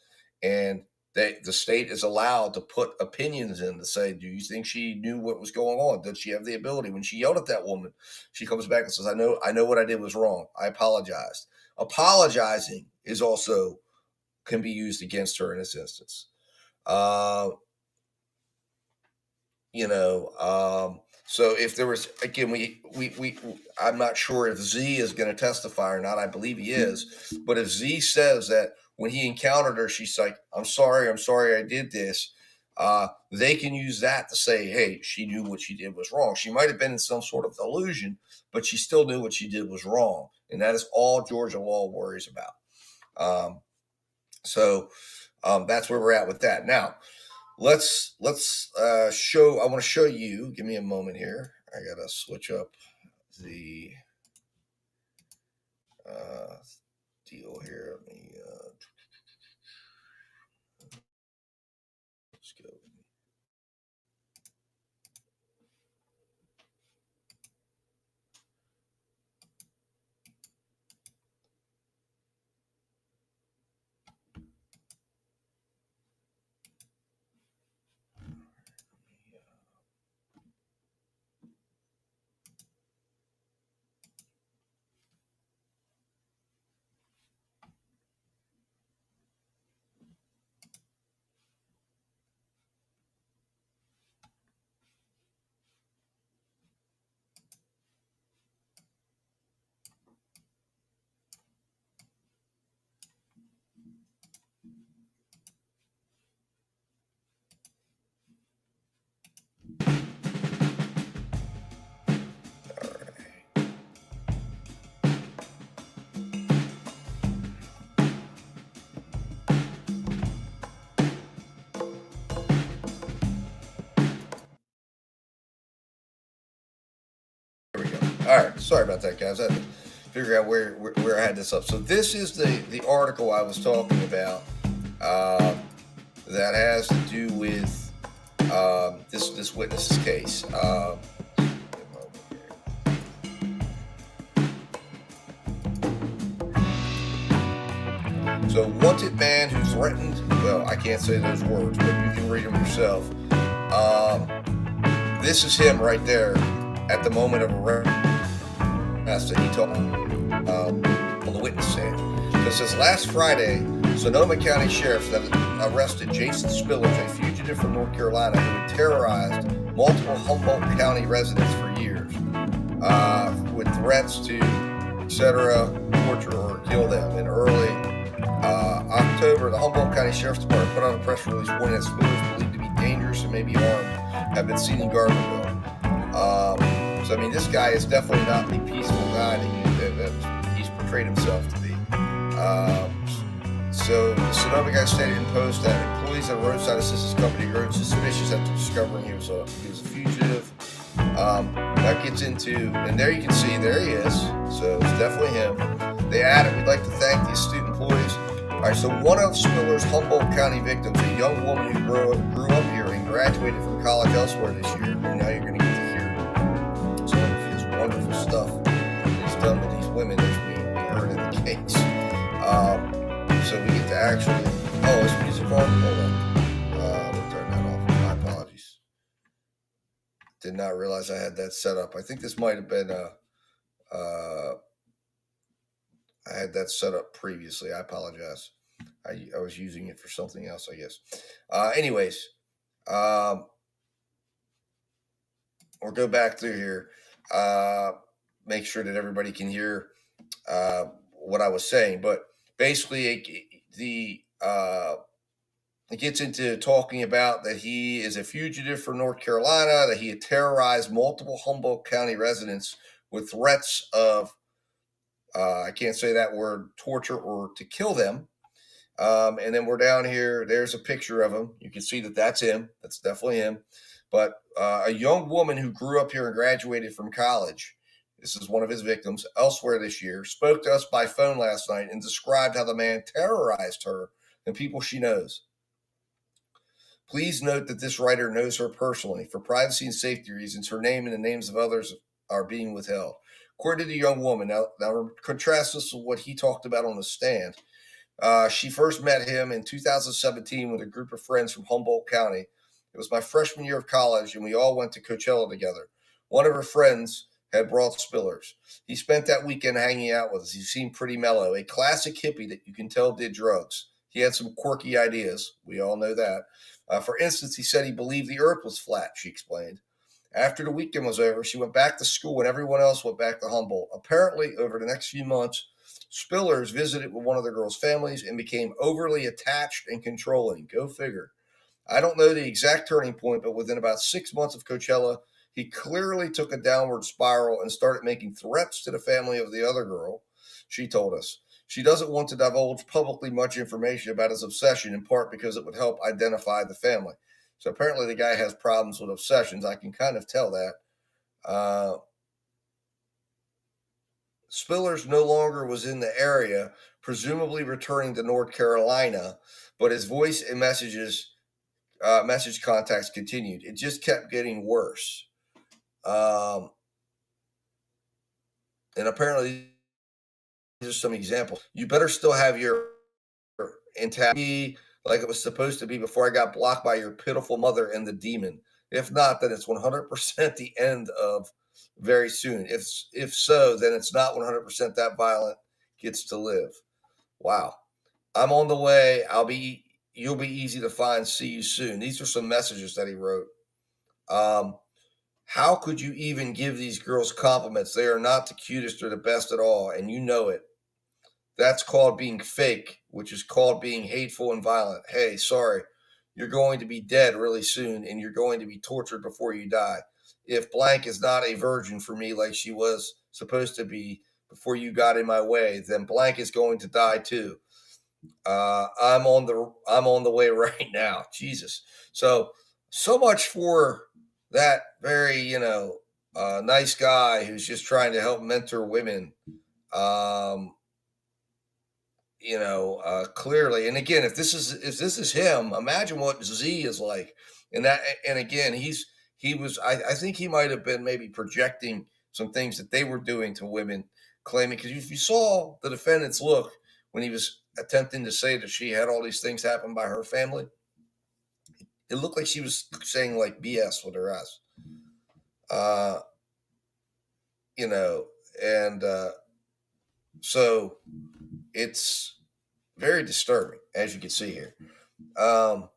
I: And the state is allowed to put opinions in to say, do you think she knew what was going on? Did she have the ability? When she yelled at that woman, she comes back and says, I know what I did was wrong. I apologized. Apologizing is also can be used against her in this instance. So if there was, again, I'm not sure if Z is going to testify or not. I believe he is. But if Z says that when he encountered her, she's like, I'm sorry, I did this. They can use that to say, hey, she knew what she did was wrong. She might have been in some sort of delusion, but she still knew what she did was wrong. And that is all Georgia law worries about. So that's where we're at with that. Now, let's show. I want to show you. Give me a moment here. I gotta switch up the deal here. Let me let's go. All right, sorry about that, guys. I had to figure out where I had this up. So this is the article I was talking about that has to do with this witness's case. So, wanted man who threatened. Well, I can't say those words, but you can read them yourself. This is him right there at the moment of arrest. That he told on the witness stand. So it says last Friday, Sonoma County sheriffs arrested Jason Spillers, a fugitive from North Carolina who had terrorized multiple Humboldt County residents for years with threats to, etc., torture or kill them. In early October, the Humboldt County Sheriff's Department put out a press release warning that Spillers, believed to be dangerous and may be armed, have been seen in Gardnerville. So, I mean, this guy is definitely not the peaceful guy that he's portrayed himself to be. So, the Sonoma County State Post that employees at a roadside assistance company grew suspicious after discovering he was a fugitive. That gets into, and there you can see, there he is. So, it's definitely him. They added, we'd like to thank the astute employees. All right, so one of Spiller's Humboldt County victims, a young woman who grew up here and graduated from college elsewhere this year, and now you're going to get to hear some of his wonderful stuff that he's done with these women as we heard in the case. So we get to actually, is music on? Hold on. We'll turn that off. My apologies. Did not realize I had that set up. I think this might have been I had that set up previously. I apologize. I was using it for something else, I guess. Anyways, or go back through here, make sure that everybody can hear what I was saying. But basically, it gets into talking about that he is a fugitive from North Carolina, that he had terrorized multiple Humboldt County residents with threats of, I can't say that word, torture or to kill them. And then we're down here. There's a picture of him. You can see that that's him. That's definitely him. But a young woman who grew up here and graduated from college, this is one of his victims, elsewhere this year, spoke to us by phone last night and described how the man terrorized her and people she knows. Please note that this writer knows her personally. For privacy and safety reasons, her name and the names of others are being withheld. According to the young woman, now contrast this with what he talked about on the stand. She first met him in 2017 with a group of friends from Humboldt County. It was my freshman year of college, and we all went to Coachella together. One of her friends had brought Spillers. He spent that weekend hanging out with us. He seemed pretty mellow, a classic hippie that you can tell did drugs. He had some quirky ideas. We all know that. For instance, he said he believed the earth was flat, she explained. After the weekend was over, she went back to school and everyone else went back to Humboldt. Apparently, over the next few months, Spillers visited with one of the girls' families and became overly attached and controlling. Go figure. I don't know the exact turning point, but within about 6 months of Coachella, he clearly took a downward spiral and started making threats to the family of the other girl, she told us. She doesn't want to divulge publicly much information about his obsession, in part because it would help identify the family. So apparently the guy has problems with obsessions. I can kind of tell that. Spillers no longer was in the area, presumably returning to North Carolina, but his voice and message contacts continued. It just kept getting worse. And apparently, these are some examples. You better still have your intact like it was supposed to be before I got blocked by your pitiful mother and the demon. If not, then it's 100% the end of very soon. If so, then it's not 100% that violent gets to live. Wow. I'm on the way. You'll be easy to find. See you soon. These are some messages that he wrote. How could you even give these girls compliments? They are not the cutest or the best at all, and you know it. That's called being fake, which is called being hateful and violent. Hey, sorry, you're going to be dead really soon, and you're going to be tortured before you die. If blank is not a virgin for me like she was supposed to be before you got in my way, then blank is going to die too. I'm on the way right now. Jesus. So much for that very, nice guy who's just trying to help mentor women. Clearly. And again, if this is him, imagine what Z is like. And again, I think he might have been maybe projecting some things that they were doing to women, claiming, because if you saw the defendant's look when he was attempting to say that she had all these things happen by her family, it looked like she was saying like BS with her ass. So it's very disturbing, as you can see here. The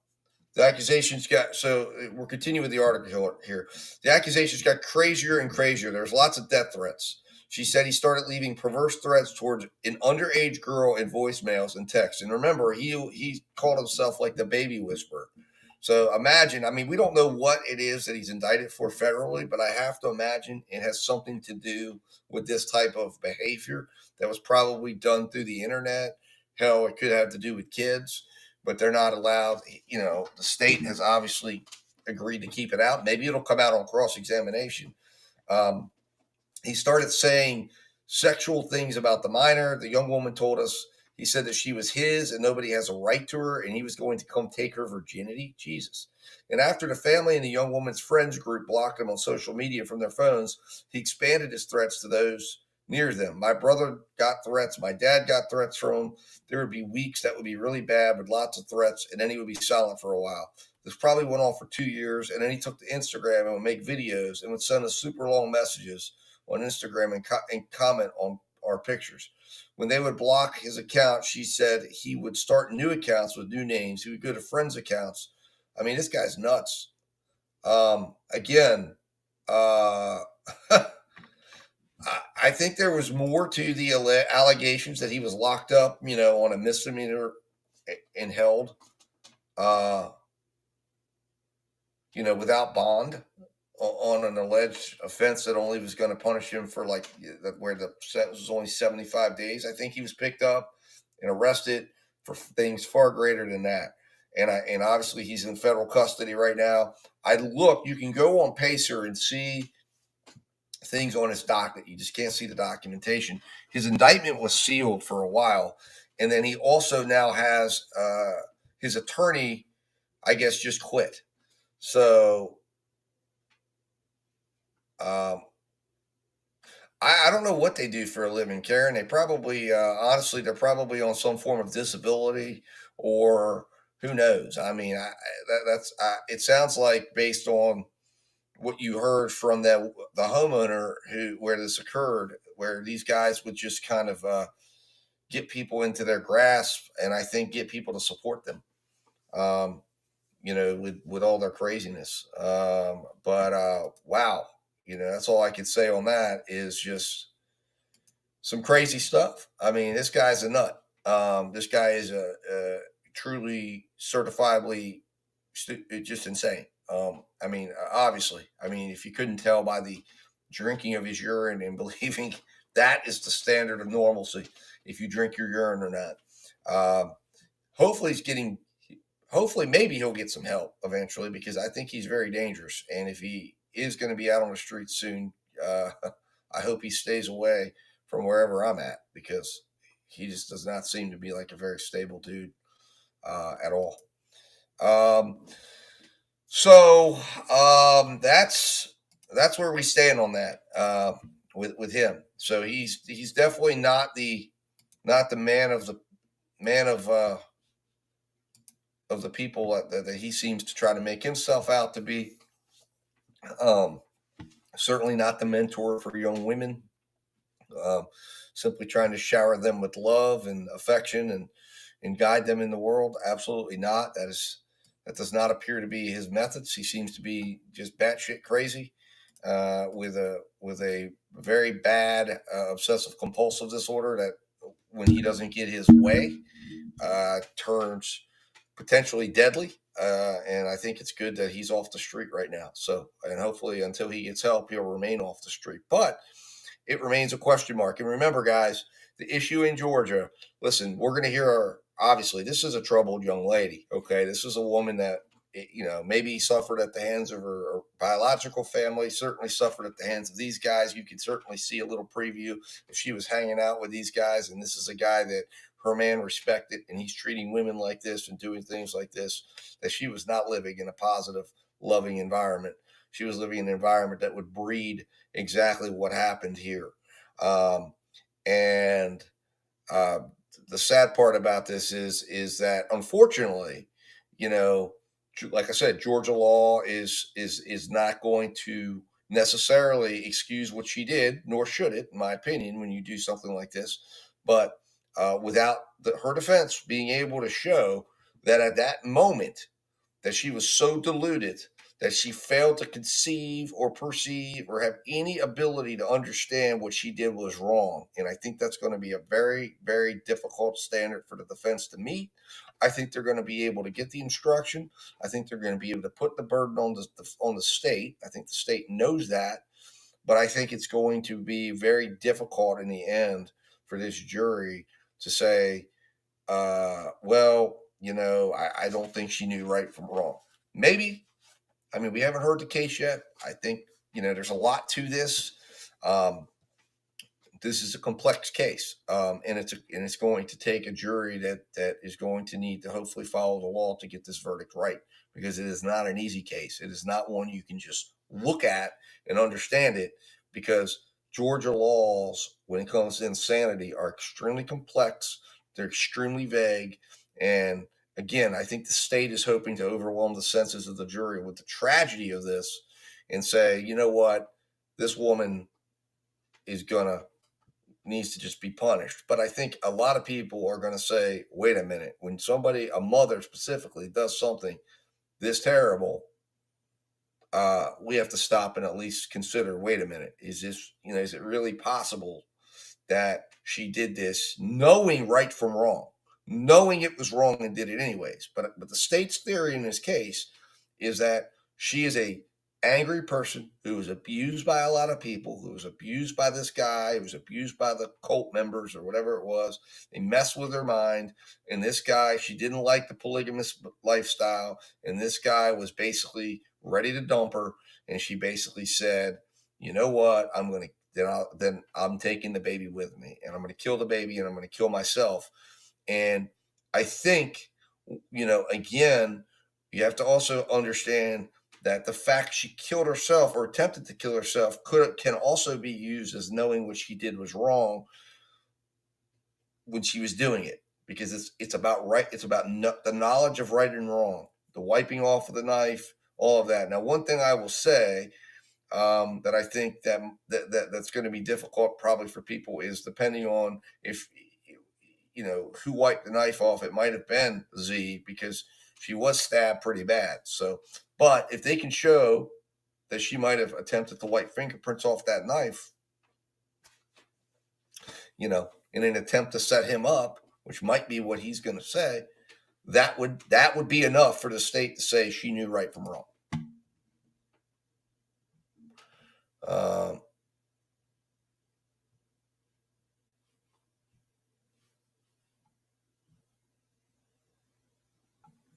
I: accusations we're continuing with the article here. The accusations got crazier and crazier. There's lots of death threats. She said he started leaving perverse threats towards an underage girl in voicemails and texts. And remember, he called himself like the baby whisperer. So imagine, we don't know what it is that he's indicted for federally, but I have to imagine it has something to do with this type of behavior that was probably done through the internet. Hell, it could have to do with kids, but they're not allowed. The state has obviously agreed to keep it out. Maybe it'll come out on cross-examination. He started saying sexual things about the minor. The young woman told us he said that she was his and nobody has a right to her, and he was going to come take her virginity. Jesus. And after the family and the young woman's friends group blocked him on social media from their phones, he expanded his threats to those near them. My brother got threats. My dad got threats from him. There would be weeks that would be really bad with lots of threats, and then he would be silent for a while. This probably went on for 2 years, and then he took to Instagram and would make videos and would send us super long messages on Instagram and comment on our pictures. When they would block his account, she said he would start new accounts with new names. He would go to friends' accounts. This guy's nuts. Again, Uh, I think there was more to the allegations that he was locked up, on a misdemeanor and held, uh, without bond on an alleged offense that only was going to punish him for where the sentence was only 75 days. I think he was picked up and arrested for things far greater than that. And obviously he's in federal custody right now. You can go on Pacer and see things on his docket. You just can't see the documentation. His indictment was sealed for a while. And then he also now has his attorney, I guess, just quit. So I don't know what they do for a living, Karen. They probably, honestly, they're probably on some form of disability, or who knows. I mean, it sounds like, based on what you heard from the homeowner where this occurred, where these guys would just kind of get people into their grasp, and I think get people to support them. With all their craziness. But wow, that's all I can say on that, is just some crazy stuff. I mean, this guy's a nut. This guy is a truly certifiably just insane. I mean, obviously, if you couldn't tell by the drinking of his urine and believing that is the standard of normalcy, if you drink your urine or not. Hopefully, maybe he'll get some help eventually, because I think he's very dangerous. And if he is going to be out on the streets soon, I hope he stays away from wherever I'm at, because he just does not seem to be like a very stable dude at all. That's where we stand on that with him. So he's definitely not the man of the people that he seems to try to make himself out to be. Certainly not the mentor for young women. Simply trying to shower them with love and affection and guide them in the world. Absolutely not. That does not appear to be his methods. He seems to be just batshit crazy, with a very bad obsessive compulsive disorder that, when he doesn't get his way, turns potentially deadly. And I think it's good that he's off the street right now. So, and hopefully until he gets help, he'll remain off the street. But it remains a question mark. And remember, guys, the issue in Georgia, listen, we're going to hear her. Obviously, this is a troubled young lady. Okay. This is a woman that, maybe suffered at the hands of her biological family, certainly suffered at the hands of these guys. You can certainly see a little preview if she was hanging out with these guys. And this is a guy that her man respected, and he's treating women like this and doing things like this, that she was not living in a positive, loving environment. She was living in an environment that would breed exactly what happened here. And the sad part about this is that, unfortunately, like I said, Georgia law is not going to necessarily excuse what she did, nor should it, in my opinion, when you do something like this. But without her defense being able to show that at that moment that she was so deluded that she failed to conceive or perceive or have any ability to understand what she did was wrong. And I think that's going to be a very, very difficult standard for the defense to meet. I think they're going to be able to get the instruction. I think they're going to be able to put the burden on the state. I think the state knows that. But I think it's going to be very difficult in the end for this jury to say, well, I don't think she knew right from wrong. Maybe. I mean, we haven't heard the case yet. I think, there's a lot to this. This is a complex case, and it's going to take a jury that is going to need to hopefully follow the law to get this verdict right, because it is not an easy case. It is not one you can just look at and understand it, because Georgia laws, when it comes to insanity, are extremely complex. They're extremely vague, and again, I think the state is hoping to overwhelm the senses of the jury with the tragedy of this and say, you know what, this woman needs to just be punished. But I think a lot of people are going to say, wait a minute, when somebody, a mother specifically, does something this terrible, we have to stop and at least consider, wait a minute, is this, is it really possible that she did this knowing right from wrong, knowing it was wrong and did it anyways? But the state's theory in this case is that she is a angry person who was abused by a lot of people, who was abused by this guy, who was abused by the cult members or whatever it was. They messed with her mind. And this guy, she didn't like the polygamous lifestyle. And this guy was basically ready to dump her. And she basically said, you know what? Then I'm taking the baby with me, and I'm going to kill the baby, and I'm going to kill myself. And I think, again, you have to also understand that the fact she killed herself or attempted to kill herself can also be used as knowing what she did was wrong when she was doing it, because it's about right. It's about the knowledge of right and wrong, the wiping off of the knife, all of that. Now, one thing I will say that I think that's going to be difficult probably for people is, depending on if who wiped the knife off. It might have been Z, because she was stabbed pretty bad. So, but if they can show that she might have attempted to wipe fingerprints off that knife, in an attempt to set him up, which might be what he's going to say, that would be enough for the state to say she knew right from wrong.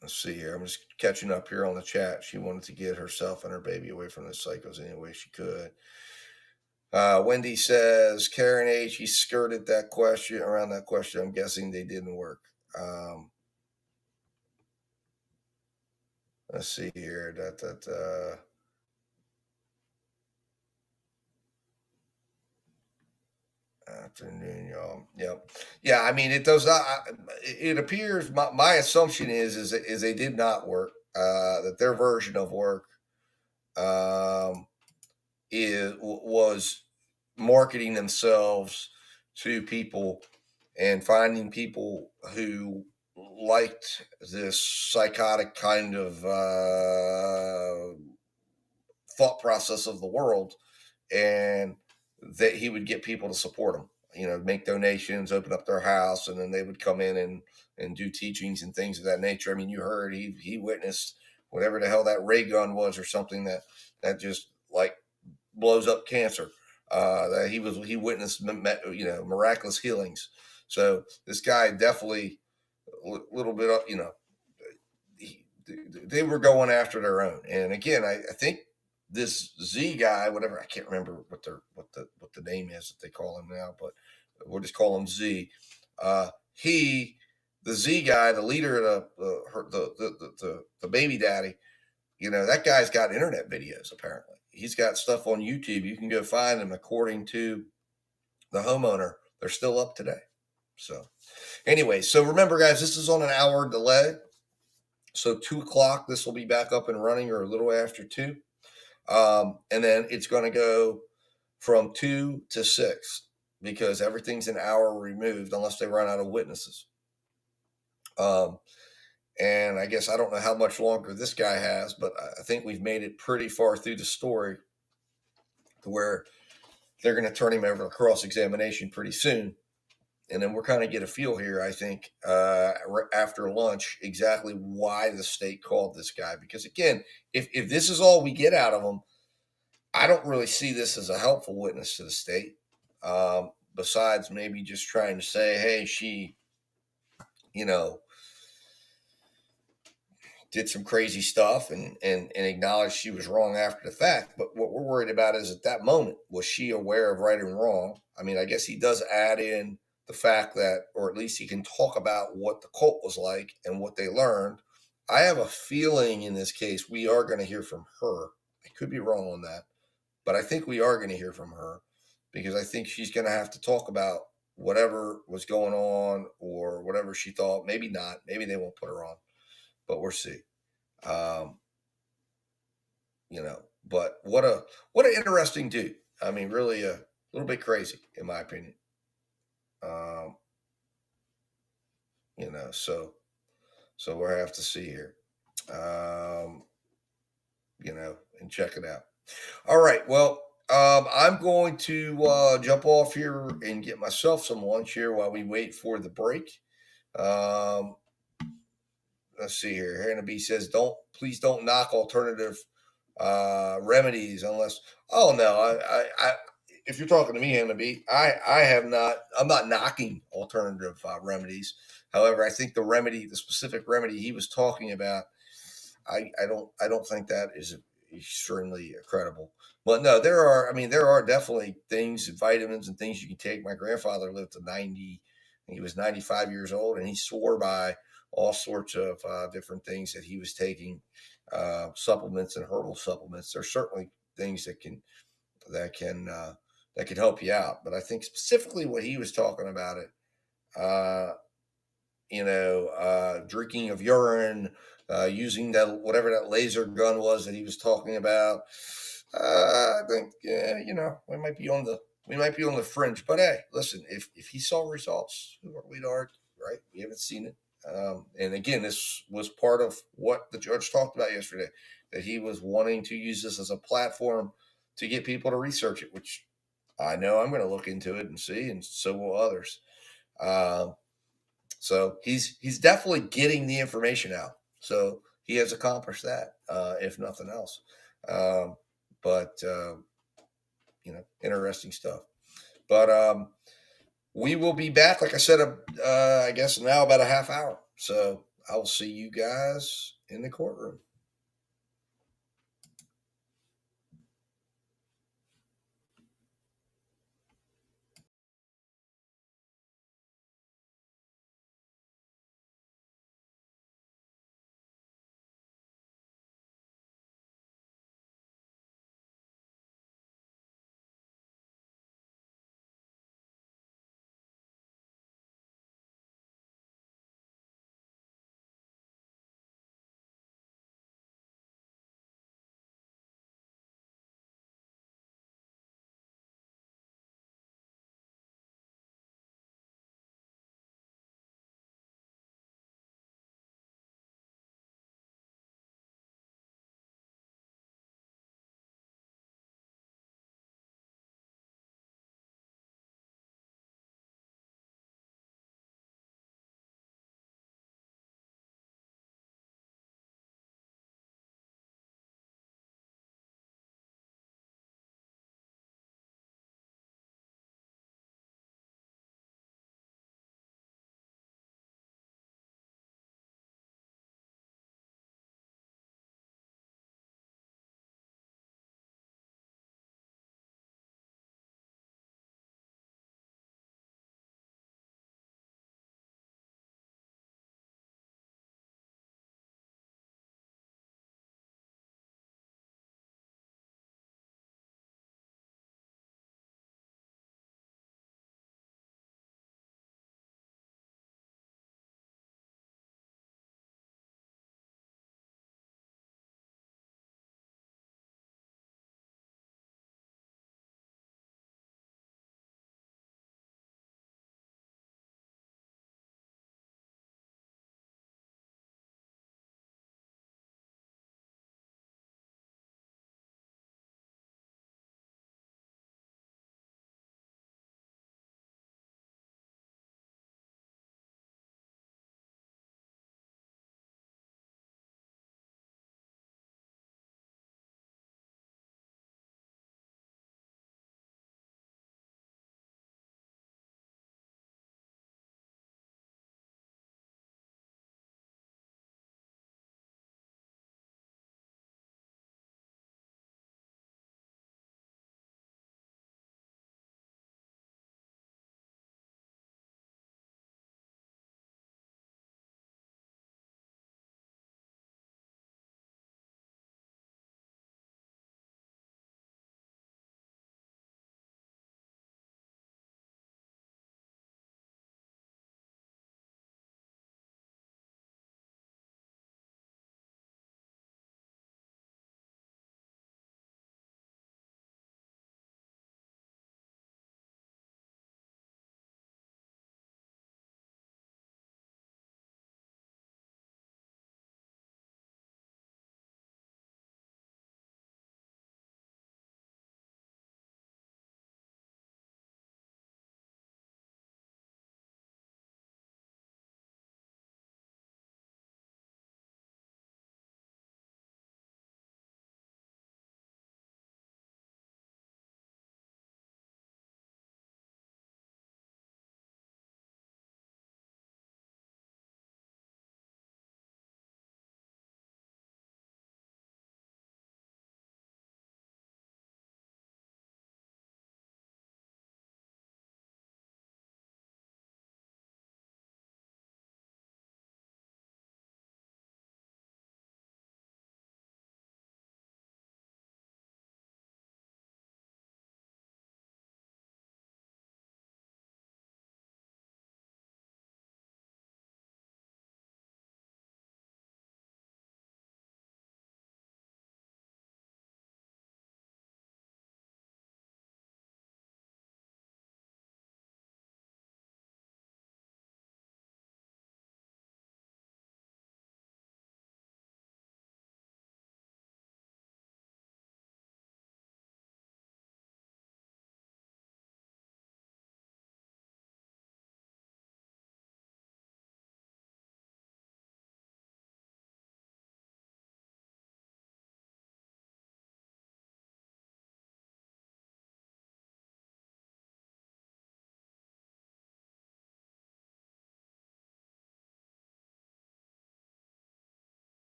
I: Let's see here. I'm just catching up here on the chat. She wanted to get herself and her baby away from the psychos any way she could. Wendy says, Karen H., he skirted that question around that question. I'm guessing they didn't work. Let's see here. Afternoon, y'all. Yep. Yeah, I mean, it does not. It appears my assumption is they did not work. That their version of work was marketing themselves to people and finding people who liked this psychotic kind of thought process of the world, and that he would get people to support him, make donations, open up their house, and then they would come in and do teachings and things of that nature. I mean, you heard he witnessed whatever the hell that ray gun was, or something that just like blows up cancer. That he witnessed, miraculous healings. So this guy definitely a little bit of, they were going after their own. And again, I think this Z guy, whatever, I can't remember what the name is that they call him now, but we'll just call him Z. The Z guy, the leader of the baby daddy, that guy's got internet videos. Apparently, he's got stuff on YouTube. You can go find them. According to the homeowner, they're still up today. So, anyway, so remember, guys, this is on an hour delay. So 2:00, this will be back up and running, or a little after 2. And then it's going to go from 2 to 6, because everything's an hour removed unless they run out of witnesses. And I guess I don't know how much longer this guy has, but I think we've made it pretty far through the story to where they're going to turn him over to cross-examination pretty soon. And then we're kind of get a feel here, I think, after lunch, exactly why the state called this guy. Because again, if this is all we get out of him, I don't really see this as a helpful witness to the state. Besides maybe just trying to say, hey, she, did some crazy stuff and acknowledged she was wrong after the fact. But what we're worried about is, at that moment, was she aware of right and wrong? I mean, I guess he does add in the fact that, or at least he can talk about what the cult was like and what they learned. I have a feeling in this case we are going to hear from her. I could be wrong on that, but I think we are going to hear from her, because I think she's going to have to talk about whatever was going on, or whatever she thought. Maybe not. Maybe they won't put her on, but we'll see. But what an interesting dude. I mean, really a little bit crazy, in my opinion. So we'll have to see here. and check it out. All right. Well, I'm going to jump off here and get myself some lunch here while we wait for the break. Um, let's see here. Hannah B says, please don't knock alternative remedies unless. Oh no, I if you're talking to me, Hannah B, I have not. I'm not knocking alternative remedies. However, I think the specific remedy he was talking about, I don't think that is extremely credible. But no, there are definitely things, vitamins and things you can take. My grandfather lived to 90. He was 95 years old, and he swore by all sorts of different things that he was taking, supplements and herbal supplements. There's certainly things that can that can help you out. But I think specifically what he was talking about uh, drinking of urine, using that whatever that laser gun was that he was talking about. I think we might be on the fringe. But hey, listen, if he saw results, who are we to argue, right? We haven't seen it. And again, this was part of what the judge talked about yesterday, that he was wanting to use this as a platform to get people to research it, which I know I'm going to look into it and see, and so will others. Uh, so he's definitely getting the information out. So he has accomplished that, if nothing else. Um, but interesting stuff. But we will be back, like I said, I guess now about a half hour. So I'll see you guys in the courtroom.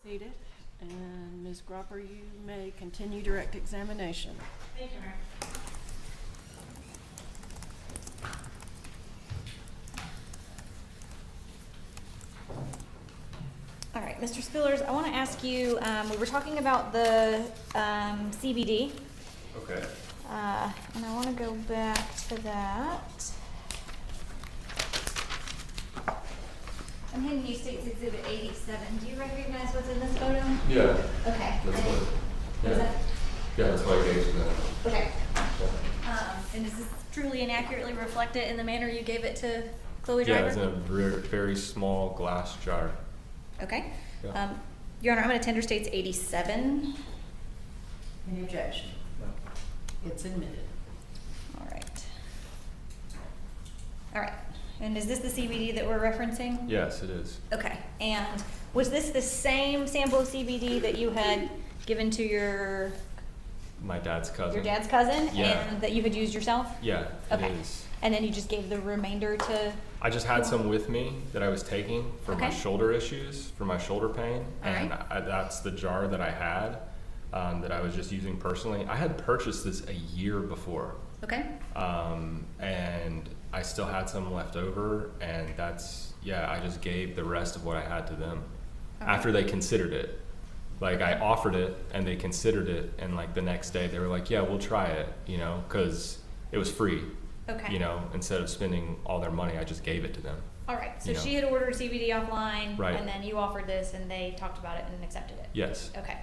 B: Seated. And Ms. Gropper, you may continue direct examination.
F: Thank you, Mary. All right, Mr. Spillers, I want to ask you, we were talking about the CBD,
H: Okay.
F: and I want to go back to that. I'm handing you State's Exhibit 87. Do you recognize what's in this photo?
H: Yeah.
F: Okay.
H: That's what.
F: What is that?
H: Yeah, that's why I gave you that.
F: Okay. And does this truly and accurately reflect it in the manner you gave it to Chloe
H: Yeah,
F: Driver?
H: it's in a very small glass jar.
F: Okay.
H: Yeah.
F: Your Honor, I'm going to tender State's 87.
B: Any objection? It's admitted.
F: All right. All right. And is this the CBD that we're referencing?
H: Yes, it is.
F: Okay. And was this the same sample of CBD that you had given to your
H: My dad's cousin.
F: dad's cousin?
H: Yeah.
F: And that you had used yourself?
H: Yeah,
F: Okay.
H: it is.
F: And then you just gave the remainder to...
H: I just had some with me that I was taking for my
F: Okay.
H: shoulder issues, for my shoulder pain,
F: All
H: and
F: right.
H: that's the jar that I had that I was just using personally. I had purchased this a year before,
F: Okay.
H: and I still had some left over, and I just gave the rest of what I had to them
F: All right.
H: after they considered it. Like I offered it, and they considered it, and like the next day they were like, "Yeah, we'll try it," because it was free.
F: Okay.
H: Instead of spending all their money, I just gave it to them.
F: All right. So
H: You know.
F: she had ordered CBD offline,
H: Right.
F: and then you offered this, and they talked about it and accepted it.
H: Yes.
F: Okay.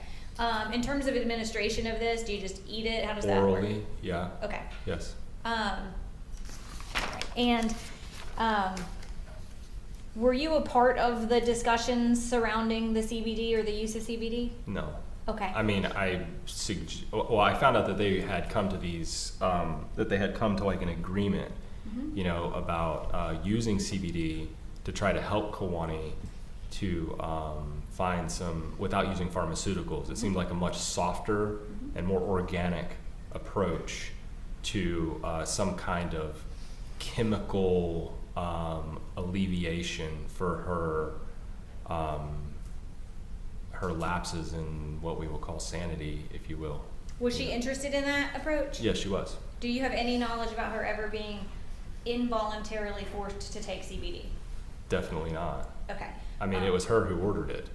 F: In terms of administration of this, do you just eat it? How does that work?
H: Orally, yeah.
F: Okay.
H: Yes.
F: And were you a part of the discussions surrounding the CBD or the use of CBD?
H: No.
F: Okay.
H: I mean, I found out that they had come to these, that they had come to like an agreement,
F: Mm-hmm.
H: about using CBD to try to help Kiwani to find some, without using pharmaceuticals. It seemed like a much softer and more organic approach to some kind of chemical alleviation for her lapses in what we will call sanity, if you will.
F: Was she interested in that approach?
H: Yes, she was.
F: Do you have any knowledge about her ever being involuntarily forced to take CBD?
H: Definitely not.
F: Okay.
H: I mean, it was her who ordered it.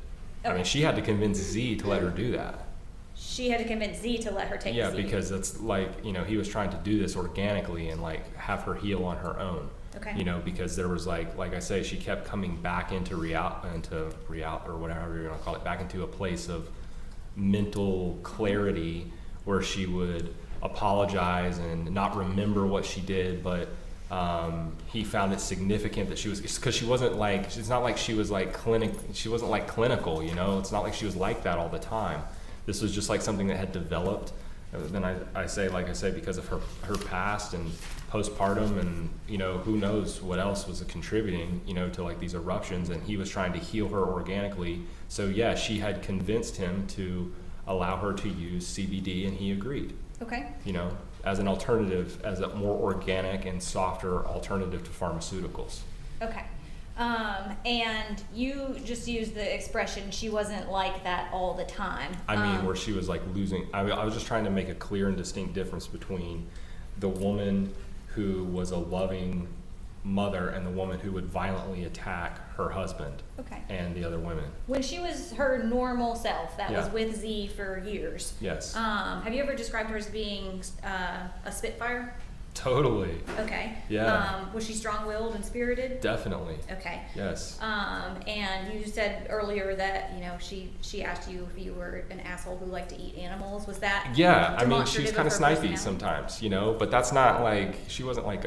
H: I
F: Okay.
H: mean, she had to convince Z to let her do that.
F: She had to convince Z to let her take
H: Yeah,
F: the CBD.
H: because it's like, he was trying to do this organically and like have her heal on her own.
F: Okay.
H: Because there was like I say, she kept coming back into real or whatever you're gonna call it, back into a place of mental clarity where she would apologize and not remember what she did, but he found it significant that she was, because she wasn't like, it's not like she was like she wasn't like clinical, it's not like she was like that all the time. This was just like something that had developed. Then I say because of her past and postpartum, and who knows what else was contributing to like these eruptions, and he was trying to heal her organically. So yeah, she had convinced him to allow her to use CBD, and he agreed.
F: Okay.
H: As an alternative, as a more organic and softer alternative to pharmaceuticals.
F: Okay. And you just used the expression, she wasn't like that all the time.
H: I mean, where she was like losing. I was just trying to make a clear and distinct difference between the woman who was a loving mother and the woman who would violently attack her husband.
F: Okay.
H: And the other women.
F: When she was her normal self, that was
H: Yeah.
F: with Z for years.
H: Yes.
F: Have you ever described her as being a Spitfire?
H: Totally.
F: Okay.
H: Yeah.
F: Was she strong-willed and spirited?
H: Definitely.
F: Okay.
H: Yes.
F: And you said earlier that she asked you if you were an asshole who liked to eat animals. Was that
H: Yeah, I mean, she was
F: demonstrative
H: kind of
F: her
H: snipey
F: personality?
H: sometimes, but that's not like, she wasn't like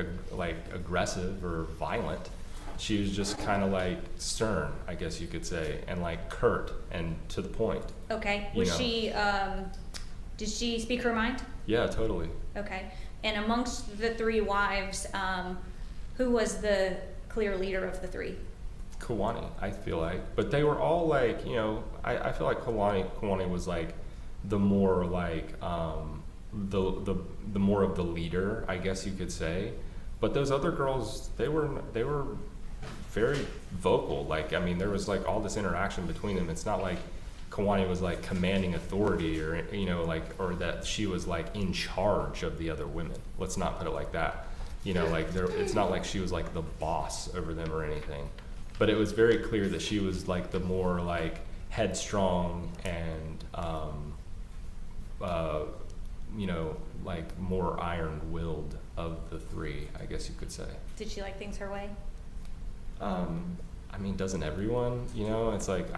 H: aggressive or violent. She was just kind of like stern, I guess you could say, and like curt and to the point.
F: Okay.
H: You
F: Was
H: know.
F: she? Did she speak her mind?
H: Yeah, totally.
F: Okay. And amongst the three wives, who was the clear leader of the three?
H: Kiwani, I feel like, but they were all like, I feel like Kiwani was like the more like the more of the leader, I guess you could say. But those other girls, they were very vocal. Like, I mean, there was like all this interaction between them. It's not like Kawani was like commanding authority, or like, or that she was like in charge of the other women. Let's not put it like that. Like it's not like she was like the boss over them or anything, but it was very clear that she was like the more like headstrong and like more iron-willed of the three, I guess you could say.
F: Did she like things her way?
H: I mean, doesn't everyone? It's like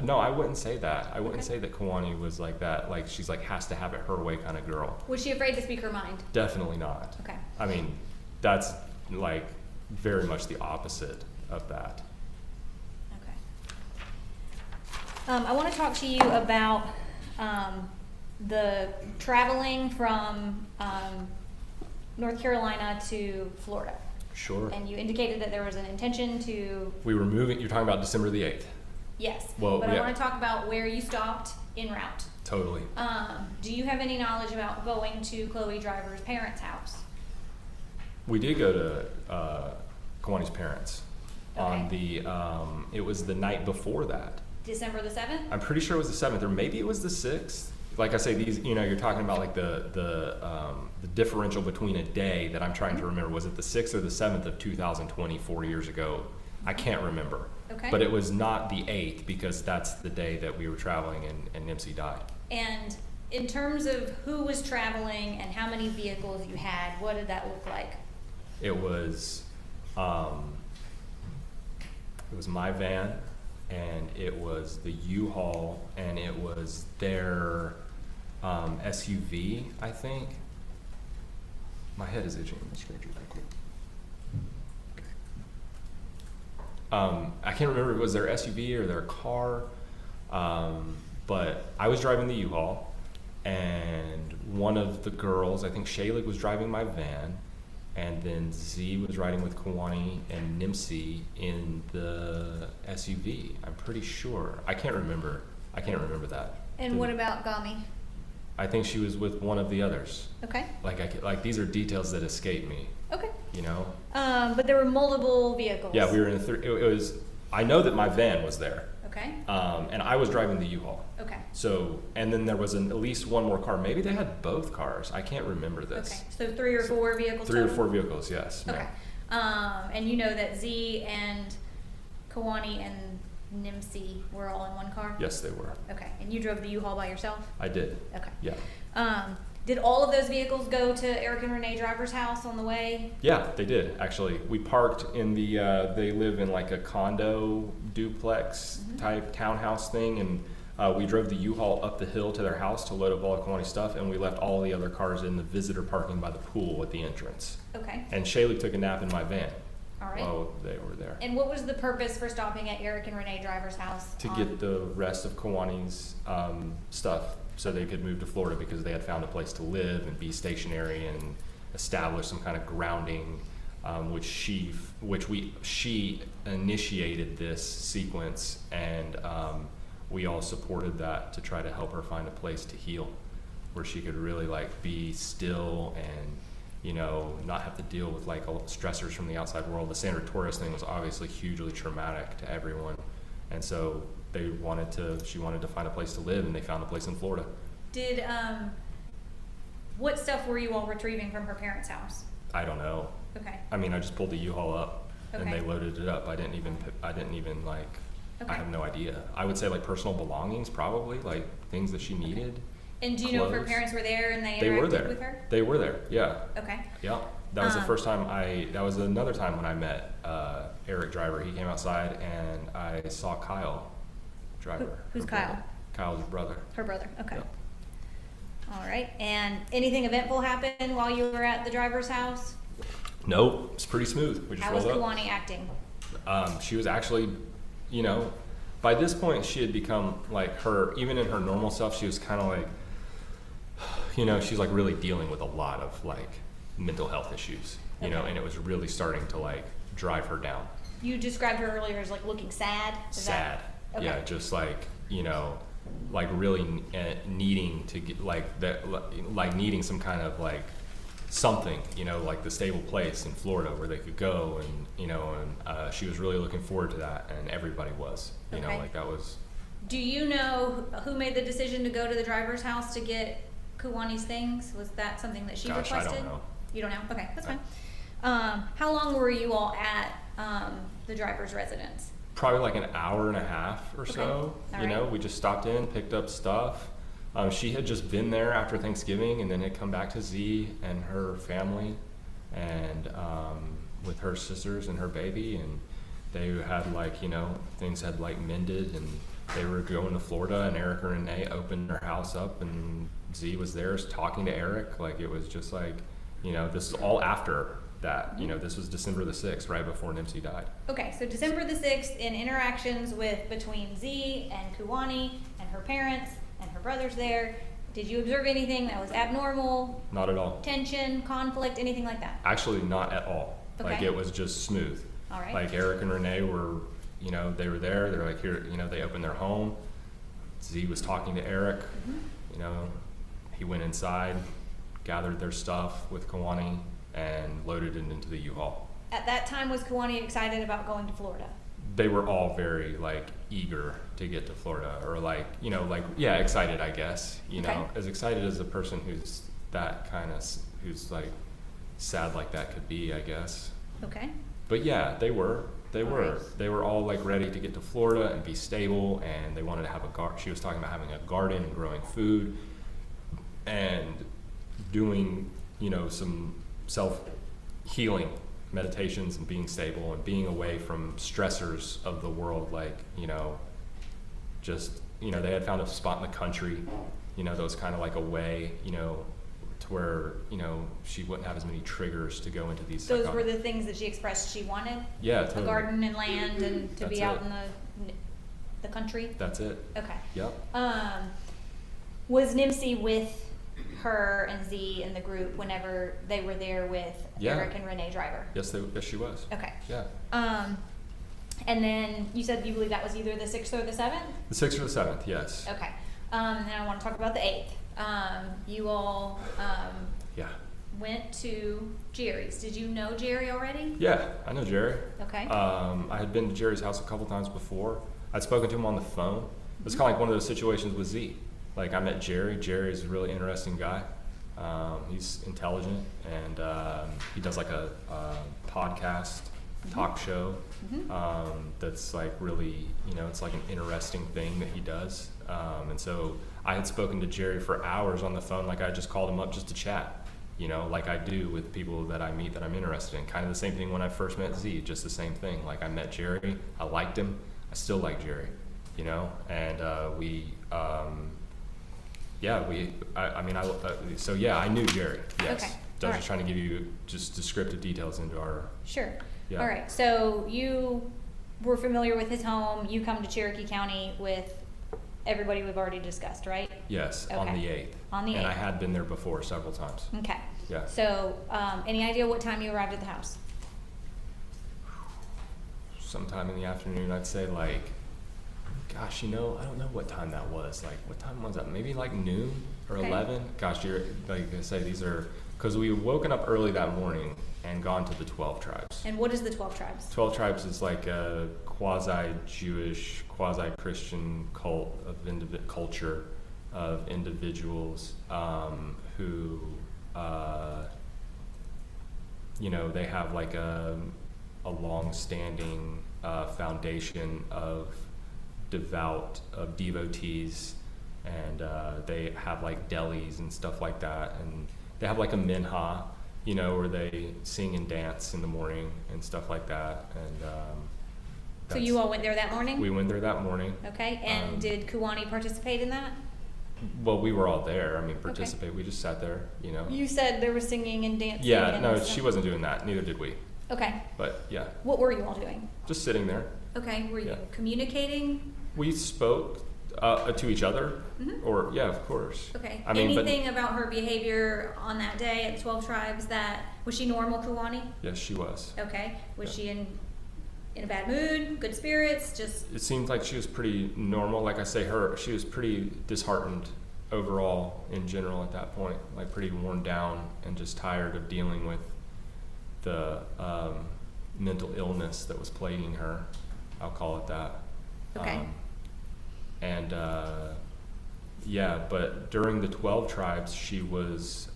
H: no, I wouldn't say that. I wouldn't say that Kawani was like that. Like she's like has to have it her way kind of girl.
F: Was she afraid to speak her mind?
H: Definitely not.
F: Okay.
H: I mean, that's like very much the opposite of that.
F: Okay. I want to talk to you about the traveling from North Carolina to Florida.
H: Sure.
F: And you indicated that there was an intention to...
H: We were moving, you're talking about December the 8th.
F: Yes.
H: Well,
F: but
H: yeah.
F: I want to talk about where you stopped en route.
H: Totally.
F: Do you have any knowledge about going to Chloe Driver's parents' house?
H: We did go to Kawani's parents on the, it was the night before that.
F: December the 7th?
H: I'm pretty sure it was the 7th, or maybe it was the 6th. Like I say, these, you're talking about like the differential between a day that I'm trying to remember. Was it the 6th or the 7th of 2020, 4 years ago? I can't remember.
F: Okay.
H: But it was not the 8th, because that's the day that we were traveling and Nimsy died.
F: And in terms of who was traveling and how many vehicles you had, what did that look like?
H: It was my van, and it was the U-Haul, and it was their SUV, I think. My head is itching. Let's scratch it real quick. I can't remember if it was their SUV or their car, but I was driving the U-Haul, and one of the girls, I think Shayla, was driving my van, and then Z was riding with Kawani and Nimsy in the SUV. I'm pretty sure. I can't remember that.
F: And what about Gami?
H: I think she was with one of the others.
F: Okay.
H: Like these are details that escape me.
F: Okay.
H: But
F: there were multiple vehicles.
H: Yeah, we were in it was. I know that my van was there.
F: Okay.
H: And I was driving the U-Haul.
F: Okay.
H: So, and then there was at least one more car. Maybe they had both cars. I can't remember this.
F: Okay. So 3 or 4 vehicles.
H: Three or
F: total?
H: 4 vehicles. Yes.
F: Okay.
H: Ma'am.
F: And you know that Z and Kawani and Nimsy were all in one car?
H: Yes, they were.
F: Okay. And you drove the U-Haul by yourself?
H: I did.
F: Okay.
H: Yeah.
F: Did all of those vehicles go to Eric and Renee Driver's house on the way?
H: Yeah, they did, actually. We parked in the, they live in like a condo duplex type townhouse thing, and we drove the U-Haul up the hill to their house to load up all the Kawani stuff, and we left all the other cars in the visitor parking by the pool at the entrance.
F: Okay.
H: And Shaylee took a nap in my van.
F: All right.
H: While they were there.
F: And what was the purpose for stopping at Eric and Renee Driver's house?
H: To get the rest of Kawani's stuff, so they could move to Florida, because they had found a place to live and be stationary and establish some kind of grounding, which she initiated this sequence, and we all supported that to try to help her find a place to heal, where she could really like be still and not have to deal with like all the stressors from the outside world. The Sandra Torres thing was obviously hugely traumatic to everyone, and so she wanted to find a place to live, and they found a place in Florida.
F: Did what stuff were you all retrieving from her parents' house?
H: I don't know.
F: Okay.
H: I mean, I just pulled the U-Haul up, and
F: Okay.
H: they loaded it up. I didn't even like.
F: Okay.
H: I have no idea. I would say like personal belongings, probably like things that she needed.
F: And do you know if her
H: Clothes.
F: parents were there and they
H: They were
F: interacted
H: there.
F: with her?
H: They were there. Yeah.
F: Okay.
H: Yeah. That was the first time that was another time when I met Eric Driver. He came outside, and I saw Kyle Driver.
F: Who's
H: her
F: Kyle?
H: brother. Kyle's brother.
F: Her brother. Okay.
H: Yeah.
F: All right. And anything eventful happened while you were at the driver's house?
H: Nope. It's pretty smooth. We just
F: How was
H: rolled up.
F: Kawani acting?
H: She was actually, by this point she had become like even in her normal self, she was kind of like, she's like really dealing with a lot of like mental health issues,
F: Okay.
H: and it was really starting to like drive her down.
F: You described her earlier as like looking sad. Is
H: Sad.
F: Okay.
H: Yeah, just like, like really needing to get like that, like needing some kind of like something, like the stable place in Florida where they could go, and she was really looking forward to that, and everybody was,
F: Okay.
H: like that was
F: Do you know who made the decision to go to the driver's house to get Kuwani's things? Was that something that she
H: Gosh, I
F: requested?
H: don't know.
F: You don't know? Okay, that's
H: No.
F: fine. How long were you all at the driver's residence?
H: Probably like an hour and a half or
F: Okay.
H: so.
F: All
H: You know,
F: right.
H: we just stopped in, picked up stuff. She had just been there after Thanksgiving and then had come back to Z and her family and with her sisters and her baby, and they had like, you know, things had like mended and they were going to Florida, and Eric and Renee opened their house up and Z was there talking to Eric. Like it was just like, you know, this is all after that. You know, this was December the 6th, right before Nimsy died.
F: Okay, so December the 6th, in interactions between Z and Kuwani and her parents and her brothers there, did you observe anything that was abnormal,
H: Not at all.
F: tension, conflict, anything like that?
H: Actually, not at all. Like
F: Okay.
H: it was just smooth.
F: All right.
H: Like Eric and Renee were, you know, they were there. They're like, here, you know, they opened their home. Z was talking to Eric. You know, he went inside, gathered their stuff with Kawani, and loaded it into the U-Haul.
F: At that time, was Kuwani excited about going to Florida?
H: They were all very like eager to get to Florida, or like, you know, like, yeah, excited, I guess. You know,
F: Okay.
H: as excited as a person who's that kind of, who's like sad like that could be, I guess.
F: Okay.
H: But yeah, they were. They
F: All
H: were.
F: right.
H: They were all like ready to get to Florida and be stable, and they wanted to have a garden. She was talking about having a garden and growing food and doing, you know, some self-healing meditations and being stable and being away from stressors of the world, like, you know, just, you know, they had found a spot in the country, you know, that was kind of like a way, you know, to where, you know, she wouldn't have as many triggers to go into these.
F: Those were the things that she expressed she wanted?
H: Yeah,
F: A
H: totally.
F: garden and land and to be
H: That's
F: out
H: it.
F: in the country?
H: That's it.
F: Okay.
H: Yep.
F: Was Nimsy with her and Z in the group whenever they were there with
H: Yeah.
F: Eric and Renee Driver?
H: Yes, she was.
F: Okay.
H: Yeah.
F: And then you said you believe that was either the 6th or the 7th?
H: The 6th or the 7th, yes.
F: Okay. And then I want to talk about the 8th. You all
H: Yeah.
F: went to Jerry's. Did you know Jerry already?
H: Yeah, I know Jerry.
F: Okay.
H: I had been to Jerry's house a couple times before. I'd spoken to him on the phone. It was kind of like one of those situations with Z. Like I met Jerry. Jerry's a really interesting guy. He's intelligent, and he does like a podcast talk show that's like really, you know, it's like an interesting thing that he does. And so I had spoken to Jerry for hours on the phone. Like I just called him up just to chat, you know, like I do with people that I meet that I'm interested in. Kind of the same thing when I first met Z, just the same thing. Like I met Jerry, I liked him, I still like Jerry, you know, and so yeah, I knew Jerry, yes.
F: Okay,
H: I was
F: alright.
H: just trying to give you just descriptive details into our,
F: Sure.
H: Yeah.
F: All right. So you were familiar with his home. You come to Cherokee County with everybody we've already discussed, right?
H: yes, on
F: Okay.
H: the 8th.
F: On the
H: And I
F: 8th.
H: had been there before several times.
F: Okay.
H: Yeah.
F: So, any idea what time you arrived at the house?
H: Sometime in the afternoon, I'd say like, gosh, you know, I don't know what time that was. Like, what time was that? Maybe like noon or
F: Okay.
H: 11? Gosh, you're, like I say, these are, because we woken up early that morning and gone to the 12 tribes.
F: And what is the 12 tribes?
H: 12 tribes is like a quasi-Jewish, quasi-Christian cult of culture of individuals who, you know, they have like a long-standing foundation of devotees, and they have like delis and stuff like that, and they have like a minha, you know, where they sing and dance in the morning and stuff like that. And
F: So you all went there that morning?
H: we went there that morning.
F: Okay. And did Kuwani participate in that?
H: Well, we were all there. I mean, participate. We just sat there, you know.
F: You said there was singing and dancing.
H: Yeah,
F: and
H: no,
F: stuff.
H: she wasn't doing that. Neither did we.
F: Okay.
H: But yeah,
F: What were you all doing?
H: just sitting there.
F: Okay. Were you
H: Yeah.
F: communicating?
H: We spoke to each other,
F: Mhm.
H: or yeah, of course.
F: Okay.
H: I mean,
F: Anything about her behavior on that day at the 12 tribes was she normal, Kuwani?
H: Yes, she was.
F: Okay. Was
H: Yeah.
F: she in a bad mood, good spirits, just
H: It seemed like she was pretty normal. Like I say, she was pretty disheartened overall in general at that point, like pretty worn down and just tired of dealing with the mental illness that was plaguing her. I'll call it that.
F: Okay.
H: And yeah, but during the 12 tribes, she was,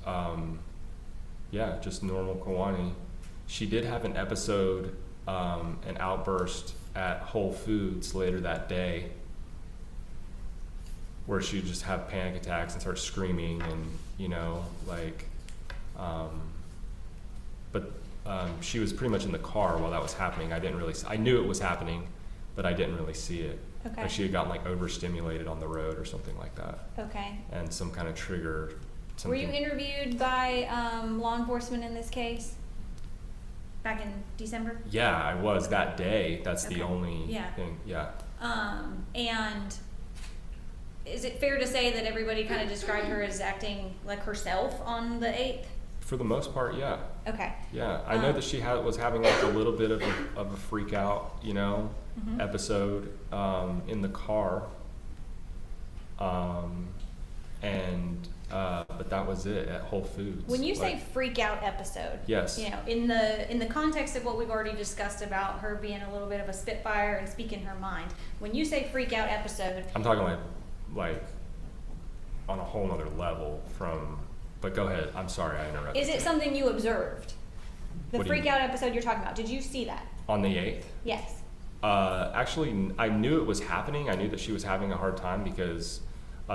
H: yeah, just normal Kawani. She did have an episode, an outburst at Whole Foods later that day, where she would just have panic attacks and start screaming and, you know, like, but she was pretty much in the car while that was happening. I didn't really, I knew it was happening, but I didn't really see it.
F: Okay.
H: Like she had gotten like overstimulated on the road or something like that.
F: Okay.
H: And some kind of trigger.
F: Were you
H: Something.
F: interviewed by law enforcement in this case back in December?
H: Yeah, I was that day. That's
F: Okay.
H: the only
F: Yeah.
H: thing. Yeah.
F: And is it fair to say that everybody kind of described her as acting like herself on the 8th?
H: For the most part, yeah.
F: Okay.
H: Yeah, I know that she was having like a little bit of a freak out, you know,
F: Mhm.
H: episode in the car, and but that was it at Whole Foods.
F: When you say
H: Like,
F: freak out episode,
H: yes,
F: you know, in the context of what we've already discussed about her being a little bit of a spitfire and speaking her mind, when you say freak out episode,
H: I'm talking like on a whole nother level from. But go ahead. I'm sorry, I interrupted.
F: is it something you observed? The
H: What do you
F: freak
H: mean?
F: out episode you're talking about, did you see that?
H: On the 8th?
F: Yes.
H: Actually, I knew it was happening. I knew that she was having a hard time because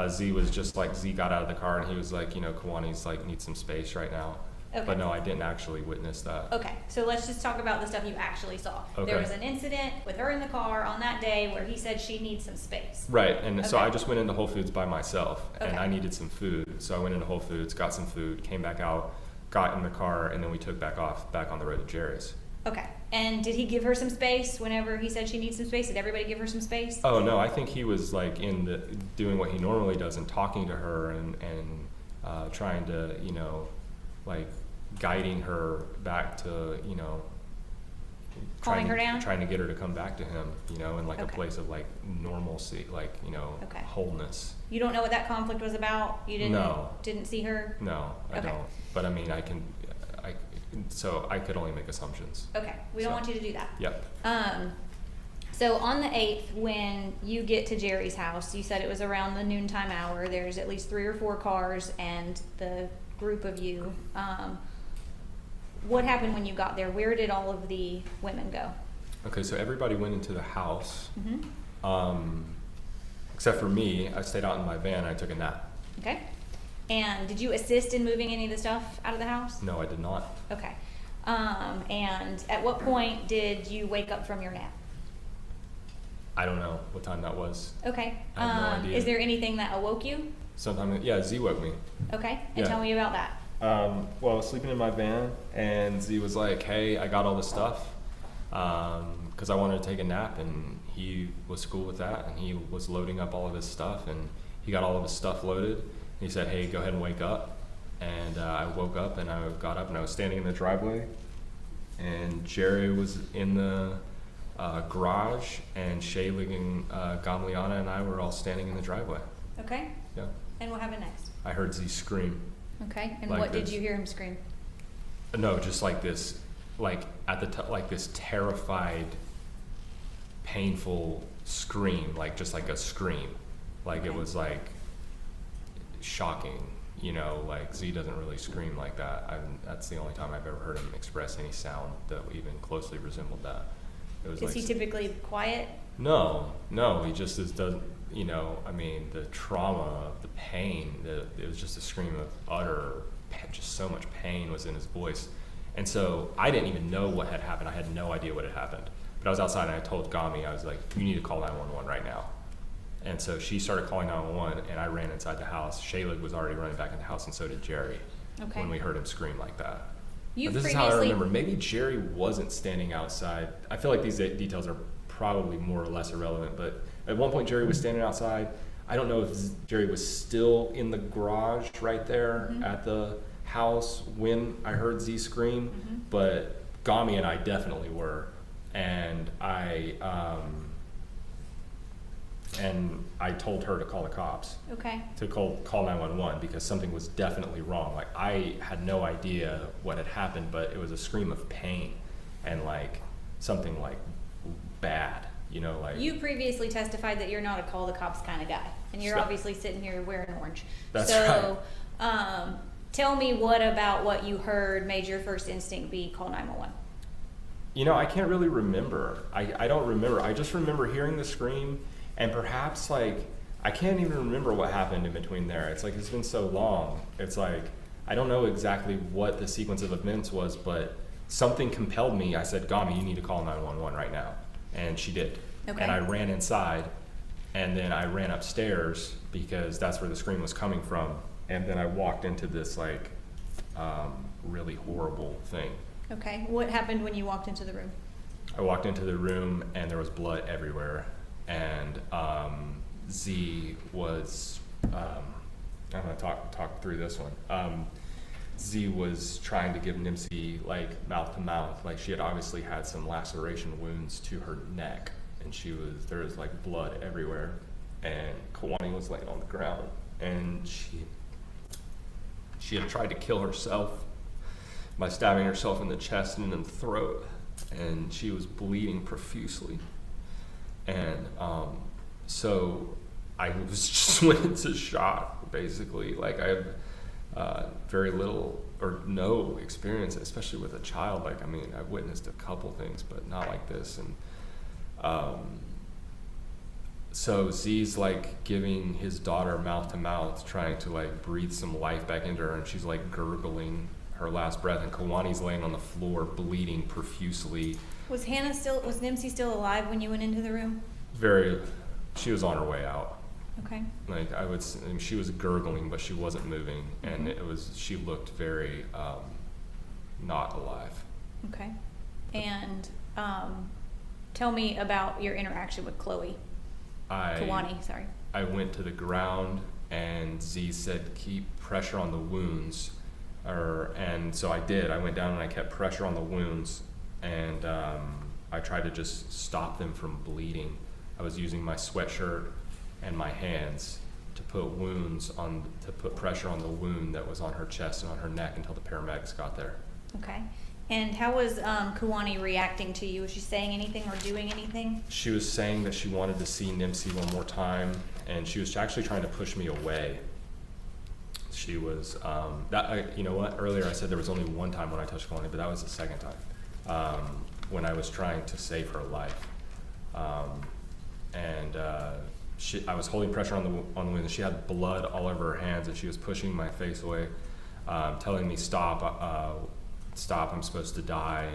H: Z was just like, Z got out of the car and he was like, you know, Kawani's like, needs some space right now.
F: Okay.
H: But no, I didn't actually witness that.
F: Okay, so let's just talk about the stuff you actually saw.
H: Okay.
F: There was an incident with her in the car on that day where he said she needs some space.
H: Right, and so
F: Okay.
H: I just went into Whole Foods by myself, and
F: Okay.
H: I needed some food. So I went into Whole Foods, got some food, came back out, got in the car, and then we took back on the road to Jerry's.
F: Okay, and did he give her some space whenever he said she needs some space? Did everybody give her some space?
H: Oh no, I think he was like doing what he normally does and talking to her and trying to, you know, like guiding her back to, you know,
F: Calming her down?
H: trying to get her to come back to him, you know, in like a
F: Okay.
H: place of like normalcy, like, you know,
F: Okay.
H: wholeness.
F: You don't know what that conflict was about? You
H: No.
F: didn't see her?
H: No, I
F: Okay.
H: don't. But I mean, so I could only make assumptions.
F: Okay, we don't
H: So.
F: want you to do that.
H: Yep.
F: So on the 8th, when you get to Jerry's house, you said it was around the noontime hour. There's at least 3 or 4 cars and the group of you. What happened when you got there? Where did all of the women go?
H: Okay, so everybody went into the house,
F: Mm-hmm.
H: except for me. I stayed out in my van. I took a nap.
F: Okay. And did you assist in moving any of the stuff out of the house?
H: No, I did not.
F: Okay. And at what point did you wake up from your nap?
H: I don't know what time that was.
F: Okay.
H: I have no idea.
F: Is there anything that awoke you?
H: Sometime, yeah, Z woke me.
F: Okay. And
H: Yeah.
F: tell me about that.
H: Well, I was sleeping in my van, and Z was like, "Hey, I got all this stuff," because I wanted to take a nap, and he was cool with that, and he was loading up all of his stuff, and he got all of his stuff loaded. And he said, "Hey, go ahead and wake up," and I woke up, and I got up, and I was standing in the driveway, and Jerry was in the garage, and Shaylee and Gamliana and I were all standing in the driveway.
F: Okay.
H: Yeah,
F: And what happened next?
H: I heard Z scream.
F: Okay. And
H: Like
F: what did
H: this.
F: you hear him scream?
H: No, just like this, like at the like this terrified, painful scream, like just like a scream, like it
F: Okay.
H: was like shocking, you know. Like Z doesn't really scream like that. That's the only time I've ever heard him express any sound that even closely resembled that. It was
F: Is
H: like
F: he typically quiet?
H: no, he just doesn't. You know, I mean, the trauma, the pain, it was just a scream of utter, just so much pain was in his voice. And so I didn't even know what had happened. I had no idea what had happened. But I was outside and I told Gami, I was like, you need to call 911 right now. And so she started calling 911 and I ran inside the house. Shayla was already running back in the house and so did Jerry
F: Okay.
H: when we heard him scream like that.
F: You've
H: But this is how I
F: previously-
H: remember. Maybe Jerry wasn't standing outside. I feel like these details are probably more or less irrelevant, but at one point Jerry was standing outside. I don't know if Jerry was still in the garage right there
F: Mhm.
H: at the house when I heard Z scream,
F: Mhm.
H: but Gami and I definitely were. And I told her to call the cops,
F: Okay.
H: to call 911 because something was definitely wrong. Like I had no idea what had happened, but it was a scream of pain and like something like bad, you know, like.
F: You previously testified that you're not a call the cops kind of guy, and you're
H: So-
F: obviously sitting here wearing orange.
H: That's
F: so, tell me what about what you heard made your first instinct be call 911?
H: You know, I can't really remember. I don't remember. I just remember hearing the scream, and perhaps like, I can't even remember what happened in between there. It's like, it's been so long. It's like, I don't know exactly what the sequence of events was, but something compelled me. I said, Gami, you need to call 911 right now. And she did.
F: Okay.
H: And I ran inside, and then I ran upstairs because that's where the scream was coming from. And then I walked into this like really horrible thing.
F: Okay. What happened when you walked into the room?
H: I walked into the room and there was blood everywhere. And Z was, I'm gonna talk through this one. Z was trying to give Nimsi like mouth to mouth. Like she had obviously had some laceration wounds to her neck, and there was like blood everywhere. And Kawani was laying on the ground, and she had tried to kill herself by stabbing herself in the chest and in the throat, and she was bleeding profusely. And so I was just went into shock, basically. Like I have very little or no experience, especially with a child. Like, I mean, I've witnessed a couple things, but not like this. And so Z's like giving his daughter mouth to mouth, trying to like breathe some life back into her, and she's like gurgling her last breath, and Kawani's laying on the floor bleeding profusely.
F: Was Nimsi still alive when you went into the room?
H: She was on her way out.
F: Okay.
H: Like she was gurgling, but she wasn't moving, and she looked very not alive.
F: Okay. And tell me about your interaction with Kawani, sorry.
H: I went to the ground, and Z said, keep pressure on the wounds. And so I did. I went down and I kept pressure on the wounds, and I tried to just stop them from bleeding. I was using my sweatshirt and my hands to put pressure on the wound that was on her chest and on her neck until the paramedics got there.
F: Okay. And how was Kawani reacting to you? Was she saying anything or doing anything?
H: She was saying that she wanted to see Nimsi one more time, and she was actually trying to push me away. She was, you know what, earlier I said there was only one time when I touched Kawani, but that was the second time, when I was trying to save her life. I was holding pressure on the wound, and she had blood all over her hands, and she was pushing my face away, telling me, stop, I'm supposed to die.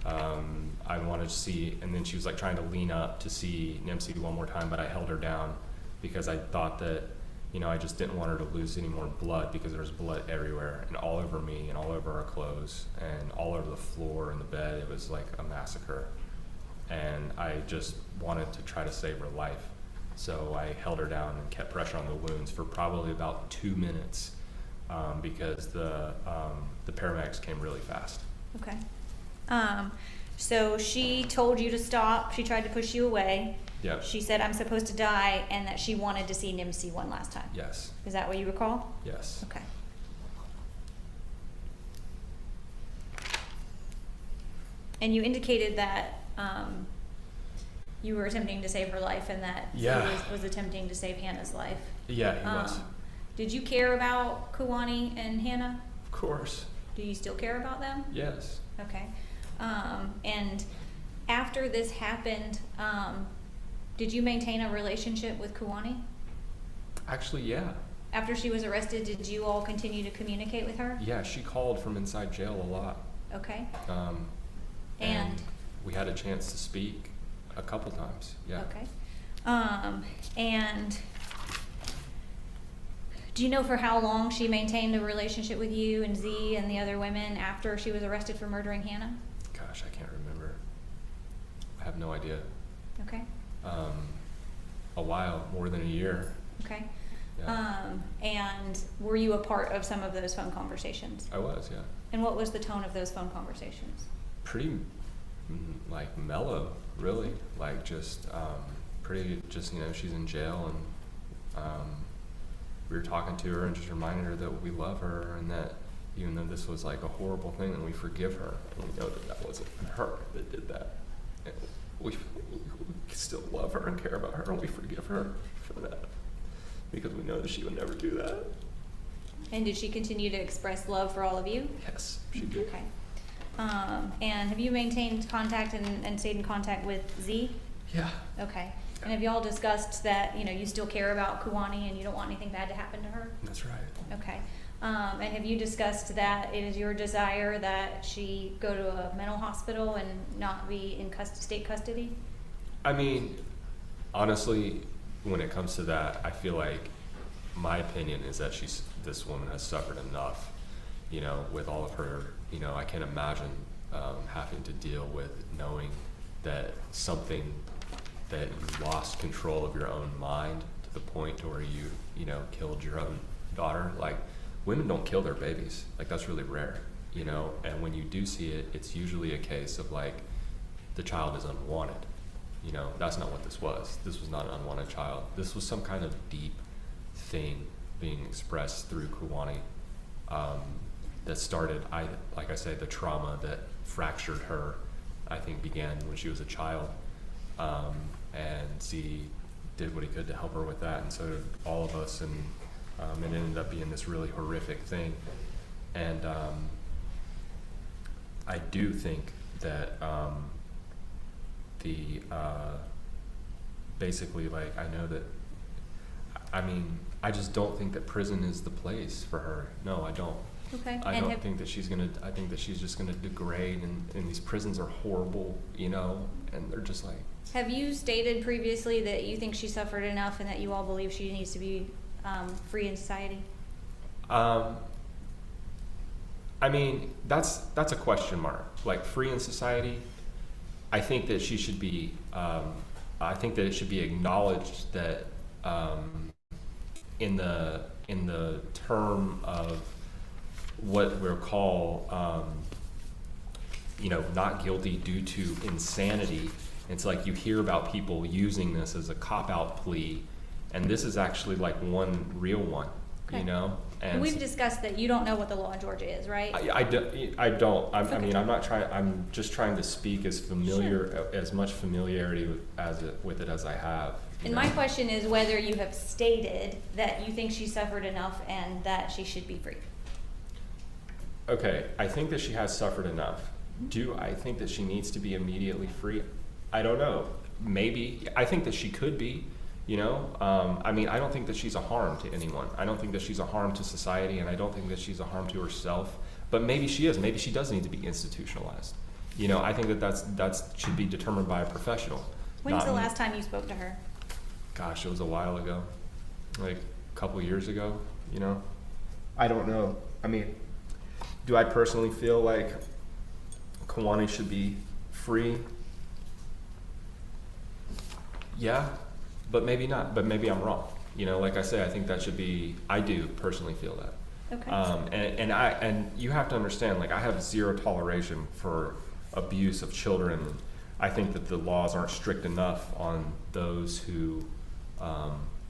H: And I wanted to see, and then she was like trying to lean up to see Nimsi one more time, but I held her down because I thought that, you know, I just didn't want her to lose any more blood, because there was blood everywhere and all over me and all over our clothes and all over the floor and the bed. It was like a massacre. And I just wanted to try to save her life. So I held her down and kept pressure on the wounds for probably about 2 minutes, because the paramedics came really fast.
F: Okay. So she told you to stop. She tried to push you away.
H: Yeah.
F: She said, I'm supposed to die, and that she wanted to see Nimsi one last time.
H: Yes.
F: Is that what you recall?
H: Yes.
F: Okay. And you indicated that you were attempting to save her life, and that he was attempting to save Hannah's life.
H: Yeah, he was.
F: Did you care about Kawani and Hannah?
H: Of course.
F: Do you still care about them?
H: Yes.
F: Okay. And after this happened, did you maintain a relationship with Kawani?
H: Actually, yeah.
F: After she was arrested, did you all continue to communicate with her?
H: Yeah, she called from inside jail a lot.
F: Okay.
H: And we had a chance to speak a couple times. Yeah.
F: Okay. And do you know for how long she maintained a relationship with you and Z and the other women after she was arrested for murdering Hannah?
H: Gosh, I can't remember. I have no idea.
F: Okay.
H: A while, more than a year.
F: Okay.
H: Yeah.
F: And were you a part of some of those phone conversations?
H: I was, yeah.
F: And what was the tone of those phone conversations?
H: Pretty, like, mellow, really. Like, just, you know, she's in jail, and we were talking to her and just reminding her that we love her, and that even though this was like a horrible thing, that we forgive her, and we know that that wasn't her that did that. we still love her and care about her, and we forgive her for that because we know that she would never do that.
F: And did she continue to express love for all of you?
H: Yes, she did.
F: Okay. And have you maintained contact and stayed in contact with Z?
H: Yeah.
F: Okay. And have you all discussed that, you know, you still care about Kuwani and you don't want anything bad to happen to her?
H: That's right.
F: Okay. And have you discussed that it is your desire that she go to a mental hospital and not be in state custody?
H: I mean, honestly, when it comes to that, I feel like my opinion is that this woman has suffered enough, you know, with all of her, you know, I can't imagine having to deal with knowing that something that you lost control of your own mind to the point to where you know, killed your own daughter. Like, women don't kill their babies. Like, that's really rare, you know, and when you do see it, it's usually a case of like, the child is unwanted. You know, that's not what this was. This was not an unwanted child. This was some kind of deep thing being expressed through Kuwani that started, like I say, the trauma that fractured her, I think, began when she was a child. And Z did what he could to help her with that, and so did all of us, and it ended up being this really horrific thing. And I do think that basically, like, I know that, I mean, I just don't think that prison is the place for her. No, I don't.
F: Okay.
H: I think that she's just gonna degrade, and these prisons are horrible, you know, and they're just like.
F: Have you stated previously that you think she suffered enough and that you all believe she needs to be free in society?
H: I mean, that's a question mark. Like, free in society, I think that she should be, I think that it should be acknowledged that in the term of what we'll call, you know, not guilty due to insanity, it's like you hear about people using this as a cop-out plea, and this is actually like one real one,
F: Okay.
H: you know?
F: And we've discussed that you don't know what the law in Georgia is, right?
H: I don't. I mean, I'm just trying to speak as as much familiarity with it as I have.
F: And my question is whether you have stated that you think she suffered enough and that she should be free.
H: Okay, I think that she has suffered enough. Do I think that she needs to be immediately free? I don't know. Maybe. I think that she could be. You know, I mean, I don't think that she's a harm to anyone. I don't think that she's a harm to society, and I don't think that she's a harm to herself. But maybe she is. Maybe she does need to be institutionalized. You know, I think that should be determined by a professional.
F: When's the last time you spoke to her?
H: Gosh, it was a while ago, like a couple years ago. You know, I don't know. I mean, do I personally feel like Kuwani should be free? Yeah. But maybe not, but maybe I'm wrong. You know, like I say, I think that should be, I do personally feel that.
F: Okay.
H: And you have to understand, like, I have zero toleration for abuse of children. I think that the laws aren't strict enough on those who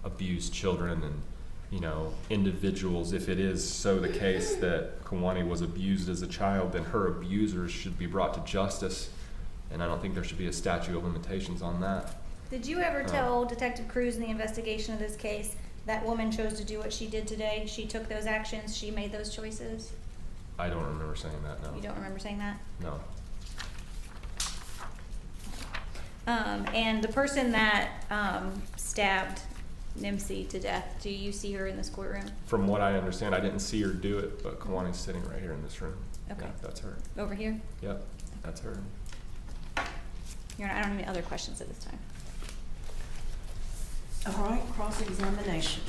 H: abuse children and, you know, individuals. If it is so the case that Kuwani was abused as a child, then her abusers should be brought to justice. And I don't think there should be a statute of limitations on that.
F: Did you ever tell Detective Cruz in the investigation of this case that woman chose to do what she did today? She took those actions, she made those choices?
H: I don't remember saying that, no.
F: You don't remember saying that?
H: No.
F: And the person that stabbed Nimsi to death, do you see her in this courtroom?
H: From what I understand, I didn't see her do it, but Kuwani's sitting right here in this room.
F: Okay.
H: Yeah, that's her.
F: Over here?
H: Yep, that's her.
F: I don't have any other questions at this time.
B: All right, cross-examination.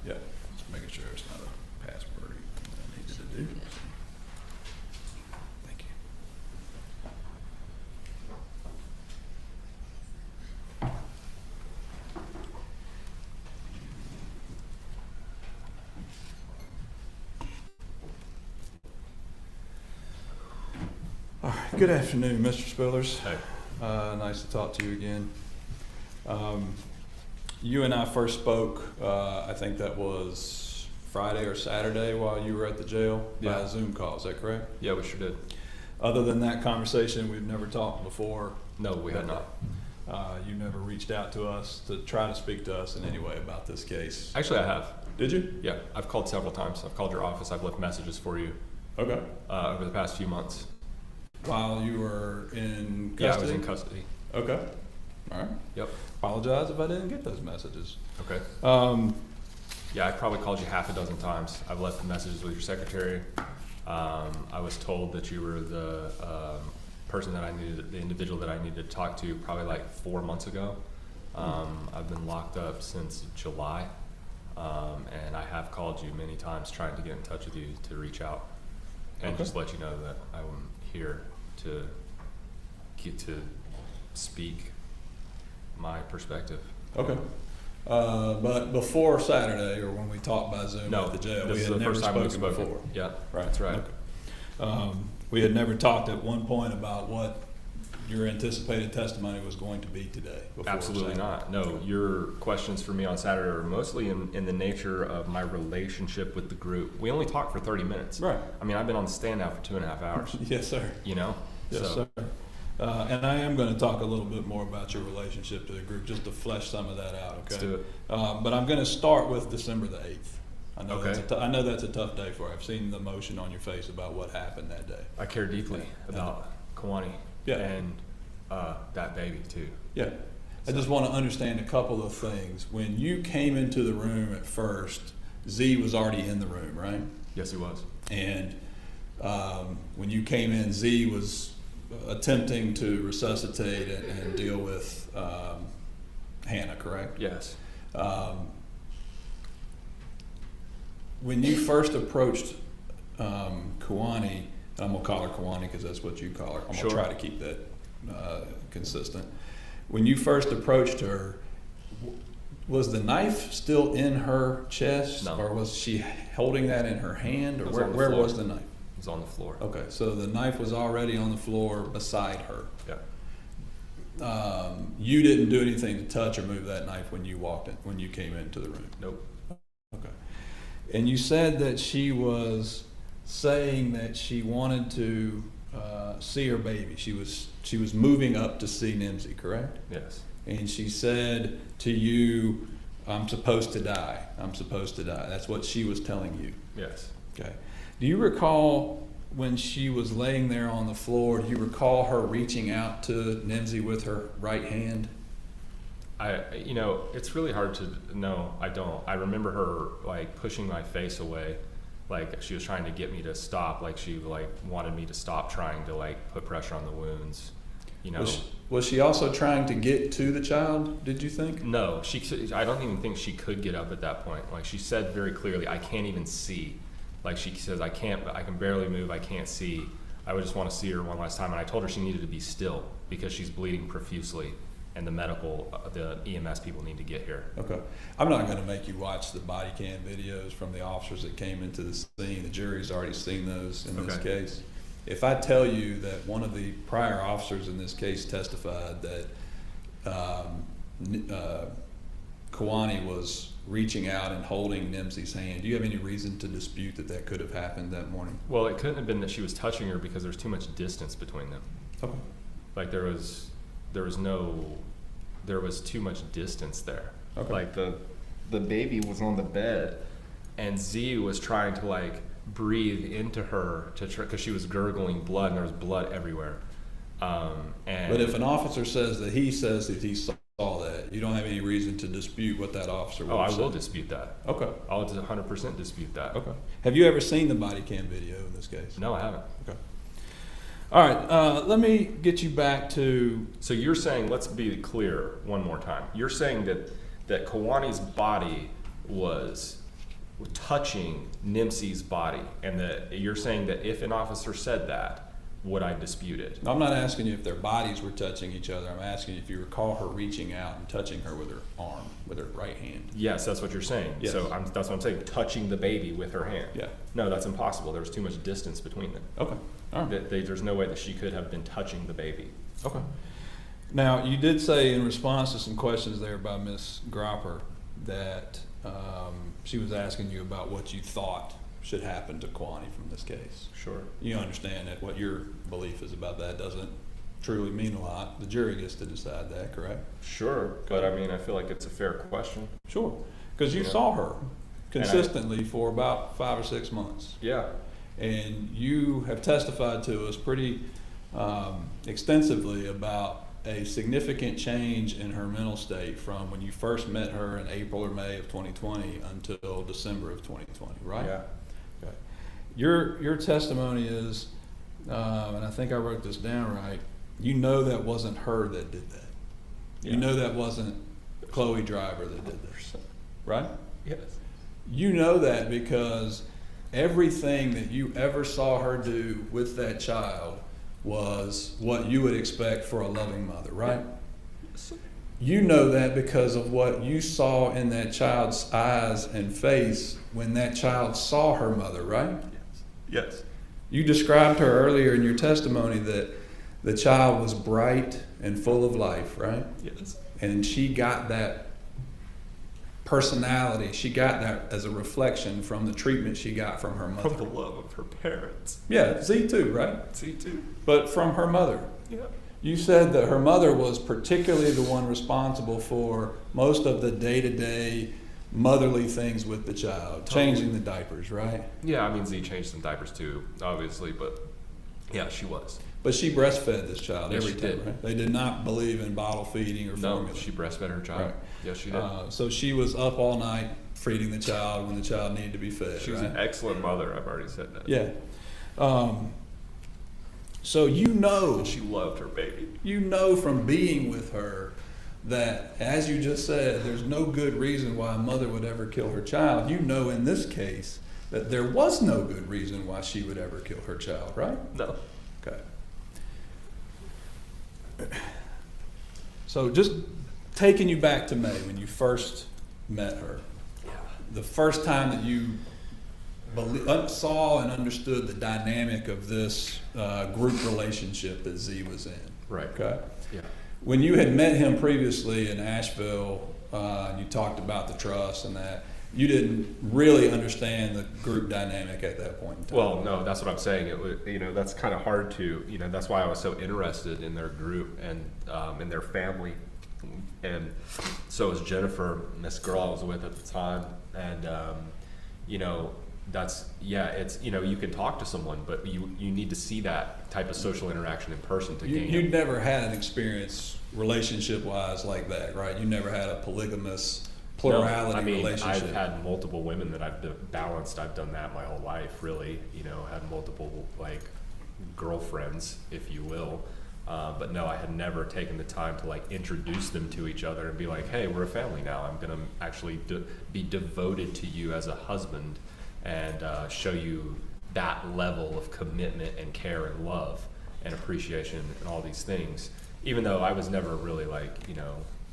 J: Yeah, just making sure it's not a password that I needed to do. Thank you. All right, good afternoon, Mr. Spillers.
H: Hey.
J: Nice to talk to you again. You and I first spoke, I think that was Friday or Saturday while you were at the jail by a Zoom call, is that correct?
H: Yeah, we sure did.
J: Other than that conversation, we've never talked before.
H: No, we had not.
J: You never reached out to us to try to speak to us in any way about this case.
H: Actually, I have.
J: Did you?
H: Yeah, I've called several times. I've called your office. I've left messages for you
J: Okay.
H: over the past few months.
J: While you were in custody?
H: Yeah, I was in custody.
J: Okay. All right.
H: Yep.
J: Apologize if I didn't get those messages.
H: Okay. Yeah, I probably called you half a dozen times. I've left messages with your secretary. I was told that you were the person that I needed, the individual that I needed to talk to probably like 4 months ago. I've been locked up since July, and I have called you many times trying to get in touch with you to reach out and just let you know that I'm here to speak my perspective.
J: Okay. But before Saturday, or when we talked by Zoom
H: No,
J: at the jail,
H: this
J: we
H: is
J: had
H: the
J: never
H: first time we've
J: spoken
H: spoken.
J: before.
H: Yeah,
J: Right.
H: that's right.
J: Okay. We had never talked at one point about what your anticipated testimony was going to be today. Before
H: Absolutely
J: Saturday.
H: not. No, your questions for me on Saturday are mostly in the nature of my relationship with the group. We only talked for 30 minutes.
J: Right.
H: I mean, I've been on the stand now for 2.5 hours.
J: Yes, sir.
H: You know?
J: Yes,
H: So,
J: sir. And I am going to talk a little bit more about your relationship to the group, just to flesh some of that out. Okay.
H: Let's do it.
J: But I'm going to start with December the 8th. I know,
H: Okay.
J: I know that's a tough day for you. I've seen the emotion on your face about what happened that day.
H: I care deeply about Kawani
J: Yeah.
H: and that baby too.
J: Yeah. I just want to understand a couple of things. When you came into the room at first, Z was already in the room, right?
H: Yes, he was.
J: And when you came in, Z was attempting to resuscitate and deal with Hannah, correct?
H: Yes.
J: When you first approached Kawani, I'm going to call her Kawani because that's what you call her. I'm
H: Sure.
J: going to try to keep that consistent. When you first approached her, was the knife still in her chest?
H: No.
J: Or was she holding that in her hand? Or
H: It was
J: where,
H: on the
J: where
H: floor.
J: was the knife?
H: It was on the floor.
J: Okay, so the knife was already on the floor beside her.
H: Yeah.
J: You didn't do anything to touch or move that knife when you walked in, when you came into the room.
H: Nope.
J: Okay. And you said that she was saying that she wanted to see her baby. She was moving up to see Nimsy, correct?
H: Yes.
J: And she said to you, "I'm supposed to die. I'm supposed to die." That's what she was telling you.
H: Yes.
J: Okay. Do you recall when she was laying there on the floor, do you recall her reaching out to Nimsy with her right hand?
H: It's really hard to know. I don't. I remember her like pushing my face away, like she was trying to get me to stop, like she like wanted me to stop trying to like put pressure on the wounds. You know.
J: Was she also trying to get to the child, did you think?
H: No, I don't even think she could get up at that point. Like she said very clearly, I can't even see. Like she says, I can barely move, I can't see. I would just want to see her one last time. And I told her she needed to be still because she's bleeding profusely and the EMS people need to get here.
J: Okay. I'm not going to make you watch the body cam videos from the officers that came into the scene. The jury's already seen those in this
H: Okay.
J: case. If I tell you that one of the prior officers in this case testified that Kawani was reaching out and holding Nimsy's hand, do you have any reason to dispute that that could have happened that morning?
H: Well, it couldn't have been that she was touching her because there's too much distance between them.
J: Okay.
H: Like there was too much distance there.
J: Okay.
H: Like the baby was on the bed and Z was trying to like breathe into her because she was gurgling blood and there was blood everywhere.
J: But if an officer says that he saw that, you don't have any reason to dispute what that officer would
H: I
J: have
H: will
J: said.
H: dispute that.
J: Okay.
H: I'll 100% dispute that.
J: Okay. Have you ever seen the body cam video in this case?
H: No, I haven't.
J: Okay. All right. Let me get you back to.
H: So you're saying, let's be clear one more time. You're saying that Kawani's body was touching Nimsy's body, and that you're saying that if an officer said that would I dispute it?
J: I'm not asking you if their bodies were touching each other. I'm asking you if you recall her reaching out and touching her with her arm, with her right hand.
H: Yes, that's what you're saying.
J: Yes.
H: So that's what I'm saying, touching the baby with her hand.
J: Yeah.
H: No, that's impossible. There was too much distance between them.
J: Okay. All right.
H: There's no way that she could have been touching the baby.
J: Okay. Now, you did say in response to some questions there by Ms. Gropper that she was asking you about what you thought should happen to Kwani from this case.
H: Sure.
J: You understand that what your belief is about that doesn't truly mean a lot. The jury gets to decide that, correct?
H: Sure, but I mean, I feel like it's a fair question.
J: Sure. Because you
H: Yeah.
J: saw her consistently for about 5 or 6 months.
H: Yeah.
J: And you have testified to us pretty extensively about a significant change in her mental state from when you first met her in April or May of 2020 until December of 2020, right?
H: Yeah.
J: Okay. Your testimony is, and I think I wrote this down right, you know that wasn't her that did that.
H: Yeah.
J: You know that wasn't Chloe Driver that did this, right?
H: Yes.
J: You know that because everything that you ever saw her do with that child was what you would expect for a loving mother, right? You know that because of what you saw in that child's eyes and face when that child saw her mother, right?
H: Yes.
J: You described her earlier in your testimony that the child was bright and full of life, right?
H: Yes.
J: And she got that personality, she got that as a reflection from the treatment she got from her mother.
H: From the love of her parents.
J: Yeah, Z too, right?
H: See too.
J: But from her mother.
H: Yeah.
J: You said that her mother was particularly the one responsible for most of the day-to-day motherly things with the child, changing the diapers, right?
H: Yeah, I mean, Z changed some diapers too, obviously, but yeah, she was.
J: But she breastfed this child
H: Yes,
J: every
H: she
J: time,
H: did.
J: right? They did not believe in bottle feeding or
H: No,
J: formula.
H: she breastfed her child.
J: Right.
H: Yes, she did.
J: So she was up all night feeding the child when the child needed to be fed,
H: She was
J: right?
H: an excellent mother. I've already said that.
J: Yeah. So you know,
H: She loved her baby.
J: you know from being with her that, as you just said, there's no good reason why a mother would ever kill her child. You know in this case that there was no good reason why she would ever kill her child, right?
H: No.
J: Okay. So just taking you back to May when you first met her, the first time that you saw and understood the dynamic of this group relationship that Z was in.
H: Right.
J: Okay.
H: Yeah.
J: When you had met him previously in Asheville, and you talked about the trust and that, you didn't really understand the group dynamic at that point in time.
H: Well, no, that's what I'm saying. It was, that's kind of hard to, that's why I was so interested in their group and in their family. And so was Jennifer, this girl I was with at the time. And, it's, you can talk to someone, but you need to see that type of social interaction in person to gain
J: You'd
H: it.
J: never had an experience relationship-wise like that, right? You never had a polygamous plurality relationship.
H: I've had multiple women that I've balanced. I've done that my whole life, really. Had multiple girlfriends, if you will. But no, I had never taken the time to introduce them to each other and be like, hey, we're a family now. I'm gonna actually be devoted to you as a husband and show you that level of commitment and care and love and appreciation and all these things. Even though I was never really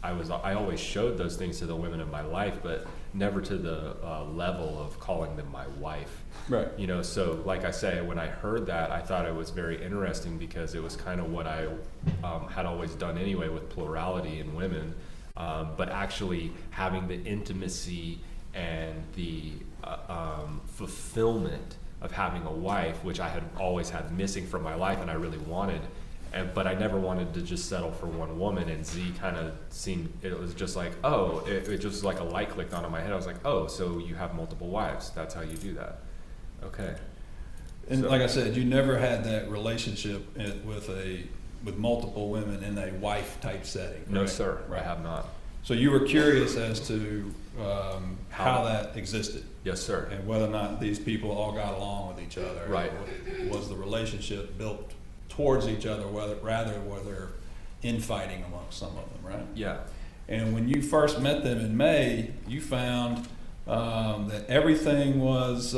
H: I always showed those things to the women in my life, but never to the level of calling them my wife.
J: Right.
H: So like I say, when I heard that, I thought it was very interesting because it was kind of what I had always done anyway with plurality in women, but actually having the intimacy and the fulfillment of having a wife, which I had always had missing from my life and I really wanted. But I never wanted to just settle for one woman, and Z kind of seemed, it was just like, oh, it just like a light clicked on in my head. I was like, oh, so you have multiple wives. That's how you do that. Okay.
J: And
H: So-
J: like I said, you never had that relationship with multiple women in a wife type setting.
H: No,
J: right?
H: sir,
J: Right.
H: I have not.
J: So you were curious as to how that existed
H: Yes, sir.
J: and whether or not these people all got along with each other.
H: Right.
J: Was the relationship built towards each other, were there infighting amongst some of them, right?
H: Yeah.
J: And when you first met them in May, you found that everything was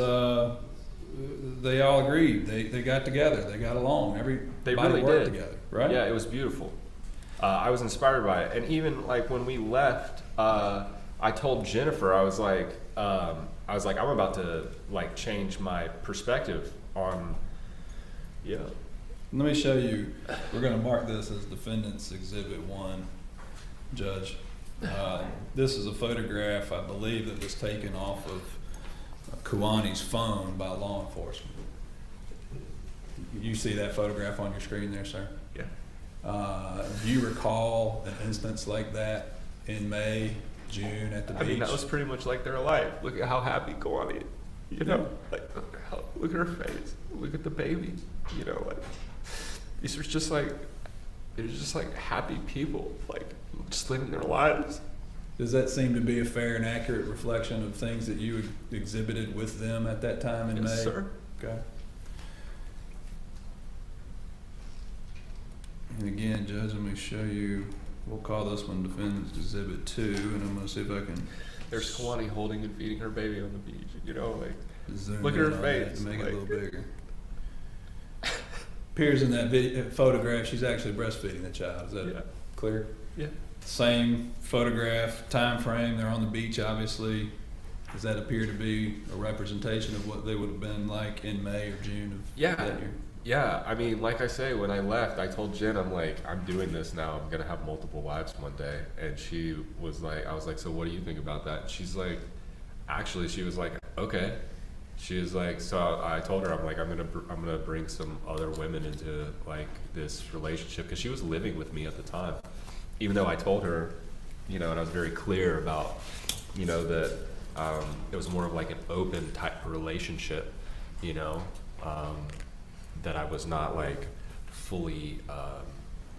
J: they all agreed. They got together. They got along. Everybody
H: They really
J: worked
H: did.
J: together, right?
H: Yeah, it was beautiful. I was inspired by it. And even like when we left, I told Jennifer, I was like, I'm about to like change my perspective on, you know.
J: Let me show you. We're going to mark this as Defendant's Exhibit 1, Judge. This is a photograph, I believe, that was taken off of Kuani's phone by law enforcement. You see that photograph on your screen there, sir?
H: Yeah.
J: Do you recall an instance like that in May, June at the beach?
H: I mean, that was pretty much like their life. Look at how happy Kuani is. You know, like, look at her face. Look at the baby. You know, like, these were just like, it was just like happy people, like, just living their lives.
J: Does that seem to be a fair and accurate reflection of things that you exhibited with them at that time in May?
H: Yes, sir.
J: Okay. And again, Judge, let me show you, we'll call this one Defendant's Exhibit 2, and I'm going to see if I can
H: There's Kuani holding and feeding her baby on the beach. You know, like,
J: zoom
H: look at
J: in
H: her
J: on that
H: face.
J: and make
H: Like,
J: it a little bigger. Appears in that photograph, she's actually breastfeeding the child. Is that
H: Yeah.
J: clear?
H: yeah.
J: Same photograph, time frame, they're on the beach, obviously. Does that appear to be a representation of what they would have been like in May or June of
H: Yeah.
J: that year?
H: Yeah, I mean, like I say, when I left, I told Jen, I'm like, I'm doing this now. I'm gonna have multiple wives one day. And she was like, I was like, so what do you think about that? And she's like, actually, she was like, okay. She was like, so I told her, I'm like, I'm gonna bring some other women into like this relationship, because she was living with me at the time. Even though I told her, you know, and I was very clear about, you know, that it was more of like an open type relationship, you know. That I was not like fully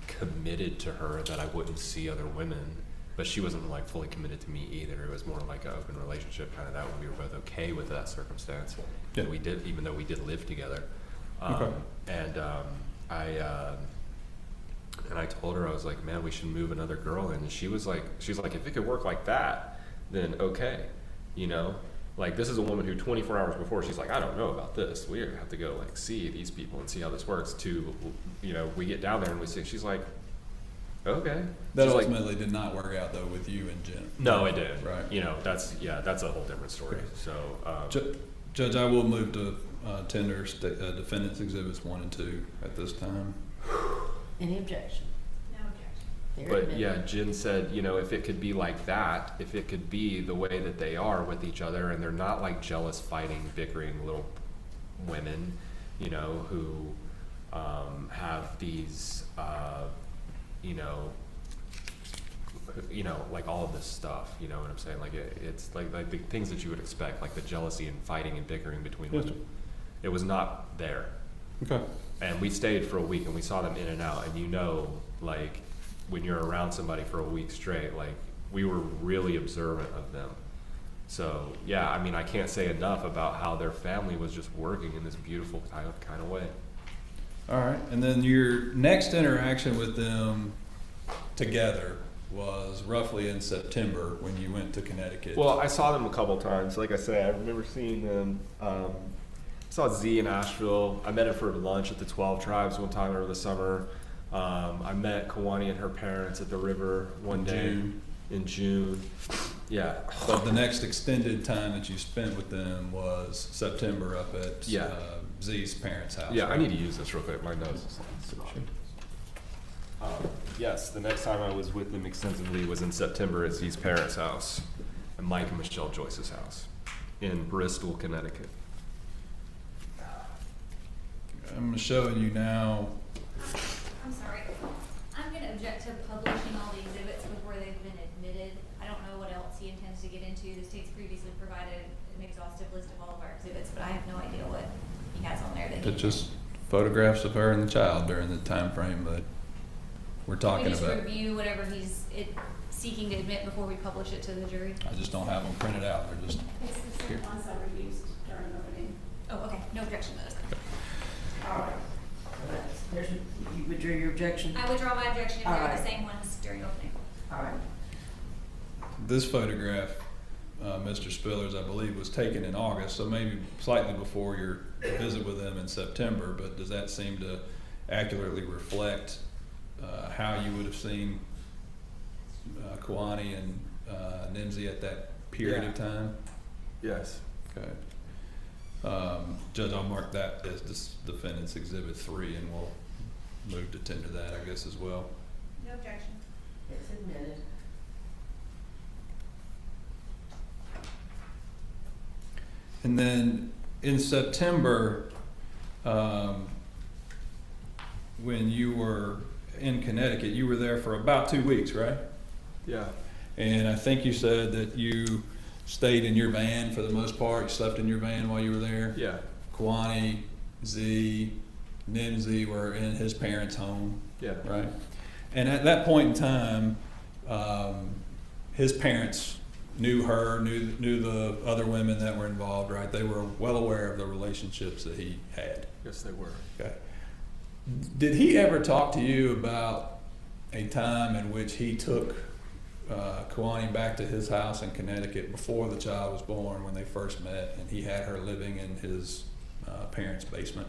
H: committed to her, that I wouldn't see other women, but she wasn't like fully committed to me either. It was more like an open relationship, kind of that, when we were both okay with that circumstance.
J: Yeah.
H: And we did, even though we did live together.
J: Okay.
H: And I told her, I was like, man, we should move another girl in. And she was like, if it could work like that, then okay, you know. Like, this is a woman who 24 hours before, she's like, I don't know about this. We have to go like see these people and see how this works. To, you know, we get down there and we see, she's like, okay.
J: That
H: She's like,
J: ultimately did not work out though with you and Jen.
H: no, it did.
J: Right.
H: You know, that's a whole different story. So,
J: Judge, I will move to tender Defendant's Exhibits 1 and 2 at this time.
B: Any objection?
E: No objection.
B: They're
H: but
B: admitted.
H: yeah, Jen said, you know, if it could be like that, if it could be the way that they are with each other, and they're not like jealous, fighting, bickering little women, you know, who have these, you know, like all of this stuff, you know what I'm saying? Like it's like the things that you would expect, like the jealousy and fighting and bickering between
J: Yes,
H: women. It was not there.
J: Okay.
H: And we stayed for a week and we saw them in and out, and you know, like when you're around somebody for a week straight, like we were really observant of them. So yeah, I mean, I can't say enough about how their family was just working in this beautiful kind of way.
J: All right. And then your next interaction with them together was roughly in September when you went to Connecticut.
H: Well, I saw them a couple times. Like I say, I remember seeing them. I saw Z in Asheville. I met him for lunch at the 12 Tribes one time over the summer. I met Kuani and her parents at the river one day in June. Yeah.
J: But the next extended time that you spent with them was September up at Z's parents' house.
H: Yeah,
J: right?
H: I need to use this real quick. My nose is yes, the next time I was with them extensively was in September at Z's parents' house, and Mike and Michelle Joyce's house in Bristol, Connecticut.
J: I'm showing you now.
F: I'm sorry. I'm going to object to publishing all the exhibits before they've been admitted. I don't know what else he intends to get into. The state's previously provided an exhaustive list of all of our exhibits, but I have no idea what he has on there that he
J: It's just photographs of her and the child during the time frame that we're talking
F: we just
J: about.
F: review whatever he's seeking to admit before we publish it to the jury.
J: I just don't have them printed out. They're just
E: It's the
J: here.
E: same ones that were used during opening.
F: Oh, okay. No objection to those.
B: All right. You withdrew your objection?
F: I withdraw my objection if
B: All
F: they're
B: right.
F: the same ones during opening.
B: All right.
J: This photograph Mr. Spillers, I believe, was taken in August, so maybe slightly before your visit with them in September, but does that seem to accurately reflect how you would have seen Kawani and Nimsy at that period of time?
H: Yes.
J: Okay. Judge, I'll mark that as this defendant's exhibit 3, and we'll move to tender that, I guess, as well.
E: No objection.
B: It's admitted.
J: And then in September, when you were in Connecticut, you were there for about 2 weeks, right?
H: Yeah.
J: And I think you said that you stayed in your van for the most part. You slept in your van while you were there.
H: Yeah.
J: Kawani, Z, Nimsy were in his parents' home.
H: Yeah.
J: Right. And at that point in time, his parents knew her, knew the other women that were involved, right? They were well aware of the relationships that he had.
H: Yes, they were.
J: Okay. Did he ever talk to you about a time in which he took Kawani back to his house in Connecticut before the child was born, when they first met, and he had her living in his parents' basement?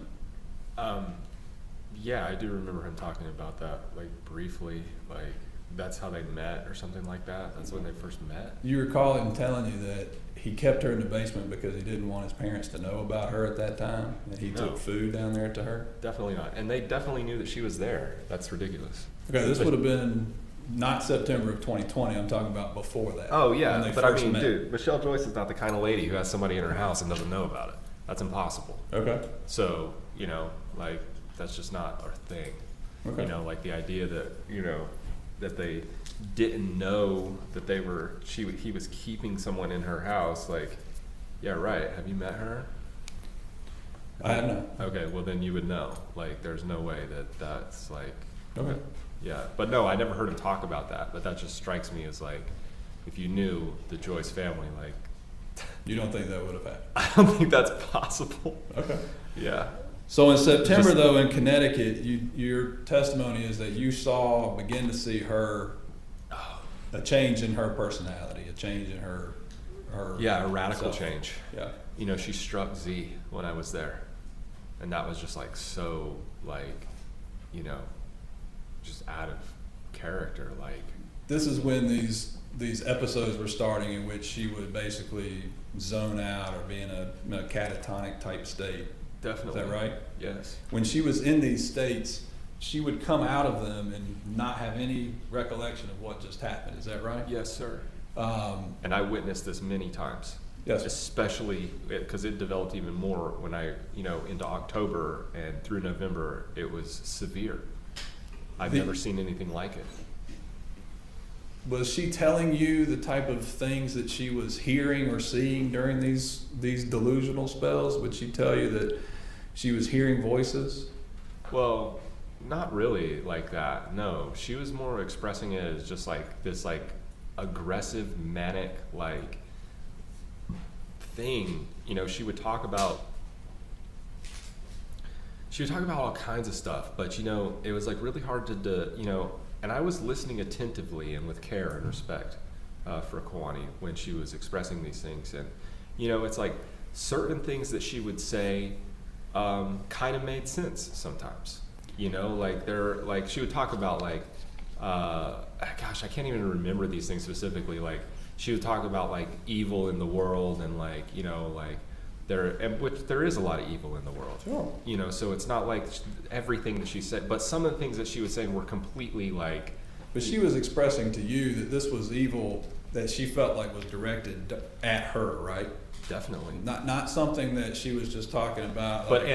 H: Yeah, I do remember him talking about that, like briefly, like that's how they met or something like that. That's when they first met.
J: You recall him telling you that he kept her in the basement because he didn't want his parents to know about her at that time, and he took food down there to her?
H: Definitely not. And they definitely knew that she was there. That's ridiculous.
J: Okay, this would have been not September of 2020. I'm talking about before that.
H: Oh
J: when
H: yeah,
J: they
H: but I
J: first
H: mean,
J: met.
H: dude, Michelle Joyce is not the kind of lady who has somebody in her house and doesn't know about it. That's impossible.
J: Okay.
H: So, you know, like, that's just not our thing.
J: Okay.
H: You know, like the idea that, you know, that they didn't know that they were, he was keeping someone in her house, like, yeah, right. Have you met her?
J: I have not.
H: Okay, well then you would know. Like, there's no way that that's like,
J: Okay.
H: yeah. But no, I never heard him talk about that, but that just strikes me as like, if you knew the Joyce family, like,
J: You don't think that would have happened?
H: I don't think that's possible.
J: Okay.
H: Yeah.
J: So in September, though, in Connecticut, your testimony is that you begin to see her, a change in her personality, a change in her.
H: Yeah, a radical
J: self.
H: change.
J: Yeah.
H: You know, she struck Z when I was there. And that was just like so, like, you know, just out of character. Like,
J: This is when these episodes were starting in which she would basically zone out or be in a catatonic type state.
H: definitely.
J: Is that right?
H: Yes.
J: When she was in these states, she would come out of them and not have any recollection of what just happened. Is that right?
H: Yes, sir. And I witnessed this many times.
J: Yes.
H: Especially because it developed even more when I, you know, into October and through November, it was severe. I've never seen anything like it.
J: Was she telling you the type of things that she was hearing or seeing during these delusional spells? Would she tell you that she was hearing voices?
H: Well, not really like that. No, she was more expressing it as just like this, like aggressive, manic, like thing. You know, she would talk about all kinds of stuff, but you know, it was like really hard to you know. And I was listening attentively and with care and respect for Kawani when she was expressing these things. And, you know, it's like certain things that she would say kind of made sense sometimes. You know, like she would talk about like, gosh, I can't even remember these things specifically. Like she would talk about like evil in the world and like, you know, like which there is a lot of evil in the world.
J: Sure.
H: You know, so it's not like everything that she said, but some of the things that she was saying were completely like.
J: But she was expressing to you that this was evil that she felt like was directed at her, right?
H: Definitely.
J: Not something that she was just talking about.
H: But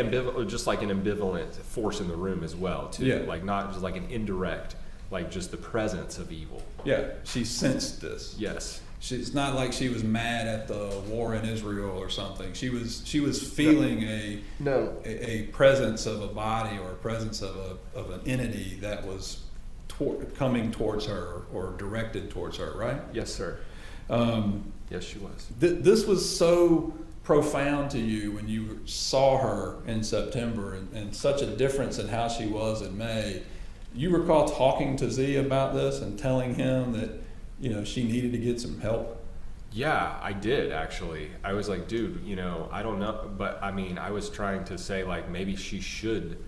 H: just like an ambivalent force in the room as well, too.
J: Yeah.
H: Like not just like an indirect, like just the presence of evil.
J: Yeah, she sensed this.
H: Yes.
J: It's not like she was mad at the war in Israel or something. She was feeling a presence of a body or a presence of an entity that was coming towards her or directed towards her, right?
H: Yes, sir. Yes, she was.
J: This was so profound to you when you saw her in September and such a difference in how she was in May. You recall talking to Z about this and telling him that, you know, she needed to get some help?
H: Yeah, I did actually. I was like, dude, you know, I don't know, but I mean, I was trying to say like maybe she should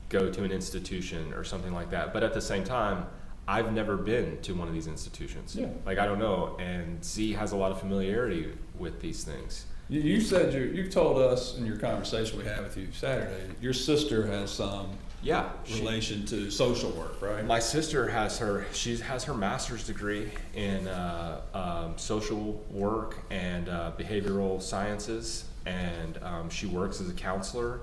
H: go to an institution or something like that. But at the same time, I've never been to one of these institutions.
J: Yeah.
H: Like I don't know, and Z has a lot of familiarity with these things.
J: You said you told us in your conversation we had with you Saturday, your sister has some
H: Yeah,
J: relation to social work, right?
H: my sister has her master's degree in social work and behavioral sciences, and she works as a counselor.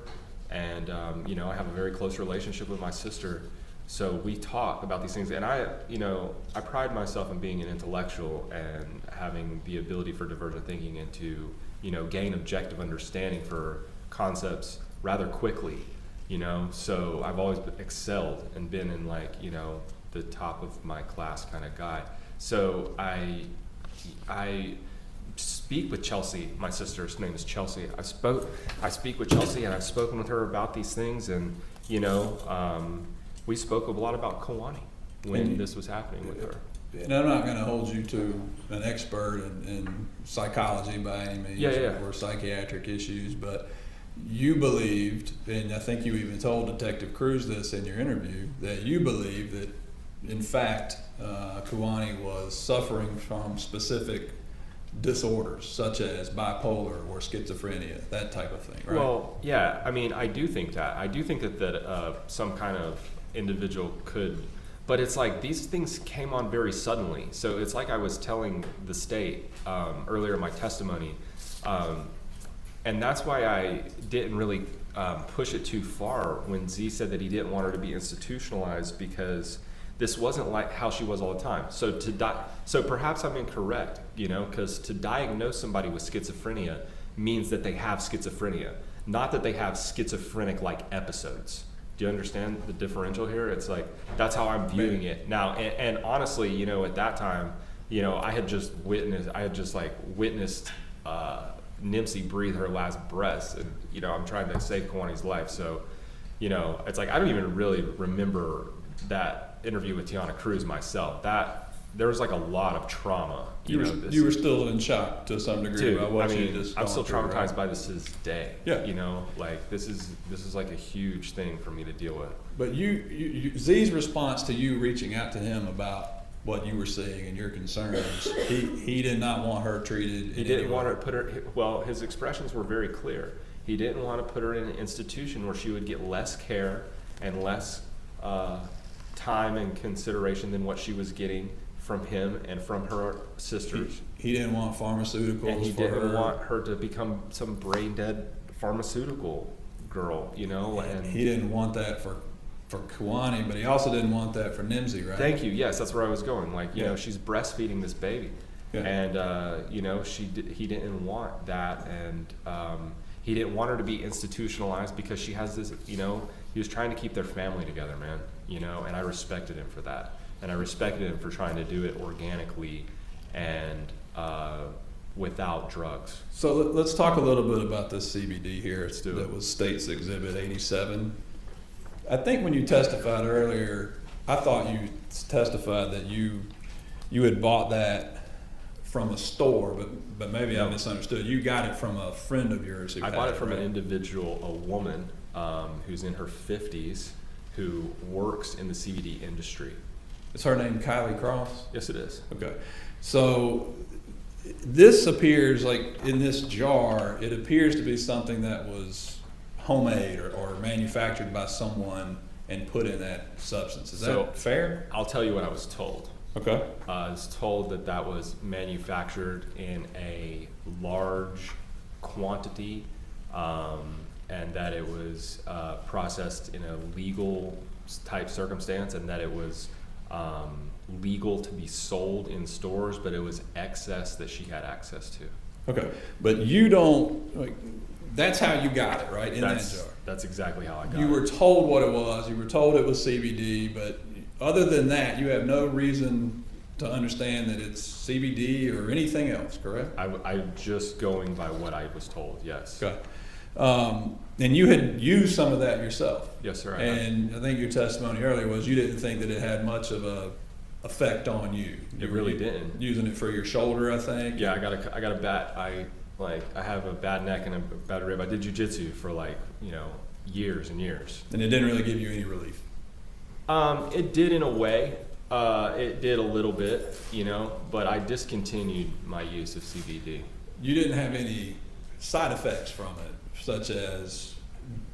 H: And you know, I have a very close relationship with my sister, so we talk about these things. And I pride myself in being an intellectual and having the ability for divergent thinking and to, you know, gain objective understanding for concepts rather quickly. You know, so I've always excelled and been in like, you know, the top of my class kind of guy. So I speak with Chelsea, my sister's name is Chelsea. I speak with Chelsea, and I've spoken with her about these things, and you know, we spoke a lot about Kiwani when this was happening with her.
J: And I'm not going to hold you to an expert in psychology by any means, or psychiatric issues, but you believed, and I think you even told Detective Cruz this in your interview, that you believe that, in fact, Kiwani was suffering from specific disorders, such as bipolar or schizophrenia, that type of thing, right?
H: Well, yeah, I mean, I do think that. I do think that some kind of individual could, but it's like these things came on very suddenly. So it's like I was telling the state earlier in my testimony, and that's why I didn't really push it too far when Z said that he didn't want her to be institutionalized, because this wasn't like how she was all the time. So so perhaps I'm incorrect, you know, because to diagnose somebody with schizophrenia means that they have schizophrenia, not that they have schizophrenic-like episodes. Do you understand the differential here? It's like, that's how I'm viewing it now. And honestly, you know, at that time, you know, I had just witnessed Nimsy breathe her last breaths, and you know, I'm trying to save Kiwani's life. So, you know, it's like I don't even really remember that interview with Tiana Cruz myself. That there was like a lot of trauma. You
J: were still in shock to some degree.
H: Dude,
J: by what
H: I mean,
J: you just
H: I'm still
J: gone through,
H: traumatized
J: right?
H: by this to this day.
J: Yeah.
H: You know, like this is like a huge thing for me to deal with.
J: But Z's response to you reaching out to him about what you were seeing and your concerns, he did not want her treated.
H: He didn't want to put her. Well, his expressions were very clear. He didn't want to put her in an institution where she would get less care and less time and consideration than what she was getting from him and from her sisters.
J: He didn't want pharmaceuticals,
H: and he
J: for
H: didn't
J: her.
H: want her to become some brain dead pharmaceutical girl, you know. And
J: he didn't want that for Kiwani, but he also didn't want that for Nimsy, right?
H: Thank you. Yes, that's where I was going. Like, you
J: Yeah.
H: know, she's breastfeeding this baby,
J: Yeah.
H: and you know, he didn't want that, and he didn't want her to be institutionalized because she has this. You know, he was trying to keep their family together, man. You know, and I respected him for that, and I respected him for trying to do it organically and without drugs.
J: So let's talk a little bit about this CBD here.
H: Let's do it.
J: That was State's Exhibit 87. I think when you testified earlier, I thought you testified that you had bought that from a store, but maybe I misunderstood. You got it from a friend of yours.
H: I bought it from an individual, a woman who's in her 50s, who works in the CBD industry.
J: Is her name Kylie Cross?
H: Yes, it is.
J: Okay. So this appears like in this jar, it appears to be something that was homemade or manufactured by someone and put in that substance. Is
H: So,
J: that fair?
H: I'll tell you what I was told.
J: Okay.
H: I was told that was manufactured in a large quantity, and that it was processed in a legal type circumstance, and that it was legal to be sold in stores, but it was excess that she had access to.
J: Okay. But you don't, that's how you got it, right? In that jar.
H: That's exactly how I got it.
J: You were told what it was. You were told it was CBD, but other than that, you have no reason to understand that it's CBD or anything else, correct?
H: I'm just going by what I was told, yes.
J: Okay. And you had used some of that yourself.
H: Yes, sir. I have.
J: And I think your testimony earlier was you didn't think that it had much of a effect on you.
H: It really didn't.
J: Using it for your shoulder, I think.
H: Yeah, I got a bad. I have a bad neck and a bad rib. I did jujitsu for years and years.
J: And it didn't really give you any relief.
H: It did in a way. It did a little bit, but I discontinued my use of CBD.
J: You didn't have any side effects from it, such as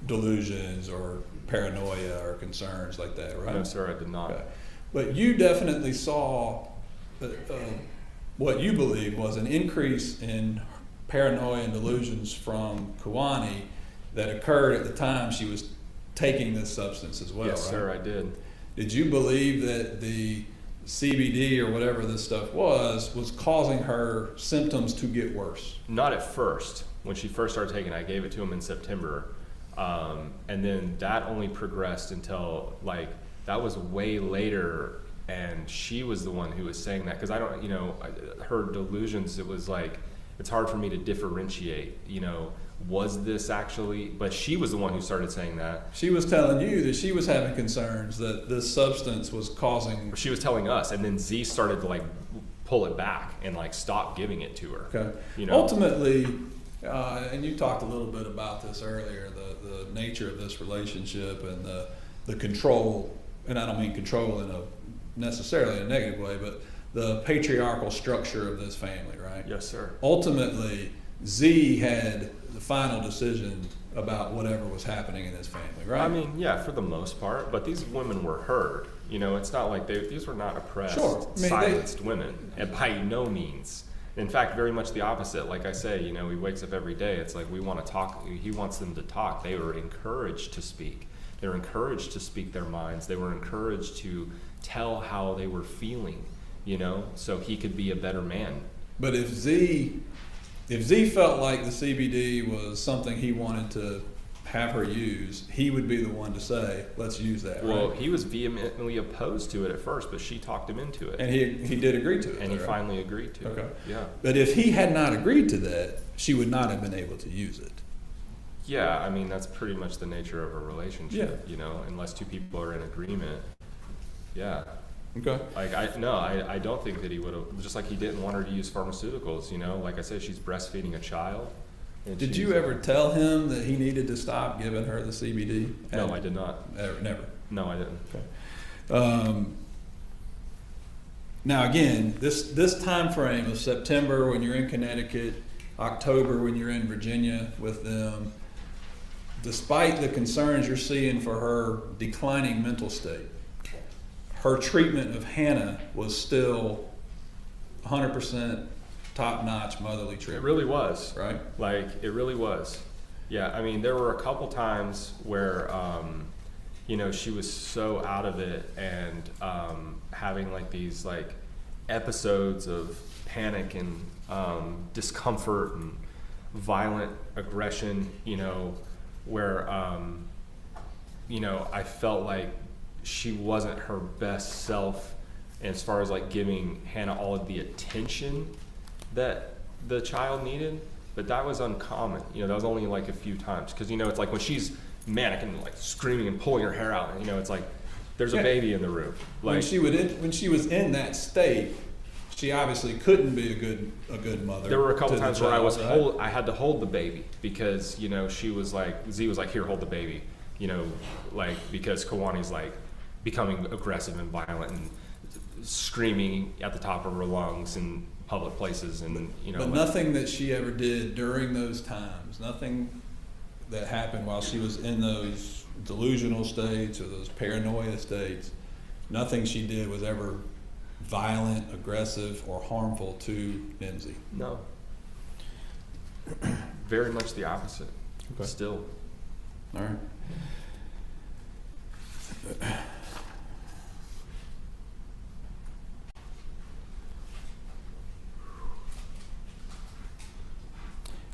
J: delusions or paranoia or concerns like that, right?
H: No, sir, I did not.
J: Okay. But you definitely saw what you believe was an increase in paranoia and delusions from Kawani that occurred at the time she was taking this substance as well,
H: Yes,
J: right?
H: sir, I did.
J: Did you believe that the CBD or whatever this stuff was causing her symptoms to get worse?
H: Not at first. When she first started taking it, I gave it to him in September. And then that only progressed until that was way later. And she was the one who was saying that. Cause I don't, her delusions, it was it's hard for me to differentiate, was this actually, but she was the one who started saying that.
J: She was telling you that she was having concerns that this substance was causing.
H: She was telling us, and then Z started to pull it back and stop giving it to her.
J: Okay. Ultimately, and you talked a little bit about this earlier, the nature of this relationship and the control, and I don't mean control in necessarily a negative way, but the patriarchal structure of this family, right?
H: Yes, sir.
J: Ultimately, Z had the final decision about whatever was happening in his family, right?
H: I mean, yeah, for the most part, but these women were heard. It's not like these were not oppressed,
J: Sure. I mean,
H: silenced women, and by no means. In fact, very much the opposite. Like I say, he wakes up every day. It's we want to talk. He wants them to talk. They were encouraged to speak. They were encouraged to speak their minds. They were encouraged to tell how they were feeling, so he could be a better man.
J: But if Z felt like the CBD was something he wanted to have her use, he would be the one to say, let's use that, right?
H: Well, he was vehemently opposed to it at first, but she talked him into it.
J: And he did agree to it.
H: And he
J: right?
H: finally agreed to
J: Okay.
H: it. Yeah.
J: But if he had not agreed to that, she would not have been able to use it.
H: Yeah, I mean, that's pretty much the nature of a relationship, unless two people are in agreement. Yeah.
J: Okay.
H: I don't think that he would have, just like he didn't want her to use pharmaceuticals, Like I said, she's breastfeeding a child.
J: Did you ever tell him that he needed to stop giving her the CBD?
H: No, I did not.
J: Never.
H: No, I didn't.
J: Okay. Now again, this time frame of September when you're in Connecticut, October when you're in Virginia with them, despite the concerns you're seeing for her declining mental state, her treatment of Hannah was still 100% top-notch motherly treatment.
H: It really was.
J: Right?
H: It really was. Yeah, I mean, there were a couple times where, she was so out of it and having these episodes of panic and discomfort and violent aggression, where, I felt like she wasn't her best self as far as giving Hannah all of the attention that the child needed, but that was uncommon. That was only a few times, because it's when she's manic and screaming and pulling her hair out, and it's there's a baby in the room.
J: When she was in that state, she obviously couldn't be a good mother.
H: There were a couple
J: to
H: times
J: the
H: where
J: child,
H: I had to hold the baby because she was Z was here, hold the baby, because Kawani's becoming aggressive and violent and screaming at the top of her lungs in public places, and
J: But nothing that she ever did during those times, nothing that happened while she was in those delusional states or those paranoia states, nothing she did was ever violent, aggressive, or harmful to Nimsy.
H: No. Very much the opposite.
J: Okay.
H: Still.
J: All right.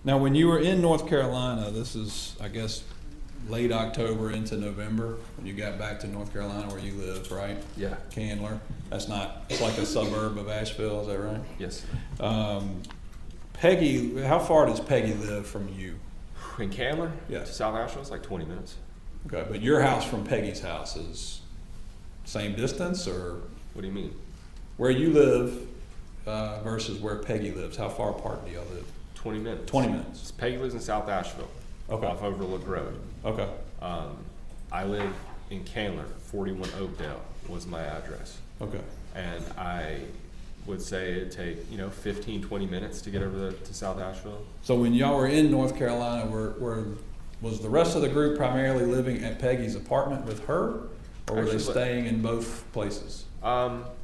J: Now, when you were in North Carolina, this is, I guess, late October into November, when you got back to North Carolina where you lived, right?
H: Yeah.
J: Candler. It's like a suburb of Asheville, is that right?
H: Yes.
J: Peggy, how far does Peggy live from you?
H: In Candler?
J: Yeah.
H: To South Asheville, it's 20 minutes.
J: Okay, but your house from Peggy's house is same distance, or?
H: What do you mean?
J: where you live versus where Peggy lives, how far apart do y'all live?
H: 20 minutes.
J: 20 minutes.
H: Peggy lives in South Asheville,
J: Okay.
H: off Overlook Road.
J: Okay.
H: I live in Candler, 41 Oakdale was my address.
J: Okay.
H: And I would say it'd take, 15, 20 minutes to get over to South Asheville.
J: So when y'all were in North Carolina, was the rest of the group primarily living at Peggy's apartment with her, or were they
H: Actually,
J: staying in both places?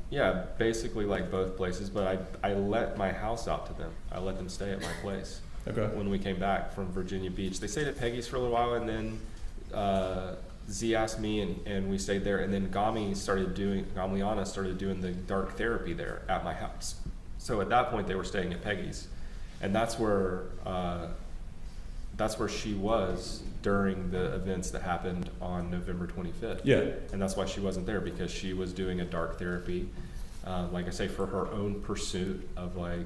H: Yeah, basically like both places, but I let my house out to them. I let them stay at my place.
J: Okay.
H: When we came back from Virginia Beach, they stayed at Peggy's for a little while, and then Z asked me, and we stayed there. And then Gamliana started doing the dark therapy there at my house. So at that point, they were staying at Peggy's, and that's where she was during the events that happened on November 25th.
J: Yeah.
H: And that's why she wasn't there, because she was doing a dark therapy, like I say, for her own pursuit of a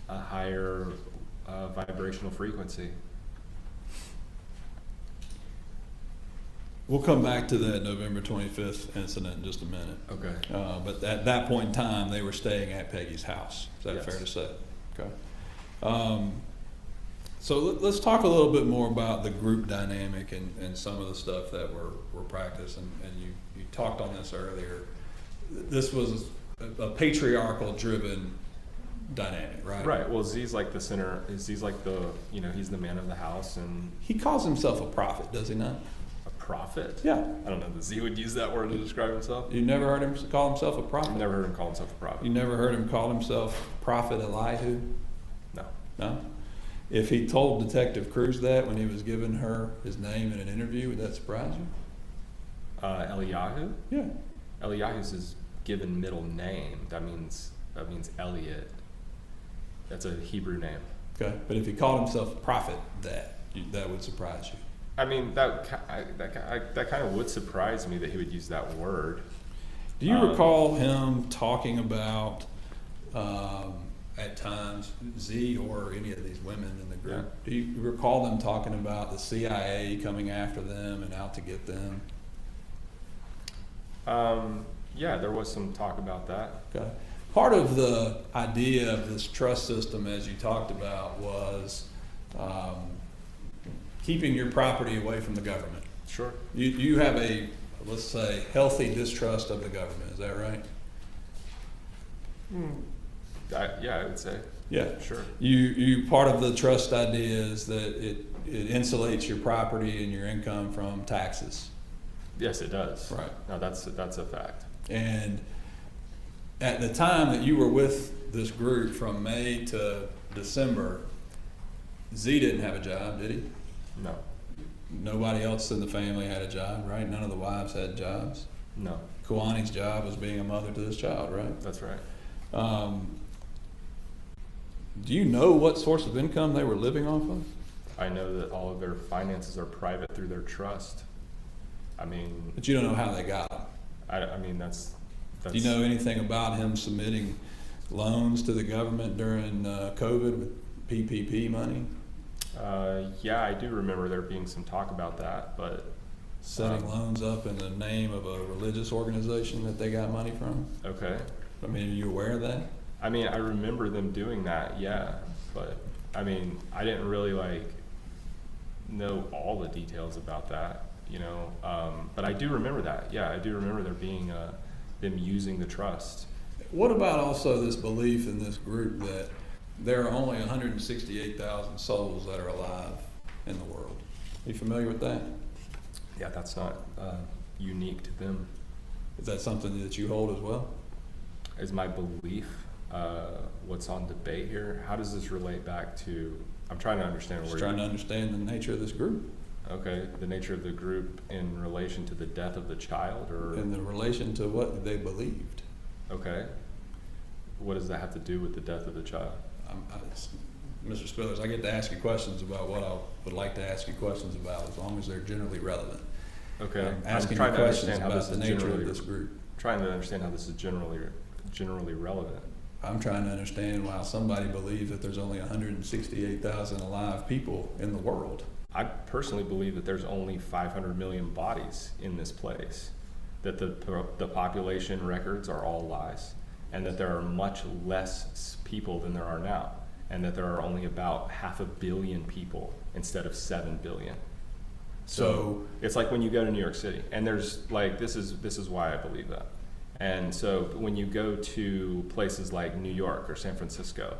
H: higher vibrational frequency.
J: We'll come back to that November 25th incident in just a minute.
H: Okay.
J: But at that point in time, they were staying at Peggy's house. Is that
H: Yes.
J: fair to say? Okay. So let's talk a little bit more about the group dynamic and some of the stuff that we're practicing. And you talked on this earlier. This was a patriarchal driven dynamic, right?
H: Right. Well, Z's like the center. Z's like the, he's the man of the house, and
J: He calls himself a prophet, does he not?
H: a prophet.
J: Yeah.
H: I don't know that Z would use that word to describe himself.
J: You never heard him call himself a prophet?
H: I've never heard him call himself a prophet.
J: You never heard him call himself Prophet Elihu?
H: No.
J: No? If he told Detective Cruz that when he was giving her his name in an interview, would that surprise you?
H: Eliyahu?
J: Yeah.
H: Eliyahu's his given middle name. That means Elliot. That's a Hebrew name.
J: Okay. But if he called himself a prophet, that would surprise you.
H: I mean, that kind of would surprise me that he would use that word.
J: Do you recall him talking about, at times, Z or any of these women in the group?
H: Yeah.
J: Do you recall them talking about the CIA coming after them and out to get them?
H: Yeah, there was some talk about that.
J: Okay. Part of the idea of this trust system, as you talked about, was keeping your property away from the government.
H: Sure.
J: You have a, let's say, healthy distrust of the government. Is that right?
H: Yeah, I would say.
J: Yeah.
H: Sure.
J: You part of the trust idea is that it insulates your property and your income from taxes.
H: Yes, it does.
J: Right.
H: No, that's a fact.
J: And at the time that you were with this group from May to December, Z didn't have a job, did he?
H: No.
J: Nobody else in the family had a job, right? None of the wives had jobs.
H: No.
J: Kawani's job was being a mother to this child, right?
H: That's right.
J: Do you know what source of income they were living off of?
H: I know that all of their finances are private through their trust. I mean,
J: But you don't know how they got them.
H: I mean that's.
J: Do you know anything about him submitting loans to the government during COVID with PPP money?
H: Yeah, I do remember there being some talk about that, but
J: Setting loans up in the name of a religious organization that they got money from?
H: okay.
J: I mean, are you aware of that?
H: I mean, I remember them doing that, yeah, but I mean, I didn't really know all the details about that, but I do remember that. Yeah, I do remember there being them using the trust.
J: What about also this belief in this group that there are only 168,000 souls that are alive in the world? Are you familiar with that?
H: Yeah, that's not unique to them.
J: Is that something that you hold as well?
H: Is my belief what's on debate here? How does this relate back to? I'm trying to understand
J: Just
H: where
J: trying to understand the nature of this group.
H: Okay, the nature of the group in relation to the death of the child, or
J: In the relation to what they believed.
H: okay, what does that have to do with the death of the child?
J: Mr. Spillers, I get to ask you questions about what I would like to ask you questions about, as long as they're generally relevant.
H: Okay,
J: I'm asking you
H: trying to
J: questions
H: understand how
J: about
H: this
J: the
H: is
J: nature
H: generally
J: of this group.
H: trying to understand how this is generally relevant.
J: I'm trying to understand why somebody believes that there's only 168,000 alive people in the world.
H: I personally believe that there's only 500 million bodies in this place. that the population records are all lies, and that there are much less people than there are now, and that there are only about 500 million people instead of 7 billion. So it's like when you go to New York City, and there's like, this is why I believe that. And so when you go to places like New York or San Francisco,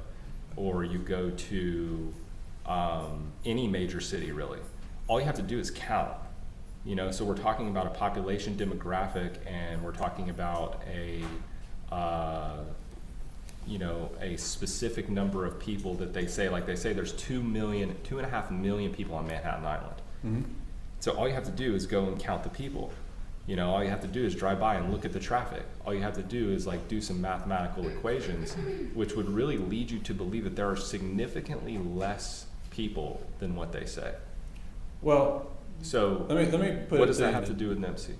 H: or you go to any major city really, all you have to do is count. You know, so we're talking about a population demographic, and we're talking about a specific number of people that they say there's 2.5 million people on Manhattan Island.
J: Mm-hmm.
H: So all you have to do is go and count the people. You know, all you have to do is drive by and look at the traffic. All you have to do is like do some mathematical equations, which would really lead you to believe that there are significantly less people than what they say.
J: Well,
H: so
J: let me put
H: what
J: it
H: does
J: to
H: that
J: you
H: have to do with NIMSI?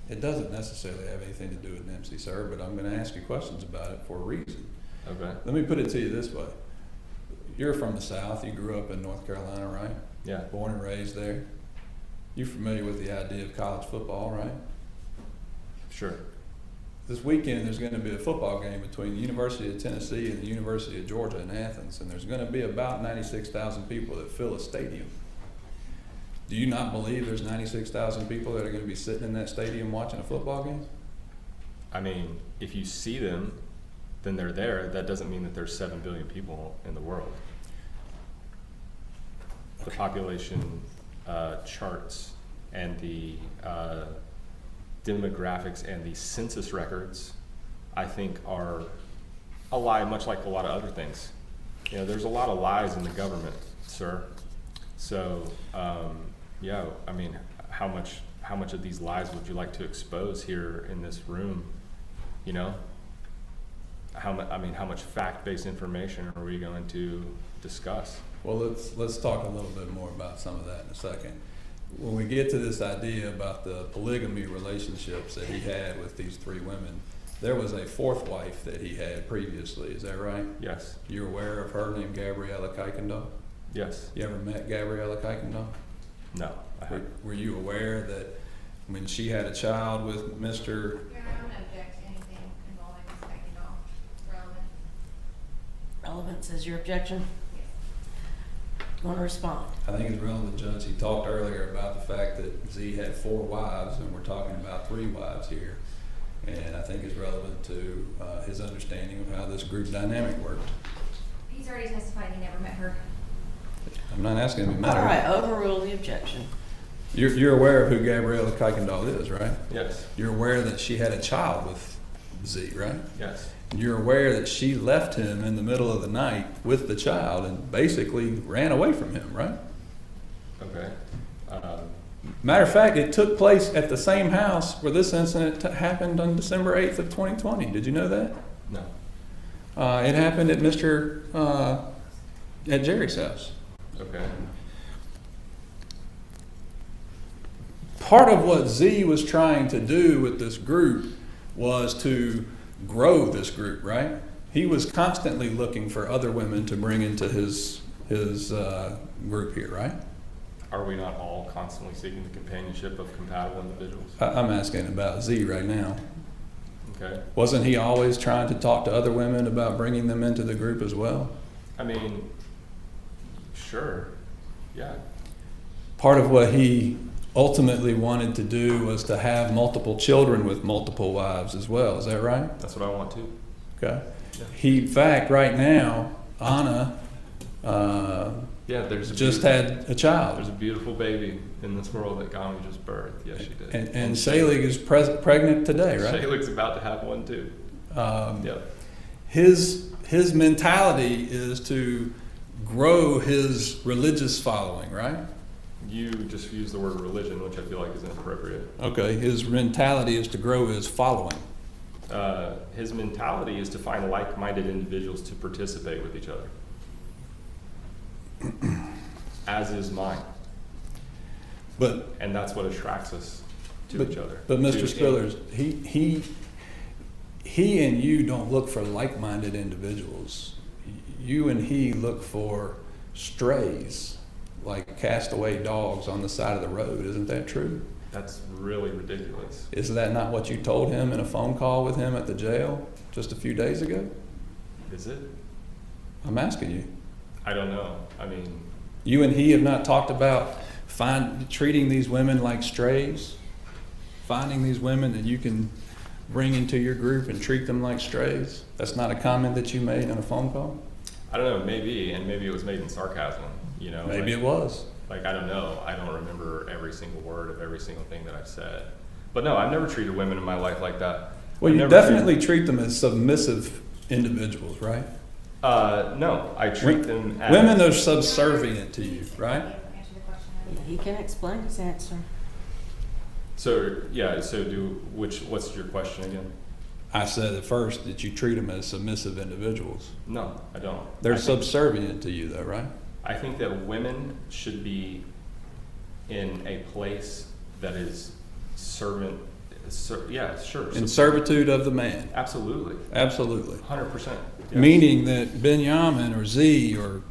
J: It doesn't necessarily have anything to do with NIMSI, sir, but I'm going to ask you questions about it for a reason.
H: Okay.
J: Let me put it to you this way. You're from the South. You grew up in North Carolina, right?
H: Yeah.
J: Born and raised there. You're familiar with the idea of college football, right?
H: Sure.
J: This weekend there's going to be a football game between the University of Tennessee and the University of Georgia in Athens, and there's going to be about 96,000 people that fill a stadium. Do you not believe there's 96,000 people that are going to be sitting in that stadium watching a football game?
H: I mean, if you see them, then they're there. That doesn't mean that there's 7 billion people in the world. The population charts and the demographics and the census records, I think, are a lie, much like a lot of other things. You know, there's a lot of lies in the government, sir. So, yeah, I mean, how much of these lies would you like to expose here in this room? You know, how much fact-based information are we going to discuss?
J: Well, let's talk a little bit more about some of that in a second. When we get to this idea about the polygamy relationships that he had with these 3 women, there was a 4th wife that he had previously. Is that right?
H: Yes.
J: You're aware of her named Gabriella Kuykendall?
H: Yes.
J: You ever met Gabriella Kuykendall?
H: No. I haven't.
J: Were you aware that when she had a child with Mr.
K: Your Honor, I don't object to anything involving Ms. Kuykendall. Relevant?
B: Relevance is your objection? Want to respond?
J: I think it's relevant, Judge. He talked earlier about the fact that Z had 4 wives, and we're talking about 3 wives here. And I think it's relevant to his understanding of how this group dynamic worked.
K: He's already testified he never met her.
J: I'm not asking him to
B: All
J: matter.
B: right, overrule the objection.
J: You're aware of who Gabriella Kuykendall is, right?
H: Yes.
J: You're aware that she had a child with Z, right?
H: Yes.
J: You're aware that she left him in the middle of the night with the child and basically ran away from him, right?
H: Okay.
J: Matter of fact, it took place at the same house where this incident happened on December 8th of 2020. Did you know that?
H: No.
J: It happened at at Jerry's house.
H: Okay.
J: Part of what Z was trying to do with this group was to grow this group, right? He was constantly looking for other women to bring into his group here, right?
H: Are we not all constantly seeking the companionship of compatible individuals?
J: I'm asking about Z right now.
H: Okay.
J: Wasn't he always trying to talk to other women about bringing them into the group as well?
H: I mean, sure. Yeah.
J: Part of what he ultimately wanted to do was to have multiple children with multiple wives as well. Is that right?
H: That's what I want to.
J: Okay.
H: Yeah.
J: He, in fact, right now, Anna
H: There's
J: just had a child.
H: There's a beautiful baby in this world that Gami just birthed. Yes, she did.
J: And Shaylee is pregnant today, right?
H: Shaylee's about to have one too. Yep.
J: His mentality is to grow his religious following, right?
H: You just used the word religion, which I feel like is inappropriate.
J: Okay, his mentality is to grow his following.
H: His mentality is to find like-minded individuals to participate with each other. As is mine. And that's what attracts us to each other.
J: But Mr. Spillers, he and you don't look for like-minded individuals. You and he look for strays, like castaway dogs on the side of the road. Isn't that true?
H: That's really ridiculous.
J: Is that not what you told him in a phone call with him at the jail just a few days ago?
H: Is it?
J: I'm asking you.
H: I don't know. I mean,
J: You and he have not talked about treating these women like strays? Finding these women that you can bring into your group and treat them like strays? That's not a comment that you made on a phone call?
H: I don't know, maybe, and maybe it was made in sarcasm, you know?
J: Maybe
H: like,
J: it was.
H: Like, I don't know. I don't remember every single word of every single thing that I've said. But no, I've never treated women in my life like that.
J: Well,
H: I've
J: you
H: never
J: definitely treat them as submissive individuals, right?
H: No, I treat them as...
J: Women are subservient to you, right?
F: Answer the question.
B: He can explain his answer.
H: So, yeah, so what's your question again?
J: I said at first that you treat them as submissive individuals.
H: No, I don't.
J: They're
H: I think-
J: subservient to you, though, right?
H: I think that women should be in a place that is yeah, sure.
J: In servitude of the man.
H: Absolutely.
J: Absolutely.
H: 100%. Yes.
J: Meaning that Benjamin or Z or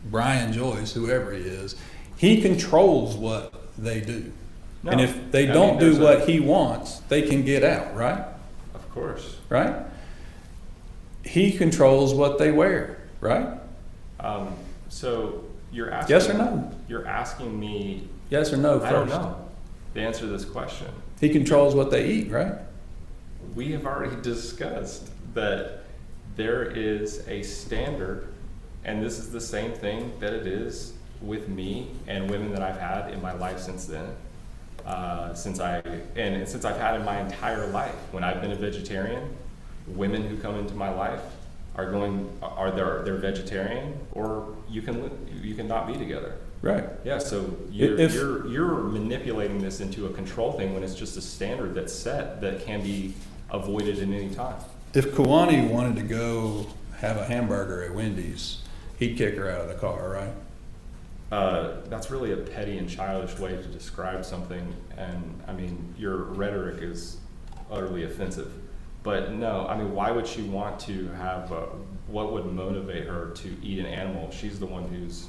J: Brian Joyce, whoever he is, he controls what they do.
H: No,
J: And if they
H: I
J: don't
H: mean,
J: do what he wants, they can get out, right?
H: Of course.
J: Right? He controls what they wear, right?
H: So you're asking...
J: Yes or no?
H: You're asking me...
J: Yes or no first?
H: I don't know the answer to this question.
J: He controls what they eat, right?
H: We have already discussed that there is a standard, and this is the same thing that it is with me and women that I've had in my life since then. Since I've had in my entire life. When I've been a vegetarian, women who come into my life they're vegetarian, or you can not be together.
J: Right.
H: Yeah, so you're manipulating this into a control thing when it's just a standard that's set that can be avoided at any time.
J: If Kawani wanted to go have a hamburger at Wendy's, he'd kick her out of the car, right?
H: That's really a petty and childish way to describe something, and I mean, your rhetoric is utterly offensive. But no, I mean, why would she want to have, what would motivate her to eat an animal? She's the one who's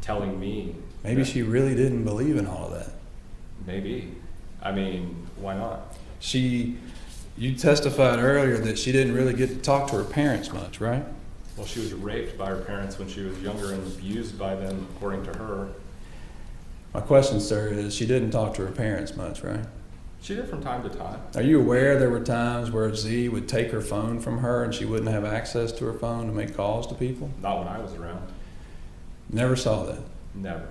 H: telling me.
J: Maybe she really didn't believe in all of that.
H: Maybe. I mean, why not?
J: You testified earlier that she didn't really get to talk to her parents much, right?
H: Well, she was raped by her parents when she was younger and abused by them, according to her.
J: My question, sir, is she didn't talk to her parents much, right?
H: She did from time to time.
J: Are you aware there were times where Z would take her phone from her and she wouldn't have access to her phone to make calls to people?
H: Not when I was around.
J: Never saw that.
H: Never.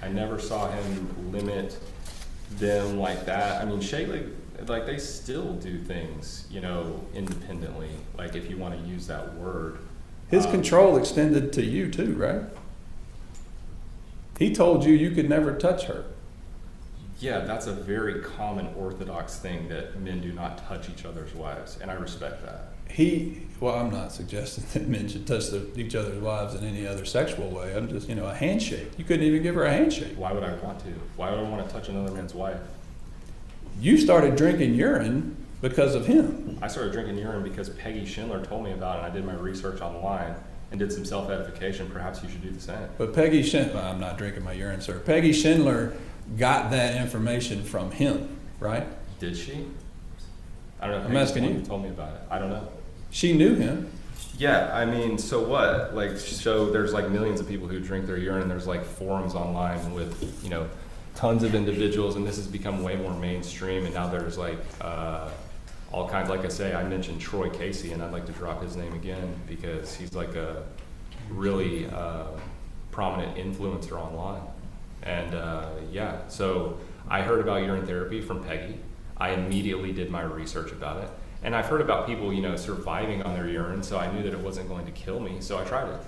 H: I never saw him limit them like that. I mean, Shaylee, like, they still do things, you know, independently, like, if you want to use that word.
J: His control extended to you too, right? He told you could never touch her.
H: Yeah, that's a very common orthodox thing, that men do not touch each other's wives, and I respect that.
J: Well, I'm not suggesting that men should touch each other's wives in any other sexual way. I'm just, a handshake. You couldn't even give her a handshake.
H: Why would I want to? Why would I want to touch another man's wife?
J: You started drinking urine because of him.
H: I started drinking urine because Peggy Schindler told me about it, and I did my research online and did some self-edification. Perhaps you should do the same.
J: But Peggy Schindler, I'm not drinking my urine, sir. Peggy Schindler got that information from him, right?
H: Did she? I don't know.
J: I'm asking you.
H: You told me about it. I don't know.
J: She knew him.
H: Yeah, I mean, so what? Like, so there's like millions of people who drink their urine. There's like forums online with, tons of individuals, and this has become way more mainstream. And now there's like all kinds. Like I say, I mentioned Troy Casey, and I'd like to drop his name again because he's like a really prominent influencer online. And yeah, so I heard about urine therapy from Peggy. I immediately did my research about it. And I've heard about people, surviving on their urine, so I knew that it wasn't going to kill me, so I tried it.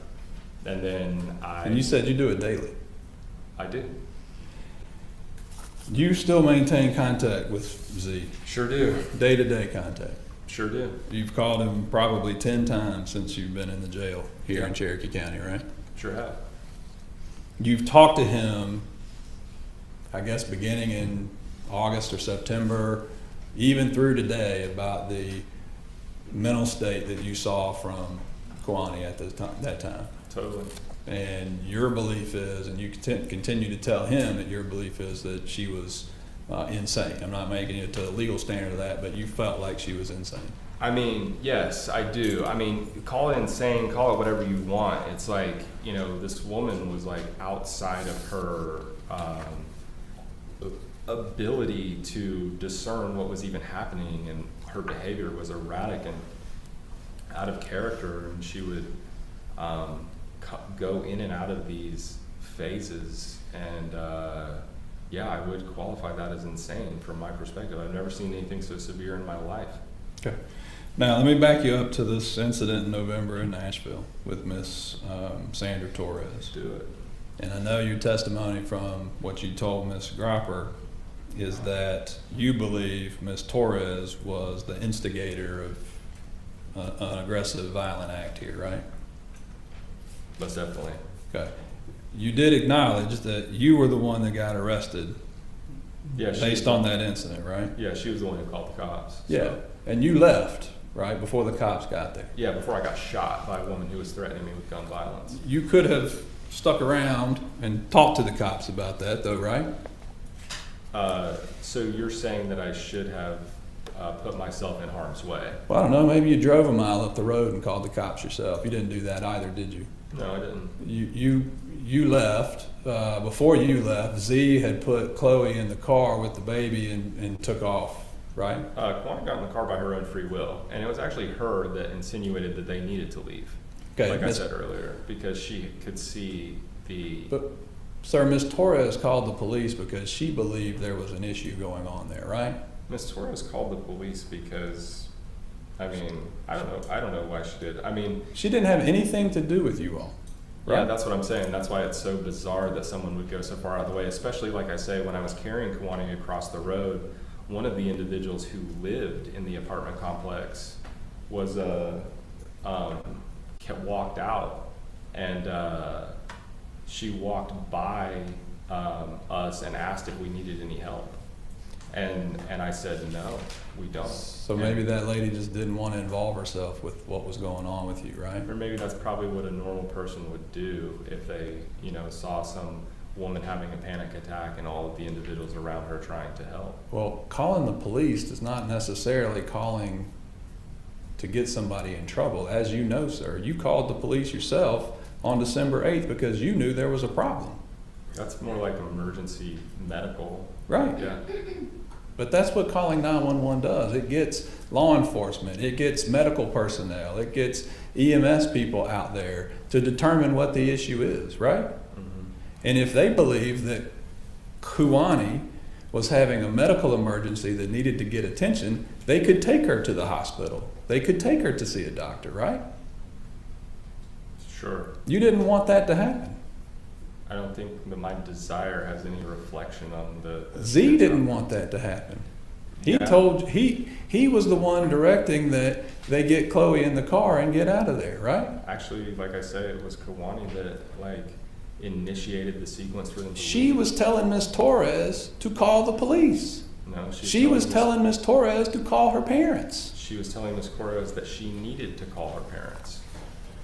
H: And then
J: And you said you do it daily.
H: I do.
J: You still maintain contact with Z?
H: Sure do.
J: Day-to-day contact?
H: Sure do.
J: You've called him probably 10 times since you've been in the jail here in Cherokee County, right?
H: Sure have.
J: You've talked to him, I guess, beginning in August or September, even through today, about the mental state that you saw from Kawani at that time.
H: Totally.
J: And your belief is, and you continue to tell him that your belief is that she was insane. I'm not making it to a legal standard of that, but you felt like she was insane.
H: I mean, yes, I do. I mean, call it insane, call it whatever you want. It's like, you know, this woman was like outside of her ability to discern what was even happening, and her behavior was erratic and out of character, and she would go in and out of these phases, and yeah, I would qualify that as insane from my perspective. I've never seen anything so severe in my life.
J: Okay. Now, let me back you up to this incident in November in Nashville with Miss Sandra Torres.
H: Let's do it.
J: And I know your testimony from what you told Miss Gropper is that you believe Miss Torres was the instigator of an aggressive, violent act here, right?
H: Most definitely.
J: Okay. You did acknowledge that you were the one that got arrested
H: Yeah,
J: based on that incident, right?
H: Yeah, she was the one who called the cops.
J: Yeah.
H: So.
J: And you left, right, before the cops got there.
H: Yeah, before I got shot by a woman who was threatening me with gun violence.
J: You could have stuck around and talked to the cops about that, though, right?
H: So you're saying that I should have put myself in harm's way?
J: Well, I don't know. Maybe you drove a mile up the road and called the cops yourself. You didn't do that either, did you?
H: No, I didn't.
J: You left. Before you left, Z had put Chloe in the car with the baby and took off, right?
H: Kwan got in the car by her own free will, and it was actually her that insinuated that they needed to leave.
J: Okay,
H: like I said earlier, because she could see the...
J: But, sir, Miss Torres called the police because she believed there was an issue going on there, right?
H: Miss Torres called the police because, I mean, I don't know why she did. I mean...
J: She didn't have anything to do with you all, right?
H: Yeah, that's what I'm saying. That's why it's so bizarre that someone would go so far out of the way, especially, like I say, when I was carrying Kiwani across the road, one of the individuals who lived in the apartment complex was walked out, and she walked by us and asked if we needed any help, and I said no, we don't.
J: So maybe that lady just didn't want to involve herself with what was going on with you, right?
H: Or maybe that's probably what a normal person would do if they, you know, saw some woman having a panic attack and all of the individuals around her trying to help.
J: Well, calling the police is not necessarily calling to get somebody in trouble. As you know, sir, you called the police yourself on December 8th because you knew there was a problem.
H: That's more like emergency medical.
J: Right.
H: Yeah.
J: But that's what calling 911 does. It gets law enforcement, it gets medical personnel, it gets EMS people out there to determine what the issue is, right?
H: Mm-hmm.
J: And if they believe that Kiwani was having a medical emergency that needed to get attention, they could take her to the hospital. They could take her to see a doctor, right?
H: Sure.
J: You didn't want that to happen.
H: I don't think that my desire has any reflection on the
J: Z didn't want that to happen. He
H: Yeah.
J: told he was the one directing that they get Chloe in the car and get out of there, right?
H: Actually, like I said, it was Kiwani that initiated the sequence for them to
J: She
H: leave.
J: was telling Miss Torres to call the police.
H: No,
J: She was telling Miss Torres to call her parents.
H: She was telling Miss Torres that she needed to call her parents.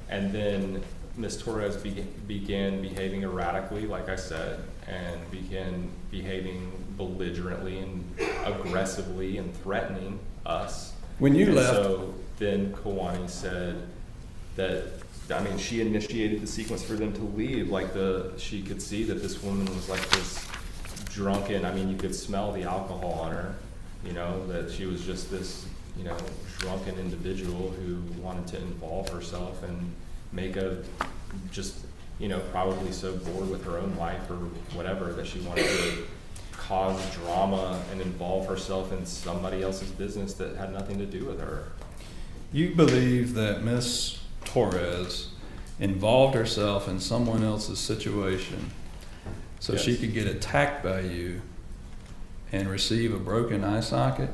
H: And then Miss Torres began behaving erratically, like I said, and began behaving belligerently and aggressively and threatening us.
J: When you
H: And
J: left,
H: so then Kiwani said that, I mean, she initiated the sequence for them to leave. She could see that this woman was like this drunken, I mean, you could smell the alcohol on her, you know, that she was just this, you know, drunken individual who wanted to involve herself and make probably so bored with her own life or whatever that she wanted to cause drama and involve herself in somebody else's business that had nothing to do with her.
J: you believe that Miss Torres involved herself in someone else's situation so she
H: Yes.
J: could get attacked by you and receive a broken eye socket?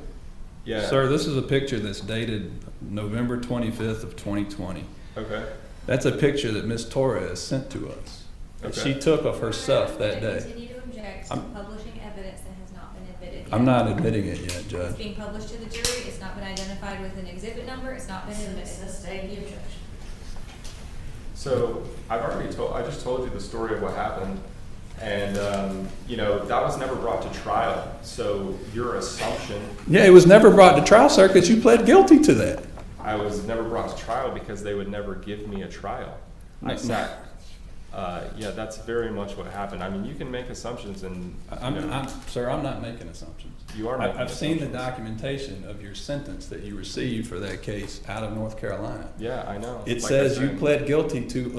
H: Yeah.
J: Sir, this is a picture that's dated November 25th of 2020.
H: Okay.
J: That's a picture that Miss Torres sent to us, that
H: Okay.
J: she took of herself that day.
F: Continue to object to
J: I'm-
F: publishing evidence that has not been admitted yet.
J: I'm not admitting it yet,
F: It's
J: Judge.
F: being published to the jury, it's not been identified with an exhibit number, it's not been admitted.
B: Sustain the objection.
H: So I just told you the story of what happened. And, you know, that was never brought to trial. So your assumption.
J: Yeah, it was never brought to trial, sir, because you pled guilty to that.
H: I was never brought to trial because they would never give me a trial. I sat. Yeah, that's very much what happened. I mean, you can make assumptions, and
J: Sir, I'm not making assumptions.
H: you are making
J: I've seen the
H: assumptions.
J: documentation of your sentence that you received for that case out of North Carolina.
H: Yeah, I know.
J: It
H: Like
J: says
H: I
J: you
H: said.
J: pled guilty to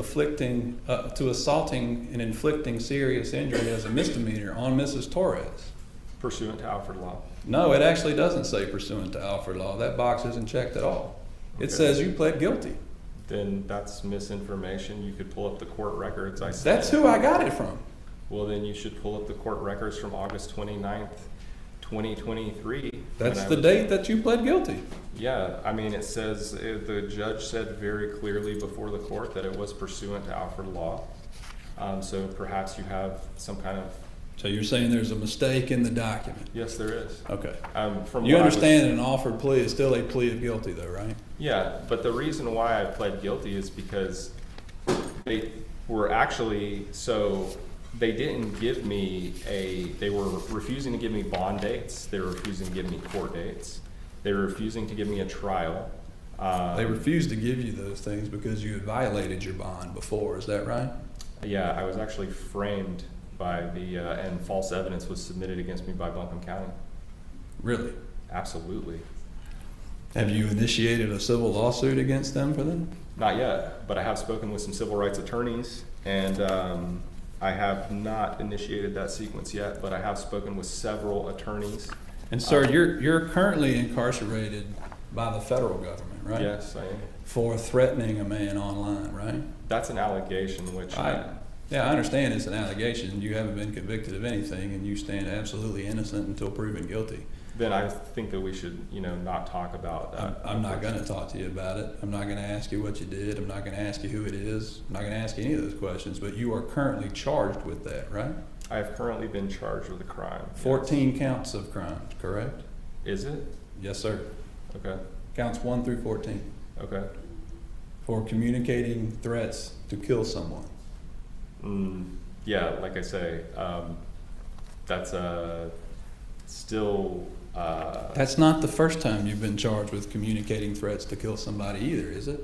J: assaulting and inflicting serious injury as a misdemeanor on Mrs. Torres.
H: Pursuant to Alfred law.
J: No, it actually doesn't say pursuant to Alfred law. That box isn't checked at all. It
H: Okay.
J: says you pled guilty.
H: Then that's misinformation. You could pull up the court records. I said.
J: That's who I got it from.
H: Well, then you should pull up the court records from August 29th, 2023.
J: That's
H: when I
J: the
H: was-
J: date that you pled guilty.
H: Yeah, I mean, it says, the judge said very clearly before the court that it was pursuant to Alfred law. So perhaps you have some kind of,
J: So you're saying there's a mistake in the document?
H: yes, there is.
J: Okay.
H: From
J: You
H: what I was-
J: understand that an offered plea is still a plea of guilty though, right?
H: Yeah, but the reason why I pled guilty is because they were actually, so they didn't give me they were refusing to give me bond dates. They were refusing to give me court dates. They were refusing to give me a trial.
J: They refused to give you those things because you had violated your bond before, is that right?
H: Yeah, I was actually framed by and false evidence was submitted against me by Buncombe County.
J: Really?
H: Absolutely.
J: Have you initiated a civil lawsuit against them for that?
H: Not yet, but I have spoken with some civil rights attorneys, and I have not initiated that sequence yet, but I have spoken with several attorneys.
J: And sir, you're currently incarcerated by the federal government, right?
H: Yes, I am.
J: For threatening a man online, right?
H: That's an allegation, which
J: Yeah, I understand it's an allegation. You haven't been convicted of anything and you stand absolutely innocent until proven guilty.
H: then I think that we should, not talk about that.
J: I'm not gonna talk to you about it. I'm not gonna ask you what you did. I'm not gonna ask you who it is. I'm not gonna ask you any of those questions, but you are currently charged with that, right?
H: I have currently been charged with a crime.
J: 14 counts of crimes, correct?
H: Is it?
J: Yes, sir.
H: Okay,
J: Counts 1 through 14
H: okay.
J: for communicating threats to kill someone.
H: Yeah, like I say, that's still.
J: That's not the first time you've been charged with communicating threats to kill somebody either, is it?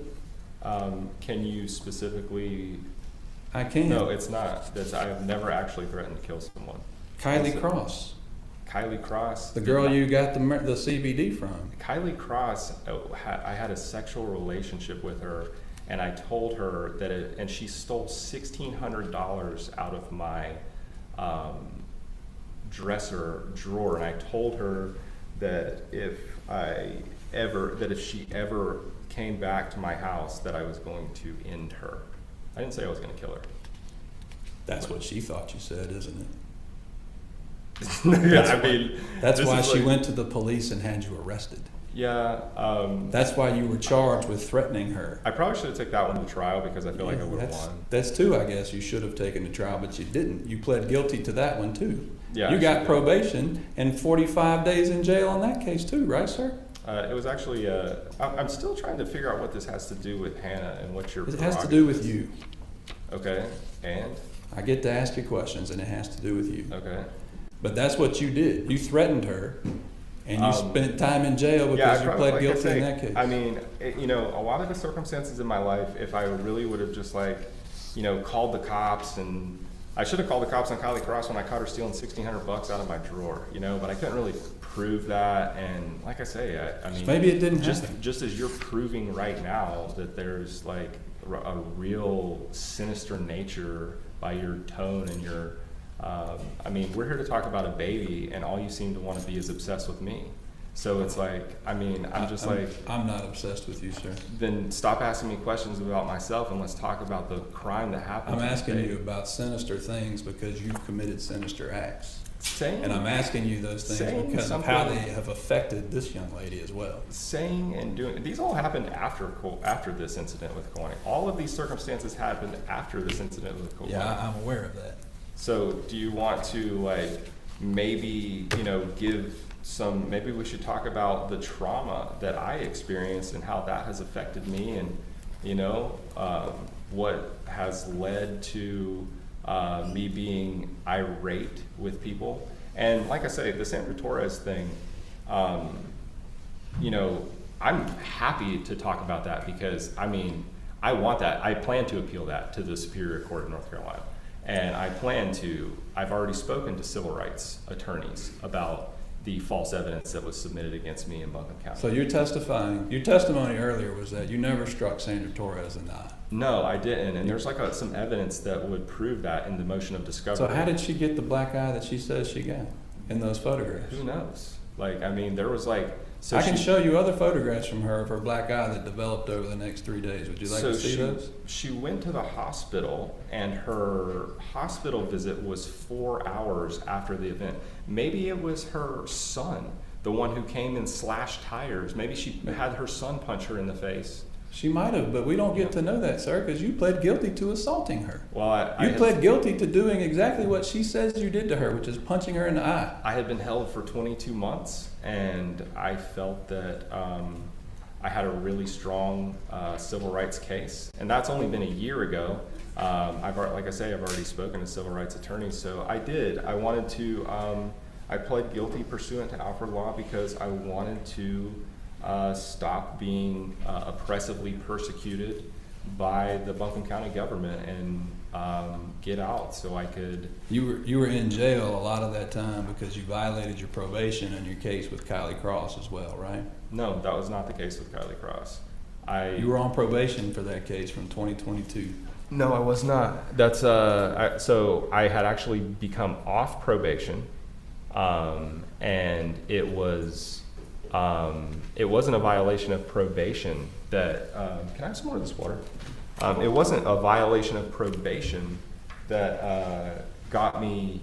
H: Can you specifically?
J: I can.
H: No, it's not. I have never actually threatened to kill someone.
J: Kylie Cross,
H: Kylie Cross.
J: the
H: did
J: girl
H: not-
J: you got the CBD from.
H: Kylie Cross, I had a sexual relationship with her, and I told her that and she stole $1,600 out of my dresser drawer, and I told her that if she ever came back to my house, that I was going to end her. I didn't say I was going to kill her.
J: That's what she thought you said, isn't it?
H: Yeah, I mean,
J: That's
H: this
J: why
H: is
J: she
H: like-
J: went to the police and had you arrested.
H: Yeah,
J: That's why you were charged with threatening her.
H: I probably should have took that one to trial because I feel like I would have
J: That's-
H: won.
J: That's two, I guess, you should have taken to trial, but you didn't. You pled guilty to that one too.
H: Yeah,
J: You
H: I
J: got
H: should.
J: probation and 45 days in jail on that case too, right, sir?
H: It was actually, I'm still trying to figure out what this has to do with Hannah and what your
J: It has to do with you.
H: Okay, and?
J: I get to ask you questions and it has to do with you.
H: Okay.
J: But that's what you did. You threatened her and you spent time in jail
H: Yeah,
J: because you pled
H: like I
J: guilty
H: say,
J: in that case.
H: I mean, a lot of the circumstances in my life, if I really would have just called the cops, and I should have called the cops on Kylie Cross when I caught her stealing $1,600 out of my drawer, but I couldn't really prove that. And like I say, I mean,
J: Maybe it didn't happen.
H: just as you're proving right now that there's like a real sinister nature by your tone and your, I mean, we're here to talk about a baby, and all you seem to want to be is obsessed with me. So it's like, I mean,
J: I'm not obsessed with you, sir.
H: then stop asking me questions about myself and let's talk about the crime that happened.
J: I'm
H: to this
J: asking
H: baby.
J: you about sinister things because you've committed sinister acts.
H: Saying,
J: And I'm asking you those things
H: Saying
J: because of how
H: something-
J: they have affected this young lady as well.
H: saying and doing, these all happened after this incident with Kawani. All of these circumstances happened after this incident with Kawani.
J: Yeah, I'm aware of that.
H: So do you want to maybe, maybe we should talk about the trauma that I experienced and how that has affected me, and, what has led to me being irate with people. And like I say, the Sandra Torres thing, you know, I'm happy to talk about that because, I mean, I want that. I plan to appeal that to the Superior Court of North Carolina. And I've already spoken to civil rights attorneys about the false evidence that was submitted against me in Buncombe County.
J: So you're testifying, your testimony earlier was that you never struck Sandra Torres in the eye.
H: No, I didn't. And there's like some evidence that would prove that in the motion of discovery.
J: So how did she get the black eye that she says she got in those photographs?
H: Who knows? Like, I mean, there was like... So
J: I can show you other photographs from her of her black eye that developed over the next 3 days. Would you like to see those?
H: She went to the hospital, and her hospital visit was 4 hours after the event. Maybe it was her son, the one who came and slashed tires. Maybe she had her son punch her in the face.
J: She might have, but we don't get to know that, sir, because you pled guilty to assaulting her.
H: Well,
J: you pled guilty to doing exactly what she says you did to her, which is punching her in the eye.
H: I had been held for 22 months, and I felt that I had a really strong civil rights case. And that's only been a year ago. Like I say, I've already spoken to civil rights attorneys, so I did. I wanted to, I pled guilty pursuant to Alfred law because I wanted to stop being oppressively persecuted by the Buncombe County government and get out so I could...
J: You were in jail a lot of that time because you violated your probation in your case with Kylie Cross as well, right?
H: No, that was not the case with Kylie Cross.
J: You were on probation for that case from 2022.
H: No, I was not. That's so I had actually become off probation, and it wasn't a violation of probation that, can I have some more of this water? It wasn't a violation of probation that got me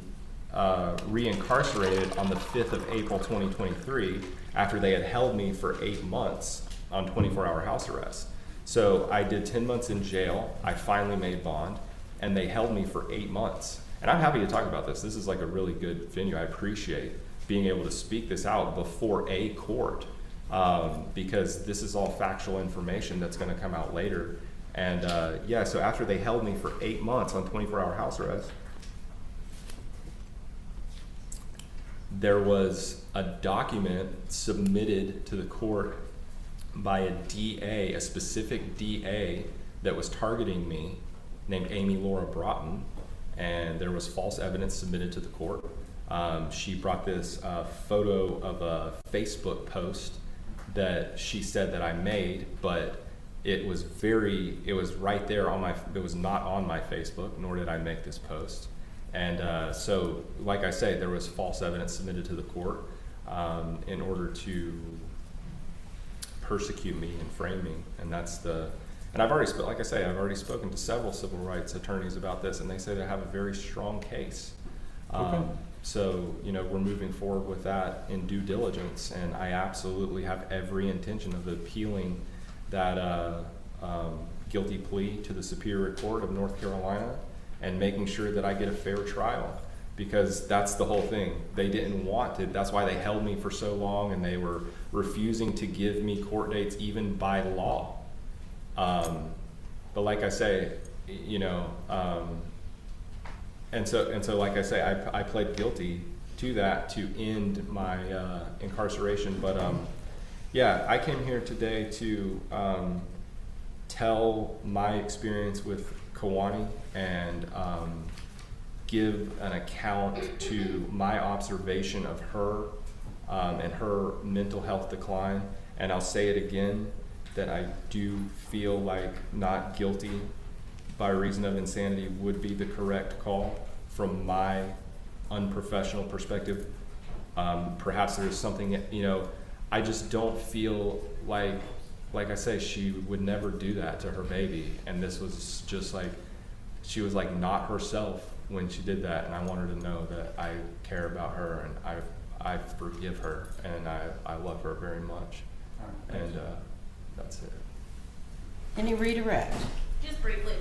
H: reincarcerated on the 5th of April 2023 after they had held me for 8 months on 24-hour house arrest. So I did 10 months in jail, I finally made bond, and they held me for 8 months. And I'm happy to talk about this. This is like a really good venue. I appreciate being able to speak this out before a court, because this is all factual information that's going to come out later. And yeah, so after they held me for 8 months on 24-hour house arrest, there was a document submitted to the court by a DA, a specific DA that was targeting me, named Amy Laura Broughton, and there was false evidence submitted to the court. She brought this photo of a Facebook post that she said that I made, but it was right there on it was not on my Facebook, nor did I make this post. And so, like I say, there was false evidence submitted to the court in order to persecute me and frame me, and I've already spoken to several civil rights attorneys about this, and they say they have a very strong case.
J: Okay.
H: So, you know, we're moving forward with that in due diligence, and I absolutely have every intention of appealing that guilty plea to the Superior Court of North Carolina and making sure that I get a fair trial, because that's the whole thing. They didn't want to. That's why they held me for so long, and they were refusing to give me court dates even by law. But like I say, you know, and so like I say, I pled guilty to that to end my incarceration. But yeah, I came here today to tell my experience with Kawani and give an account to my observation of her and her mental health decline. And I'll say it again, that I do feel like not guilty by reason of insanity would be the correct call from my unprofessional perspective. Perhaps there's something, you know, I just don't feel like I say, she would never do that to her baby. And this was just like, she was like not herself when she did that. And I want her to know that I care about her, and I forgive her, and I love her very much. Right, and that's it.
B: Any redirect?
F: Just briefly,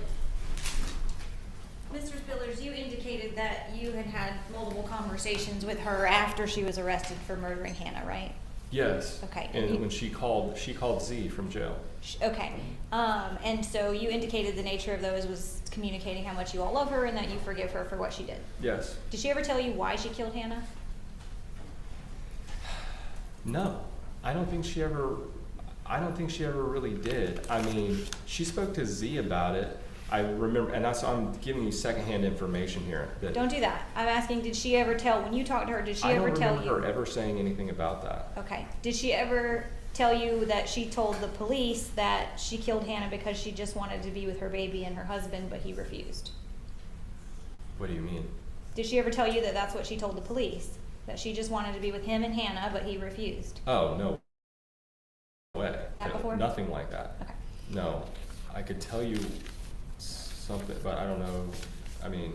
F: Mr. Spillers, you indicated that you had had multiple conversations with her after she was arrested for murdering Hannah, right?
H: Yes.
F: Okay.
H: And when she called Z from jail.
F: Okay. And so you indicated the nature of those was communicating how much you all love her and that you forgive her for what she did.
H: Yes.
F: Did she ever tell you why she killed Hannah?
H: No, I don't think she ever really did. I mean, she spoke to Z about it. I remember, and I'm giving you secondhand information here. That
F: Don't do that. I'm asking, did she ever tell, when you talked to her, did she ever tell
H: I don't remember
F: you?
H: her ever saying anything about that.
F: Okay. Did she ever tell you that she told the police that she killed Hannah because she just wanted to be with her baby and her husband, but he refused?
H: What do you mean?
F: Did she ever tell you that that's what she told the police? That she just wanted to be with him and Hannah, but he refused?
H: Oh, no way.
F: That before?
H: Nothing like that.
F: Okay.
H: No, I could tell you something, but I don't know. I mean,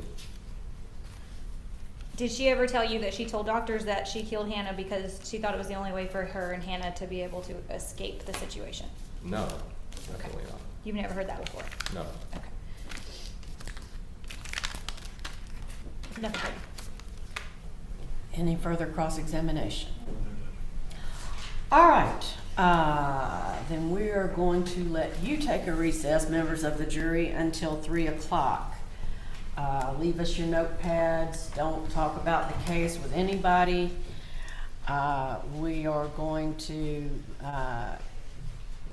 F: Did she ever tell you that she told doctors that she killed Hannah because she thought it was the only way for her and Hannah to be able to escape the situation?
H: no, definitely not.
F: You've never heard that before?
H: No.
F: Okay. Nothing further.
B: Any further cross-examination? All right, then we are going to let you take a recess, members of the jury, until 3 o'clock. Leave us your notepads. Don't talk about the case with anybody. We are going to,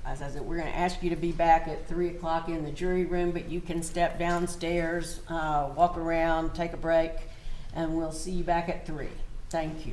B: as I said, we're going to ask you to be back at 3 o'clock in the jury room, but you can step downstairs, walk around, take a break, and we'll see you back at 3. Thank you.